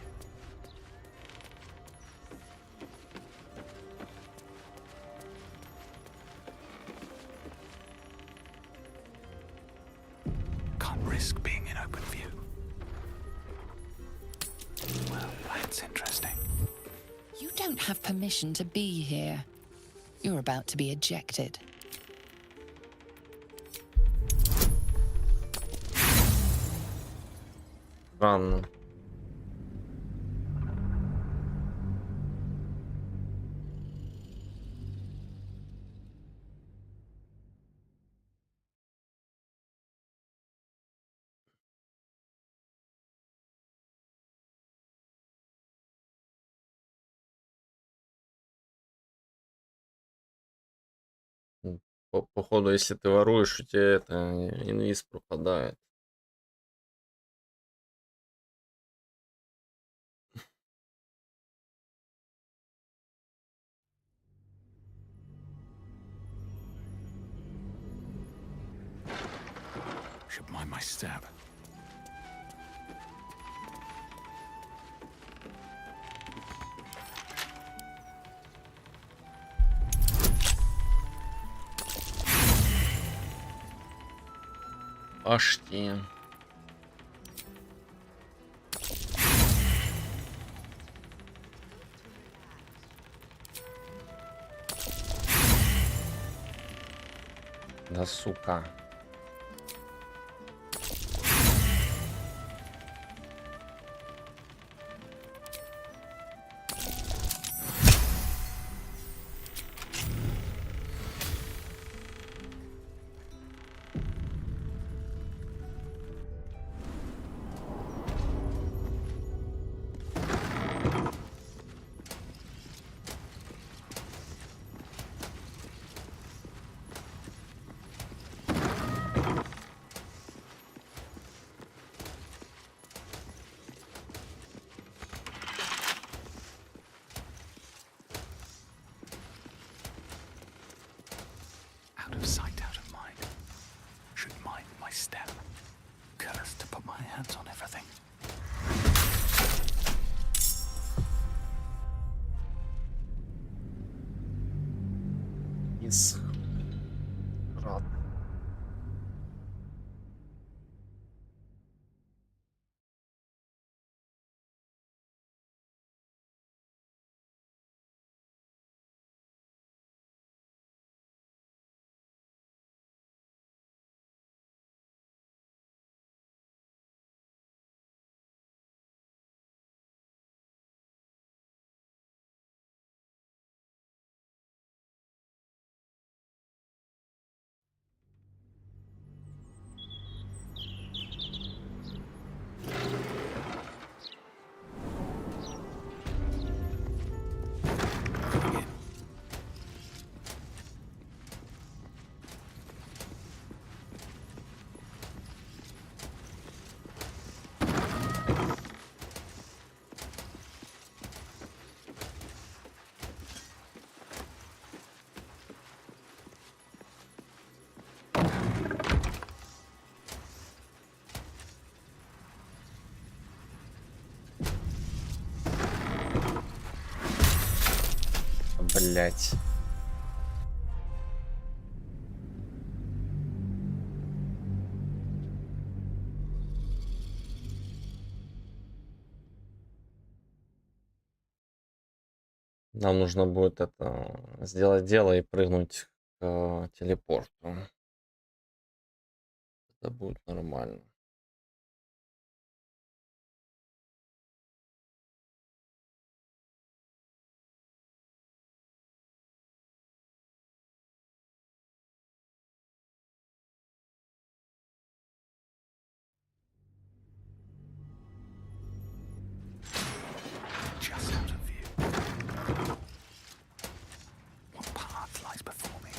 Can't risk being in open view. Well, that's interesting. You don't have permission to be here. You're about to be ejected. Странно. Походу, если ты воруешь, у тебя это инвиз пропадает. Should mind my step. Ашти. Да сука. Out of sight, out of mind. Should mind my step. Cursed to put my hands on everything. Из рад. Блять. Нам нужно будет это сделать дело и прыгнуть к телепорту. Это будет нормально. Just out of view. What path lies before me?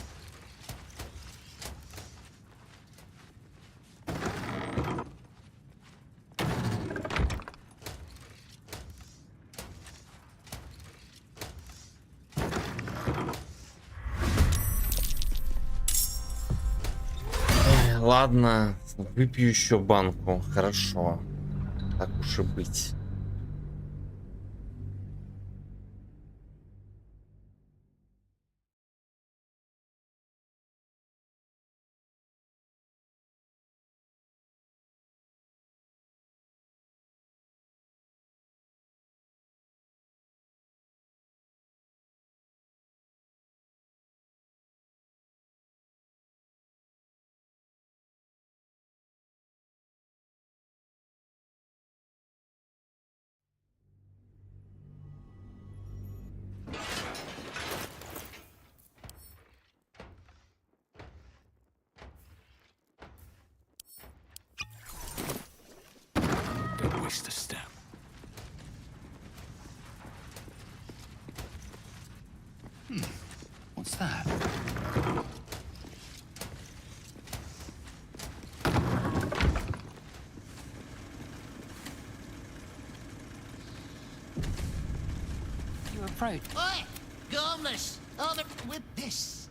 Ладно, выпью еще банку. Хорошо. Так уж и быть. Don't waste a step. What's that? You approach. Oi! Gormless! Over with this!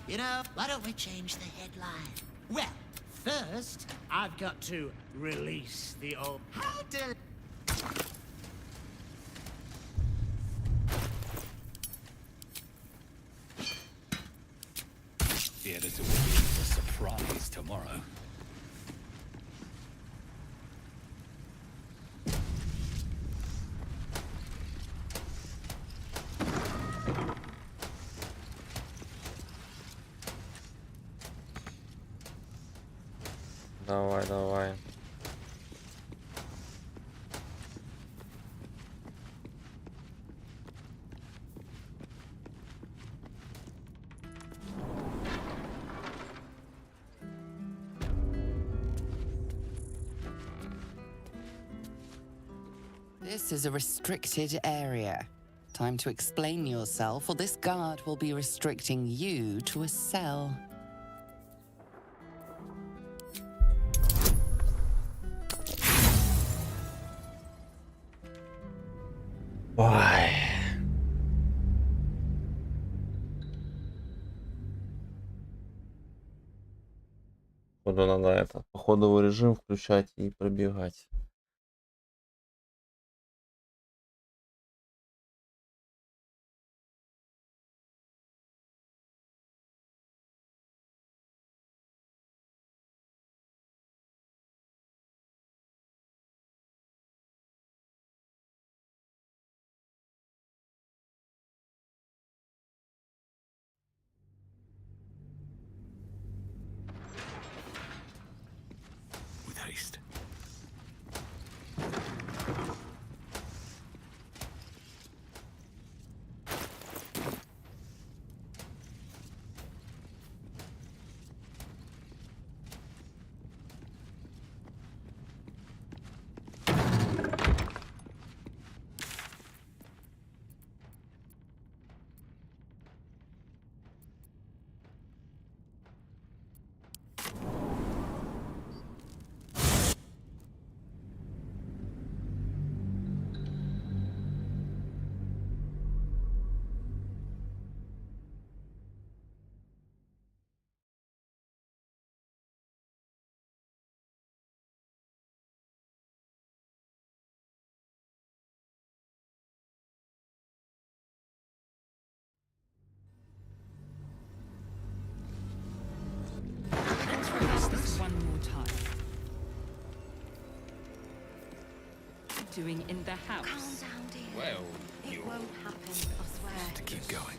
You know, why don't we change the headline? Well, first, I've got to release the old... How del... The editor will be a surprise tomorrow. Давай, давай. This is a restricted area. Time to explain yourself, or this guard will be restricting you to a cell. Ой. Походу надо это, походовый режим включать и пробегать. With haste. One more time. Doing in the house. Calm down, dear. Well, It won't happen, I swear. To keep going.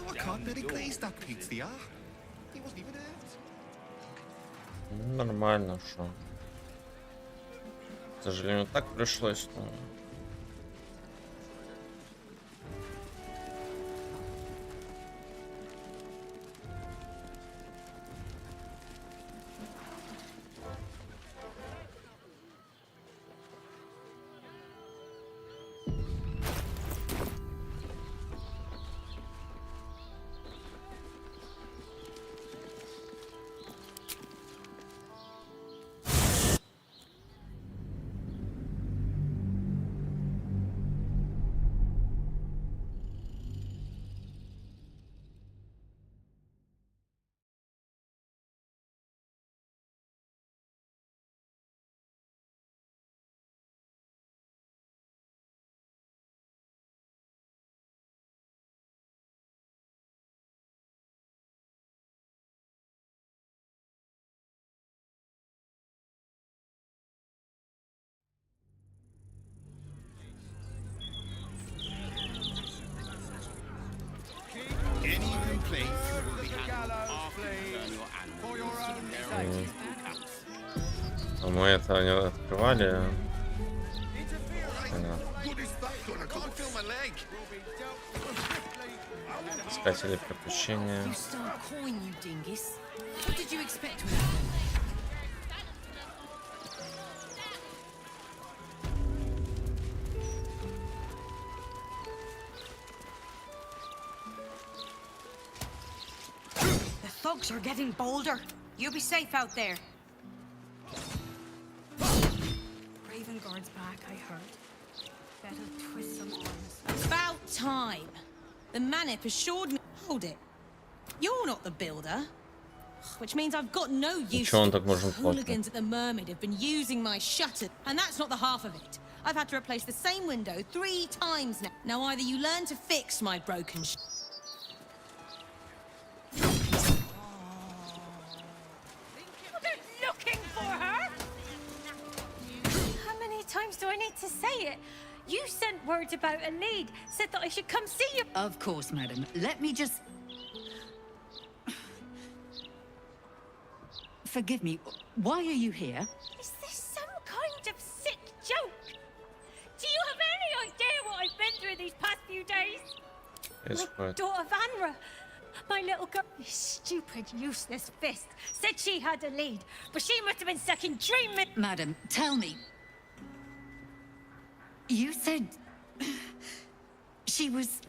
I can't really glaze that pizza. He wasn't even out. Нормально, что. К сожалению, так пришлось, но... Any complaint will be handled after you turn your animals to the care of the council. А мы это не открывали. Понятно. Искатели приключения. You stole coin, you dingus. What did you expect to happen? The thugs are getting bolder. You be safe out there. Raven Guard's back, I heard. Better twist some arms. About time. The Manip assured me. Hold it. You're not the builder. Which means I've got no use for the hooligans at the Mermaid have been using my shutter. And that's not the half of it. I've had to replace the same window 3 times now. Now either you learn to fix my broken Looking for her? How many times do I need to say it? You sent word about a lead, said that I should come see you. Of course, madam. Let me just... Forgive me, why are you here? Is this some kind of sick joke? Do you have any idea what I've been through these past few days? My daughter Vanra, my little girl. This stupid, useless fist said she had a lead, but she must have been stuck in dreaming. Madam, tell me. You said she was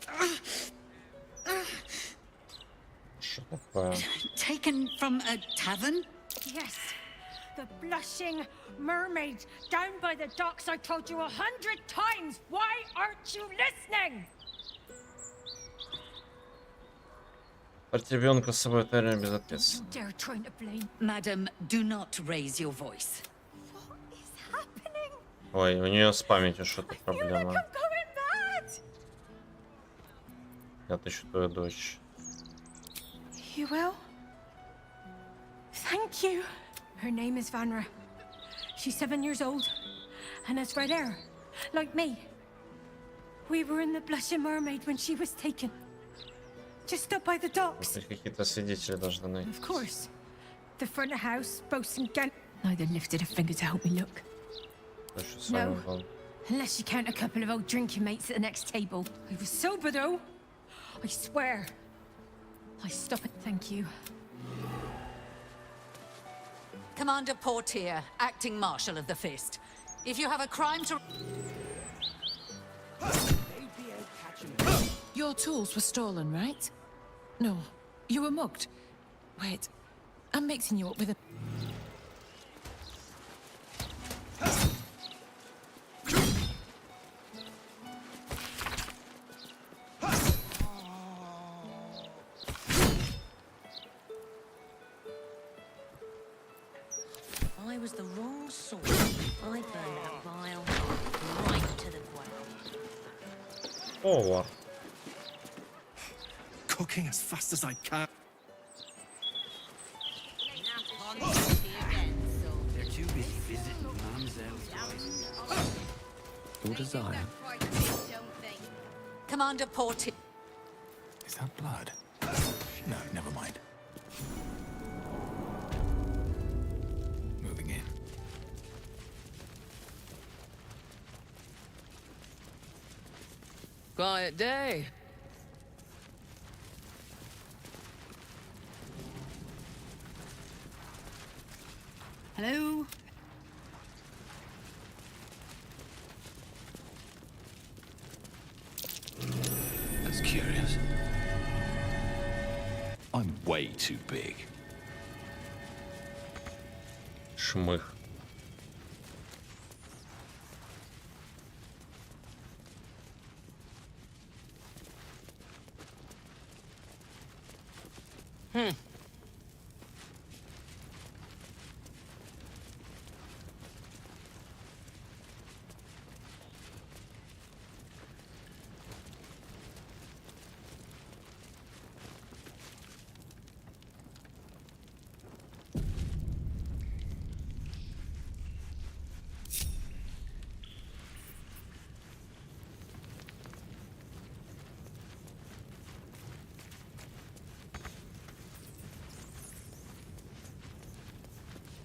taken from a tavern? Yes, the blushing mermaid down by the docks. I told you 100 times. Why aren't you listening? Ребенка с собой тайна без ответа. Dare trying to blame. Madam, do not raise your voice. Ой, у нее с памятью что-то проблема. Я отыщу твою дочь. You will? Thank you. Her name is Vanra. She's 7 years old and has red hair, like me. We were in the Blushing Mermaid when she was taken. Just up by the docks. Какие-то свидетели должны найти. Of course. The front of house, Bosun Gant. Neither lifted a finger to help me look. No, unless you count a couple of old drinking mates at the next table. I was sober though. I swear. I stop it. Thank you. Commander Portier, acting marshal of the Fist. If you have a crime to... Your tools were stolen, right? No, you were mugged. Wait, I'm mixing you up with a... I was the wrong sort. I burned that vial right to the ground. Over. Cooking as fast as I can. They're too busy visiting Mamselle's guys. Your desire. Commander Portier. Is that blood? No, never mind. Moving in. Quiet day. Hello? That's curious. I'm way too big. Шмых.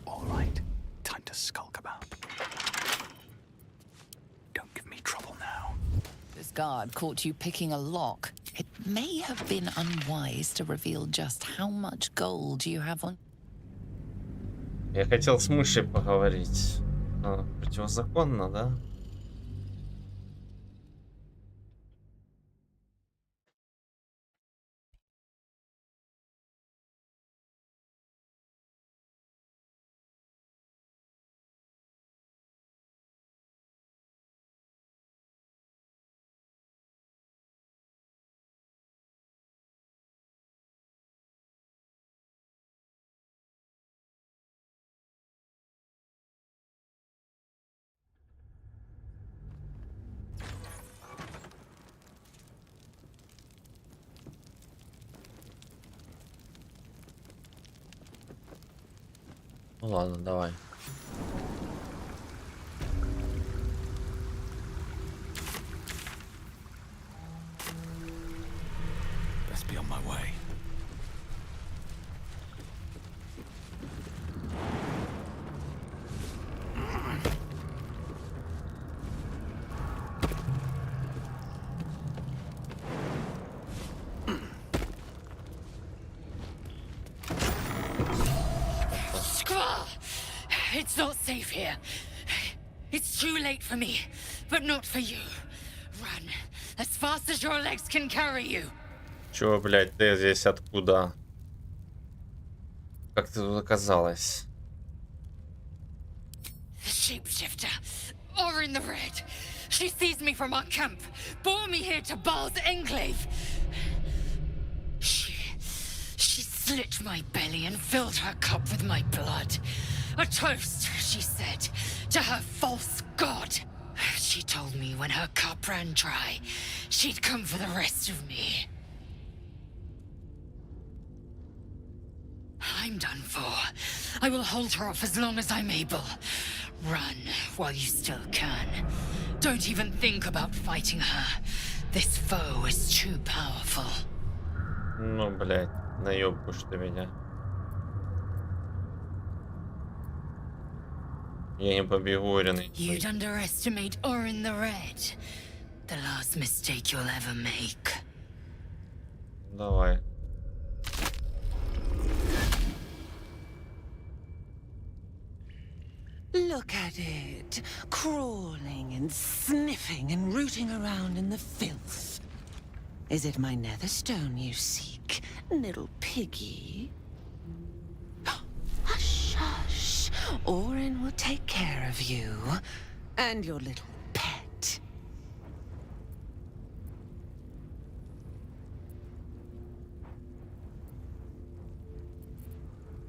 All right, time to skulk about. Don't give me trouble now. This guard caught you picking a lock. It may have been unwise to reveal just how much gold you have on. Я хотел с мышей поговорить. Противозаконно, да? Ну ладно, давай. Best be on my way. It's not safe here. It's too late for me, but not for you. Run as fast as your legs can carry you. Чё, блядь, ты здесь откуда? Как ты тут оказалась? The shapeshifter, or in the red. She seized me from our camp, bore me here to Baal's enclave. She slit my belly and filled her cup with my blood. A toast, she said, to her false god. She told me when her cup ran dry, she'd come for the rest of me. I'm done for. I will hold her off as long as I'm able. Run while you still can. Don't even think about fighting her. This foe is too powerful. Ну, блядь, наебываешь ты меня. Я не побегу, уверенный. You'd underestimate Orin the Red. The last mistake you'll ever make. Давай. Look at it, crawling and sniffing and rooting around in the filth. Is it my netherstone you seek, little piggy? Hush, hush. Orin will take care of you and your little pet.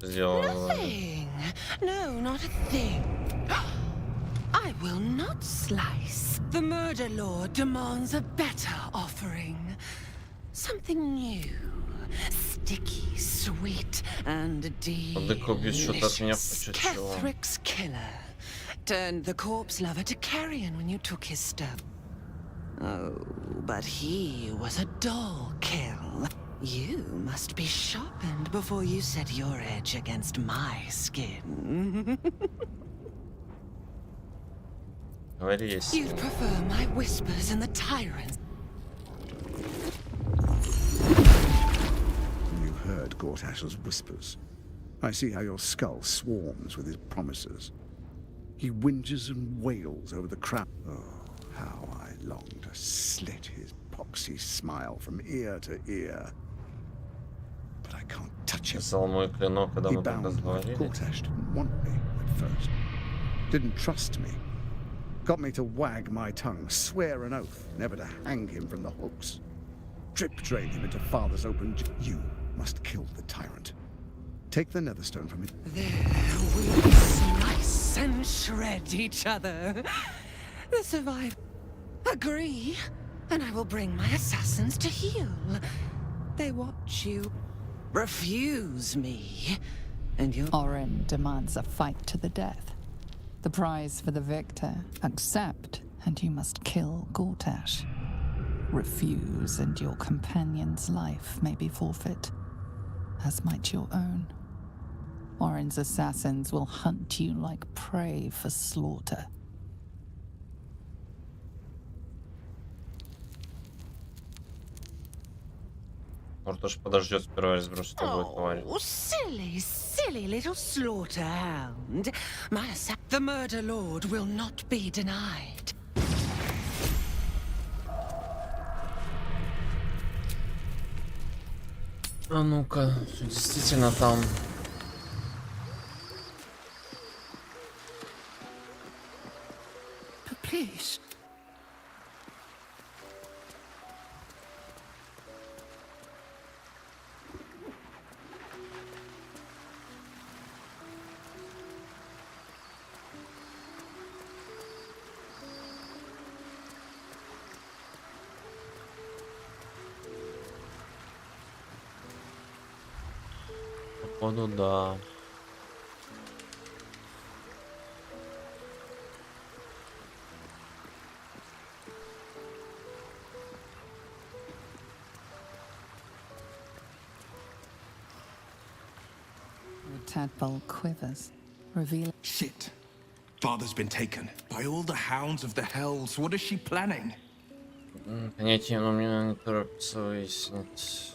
Nothing. No, not a thing. I will not slice. The murder lord demands a better offering. Something new. Sticky, sweet, and delicious. Kethrick's killer turned the corpse lover to carrion when you took his stuff. Oh, but he was a dull kill. You must be sharpened before you set your edge against my skin. You'd prefer my whispers and the tyrants. You heard Gortash's whispers. I see how your skull swarms with his promises. He whinges and wails over the crowd. Oh, how I long to slit his poxy smile from ear to ear. But I can't touch him. He bound like Gortash didn't want me at first. Didn't trust me. Got me to wag my tongue, swear an oath, never to hang him from the hooks. Drip drain him into father's open. You must kill the tyrant. Take the netherstone from him. There we slice and shred each other. The survivor. Agree, and I will bring my assassins to heal. They watch you. Refuse me, and you. Orin demands a fight to the death. The prize for the victor. Accept, and you must kill Gortash. Refuse, and your companion's life may be forfeit, as might your own. Orin's assassins will hunt you like prey for slaughter. Ортуш подождет сперва разберусь с тобой, тварь. Oh, silly, silly little slaughterhound. The murder lord will not be denied. А ну-ка, действительно там. Please. Походу, да. The tadpole quivers, revealing. Shit. Father's been taken by all the hounds of the hells. What is she planning? Понятия, но мне не торопится выяснить.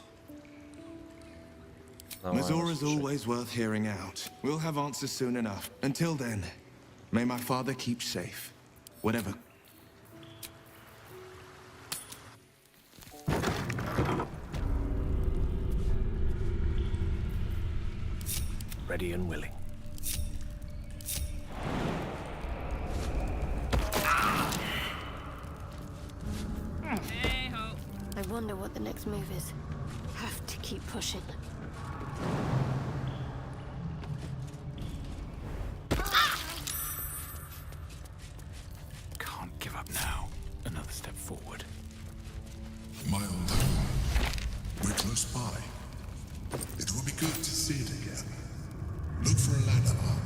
Mazora's always worth hearing out. We'll have answers soon enough. Until then, may my father keep safe. Whatever. Ready and willing. Hey-ho. I wonder what the next move is. Have to keep pushing. Can't give up now. Another step forward. My old home. We're close by. It will be good to see it again. Look for a ladder up.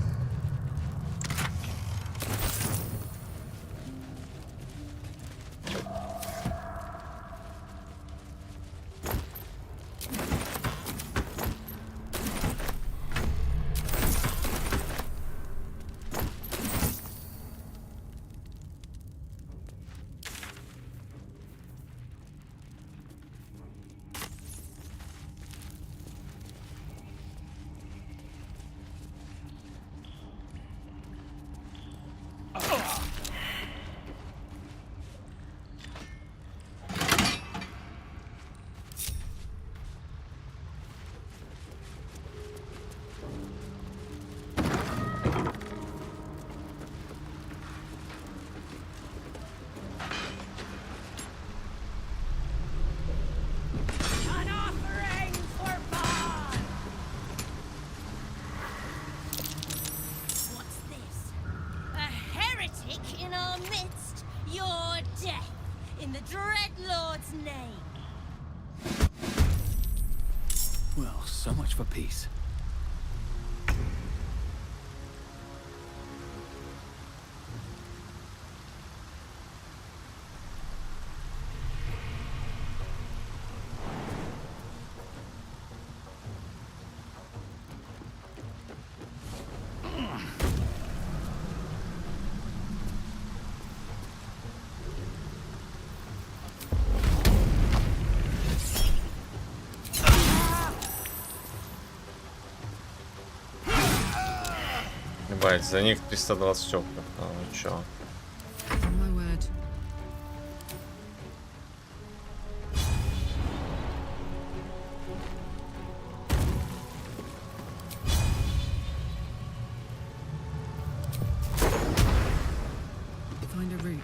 Well, so much for peace. Ебать, за них 320 опыта. А, ну чё? Find a route.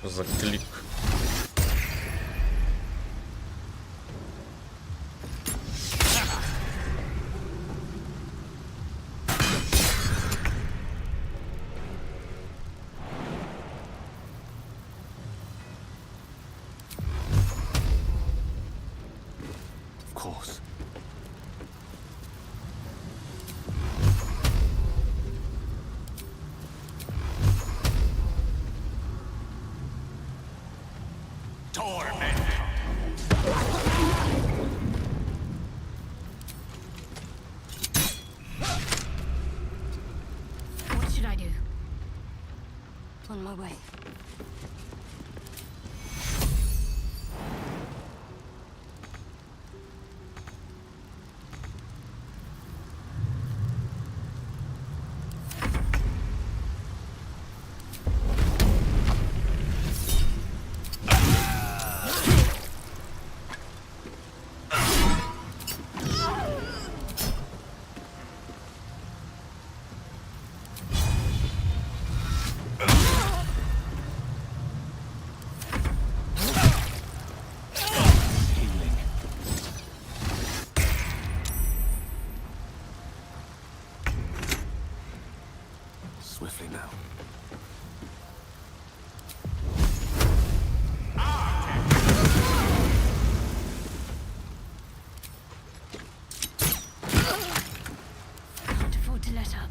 За клик. Of course. What should I do? On my way. Swiftly now. Can't afford to let up.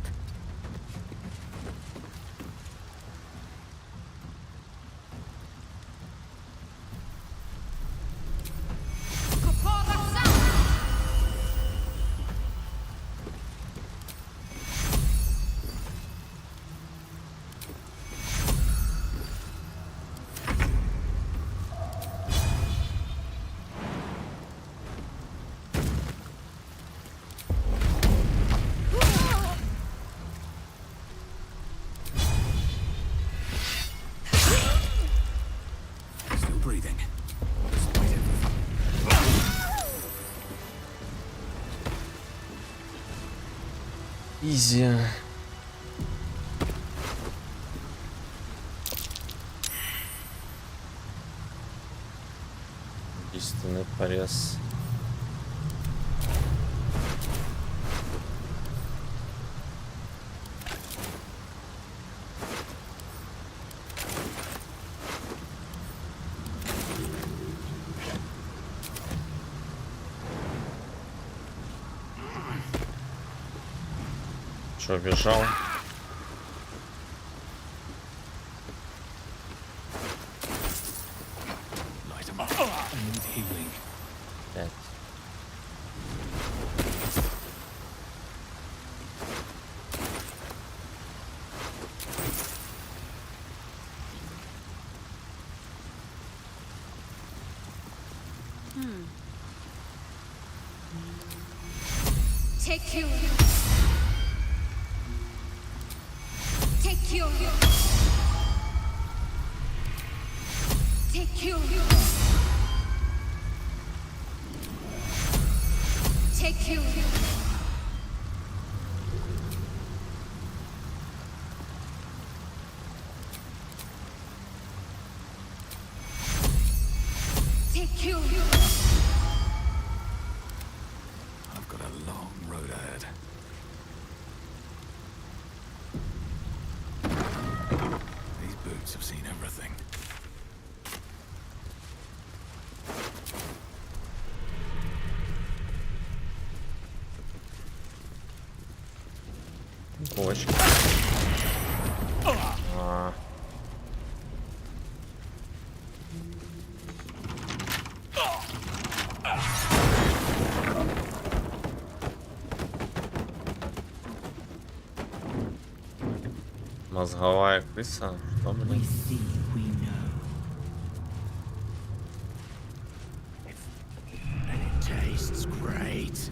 Изи. Убийственный порез. Что, бежал? Пять. Take you. Take you. Take you. Take you. Take you. I've got a long road ahead. These boots have seen everything. Бочка. Мозговая крыса. Что, блин? Tastes great.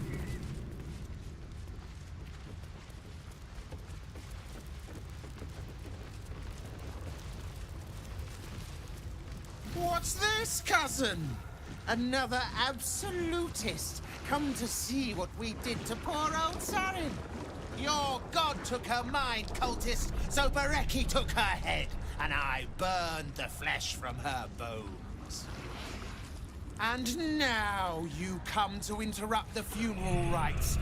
What's this, cousin? Another absolutist come to see what we did to poor old Sarin. Your god took her mind, cultist, so Bereki took her head, and I burned the flesh from her bones. And now you come to interrupt the funeral rites.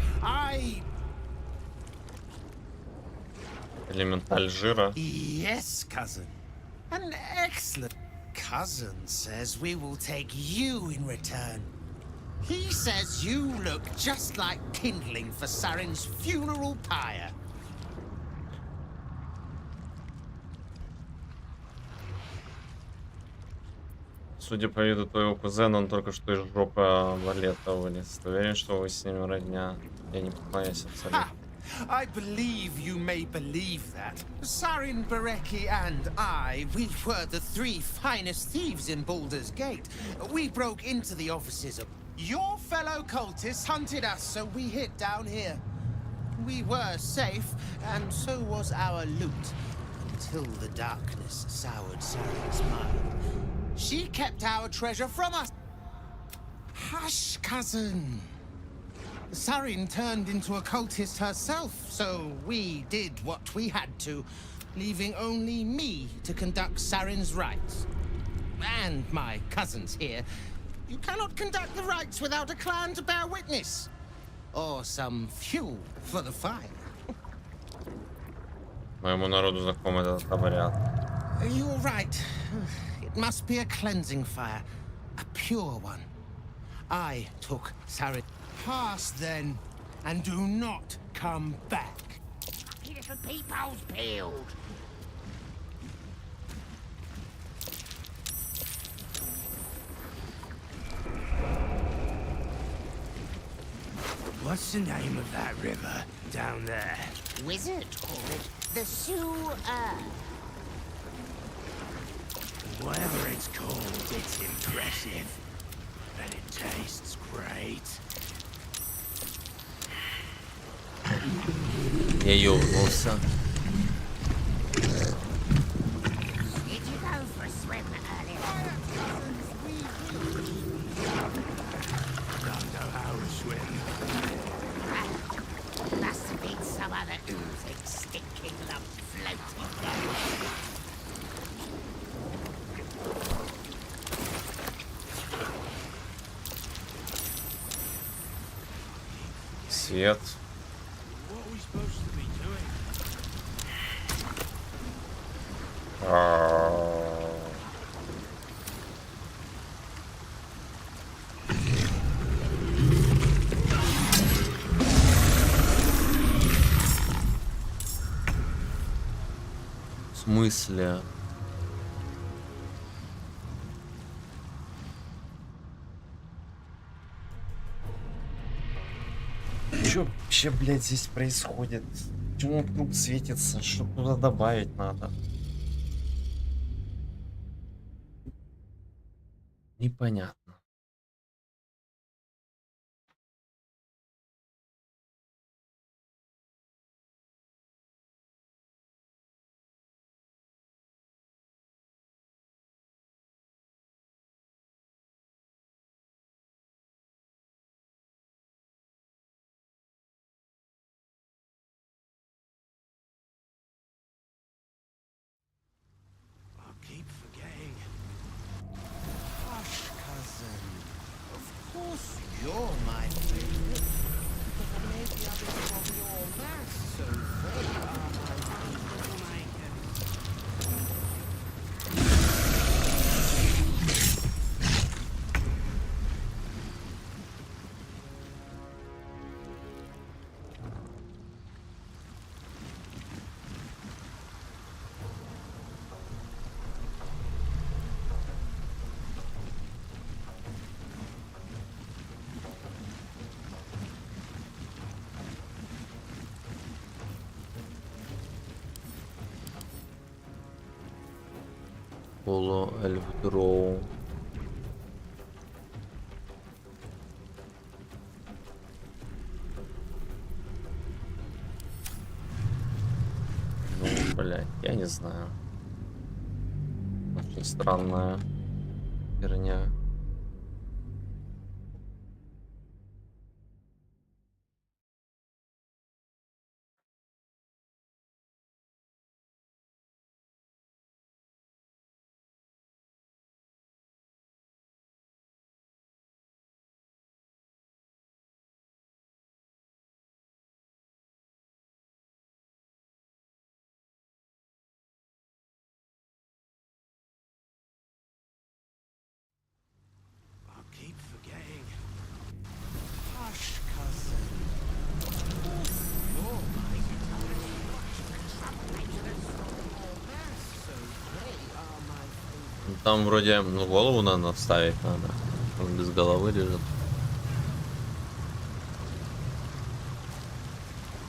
Элементаль жира. Yes, cousin. An excellent cousin says we will take you in return. He says you look just like kindling for Sarin's funeral pyre. Судя по виду твоего кузена, он только что из жопы валета вылез. Ты уверен, что вы с ним родня? Я не понимаюсь абсолютно. I believe you may believe that. Sarin, Bereki, and I, we were the three finest thieves in Baldur's Gate. We broke into the offices of... Your fellow cultists hunted us, so we hid down here. We were safe, and so was our loot, until the darkness soured Sarin's mind. She kept our treasure from us. Hush, cousin. Sarin turned into a cultist herself, so we did what we had to, leaving only me to conduct Sarin's rites. And my cousins here. You cannot conduct the rites without a clan to bear witness. Or some fuel for the fire. Моему народу знаком этот обряд. You're right. It must be a cleansing fire. A pure one. I took Sarin. Pass then, and do not come back. Little peepholes peeled. What's the name of that river down there? Wizard called it the sewer. Whatever it's called, it's impressive. And it tastes great. Я ёбнулся. Did you go for a swim earlier? Don't know how to swim. Must have been some other Свет. В смысле? Что вообще, блядь, здесь происходит? Почему круг светится? Что туда добавить надо? Непонятно. Keep forgetting. Hush, cousin. Of course you're my favorite. But I made the others from your mass, so they are my Полуэльф дроу. Ну, блядь, я не знаю. Очень странная херня. keep forgetting. Hush, cousin. Of course you're my so they are my favorite. Там вроде голову надо вставить надо. Он без головы лежит.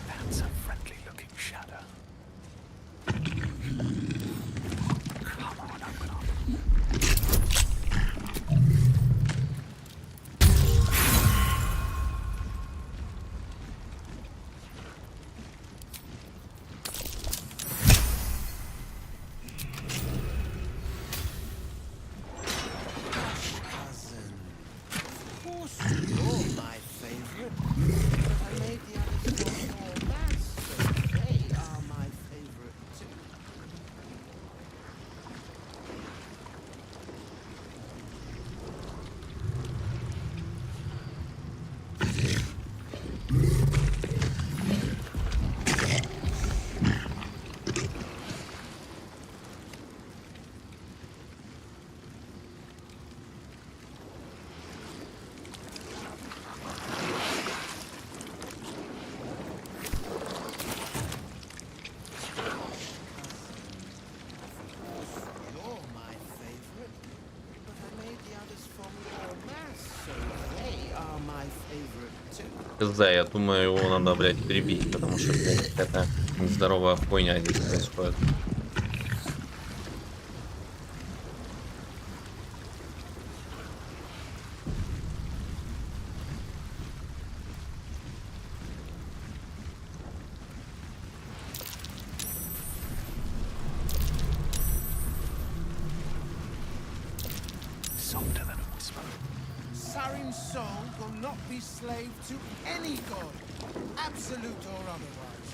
That's a friendly looking shadow. Come on, open up. Да, я думаю, его надо, блядь, перебить, потому что, блядь, это нездоровая хуйня здесь происходит. Softer than a whisper. Sarin's soul will not be slave to any god, absolute or otherwise.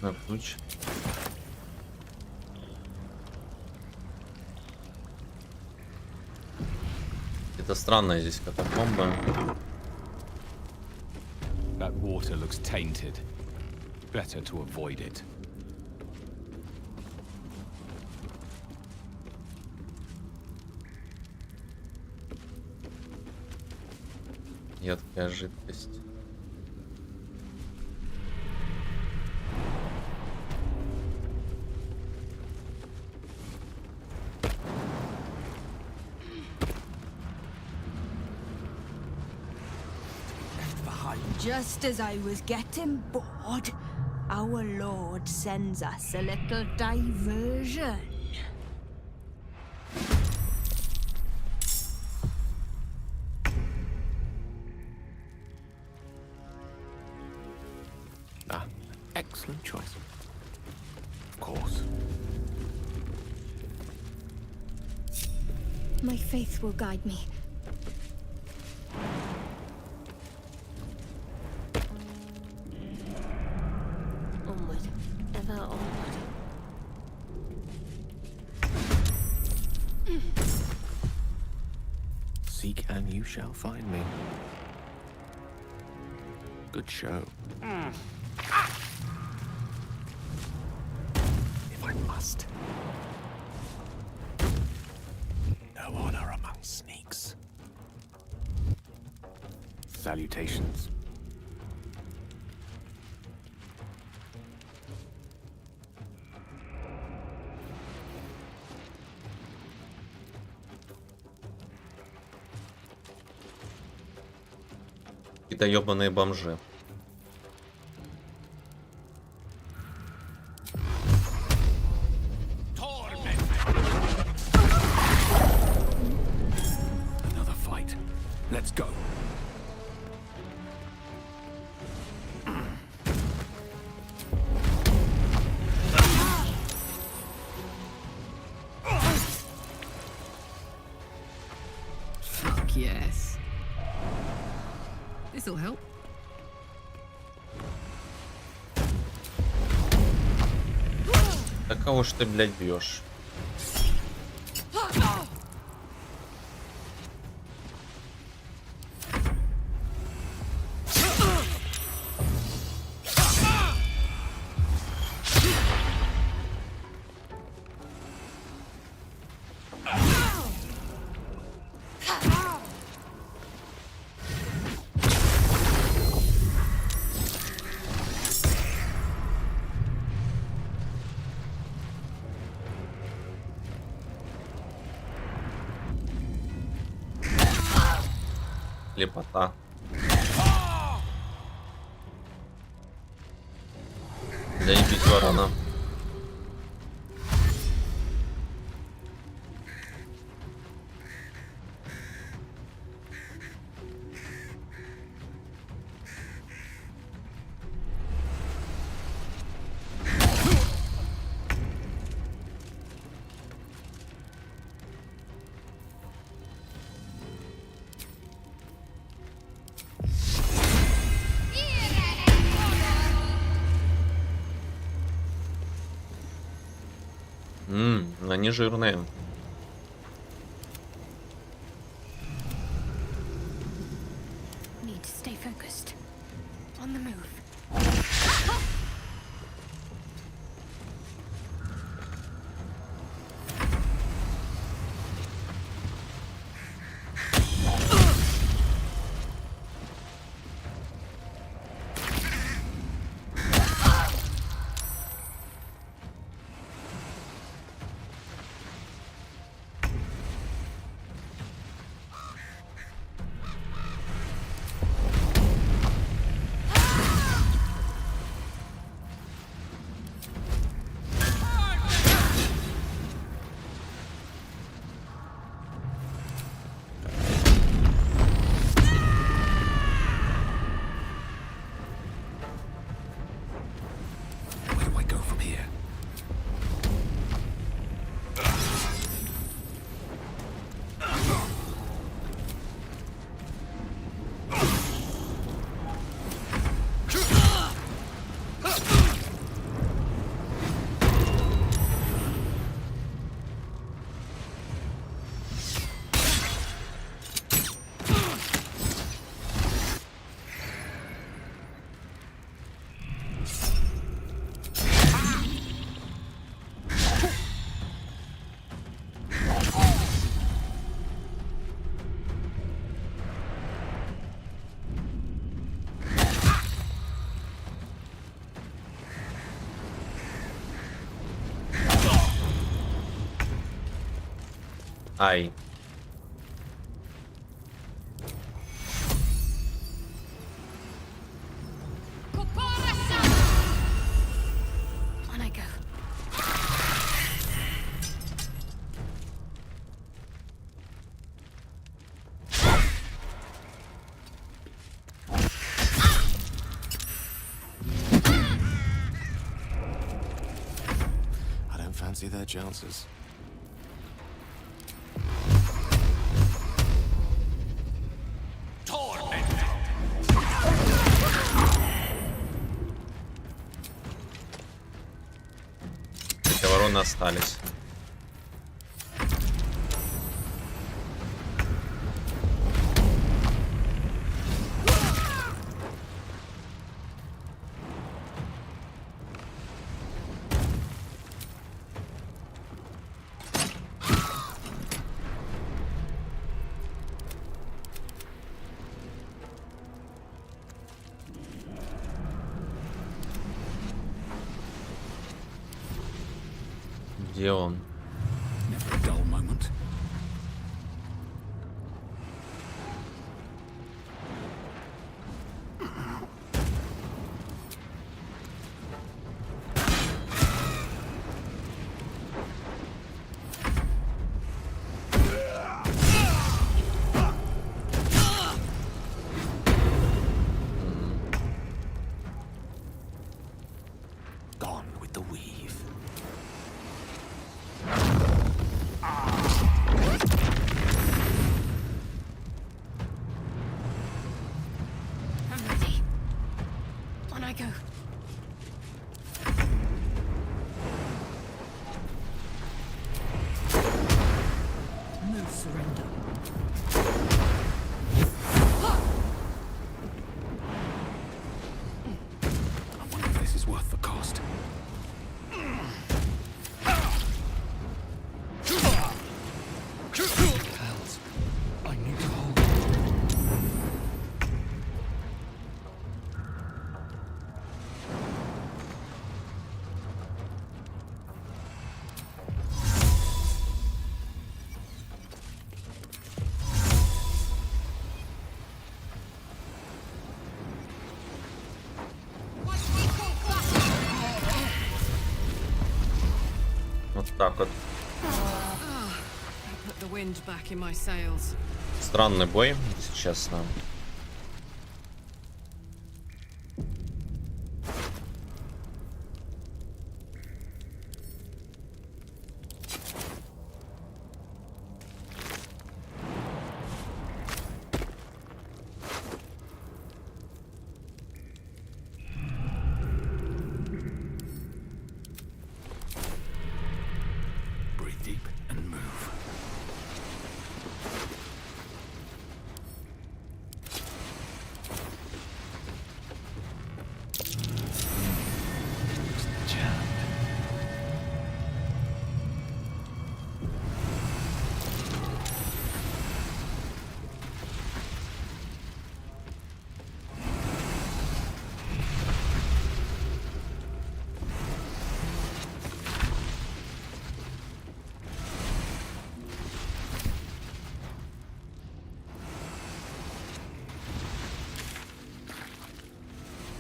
запасной ключ. Это странная здесь катакомба. That water looks tainted. Better to avoid it. Едкая жидкость. Just as I was getting bored, our Lord sends us a little diversion. Ah, excellent choice. Of course. My faith will guide me. Onward, ever onward. Seek and you shall find me. Good show. If I must. No honor among sneaks. Salutations. Какие-то ёбаные бомжи. Another fight. Let's go. Fuck yes. This'll help. Да кого ж ты, блядь, бьешь? Лепота. Да не бить ворона. Они жирные. Need to stay focused. On the move. Ай. On I go. I don't fancy their chances. Вороны остались. Где он? Never a dull moment. Gone with the weave. I'm ready. On I go. No surrender. I wonder if this is worth the cost. Hells. I need to hold. Вот так вот. Put the wind back in my sails. Странный бой, если честно. Breathe deep and move.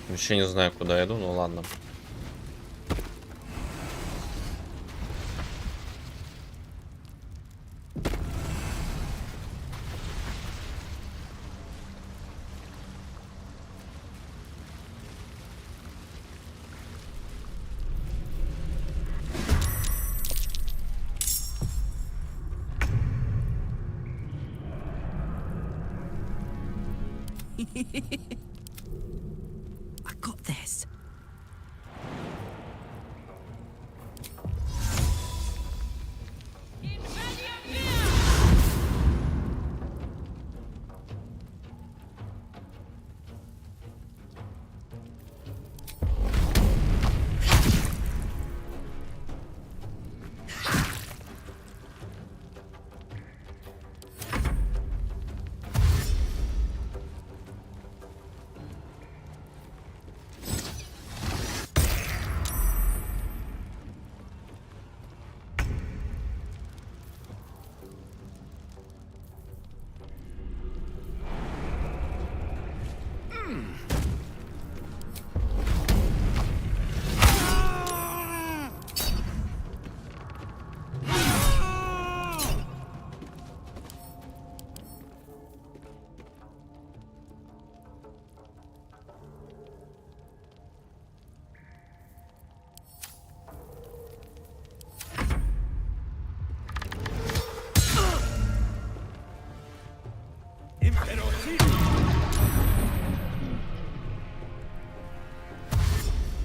Вообще не знаю, куда иду, ну ладно. I got this.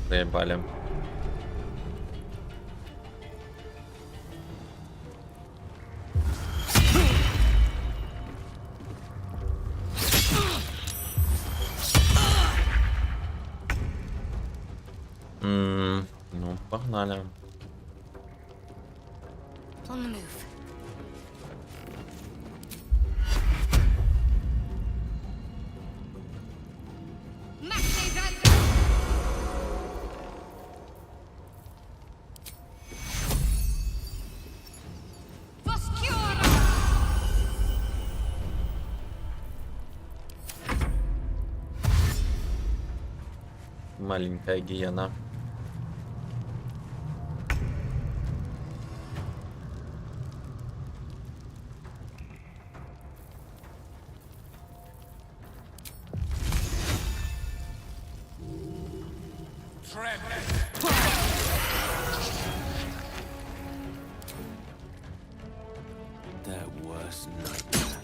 Заебали. Ну, погнали. On the move. Маленькая гиена. Their worst nightmare.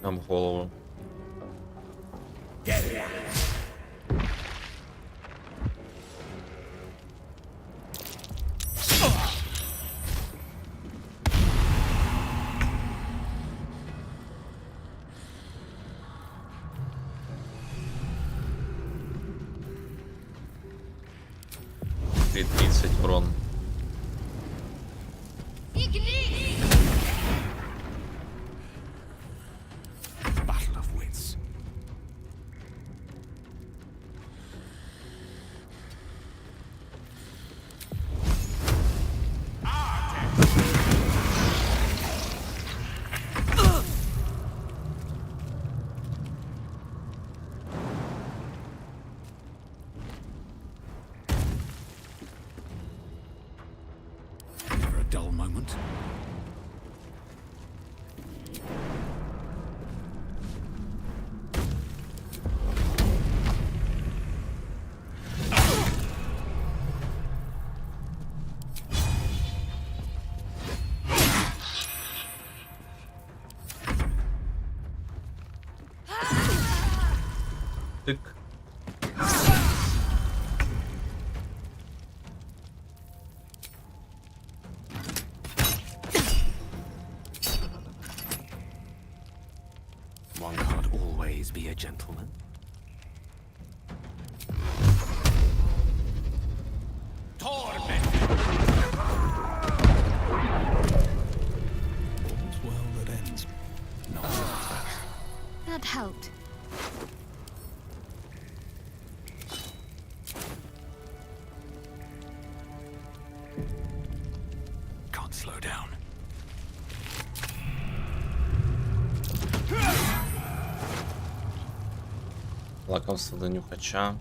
Нам в голову. И 30 брон. Battle of wits. Never a dull moment. Тык. One can't always be a gentleman. All's well that ends. Not well that. That helped. Can't slow down. Лакомство до нюхача.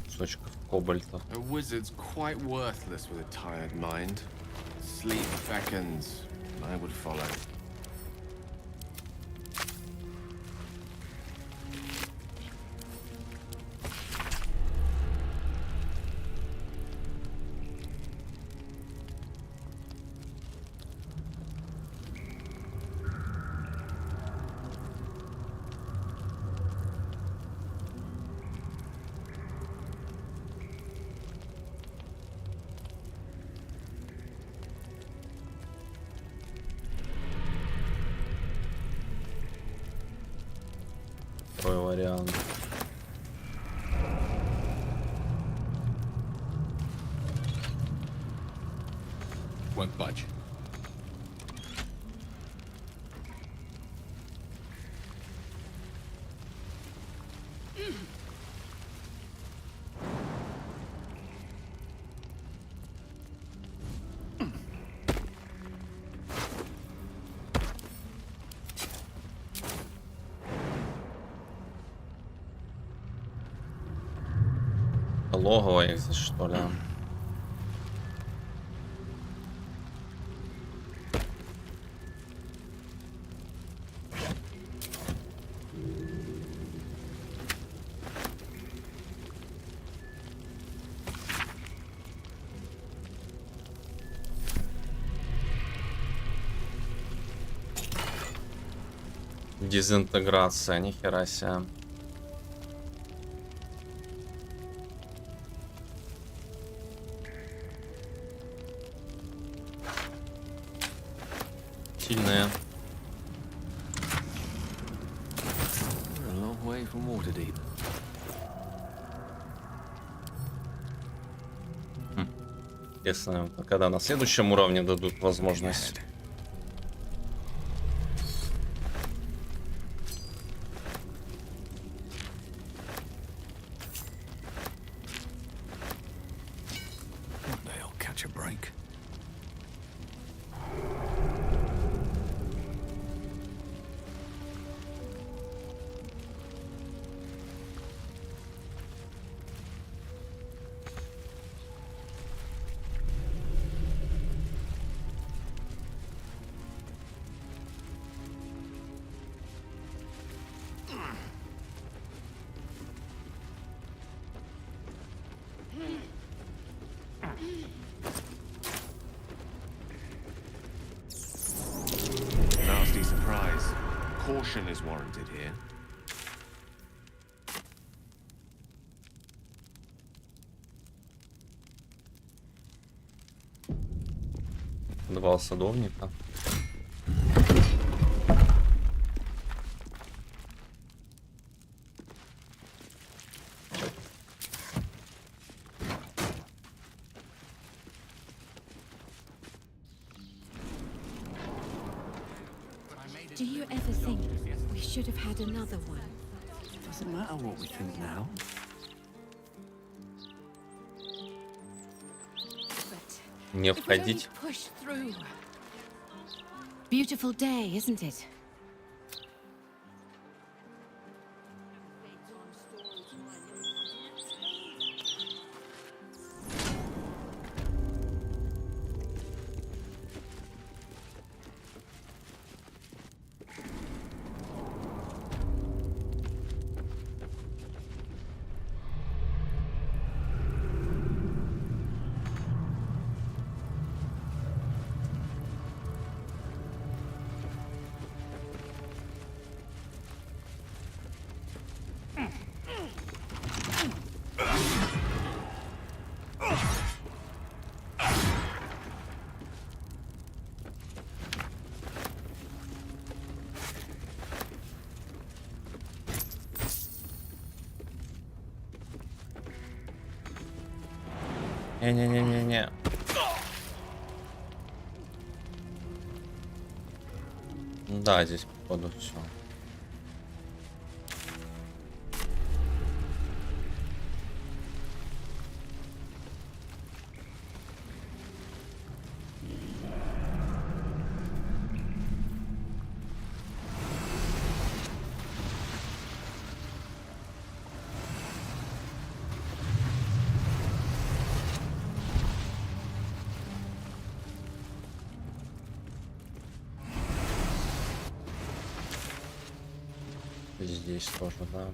Кусочков кобальта. A wizard's quite worthless with a tired mind. Sleep beckons. I would follow. Второй вариант. Won't budge. логово их здесь, что ли? Дезинтеграция, нихера себе. Сильная. Интересно, когда на следующем уровне дадут возможность. Nasty surprise. Caution is warranted here. Два садовника. Do you ever think we should have had another one? Doesn't matter what we think now. Не входить. Push through. Beautiful day, isn't it? Не-не-не-не-не. Да, здесь походу все. Здесь тоже, да.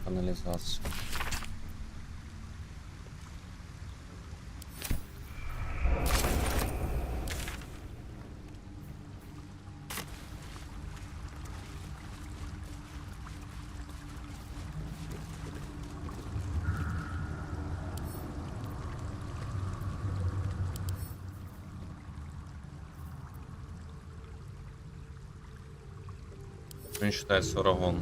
Канализацию. Он считается урагон.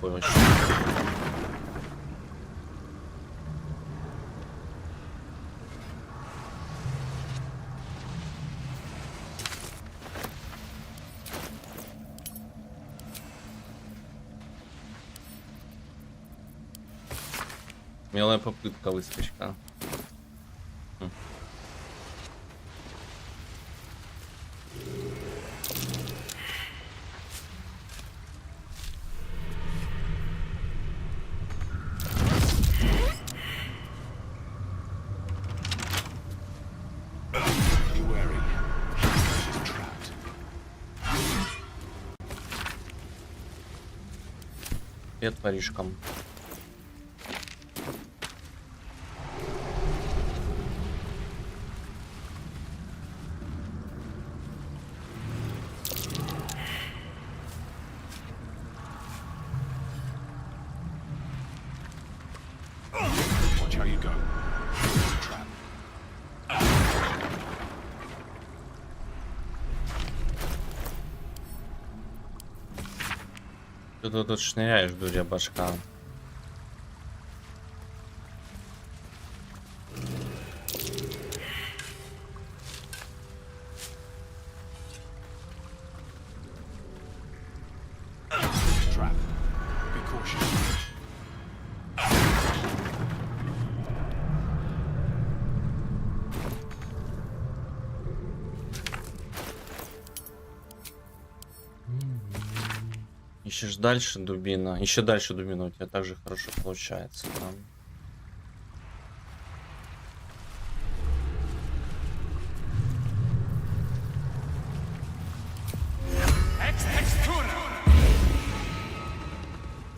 такой вообще. Смелая попытка, выскочка. Привет, воришкам. Watch how you go. It's a trap. Что ты тут шныряешь, дурья башка? Trap. Be cautious. Ищешь дальше дубина. Еще дальше дубина у тебя также хорошо получается. Да?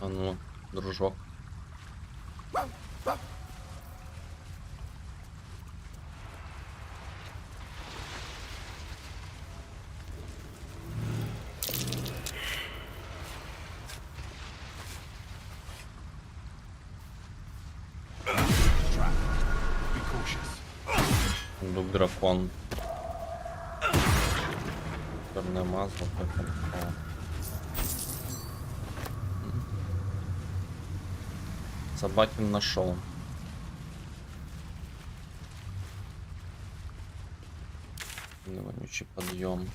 А ну, дружок. Сундук дракон. Черное масло. Собакин нашел. Вонючий подъем.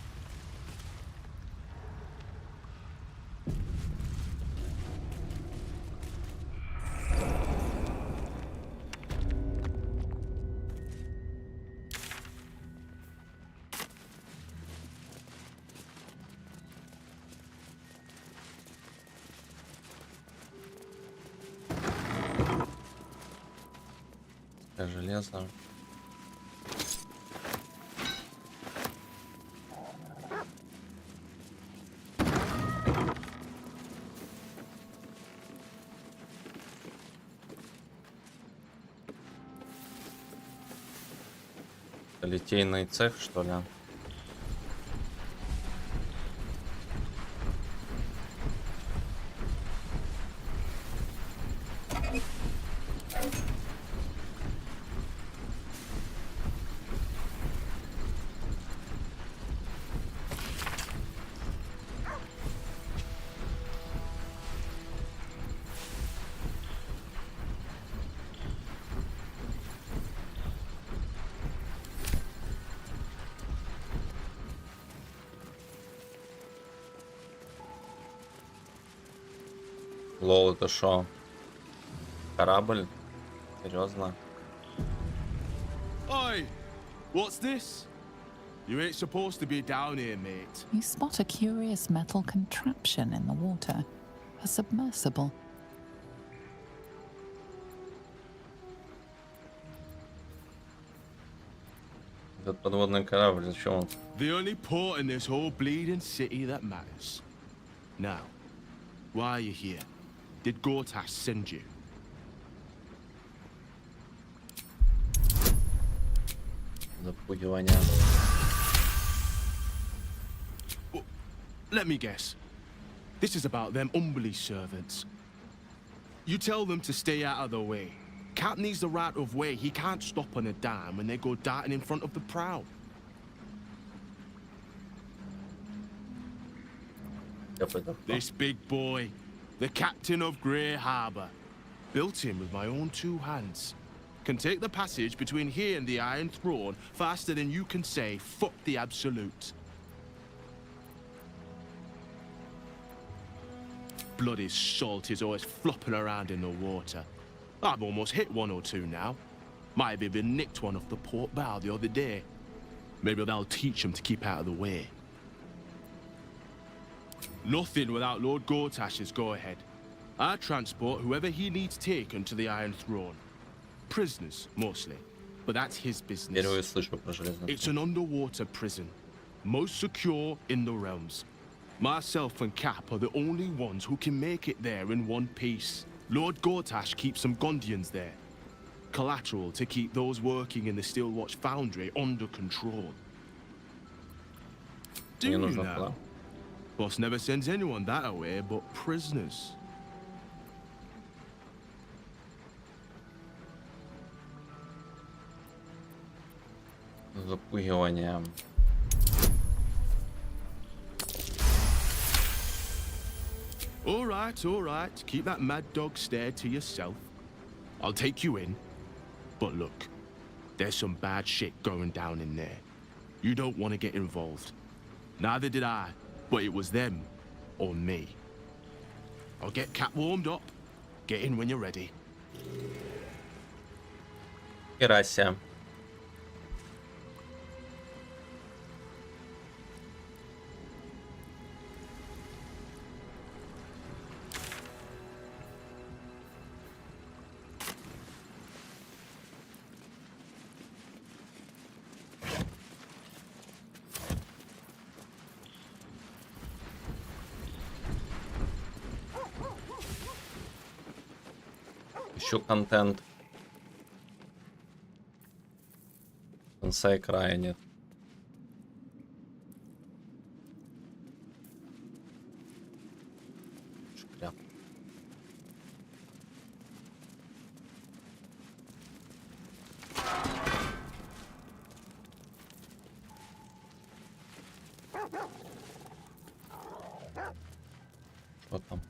Железо. Литейный цех, что ли? Лол, это шо? Корабль? Серьезно? Oi! What's this? You ain't supposed to be down here, mate. You spot a curious metal contraption in the water. A submersible. Этот подводный корабль, зачем он? The only port in this whole bleeding city that matters. Now, why are you here? Did Gortash send you? Запугивание. Well, let me guess. This is about them Umberly servants. You tell them to stay out of the way. Cap needs the right of way. He can't stop on a dime when they go darting in front of the prow. This big boy, the captain of Grey Harbor. Built him with my own 2 hands. Can take the passage between here and the Iron Throne faster than you can say, fuck the Absolute. Bloody salt is always flopping around in the water. I've almost hit 1 or 2 now. Might have even nicked one off the port bow the other day. Maybe that'll teach him to keep out of the way. Nothing without Lord Gortash's go-ahead. I transport whoever he needs taken to the Iron Throne. Prisoners, mostly. But that's his business. It's an underwater prison. Most secure in the realms. Myself and Cap are the only ones who can make it there in one piece. Lord Gortash keeps some Gondians there. Collateral to keep those working in the Steelwatch Foundry under control. Do you know? Boss never sends anyone that away but prisoners. Запугивание. All right. Keep that mad dog stare to yourself. I'll take you in. But look, there's some bad shit going down in there. You don't want to get involved. Neither did I, but it was them or me. I'll get Cap warmed up. Get in when you're ready. Gracias. Ищу контент. Конца и края нет. Шкряп. Что там?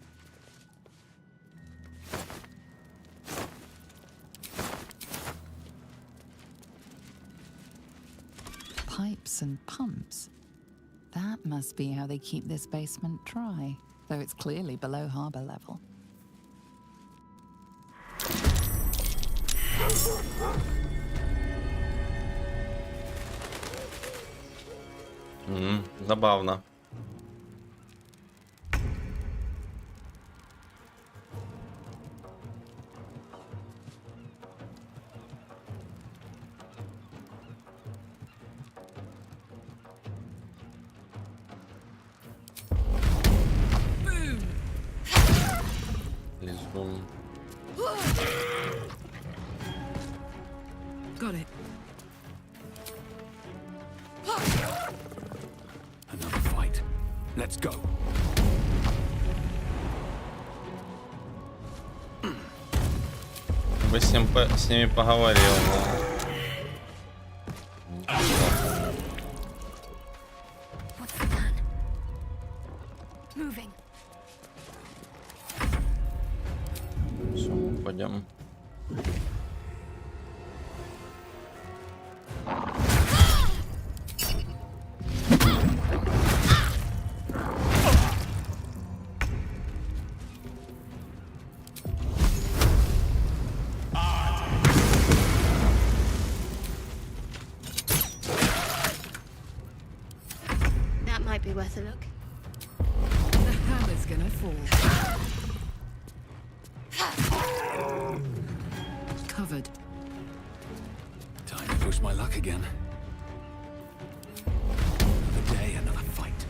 Pipes and pumps. That must be how they keep this basement dry, though it's clearly below harbor level. Забавно. Got it. Another fight. Let's go. Бы с ними поговорил, но... Все, пойдем. That might be worth a look. The hammer's gonna fall. Covered. Time to push my luck again. Another day, another fight.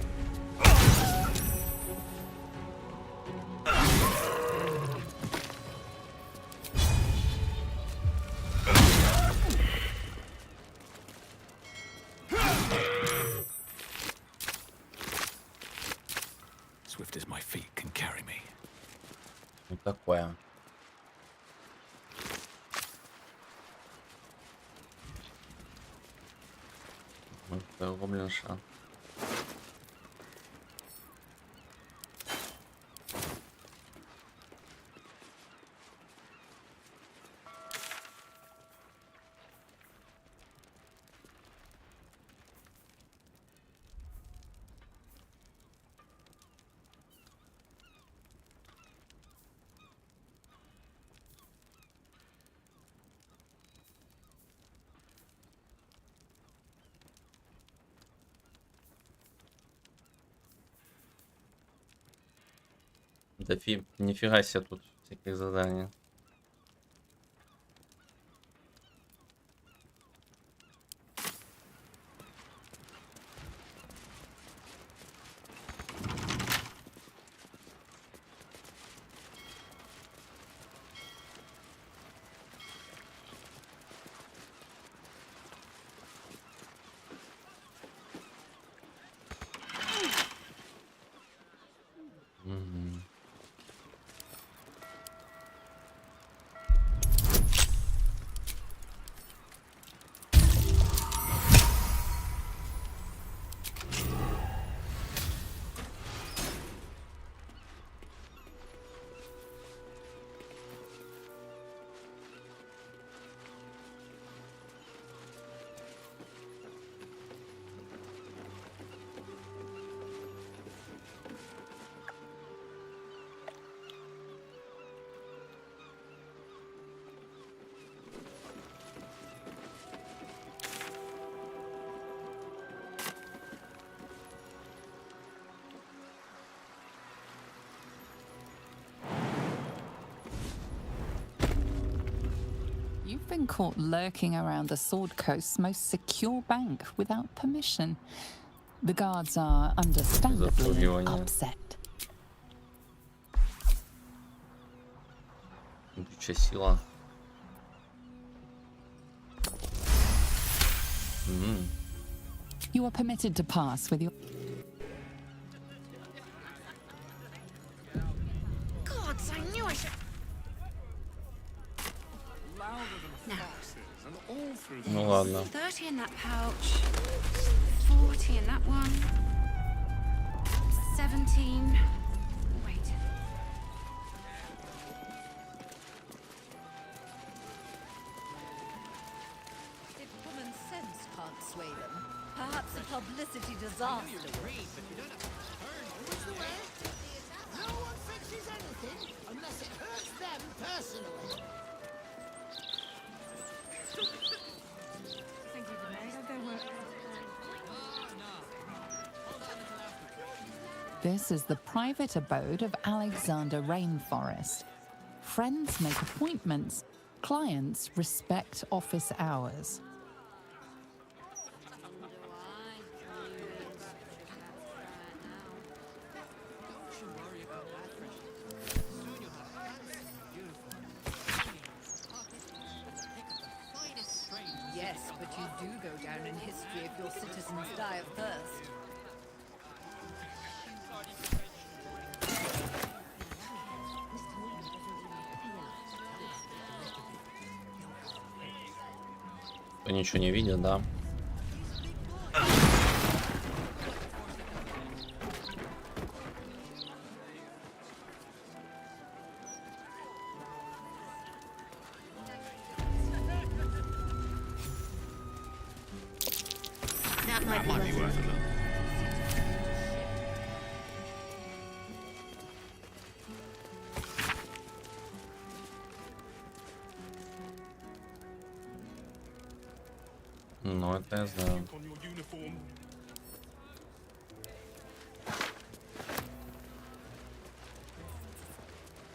Swift as my feet can carry me. Вот такое. Вот гоблинша. Да нифига себе тут всяких заданий. You've been caught lurking around the Sword Coast's most secure bank without permission. The guards are understandably upset. Бычья сила. You are permitted to pass with your... Gods, I knew I should... Ну ладно. 30 in that pouch, 40 in that one, 17. Wait. If common sense can't sway them, perhaps a publicity disaster. No one fixes anything unless it hurts them personally. This is the private abode of Alexander Rainforest. Friends make appointments. Clients respect office hours. Yes, but you do go down in history if your citizens die of thirst. Ничего не видят, да? That might be worth a look. Ну, это я знаю.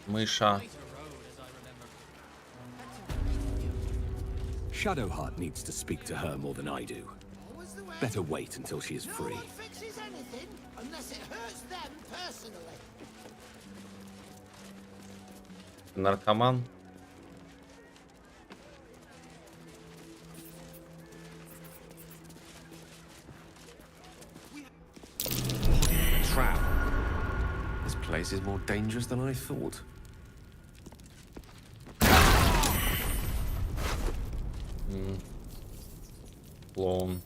Мыша. Shadowheart needs to speak to her more than I do. Better wait until she is free. No one fixes anything unless it hurts them personally. Наркоман. Trap. This place is more dangerous than I thought. Клоун.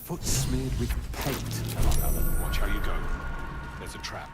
Foot smeared with paint, among other. Watch how you go. There's a trap.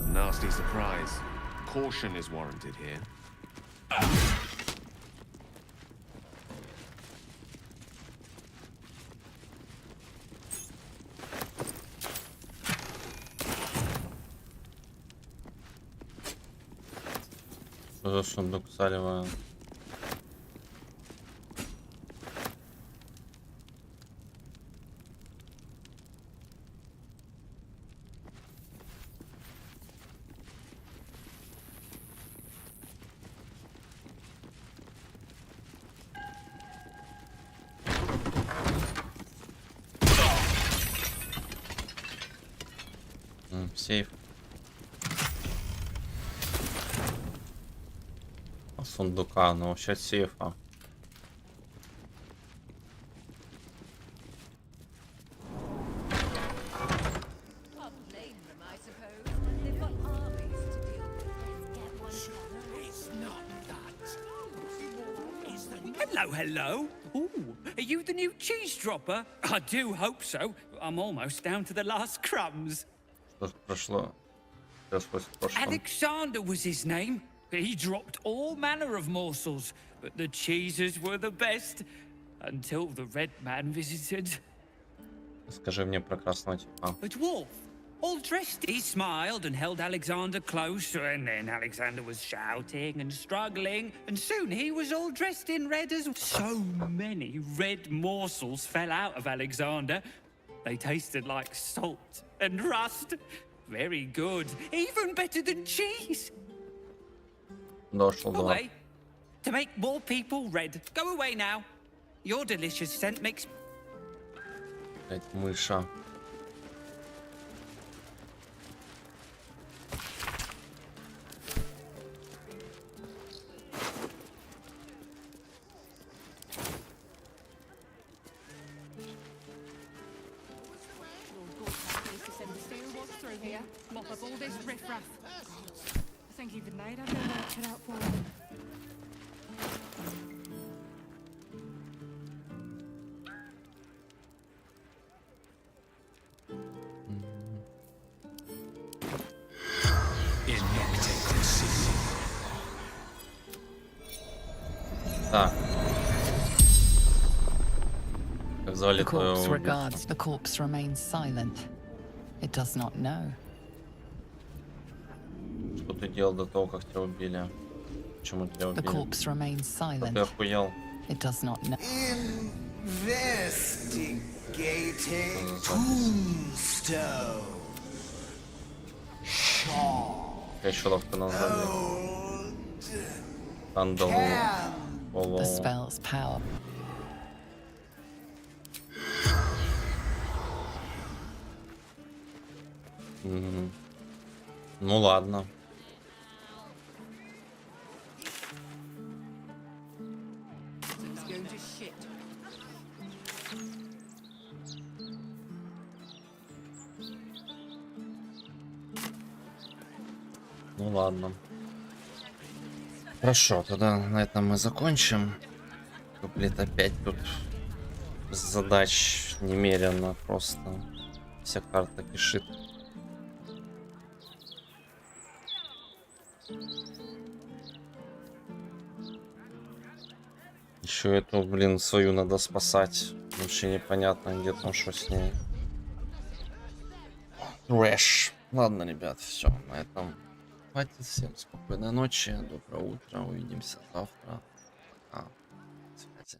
Nasty surprise. Caution is warranted here. Что за сундук Салева? Сейф. Сундука, ну вообще сейфа. Hello, hello. Ooh, are you the new cheese dropper? I do hope so. I'm almost down to the last crumbs. Что прошло? Alexander was his name. He dropped all manner of morsels, but the cheeses were the best until the red man visited. Скажи мне про красного типа. A dwarf, all dressed. He smiled and held Alexander close, and then Alexander was shouting and struggling, and soon he was all dressed in red as well. So many red morsels fell out of Alexander. They tasted like salt and rust. Very good, even better than cheese. Дошел до. Away. To make more people red. Go away now. Your delicious scent makes... Блять, мыша. Mop up all this riffraff. I think even they'd have their work cut out for them. Так. Как звали The corpse твоего regards. The corpse remains silent. It does not know. Что ты делал до того, как тебя убили? Почему тебя The убили? corpse remains silent. Ты охуел? It does not know. Investigating tombstone. Какая щеловка на сзади? Сандалу. The spell's power. Ну ладно. Ну ладно. Хорошо, тогда на этом мы закончим. Блин, опять тут задач немерено просто. Вся карта кишит. Еще эту, блин, свою надо спасать. Вообще непонятно, где там что с ней. Трэш. Ладно, ребят, все. На этом хватит. Всем спокойной ночи, доброе утро. Увидимся завтра.